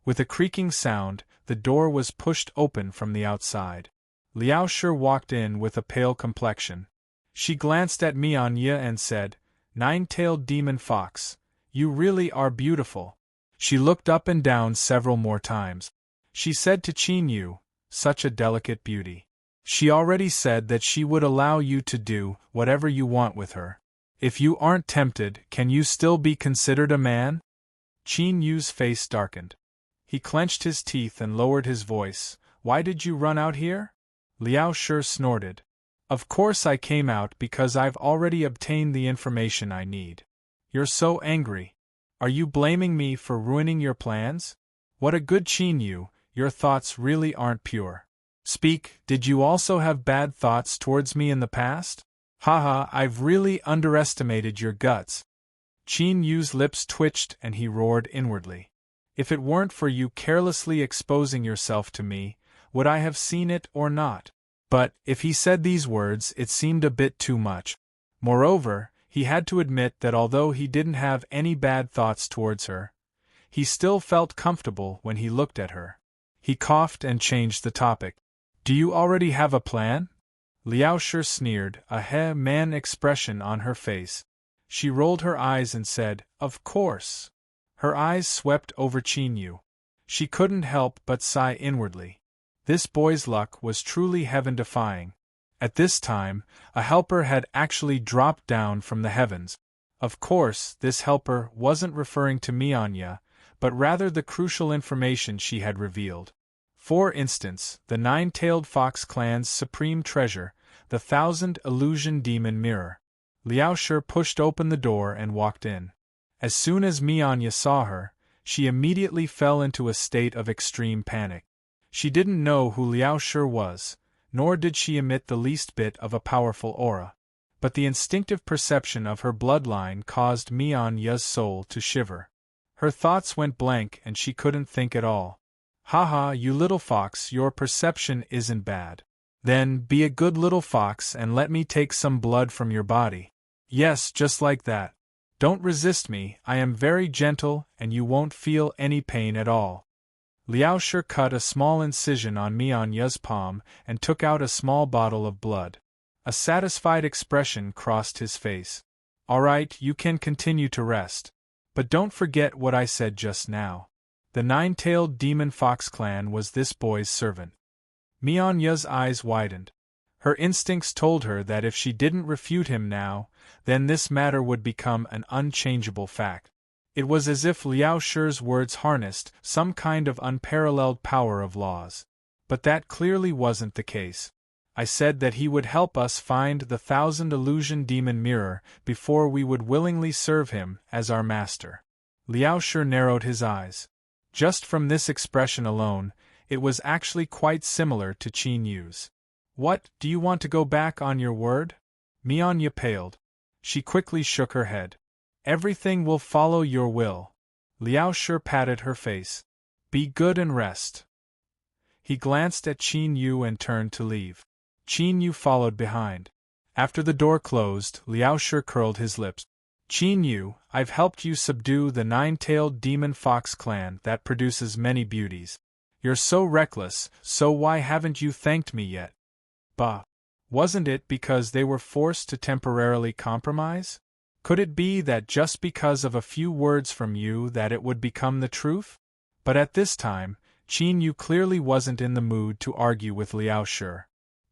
With a creaking sound, the door was pushed open from the outside. Liao Shi walked in with a pale complexion. She glanced at Mianya and said, "Nine-tailed demon fox, you really are beautiful." She looked up and down several more times. She said to Qin Yu, "Such a delicate beauty." She already said that she would allow you to do whatever you want with her. If you aren't tempted, can you still be considered a man? Qin Yu's face darkened. He clenched his teeth and lowered his voice. "Why did you run out here?" Liao Shi snorted. "Of course I came out because I've already obtained the information I need." "You're so angry. Are you blaming me for ruining your plans? What a good Qin Yu, your thoughts really aren't pure. Speak, did you also have bad thoughts towards me in the past? Haha, I've really underestimated your guts." Qin Yu's lips twitched and he roared inwardly. "If it weren't for you carelessly exposing yourself to me, would I have seen it or not?" But, if he said these words, it seemed a bit too much. Moreover, he had to admit that although he didn't have any bad thoughts towards her, he still felt comfortable when he looked at her. He coughed and changed the topic. "Do you already have a plan?" Liao Shi sneered, a man expression on her face. She rolled her eyes and said, "Of course." Her eyes swept over Qin Yu. She couldn't help but sigh inwardly. This boy's luck was truly heaven-defying. At this time, a helper had actually dropped down from the heavens. Of course, this helper wasn't referring to Mianya, but rather the crucial information she had revealed. For instance, the nine-tailed fox clan's supreme treasure, the 1,000 illusion demon mirror. Liao Shi pushed open the door and walked in. As soon as Mianya saw her, she immediately fell into a state of extreme panic. She didn't know who Liao Shi was, nor did she emit the least bit of a powerful aura. But the instinctive perception of her bloodline caused Mianya's soul to shiver. Her thoughts went blank and she couldn't think at all. "Haha, you little fox, your perception isn't bad. Then, be a good little fox and let me take some blood from your body. Yes, just like that. Don't resist me, I am very gentle and you won't feel any pain at all." Liao Shi cut a small incision on Mianya's palm and took out a small bottle of blood. A satisfied expression crossed his face. "All right, you can continue to rest. But don't forget what I said just now. The nine-tailed demon fox clan was this boy's servant." Mianya's eyes widened. Her instincts told her that if she didn't refute him now, then this matter would become an unchangeable fact. It was as if Liao Shi's words harnessed some kind of unparalleled power of laws. But that clearly wasn't the case. "I said that he would help us find the 1,000 illusion demon mirror before we would willingly serve him as our master." Liao Shi narrowed his eyes. Just from this expression alone, it was actually quite similar to Qin Yu's. "What, do you want to go back on your word?" Mianya paled. She quickly shook her head. "Everything will follow your will." Liao Shi patted her face. "Be good and rest." He glanced at Qin Yu and turned to leave. Qin Yu followed behind. After the door closed, Liao Shi curled his lips. Qin Yu, I've helped you subdue the nine-tailed demon fox clan that produces many beauties. You're so reckless, so why haven't you thanked me yet? Bah! Wasn't it because they were forced to temporarily compromise? Could it be that just because of a few words from you that it would become the truth? But at this time, Qin Yu clearly wasn't in the mood to argue with Liao Shi.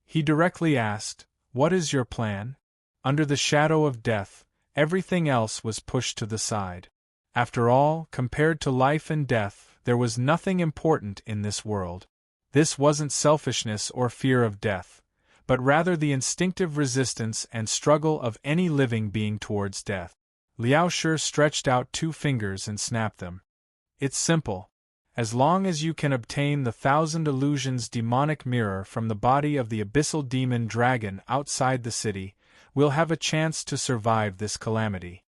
He directly asked, "What is your plan?" Under the shadow of death, everything else was pushed to the side. After all, compared to life and death, there was nothing important in this world. This wasn't selfishness or fear of death, but rather the instinctive resistance and struggle of any living being towards death. Liao Shi stretched out 2 fingers and snapped them. It's simple. As long as you can obtain the 1,000 illusions demonic mirror from the body of the abyssal demon dragon outside the city, we'll have a chance to survive this calamity.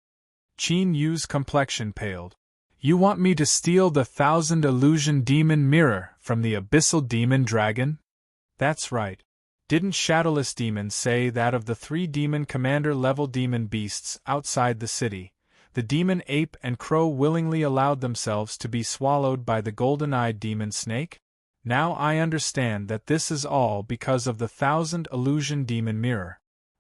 Qin Yu's complexion paled. You want me to steal the 1,000 illusion demon mirror from the abyssal demon dragon? That's right. Didn't Shadowless Demon say that of the 3 demon commander-level demon beasts outside the city, the demon ape and crow willingly allowed themselves to be swallowed by the golden-eyed demon snake? Now I understand that this is all because of the 1,000 illusion demon mirror.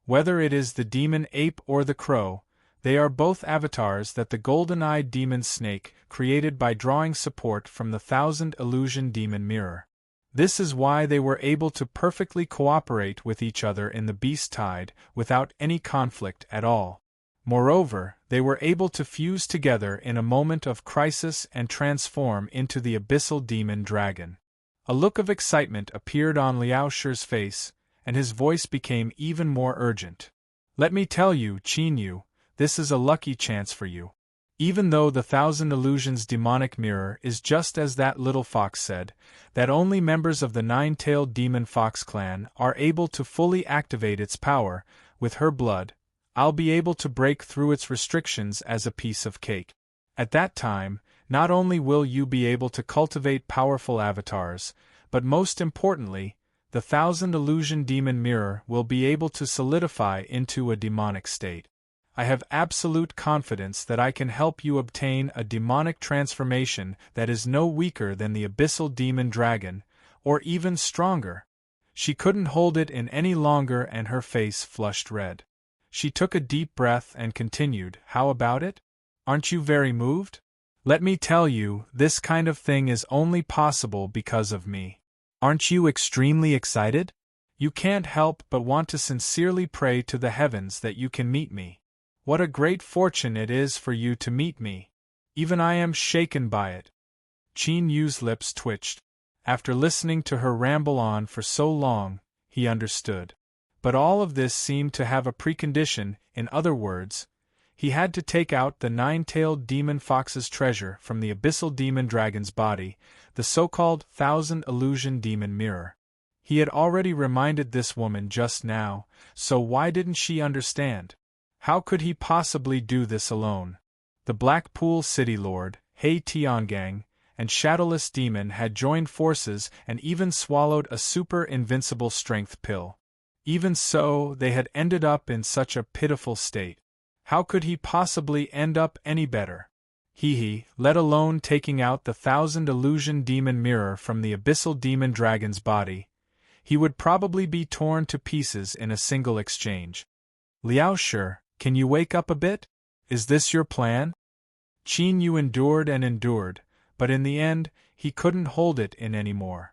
Whether it is the demon ape or the crow, they are both avatars that the golden-eyed demon snake created by drawing support from the 1,000 illusion demon mirror. This is why they were able to perfectly cooperate with each other in the beast tide without any conflict at all. Moreover, they were able to fuse together in a moment of crisis and transform into the abyssal demon dragon. A look of excitement appeared on Liao Shi's face, and his voice became even more urgent. Let me tell you, Qin Yu, this is a lucky chance for you. Even though the 1,000 illusions demonic mirror is just as that little fox said, that only members of the 9-tailed demon fox clan are able to fully activate its power, with her blood, I'll be able to break through its restrictions as a piece of cake. At that time, not only will you be able to cultivate powerful avatars, but most importantly, the 1,000 illusion demon mirror will be able to solidify into a demonic state. I have absolute confidence that I can help you obtain a demonic transformation that is no weaker than the abyssal demon dragon, or even stronger. She couldn't hold it in any longer and her face flushed red. She took a deep breath and continued, How about it? Aren't you very moved? Let me tell you, this kind of thing is only possible because of me. Aren't you extremely excited? You can't help but want to sincerely pray to the heavens that you can meet me. What a great fortune it is for you to meet me. Even I am shaken by it. Qin Yu's lips twitched. After listening to her ramble on for so long, he understood. But all of this seemed to have a precondition, in other words, he had to take out the 9-tailed demon fox's treasure from the abyssal demon dragon's body, the so-called 1,000 illusion demon mirror. He had already reminded this woman just now, so why didn't she understand? How could he possibly do this alone? The Blackpool City Lord, He Tiangang, and Shadowless Demon had joined forces and even swallowed a super-invincible strength pill. Even so, they had ended up in such a pitiful state. How could he possibly end up any better? Let alone taking out the 1,000 illusion demon mirror from the abyssal demon dragon's body. He would probably be torn to pieces in a single exchange. Liao Shi, can you wake up a bit? Is this your plan? Qin Yu endured and endured, but in the end, he couldn't hold it in any more.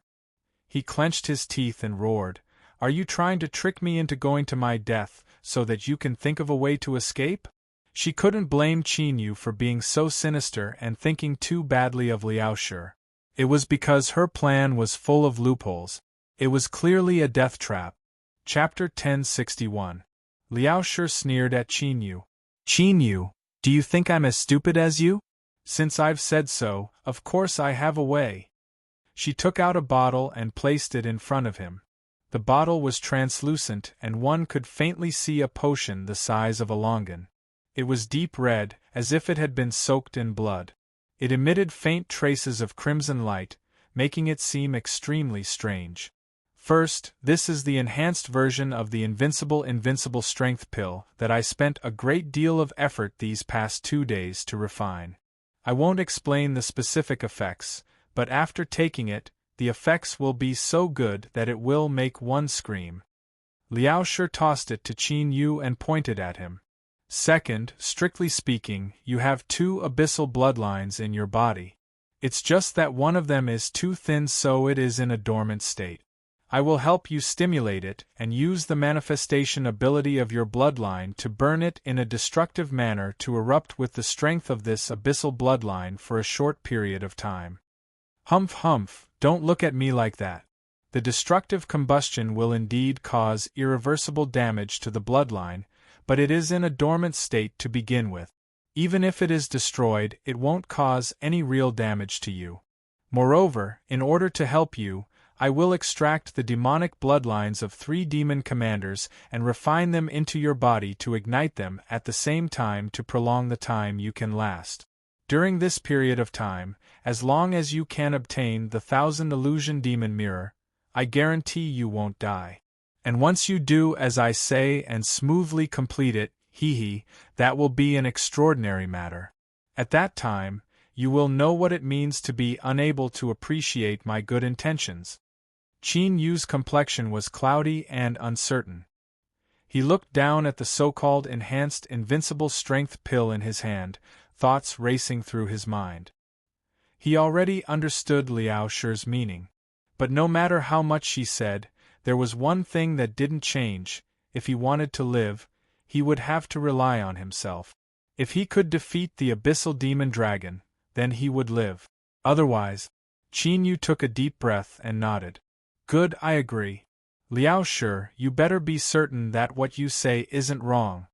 He clenched his teeth and roared, Are you trying to trick me into going to my death, so that you can think of a way to escape? She couldn't blame Qin Yu for being so sinister and thinking too badly of Liao Shi. It was because her plan was full of loopholes. It was clearly a death trap. Chapter 1061. Liao Shi sneered at Qin Yu. Qin Yu, do you think I'm as stupid as you? Since I've said so, of course I have a way. She took out a bottle and placed it in front of him. The bottle was translucent and one could faintly see a potion the size of a longan. It was deep red, as if it had been soaked in blood. It emitted faint traces of crimson light, making it seem extremely strange. First, this is the enhanced version of the invincible strength pill that I spent a great deal of effort these past 2 days to refine. I won't explain the specific effects, but after taking it, the effects will be so good that it will make one scream. Liao Shi tossed it to Qin Yu and pointed at him. Second, strictly speaking, you have 2 abyssal bloodlines in your body. It's just that one of them is too thin, so it is in a dormant state. I will help you stimulate it and use the manifestation ability of your bloodline to burn it in a destructive manner to erupt with the strength of this abyssal bloodline for a short period of time. Humph humph, don't look at me like that. The destructive combustion will indeed cause irreversible damage to the bloodline, but it is in a dormant state to begin with. Even if it is destroyed, it won't cause any real damage to you. Moreover, in order to help you, I will extract the demonic bloodlines of 3 demon commanders and refine them into your body to ignite them at the same time to prolong the time you can last. During this period of time, as long as you can obtain the 1000 illusion demon mirror, I guarantee you won't die. And once you do as I say and smoothly complete it, that will be an extraordinary matter. At that time, you will know what it means to be unable to appreciate my good intentions. Qin Yu's complexion was cloudy and uncertain. He looked down at the so-called enhanced invincible strength pill in his hand, thoughts racing through his mind. He already understood Liao Shi's meaning. But no matter how much she said, there was one thing that didn't change: if he wanted to live, he would have to rely on himself. If he could defeat the abyssal demon dragon, then he would live. Otherwise, Qin Yu took a deep breath and nodded. Good, I agree. Liao Shi, you better be certain that what you say isn't wrong.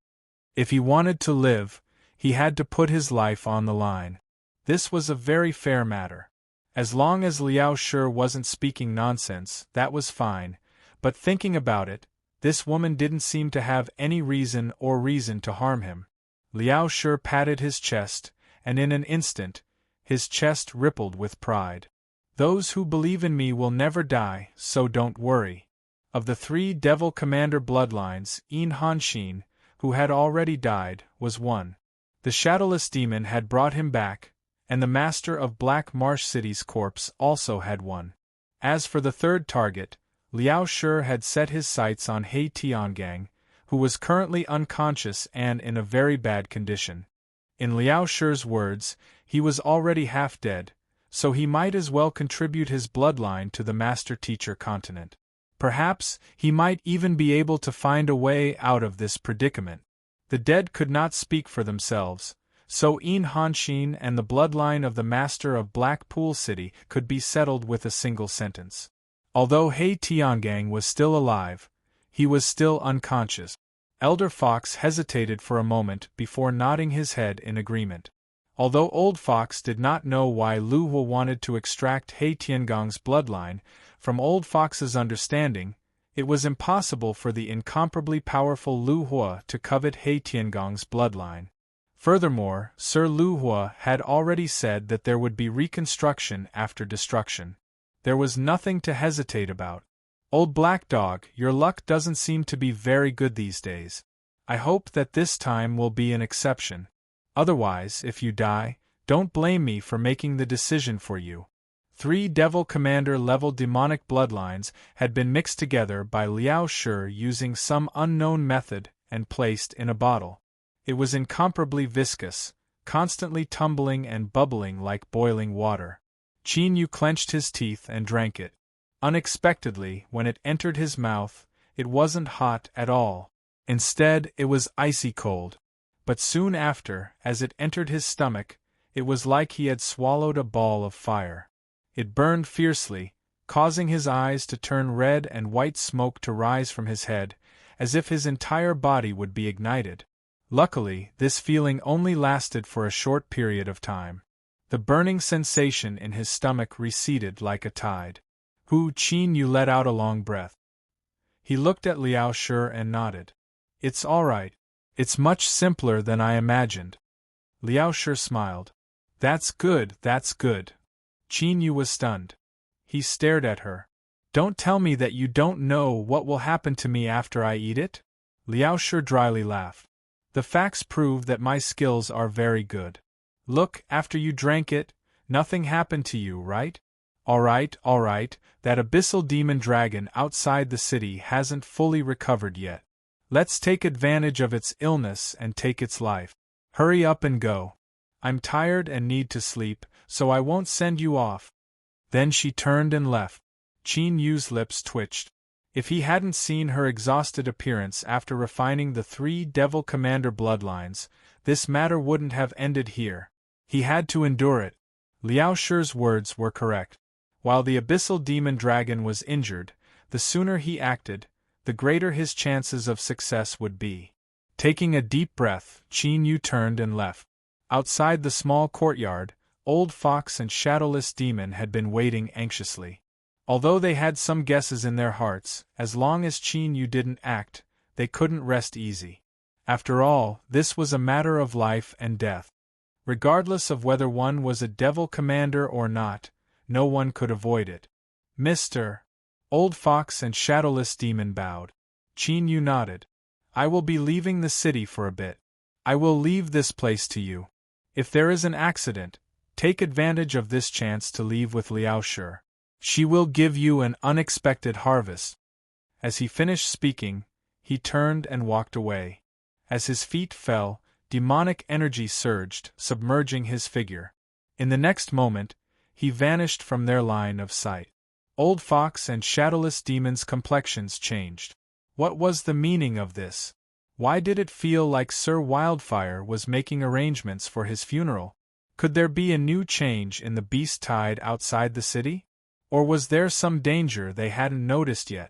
If he wanted to live, he had to put his life on the line. This was a very fair matter. As long as Liao Shi wasn't speaking nonsense, that was fine, but thinking about it, this woman didn't seem to have any reason to harm him. Liao Shi patted his chest, and in an instant, his chest rippled with pride. Those who believe in me will never die, so don't worry. Of the 3 devil commander bloodlines, Yin Hanshin, who had already died, was one. The shadowless demon had brought him back, and the master of Black Marsh City's corpse also had one. As for the 3rd target, Liao Shi had set his sights on He Tiangang, who was currently unconscious and in a very bad condition. In Liao Shi's words, he was already half dead, so he might as well contribute his bloodline to the master-teacher continent. Perhaps he might even be able to find a way out of this predicament. The dead could not speak for themselves, so Yin Hanshin and the bloodline of the master of Blackpool City could be settled with a single sentence. Although He Tiangang was still alive, he was still unconscious. Elder Fox hesitated for a moment before nodding his head in agreement. Although Old Fox did not know why Lu Hua wanted to extract He Tiangang's bloodline, from Old Fox's understanding, it was impossible for the incomparably powerful Lu Hua to covet He Tiangang's bloodline. Furthermore, Sir Lu Hua had already said that there would be reconstruction after destruction. There was nothing to hesitate about. Old Black Dog, your luck doesn't seem to be very good these days. I hope that this time will be an exception. Otherwise, if you die, don't blame me for making the decision for you. 3 Devil Commander-level demonic bloodlines had been mixed together by Liao Shi using some unknown method and placed in a bottle. It was incomparably viscous, constantly tumbling and bubbling like boiling water. Qin Yu clenched his teeth and drank it. Unexpectedly, when it entered his mouth, it wasn't hot at all. Instead, it was icy cold. But soon after, as it entered his stomach, it was like he had swallowed a ball of fire. It burned fiercely, causing his eyes to turn red and white smoke to rise from his head, as if his entire body would be ignited. Luckily, this feeling only lasted for a short period of time. The burning sensation in his stomach receded like a tide. Qin Yu let out a long breath. He looked at Liao Shi and nodded. It's all right. It's much simpler than I imagined. Liao Shi smiled. That's good, that's good. Qin Yu was stunned. He stared at her. Don't tell me that you don't know what will happen to me after I eat it? Liao Shi dryly laughed. The facts prove that my skills are very good. Look, after you drank it, nothing happened to you, right? All right, that abyssal demon dragon outside the city hasn't fully recovered yet. Let's take advantage of its illness and take its life. Hurry up and go. I'm tired and need to sleep, so I won't send you off. Then she turned and left. Qin Yu's lips twitched. If he hadn't seen her exhausted appearance after refining the 3 Devil Commander bloodlines, this matter wouldn't have ended here. He had to endure it. Liao Shi's words were correct. While the abyssal demon dragon was injured, the sooner he acted, the greater his chances of success would be. Taking a deep breath, Qin Yu turned and left. Outside the small courtyard, Old Fox and Shadowless Demon had been waiting anxiously. Although they had some guesses in their hearts, as long as Qin Yu didn't act, they couldn't rest easy. After all, this was a matter of life and death. Regardless of whether one was a devil commander or not, no one could avoid it. Mr. Old Fox and Shadowless Demon bowed. Qin Yu nodded. I will be leaving the city for a bit. I will leave this place to you. If there is an accident, take advantage of this chance to leave with Liao Shi. She will give you an unexpected harvest. As he finished speaking, he turned and walked away. As his feet fell, demonic energy surged, submerging his figure. In the next moment, he vanished from their line of sight. Old Fox and Shadowless Demon's complexions changed. What was the meaning of this? Why did it feel like Sir Wildfire was making arrangements for his funeral? Could there be a new change in the beast tide outside the city? Or was there some danger they hadn't noticed yet?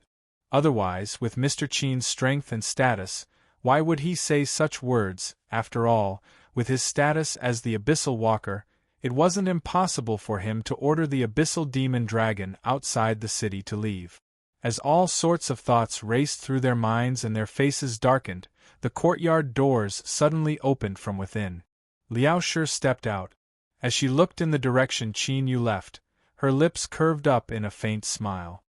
Otherwise, with Mr. Qin's strength and status, why would he say such words? After all, with his status as the Abyssal Walker, it wasn't impossible for him to order the Abyssal Demon Dragon outside the city to leave. As all sorts of thoughts raced through their minds and their faces darkened, the courtyard doors suddenly opened from within. Liao Shi stepped out. As she looked in the direction Qin Yu left, her lips curved up in a faint smile.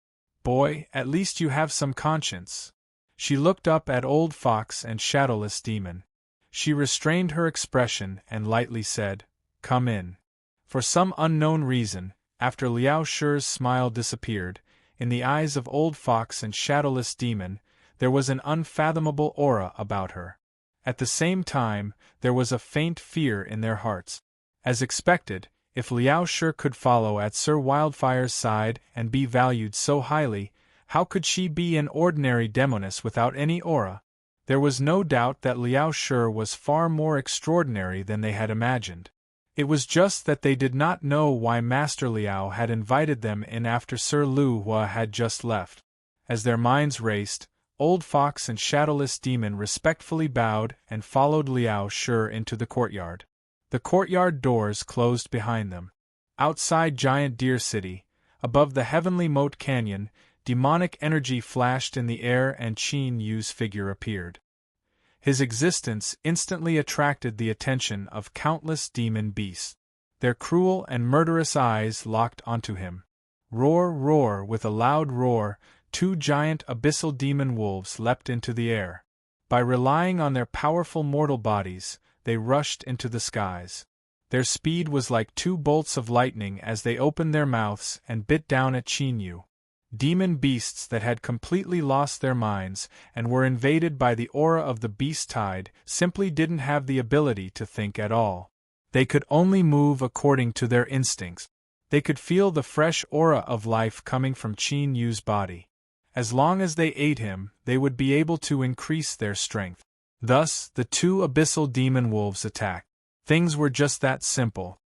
Boy, at least you have some conscience. She looked up at Old Fox and Shadowless Demon. She restrained her expression and lightly said, "Come in." For some unknown reason, after Liao Shi's smile disappeared, in the eyes of Old Fox and Shadowless Demon, there was an unfathomable aura about her. At the same time, there was a faint fear in their hearts. As expected, if Liao Shi could follow at Sir Wildfire's side and be valued so highly, how could she be an ordinary demoness without any aura? There was no doubt that Liao Shi was far more extraordinary than they had imagined. It was just that they did not know why Master Liao had invited them in after Sir Lu Hua had just left. As their minds raced, Old Fox and Shadowless Demon respectfully bowed and followed Liao Shi into the courtyard. The courtyard doors closed behind them. Outside Giant Deer City, above the heavenly moat canyon, demonic energy flashed in the air and Qin Yu's figure appeared. His existence instantly attracted the attention of countless demon beasts. Their cruel and murderous eyes locked onto him. Roar, roar, with a loud roar, 2 giant abyssal demon wolves leapt into the air. By relying on their powerful mortal bodies, they rushed into the skies. Their speed was like 2 bolts of lightning as they opened their mouths and bit down at Qin Yu. Demon beasts that had completely lost their minds and were invaded by the aura of the beast tide simply didn't have the ability to think at all. They could only move according to their instincts. They could feel the fresh aura of life coming from Qin Yu's body. As long as they ate him, they would be able to increase their strength. Thus, the 2 abyssal demon wolves attacked. Things were just that simple.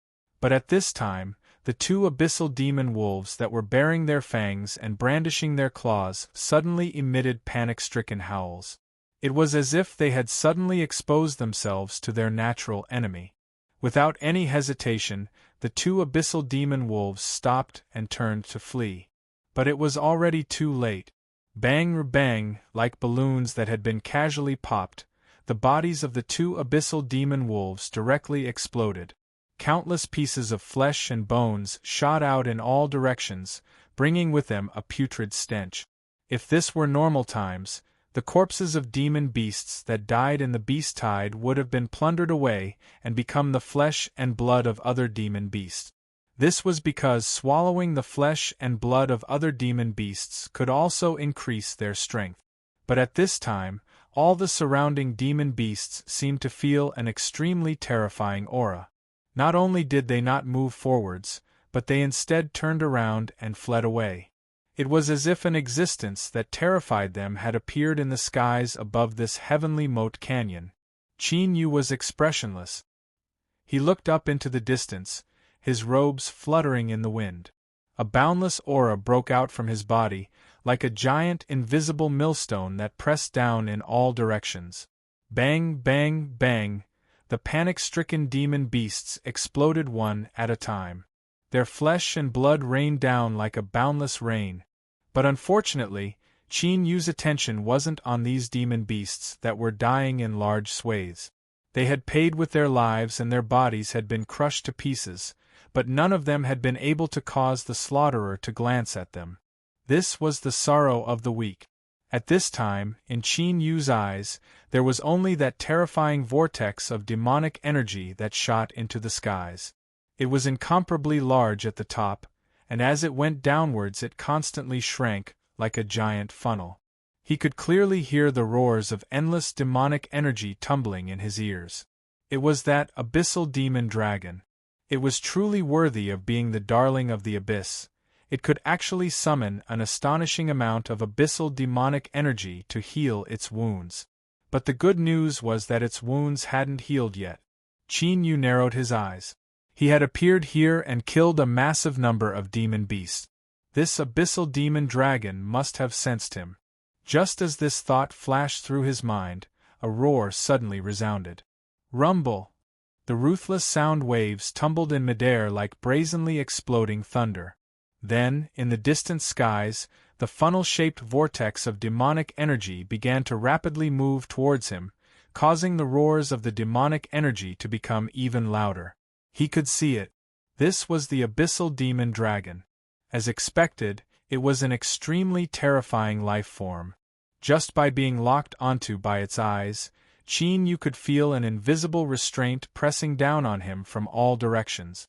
But at this time, the 2 abyssal demon wolves that were baring their fangs and brandishing their claws suddenly emitted panic-stricken howls. It was as if they had suddenly exposed themselves to their natural enemy. Without any hesitation, the 2 abyssal demon wolves stopped and turned to flee. But it was already too late. Bang-bang, like balloons that had been casually popped, the bodies of the 2 abyssal demon wolves directly exploded. Countless pieces of flesh and bones shot out in all directions, bringing with them a putrid stench. If this were normal times, the corpses of demon beasts that died in the beast tide would have been plundered away and become the flesh and blood of other demon beasts. This was because swallowing the flesh and blood of other demon beasts could also increase their strength. But at this time, all the surrounding demon beasts seemed to feel an extremely terrifying aura. Not only did they not move forwards, but they instead turned around and fled away. It was as if an existence that terrified them had appeared in the skies above this heavenly moat canyon. Qin Yu was expressionless. He looked up into the distance, his robes fluttering in the wind. A boundless aura broke out from his body, like a giant invisible millstone that pressed down in all directions. Bang, bang, bang, the panic-stricken demon beasts exploded one at a time. Their flesh and blood rained down like a boundless rain. But unfortunately, Qin Yu's attention wasn't on these demon beasts that were dying in large swathes. They had paid with their lives and their bodies had been crushed to pieces, but none of them had been able to cause the slaughterer to glance at them. This was the sorrow of the weak. At this time, in Qin Yu's eyes, there was only that terrifying vortex of demonic energy that shot into the skies. It was incomparably large at the top, and as it went downwards it constantly shrank, like a giant funnel. He could clearly hear the roars of endless demonic energy tumbling in his ears. It was that abyssal demon dragon. It was truly worthy of being the darling of the abyss. It could actually summon an astonishing amount of abyssal demonic energy to heal its wounds. But the good news was that its wounds hadn't healed yet. Qin Yu narrowed his eyes. He had appeared here and killed a massive number of demon beasts. This abyssal demon dragon must have sensed him. Just as this thought flashed through his mind, a roar suddenly resounded. Rumble! The ruthless sound waves tumbled in midair like brazenly exploding thunder. Then, in the distant skies, the funnel-shaped vortex of demonic energy began to rapidly move towards him, causing the roars of the demonic energy to become even louder. He could see it. This was the abyssal demon dragon. As expected, it was an extremely terrifying life form. Just by being locked onto by its eyes, Qin Yu could feel an invisible restraint pressing down on him from all directions.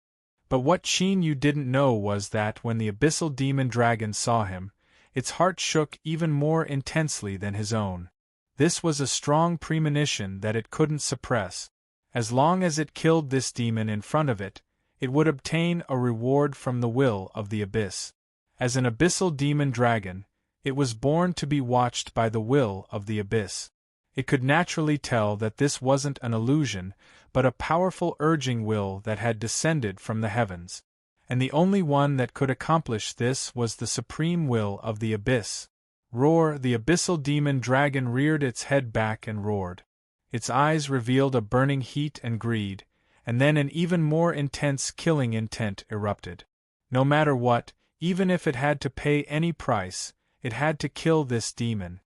But what Qin Yu didn't know was that when the abyssal demon dragon saw him, its heart shook even more intensely than his own. This was a strong premonition that it couldn't suppress. As long as it killed this demon in front of it, it would obtain a reward from the will of the abyss. As an abyssal demon dragon, it was born to be watched by the will of the abyss. It could naturally tell that this wasn't an illusion, but a powerful urging will that had descended from the heavens. And the only one that could accomplish this was the supreme will of the abyss. Roar! The abyssal demon dragon reared its head back and roared. Its eyes revealed a burning heat and greed, and then an even more intense killing intent erupted. No matter what, even if it had to pay any price, it had to kill this demon.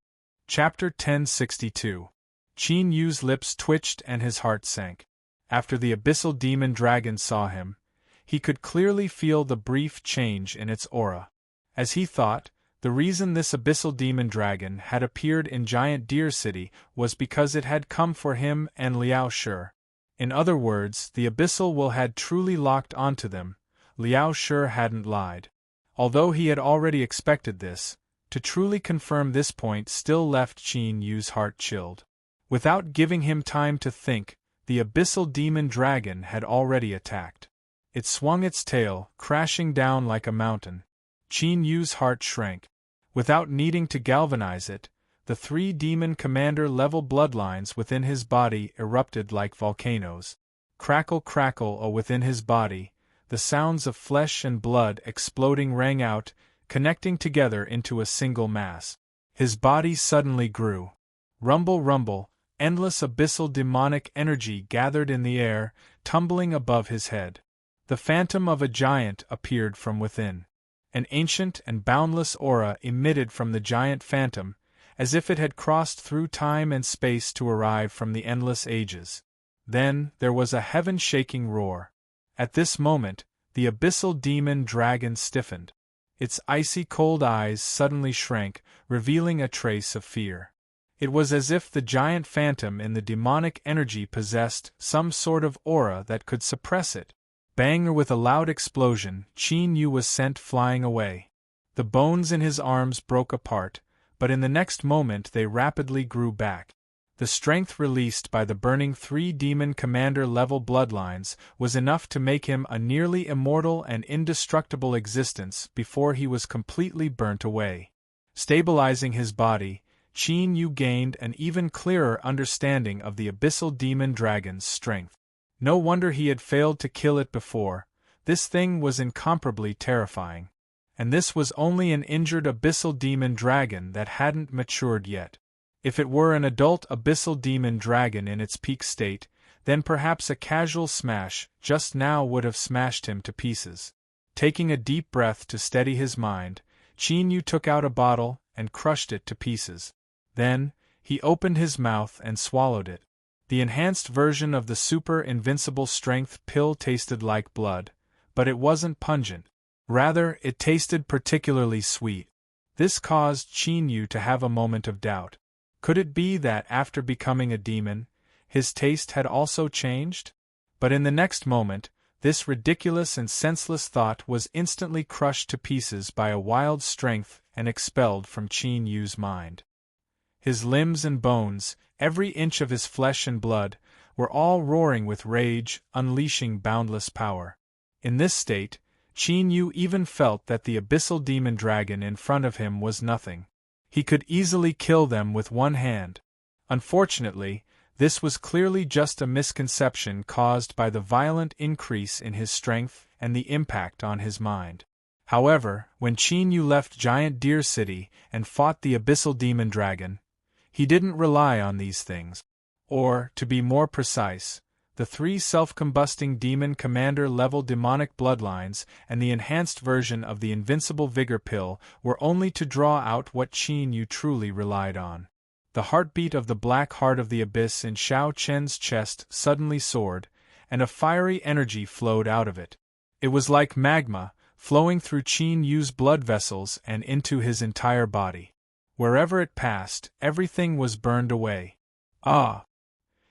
Chapter 1062. Qin Yu's lips twitched and his heart sank. After the abyssal demon dragon saw him, he could clearly feel the brief change in its aura. As he thought, the reason this abyssal demon dragon had appeared in Giant Deer City was because it had come for him and Liao Shi. In other words, the abyssal will had truly locked onto them. Liao Shi hadn't lied. Although he had already expected this, to truly confirm this point still left Qin Yu's heart chilled. Without giving him time to think, the abyssal demon dragon had already attacked. It swung its tail, crashing down like a mountain. Qin Yu's heart shrank. Without needing to galvanize it, the 3 demon commander-level bloodlines within his body erupted like volcanoes. Crackle crackle within his body, the sounds of flesh and blood exploding rang out, connecting together into a single mass. His body suddenly grew. Rumble rumble, endless abyssal demonic energy gathered in the air, tumbling above his head. The phantom of a giant appeared from within. An ancient and boundless aura emitted from the giant phantom, as if it had crossed through time and space to arrive from the endless ages. Then there was a heaven-shaking roar. At this moment, the abyssal demon dragon stiffened. Its icy cold eyes suddenly shrank, revealing a trace of fear. It was as if the giant phantom in the demonic energy possessed some sort of aura that could suppress it. Bang! With a loud explosion, Qin Yu was sent flying away. The bones in his arms broke apart, but in the next moment they rapidly grew back. The strength released by the burning 3 demon commander level bloodlines was enough to make him a nearly immortal and indestructible existence before he was completely burnt away. Stabilizing his body, Qin Yu gained an even clearer understanding of the abyssal demon dragon's strength. No wonder he had failed to kill it before. This thing was incomparably terrifying. And this was only an injured abyssal demon dragon that hadn't matured yet. If it were an adult abyssal demon dragon in its peak state, then perhaps a casual smash just now would have smashed him to pieces. Taking a deep breath to steady his mind, Qin Yu took out a bottle and crushed it to pieces. Then, he opened his mouth and swallowed it. The enhanced version of the super invincible strength pill tasted like blood, but it wasn't pungent. Rather, it tasted particularly sweet. This caused Qin Yu to have a moment of doubt. Could it be that after becoming a demon, his taste had also changed? But in the next moment, this ridiculous and senseless thought was instantly crushed to pieces by a wild strength and expelled from Qin Yu's mind. His limbs and bones, every inch of his flesh and blood, were all roaring with rage, unleashing boundless power. In this state, Qin Yu even felt that the abyssal demon dragon in front of him was nothing. He could easily kill them with one hand. Unfortunately, this was clearly just a misconception caused by the violent increase in his strength and the impact on his mind. However, when Qin Yu left Giant Deer City and fought the abyssal demon dragon, he didn't rely on these things. Or, to be more precise, the 3 self-combusting demon commander-level demonic bloodlines and the enhanced version of the invincible vigor pill were only to draw out what Qin Yu truly relied on. The heartbeat of the black heart of the abyss in Xiao Chen's chest suddenly soared, and a fiery energy flowed out of it. It was like magma, flowing through Qin Yu's blood vessels and into his entire body. Wherever it passed, everything was burned away. Ah!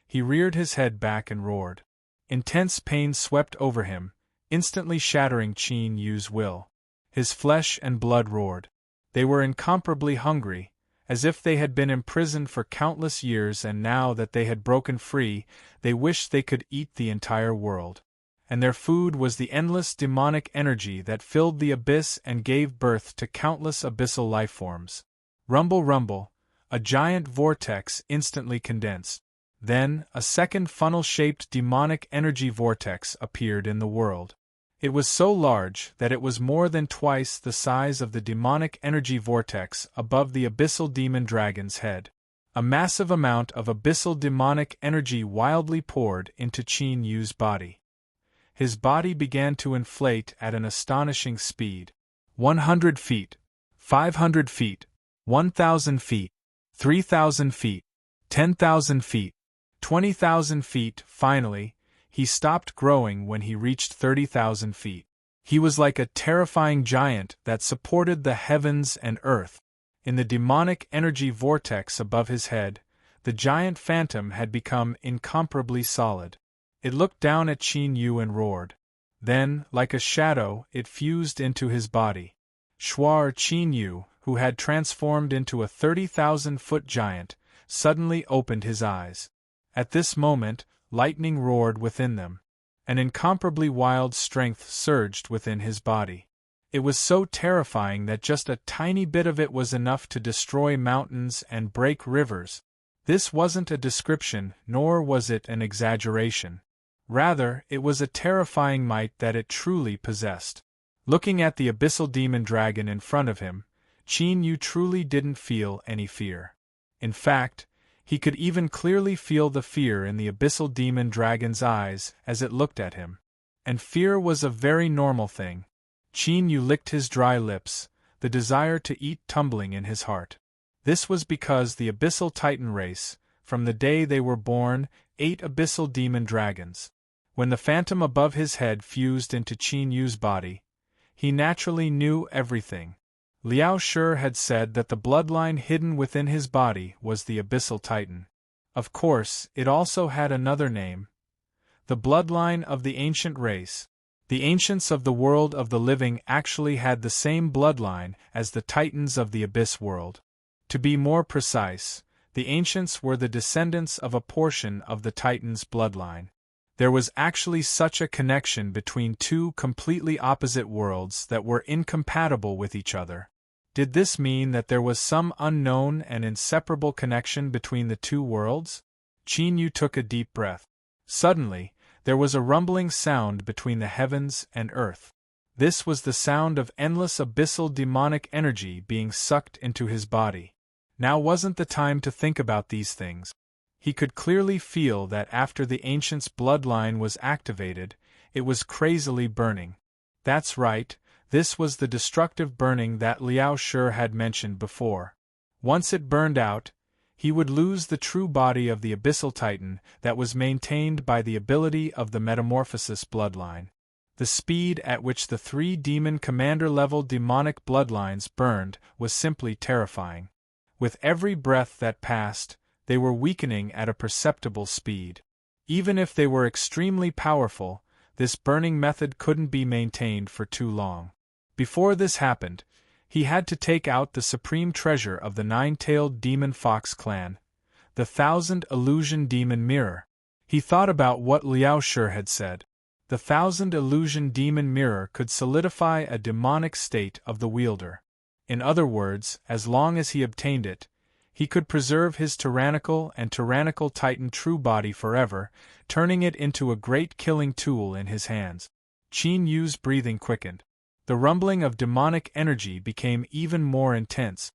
He reared his head back and roared. Intense pain swept over him, instantly shattering Qin Yu's will. His flesh and blood roared. They were incomparably hungry, as if they had been imprisoned for countless years, and now that they had broken free, they wished they could eat the entire world. And their food was the endless demonic energy that filled the abyss and gave birth to countless abyssal lifeforms. Rumble, rumble, a giant vortex instantly condensed. Then, a second funnel-shaped demonic energy vortex appeared in the world. It was so large that it was more than twice the size of the demonic energy vortex above the abyssal demon dragon's head. A massive amount of abyssal demonic energy wildly poured into Qin Yu's body. His body began to inflate at an astonishing speed. 100 feet, 500 feet, 1,000 feet, 3,000 feet, 10,000 feet. 20,000 feet. Finally, he stopped growing when he reached 30,000 feet. He was like a terrifying giant that supported the heavens and earth. In the demonic energy vortex above his head, the giant phantom had become incomparably solid. It looked down at Qin Yu and roared. Then, like a shadow, it fused into his body. Shuar Qin Yu, who had transformed into a 30,000-foot giant, suddenly opened his eyes. At this moment, lightning roared within them. An incomparably wild strength surged within his body. It was so terrifying that just a tiny bit of it was enough to destroy mountains and break rivers. This wasn't a description, nor was it an exaggeration. Rather, it was a terrifying might that it truly possessed. Looking at the abyssal demon dragon in front of him, Qin Yu truly didn't feel any fear. In fact, he could even clearly feel the fear in the abyssal demon dragon's eyes as it looked at him. And fear was a very normal thing. Qin Yu licked his dry lips, the desire to eat tumbling in his heart. This was because the abyssal titan race, from the day they were born, ate abyssal demon dragons. When the phantom above his head fused into Qin Yu's body, He naturally knew everything. Liao Shi had said that the bloodline hidden within his body was the Abyssal Titan. Of course, it also had another name. The bloodline of the ancient race. The ancients of the world of the living actually had the same bloodline as the Titans of the Abyss world. To be more precise, the ancients were the descendants of a portion of the Titans' bloodline. There was actually such a connection between two completely opposite worlds that were incompatible with each other. Did this mean that there was some unknown and inseparable connection between the two worlds? Qin Yu took a deep breath. Suddenly, there was a rumbling sound between the heavens and earth. This was the sound of endless abyssal demonic energy being sucked into his body. Now wasn't the time to think about these things. He could clearly feel that after the ancient's bloodline was activated, it was crazily burning. That's right, this was the destructive burning that Liao Shi had mentioned before. Once it burned out, he would lose the true body of the Abyssal Titan that was maintained by the ability of the Metamorphosis bloodline. The speed at which the 3 demon commander-level demonic bloodlines burned was simply terrifying. With every breath that passed, they were weakening at a perceptible speed. Even if they were extremely powerful, this burning method couldn't be maintained for too long. Before this happened, he had to take out the supreme treasure of the 9-tailed demon fox clan, the 1,000 illusion demon mirror. He thought about what Liao Shi had said. The 1,000 illusion demon mirror could solidify a demonic state of the wielder. In other words, as long as he obtained it, he could preserve his tyrannical titan true body forever, turning it into a great killing tool in his hands. Qin Yu's breathing quickened. The rumbling of demonic energy became even more intense.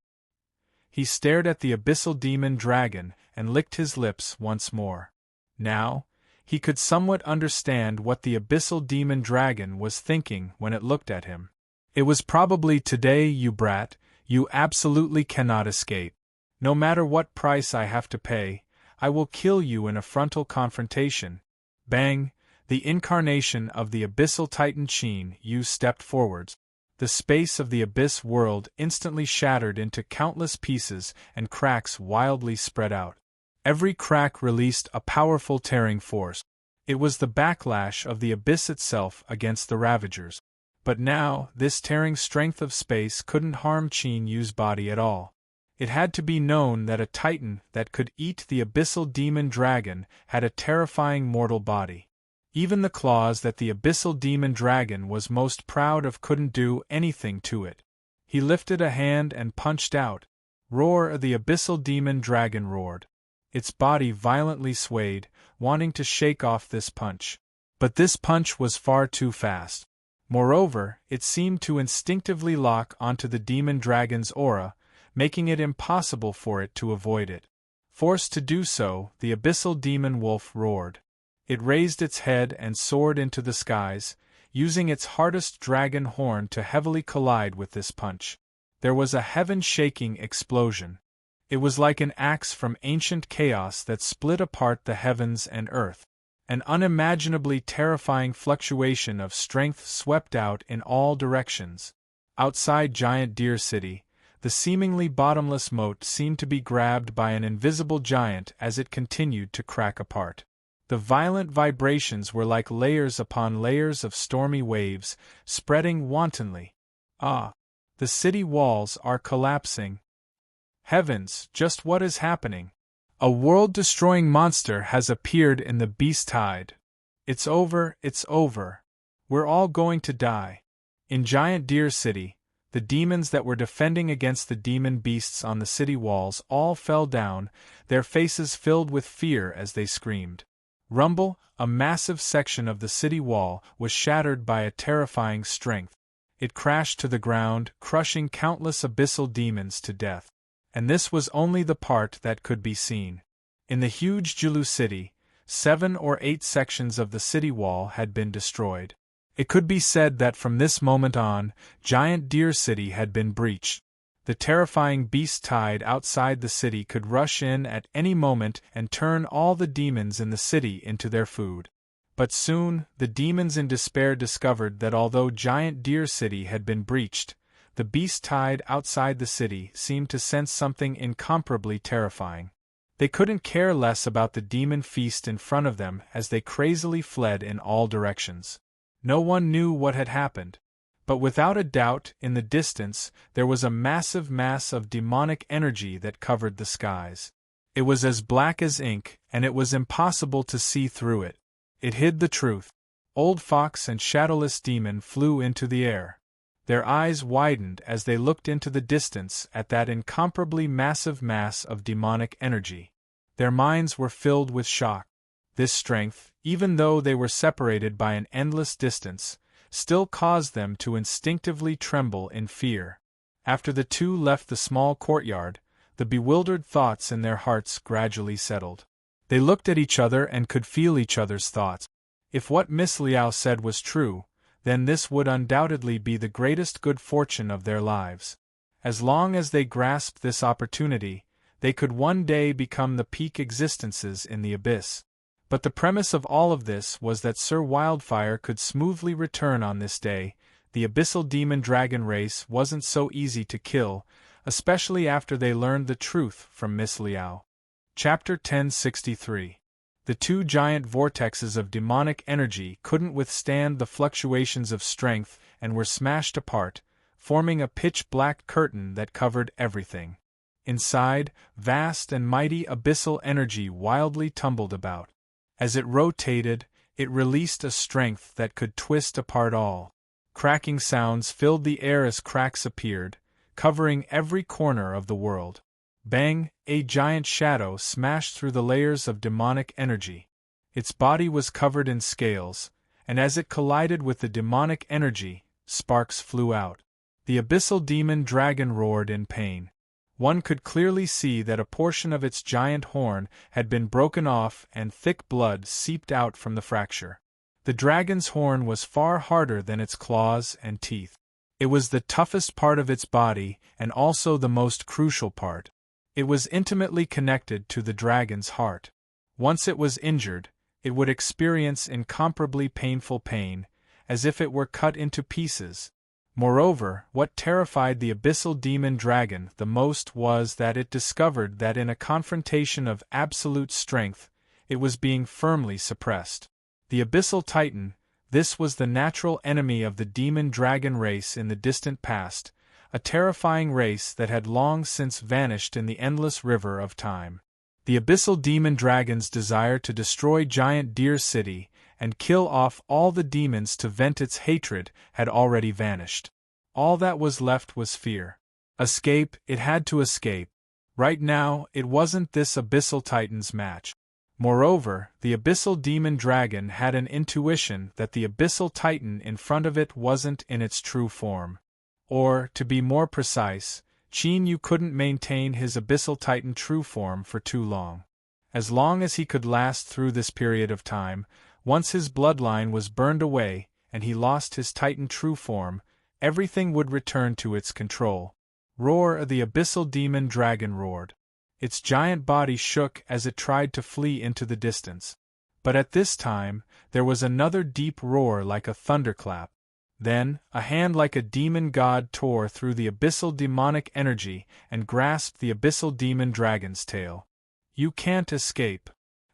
He stared at the abyssal demon dragon and licked his lips once more. Now, he could somewhat understand what the abyssal demon dragon was thinking when it looked at him. It was probably, "Today, you brat, you absolutely cannot escape. No matter what price I have to pay, I will kill you in a frontal confrontation." Bang! The incarnation of the Abyssal Titan Qin Yu stepped forwards. The space of the Abyss world instantly shattered into countless pieces and cracks wildly spread out. Every crack released a powerful tearing force. It was the backlash of the Abyss itself against the Ravagers. But now, this tearing strength of space couldn't harm Qin Yu's body at all. It had to be known that a Titan that could eat the Abyssal Demon Dragon had a terrifying mortal body. Even the claws that the Abyssal Demon Dragon was most proud of couldn't do anything to it. He lifted a hand and punched out. Roar! The Abyssal Demon Dragon roared. Its body violently swayed, wanting to shake off this punch. But this punch was far too fast. Moreover, it seemed to instinctively lock onto the Demon Dragon's aura, making it impossible for it to avoid it. Forced to do so, the Abyssal Demon Wolf roared. It raised its head and soared into the skies, using its hardest dragon horn to heavily collide with this punch. There was a heaven-shaking explosion. It was like an axe from ancient chaos that split apart the heavens and earth. An unimaginably terrifying fluctuation of strength swept out in all directions. Outside Giant Deer City, the seemingly bottomless moat seemed to be grabbed by an invisible giant as it continued to crack apart. The violent vibrations were like layers upon layers of stormy waves, spreading wantonly. Ah! The city walls are collapsing. Heavens, just what is happening? A world-destroying monster has appeared in the beast tide. It's over, it's over. We're all going to die. In Giant Deer City, the demons that were defending against the demon beasts on the city walls all fell down, their faces filled with fear as they screamed. Rumble! A massive section of the city wall was shattered by a terrifying strength. It crashed to the ground, crushing countless abyssal demons to death. And this was only the part that could be seen. In the huge Julu city, 7 or 8 sections of the city wall had been destroyed. It could be said that from this moment on, Giant Deer City had been breached. The terrifying beast tide outside the city could rush in at any moment and turn all the demons in the city into their food. But soon, the demons in despair discovered that although Giant Deer City had been breached, the beast tied outside the city seemed to sense something incomparably terrifying. They couldn't care less about the demon feast in front of them as they crazily fled in all directions. No one knew what had happened. But without a doubt, in the distance, there was a massive mass of demonic energy that covered the skies. It was as black as ink, and it was impossible to see through it. It hid the truth. Old Fox and Shadowless Demon flew into the air. Their eyes widened as they looked into the distance at that incomparably massive mass of demonic energy. Their minds were filled with shock. This strength, even though they were separated by an endless distance, still caused them to instinctively tremble in fear. After the two left the small courtyard, the bewildered thoughts in their hearts gradually settled. They looked at each other and could feel each other's thoughts. If what Miss Liao said was true, then this would undoubtedly be the greatest good fortune of their lives. As long as they grasped this opportunity, they could one day become the peak existences in the abyss. But the premise of all of this was that Sir Wildfire could smoothly return on this day. The abyssal demon dragon race wasn't so easy to kill, especially after they learned the truth from Miss Liao. Chapter 1063. The two giant vortexes of demonic energy couldn't withstand the fluctuations of strength and were smashed apart, forming a pitch-black curtain that covered everything. Inside, vast and mighty abyssal energy wildly tumbled about. As it rotated, it released a strength that could twist apart all. Cracking sounds filled the air as cracks appeared, covering every corner of the world. Bang! A giant shadow smashed through the layers of demonic energy. Its body was covered in scales, and as it collided with the demonic energy, sparks flew out. The abyssal demon dragon roared in pain. One could clearly see that a portion of its giant horn had been broken off and thick blood seeped out from the fracture. The dragon's horn was far harder than its claws and teeth. It was the toughest part of its body and also the most crucial part. It was intimately connected to the dragon's heart. Once it was injured, it would experience incomparably painful pain, as if it were cut into pieces. Moreover, what terrified the abyssal demon dragon the most was that it discovered that in a confrontation of absolute strength, it was being firmly suppressed. The abyssal titan, this was the natural enemy of the demon dragon race in the distant past, a terrifying race that had long since vanished in the endless river of time. The abyssal demon dragon's desire to destroy Giant Deer City and kill off all the demons to vent its hatred had already vanished. All that was left was fear. Escape, it had to escape. Right now, it wasn't this abyssal titan's match. Moreover, the abyssal demon dragon had an intuition that the abyssal titan in front of it wasn't in its true form. Or, to be more precise, Qin Yu couldn't maintain his abyssal titan true form for too long. As long as he could last through this period of time, once his bloodline was burned away and he lost his titan true form, everything would return to its control. Roar! The abyssal demon dragon roared. Its giant body shook as it tried to flee into the distance. But at this time, there was another deep roar like a thunderclap. Then, a hand like a demon god tore through the abyssal demonic energy and grasped the abyssal demon dragon's tail. You can't escape.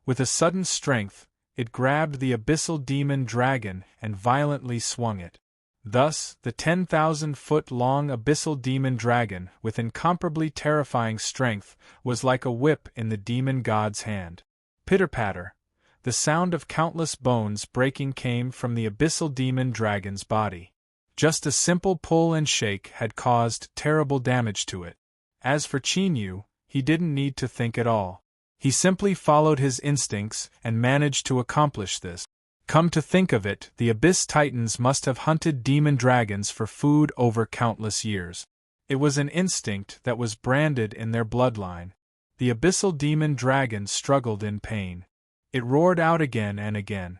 With a sudden strength, it grabbed the abyssal demon dragon and violently swung it. Thus, the 10,000-foot-long abyssal demon dragon, with incomparably terrifying strength, was like a whip in the demon god's hand. Pitter-patter. The sound of countless bones breaking came from the abyssal demon dragon's body. Just a simple pull and shake had caused terrible damage to it. As for Qin Yu, he didn't need to think at all. He simply followed his instincts and managed to accomplish this. Come to think of it, the Abyss Titans must have hunted demon dragons for food over countless years. It was an instinct that was branded in their bloodline. The abyssal demon dragon struggled in pain. It roared out again and again.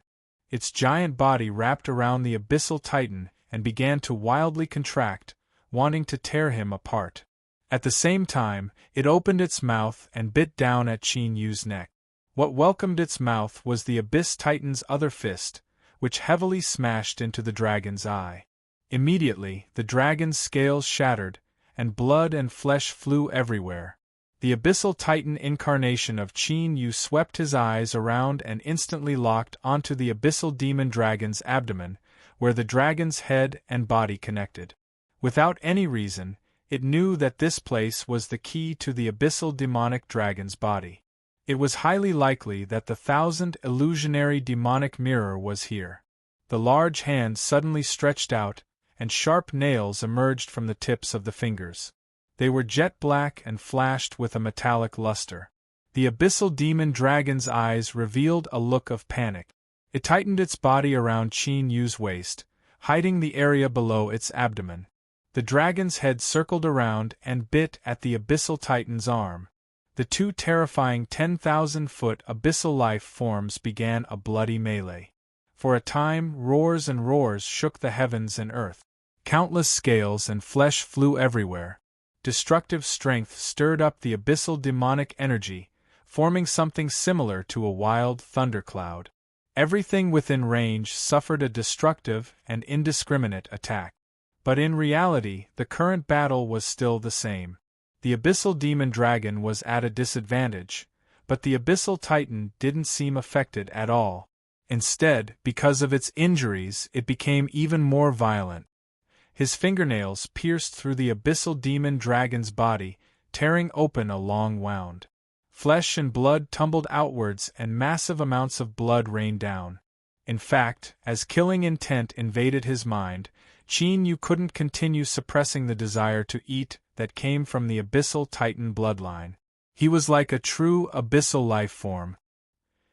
Its giant body wrapped around the abyssal titan and began to wildly contract, wanting to tear him apart. At the same time, it opened its mouth and bit down at Qin Yu's neck. What welcomed its mouth was the Abyss Titan's other fist, which heavily smashed into the dragon's eye. Immediately, the dragon's scales shattered, and blood and flesh flew everywhere. The Abyssal Titan incarnation of Qin Yu swept his eyes around and instantly locked onto the Abyssal Demon Dragon's abdomen, where the dragon's head and body connected. Without any reason, it knew that this place was the key to the Abyssal Demonic Dragon's body. It was highly likely that the 1,000 illusionary demonic mirror was here. The large hand suddenly stretched out, and sharp nails emerged from the tips of the fingers. They were jet black and flashed with a metallic luster. The Abyssal Demon Dragon's eyes revealed a look of panic. It tightened its body around Qin Yu's waist, hiding the area below its abdomen. The dragon's head circled around and bit at the Abyssal Titan's arm. The two terrifying 10,000-foot abyssal life forms began a bloody melee. For a time, roars and roars shook the heavens and earth. Countless scales and flesh flew everywhere. Destructive strength stirred up the abyssal demonic energy, forming something similar to a wild thundercloud. Everything within range suffered a destructive and indiscriminate attack. But in reality, the current battle was still the same. The Abyssal Demon Dragon was at a disadvantage, but the Abyssal Titan didn't seem affected at all. Instead, because of its injuries, it became even more violent. His fingernails pierced through the Abyssal Demon Dragon's body, tearing open a long wound. Flesh and blood tumbled outwards and massive amounts of blood rained down. In fact, as killing intent invaded his mind, Qin Yu couldn't continue suppressing the desire to eat that came from the Abyssal Titan bloodline. He was like a true abyssal life form.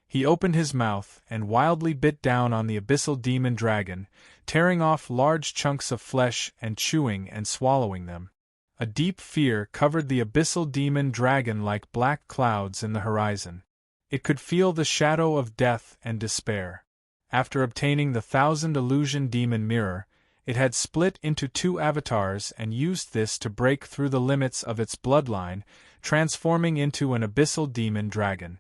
He opened his mouth and wildly bit down on the Abyssal Demon Dragon, tearing off large chunks of flesh and chewing and swallowing them. A deep fear covered the Abyssal Demon Dragon like black clouds in the horizon. It could feel the shadow of death and despair. After obtaining the 1,000 Illusion Demon Mirror, it had split into 2 avatars and used this to break through the limits of its bloodline, transforming into an Abyssal Demon Dragon.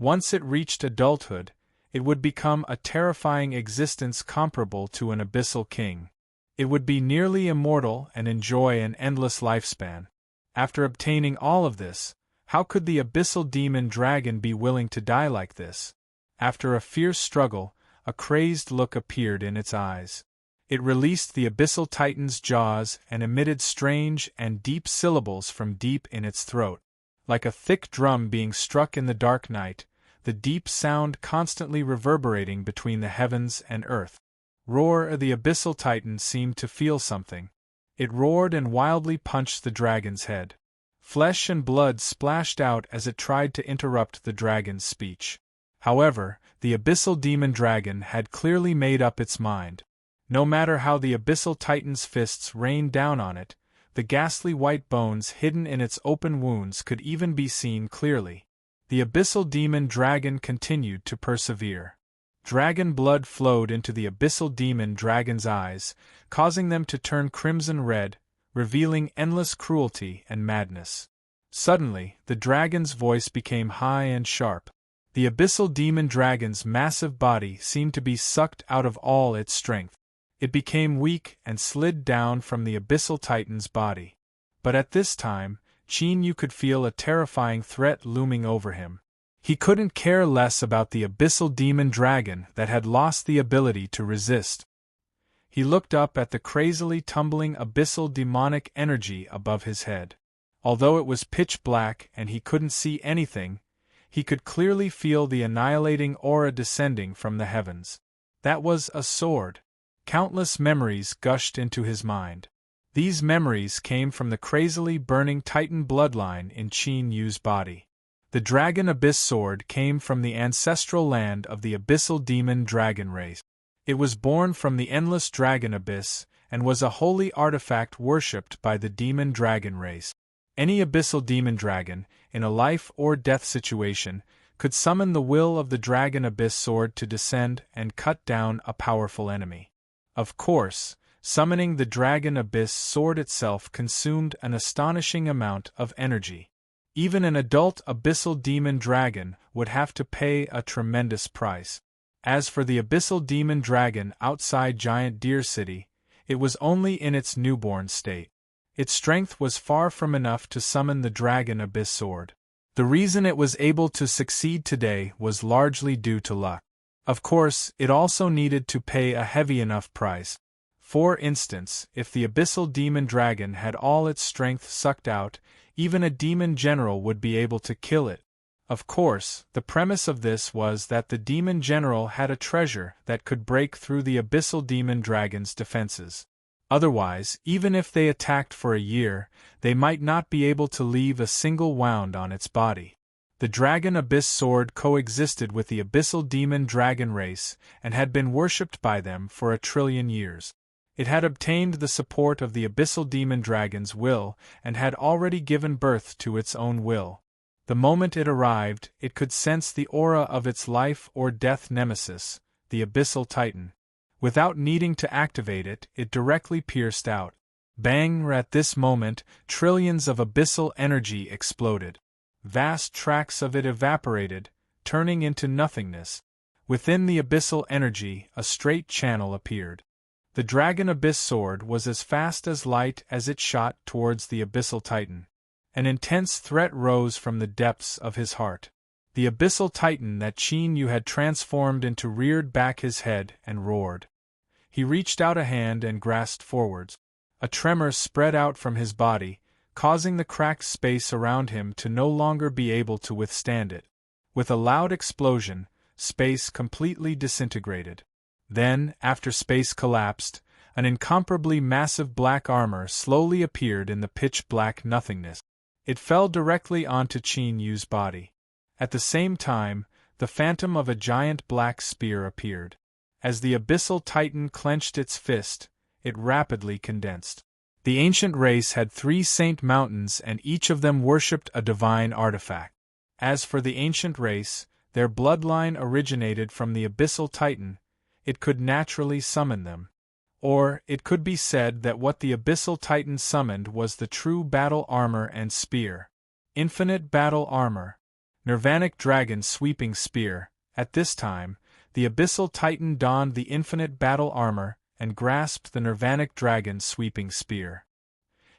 Once it reached adulthood, it would become a terrifying existence comparable to an Abyssal King. It would be nearly immortal and enjoy an endless lifespan. After obtaining all of this, how could the Abyssal Demon Dragon be willing to die like this? After a fierce struggle, a crazed look appeared in its eyes. It released the Abyssal Titan's jaws and emitted strange and deep syllables from deep in its throat. Like a thick drum being struck in the dark night, the deep sound constantly reverberating between the heavens and earth. Roar! The Abyssal Titan seemed to feel something. It roared and wildly punched the dragon's head. Flesh and blood splashed out as it tried to interrupt the dragon's speech. However, the Abyssal Demon Dragon had clearly made up its mind. No matter how the Abyssal Titan's fists rained down on it, the ghastly white bones hidden in its open wounds could even be seen clearly. The Abyssal Demon Dragon continued to persevere. Dragon blood flowed into the Abyssal Demon Dragon's eyes, causing them to turn crimson red, revealing endless cruelty and madness. Suddenly, the dragon's voice became high and sharp. The Abyssal Demon Dragon's massive body seemed to be sucked out of all its strength. It became weak and slid down from the Abyssal Titan's body. But at this time, Qin Yu could feel a terrifying threat looming over him. He couldn't care less about the Abyssal Demon Dragon that had lost the ability to resist. He looked up at the crazily tumbling abyssal demonic energy above his head. Although it was pitch black and he couldn't see anything, he could clearly feel the annihilating aura descending from the heavens. That was a sword. Countless memories gushed into his mind. These memories came from the crazily burning Titan bloodline in Qin Yu's body. The Dragon Abyss Sword came from the ancestral land of the Abyssal Demon Dragon race. It was born from the endless Dragon Abyss, and was a holy artifact worshipped by the Demon Dragon race. Any Abyssal Demon Dragon, in a life or death situation, could summon the will of the Dragon Abyss Sword to descend and cut down a powerful enemy. Of course, summoning the Dragon Abyss Sword itself consumed an astonishing amount of energy. Even an adult abyssal demon dragon would have to pay a tremendous price. As for the abyssal demon dragon outside Giant Deer City, it was only in its newborn state. Its strength was far from enough to summon the Dragon Abyss Sword. The reason it was able to succeed today was largely due to luck. Of course, it also needed to pay a heavy enough price. For instance, if the abyssal demon dragon had all its strength sucked out, even a demon general would be able to kill it. Of course, the premise of this was that the demon general had a treasure that could break through the abyssal demon dragon's defenses. Otherwise, even if they attacked for a year, they might not be able to leave a single wound on its body. The Dragon Abyss Sword coexisted with the abyssal demon dragon race and had been worshipped by them for 1 trillion years. It had obtained the support of the abyssal demon dragon's will and had already given birth to its own will. The moment it arrived, it could sense the aura of its life or death nemesis, the abyssal titan. Without needing to activate it, it directly pierced out. Bang! At this moment, trillions of abyssal energy exploded. Vast tracts of it evaporated, turning into nothingness. Within the abyssal energy, a straight channel appeared. The Dragon Abyss Sword was as fast as light as it shot towards the abyssal titan. An intense threat rose from the depths of his heart. The abyssal titan that Qin Yu had transformed into reared back his head and roared. He reached out a hand and grasped forwards. A tremor spread out from his body, causing the cracked space around him to no longer be able to withstand it. With a loud explosion, space completely disintegrated. Then, after space collapsed, an incomparably massive black armor slowly appeared in the pitch-black nothingness. It fell directly onto Qin Yu's body. At the same time, the phantom of a giant black spear appeared. As the abyssal titan clenched its fist, it rapidly condensed. The ancient race had 3 saint mountains and each of them worshipped a divine artifact. As for the ancient race, their bloodline originated from the abyssal titan. It could naturally summon them. Or, it could be said that what the abyssal titan summoned was the true battle armor and spear. Infinite battle armor. Nirvanic dragon sweeping spear. At this time, the abyssal titan donned the infinite battle armor and grasped the nirvanic dragon's sweeping spear.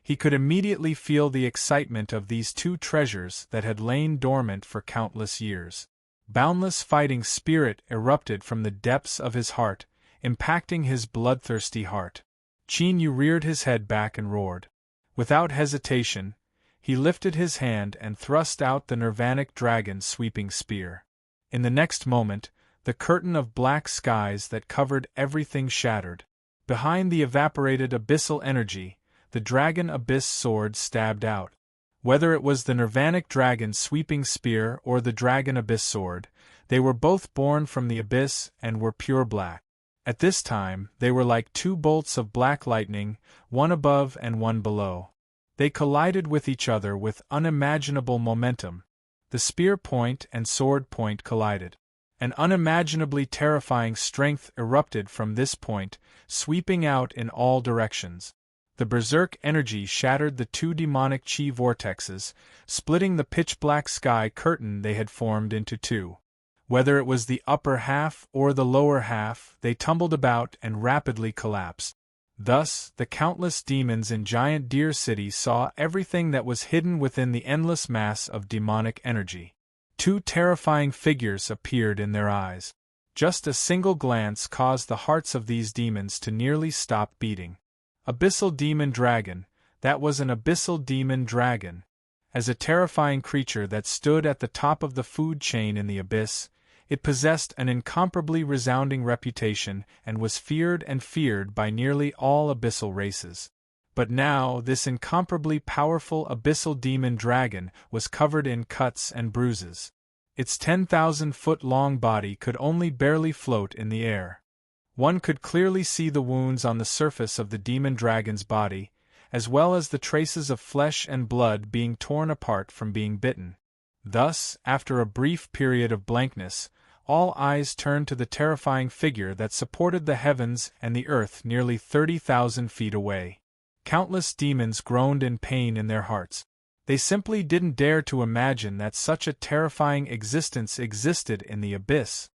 He could immediately feel the excitement of these 2 treasures that had lain dormant for countless years. Boundless fighting spirit erupted from the depths of his heart, impacting his bloodthirsty heart. Qin Yu reared his head back and roared. Without hesitation, he lifted his hand and thrust out the nirvanic dragon's sweeping spear. In the next moment, the curtain of black skies that covered everything shattered. Behind the evaporated abyssal energy, the Dragon Abyss Sword stabbed out. Whether it was the nirvanic dragon's sweeping spear or the Dragon Abyss Sword, they were both born from the abyss and were pure black. At this time, they were like 2 bolts of black lightning, one above and one below. They collided with each other with unimaginable momentum. The spear point and sword point collided. An unimaginably terrifying strength erupted from this point, sweeping out in all directions. The berserk energy shattered the 2 demonic chi vortexes, splitting the pitch-black sky curtain they had formed into 2. Whether it was the upper half or the lower half, they tumbled about and rapidly collapsed. Thus, the countless demons in Giant Deer City saw everything that was hidden within the endless mass of demonic energy. 2 terrifying figures appeared in their eyes. Just a single glance caused the hearts of these demons to nearly stop beating. Abyssal Demon Dragon, that was an abyssal demon dragon. As a terrifying creature that stood at the top of the food chain in the abyss, it possessed an incomparably resounding reputation and was feared by nearly all abyssal races. But now this incomparably powerful abyssal demon dragon was covered in cuts and bruises. Its 10,000-foot-long body could only barely float in the air. One could clearly see the wounds on the surface of the demon dragon's body, as well as the traces of flesh and blood being torn apart from being bitten. Thus, after a brief period of blankness, all eyes turned to the terrifying figure that supported the heavens and the earth nearly 30,000 feet away. Countless demons groaned in pain in their hearts. They simply didn't dare to imagine that such a terrifying existence existed in the abyss.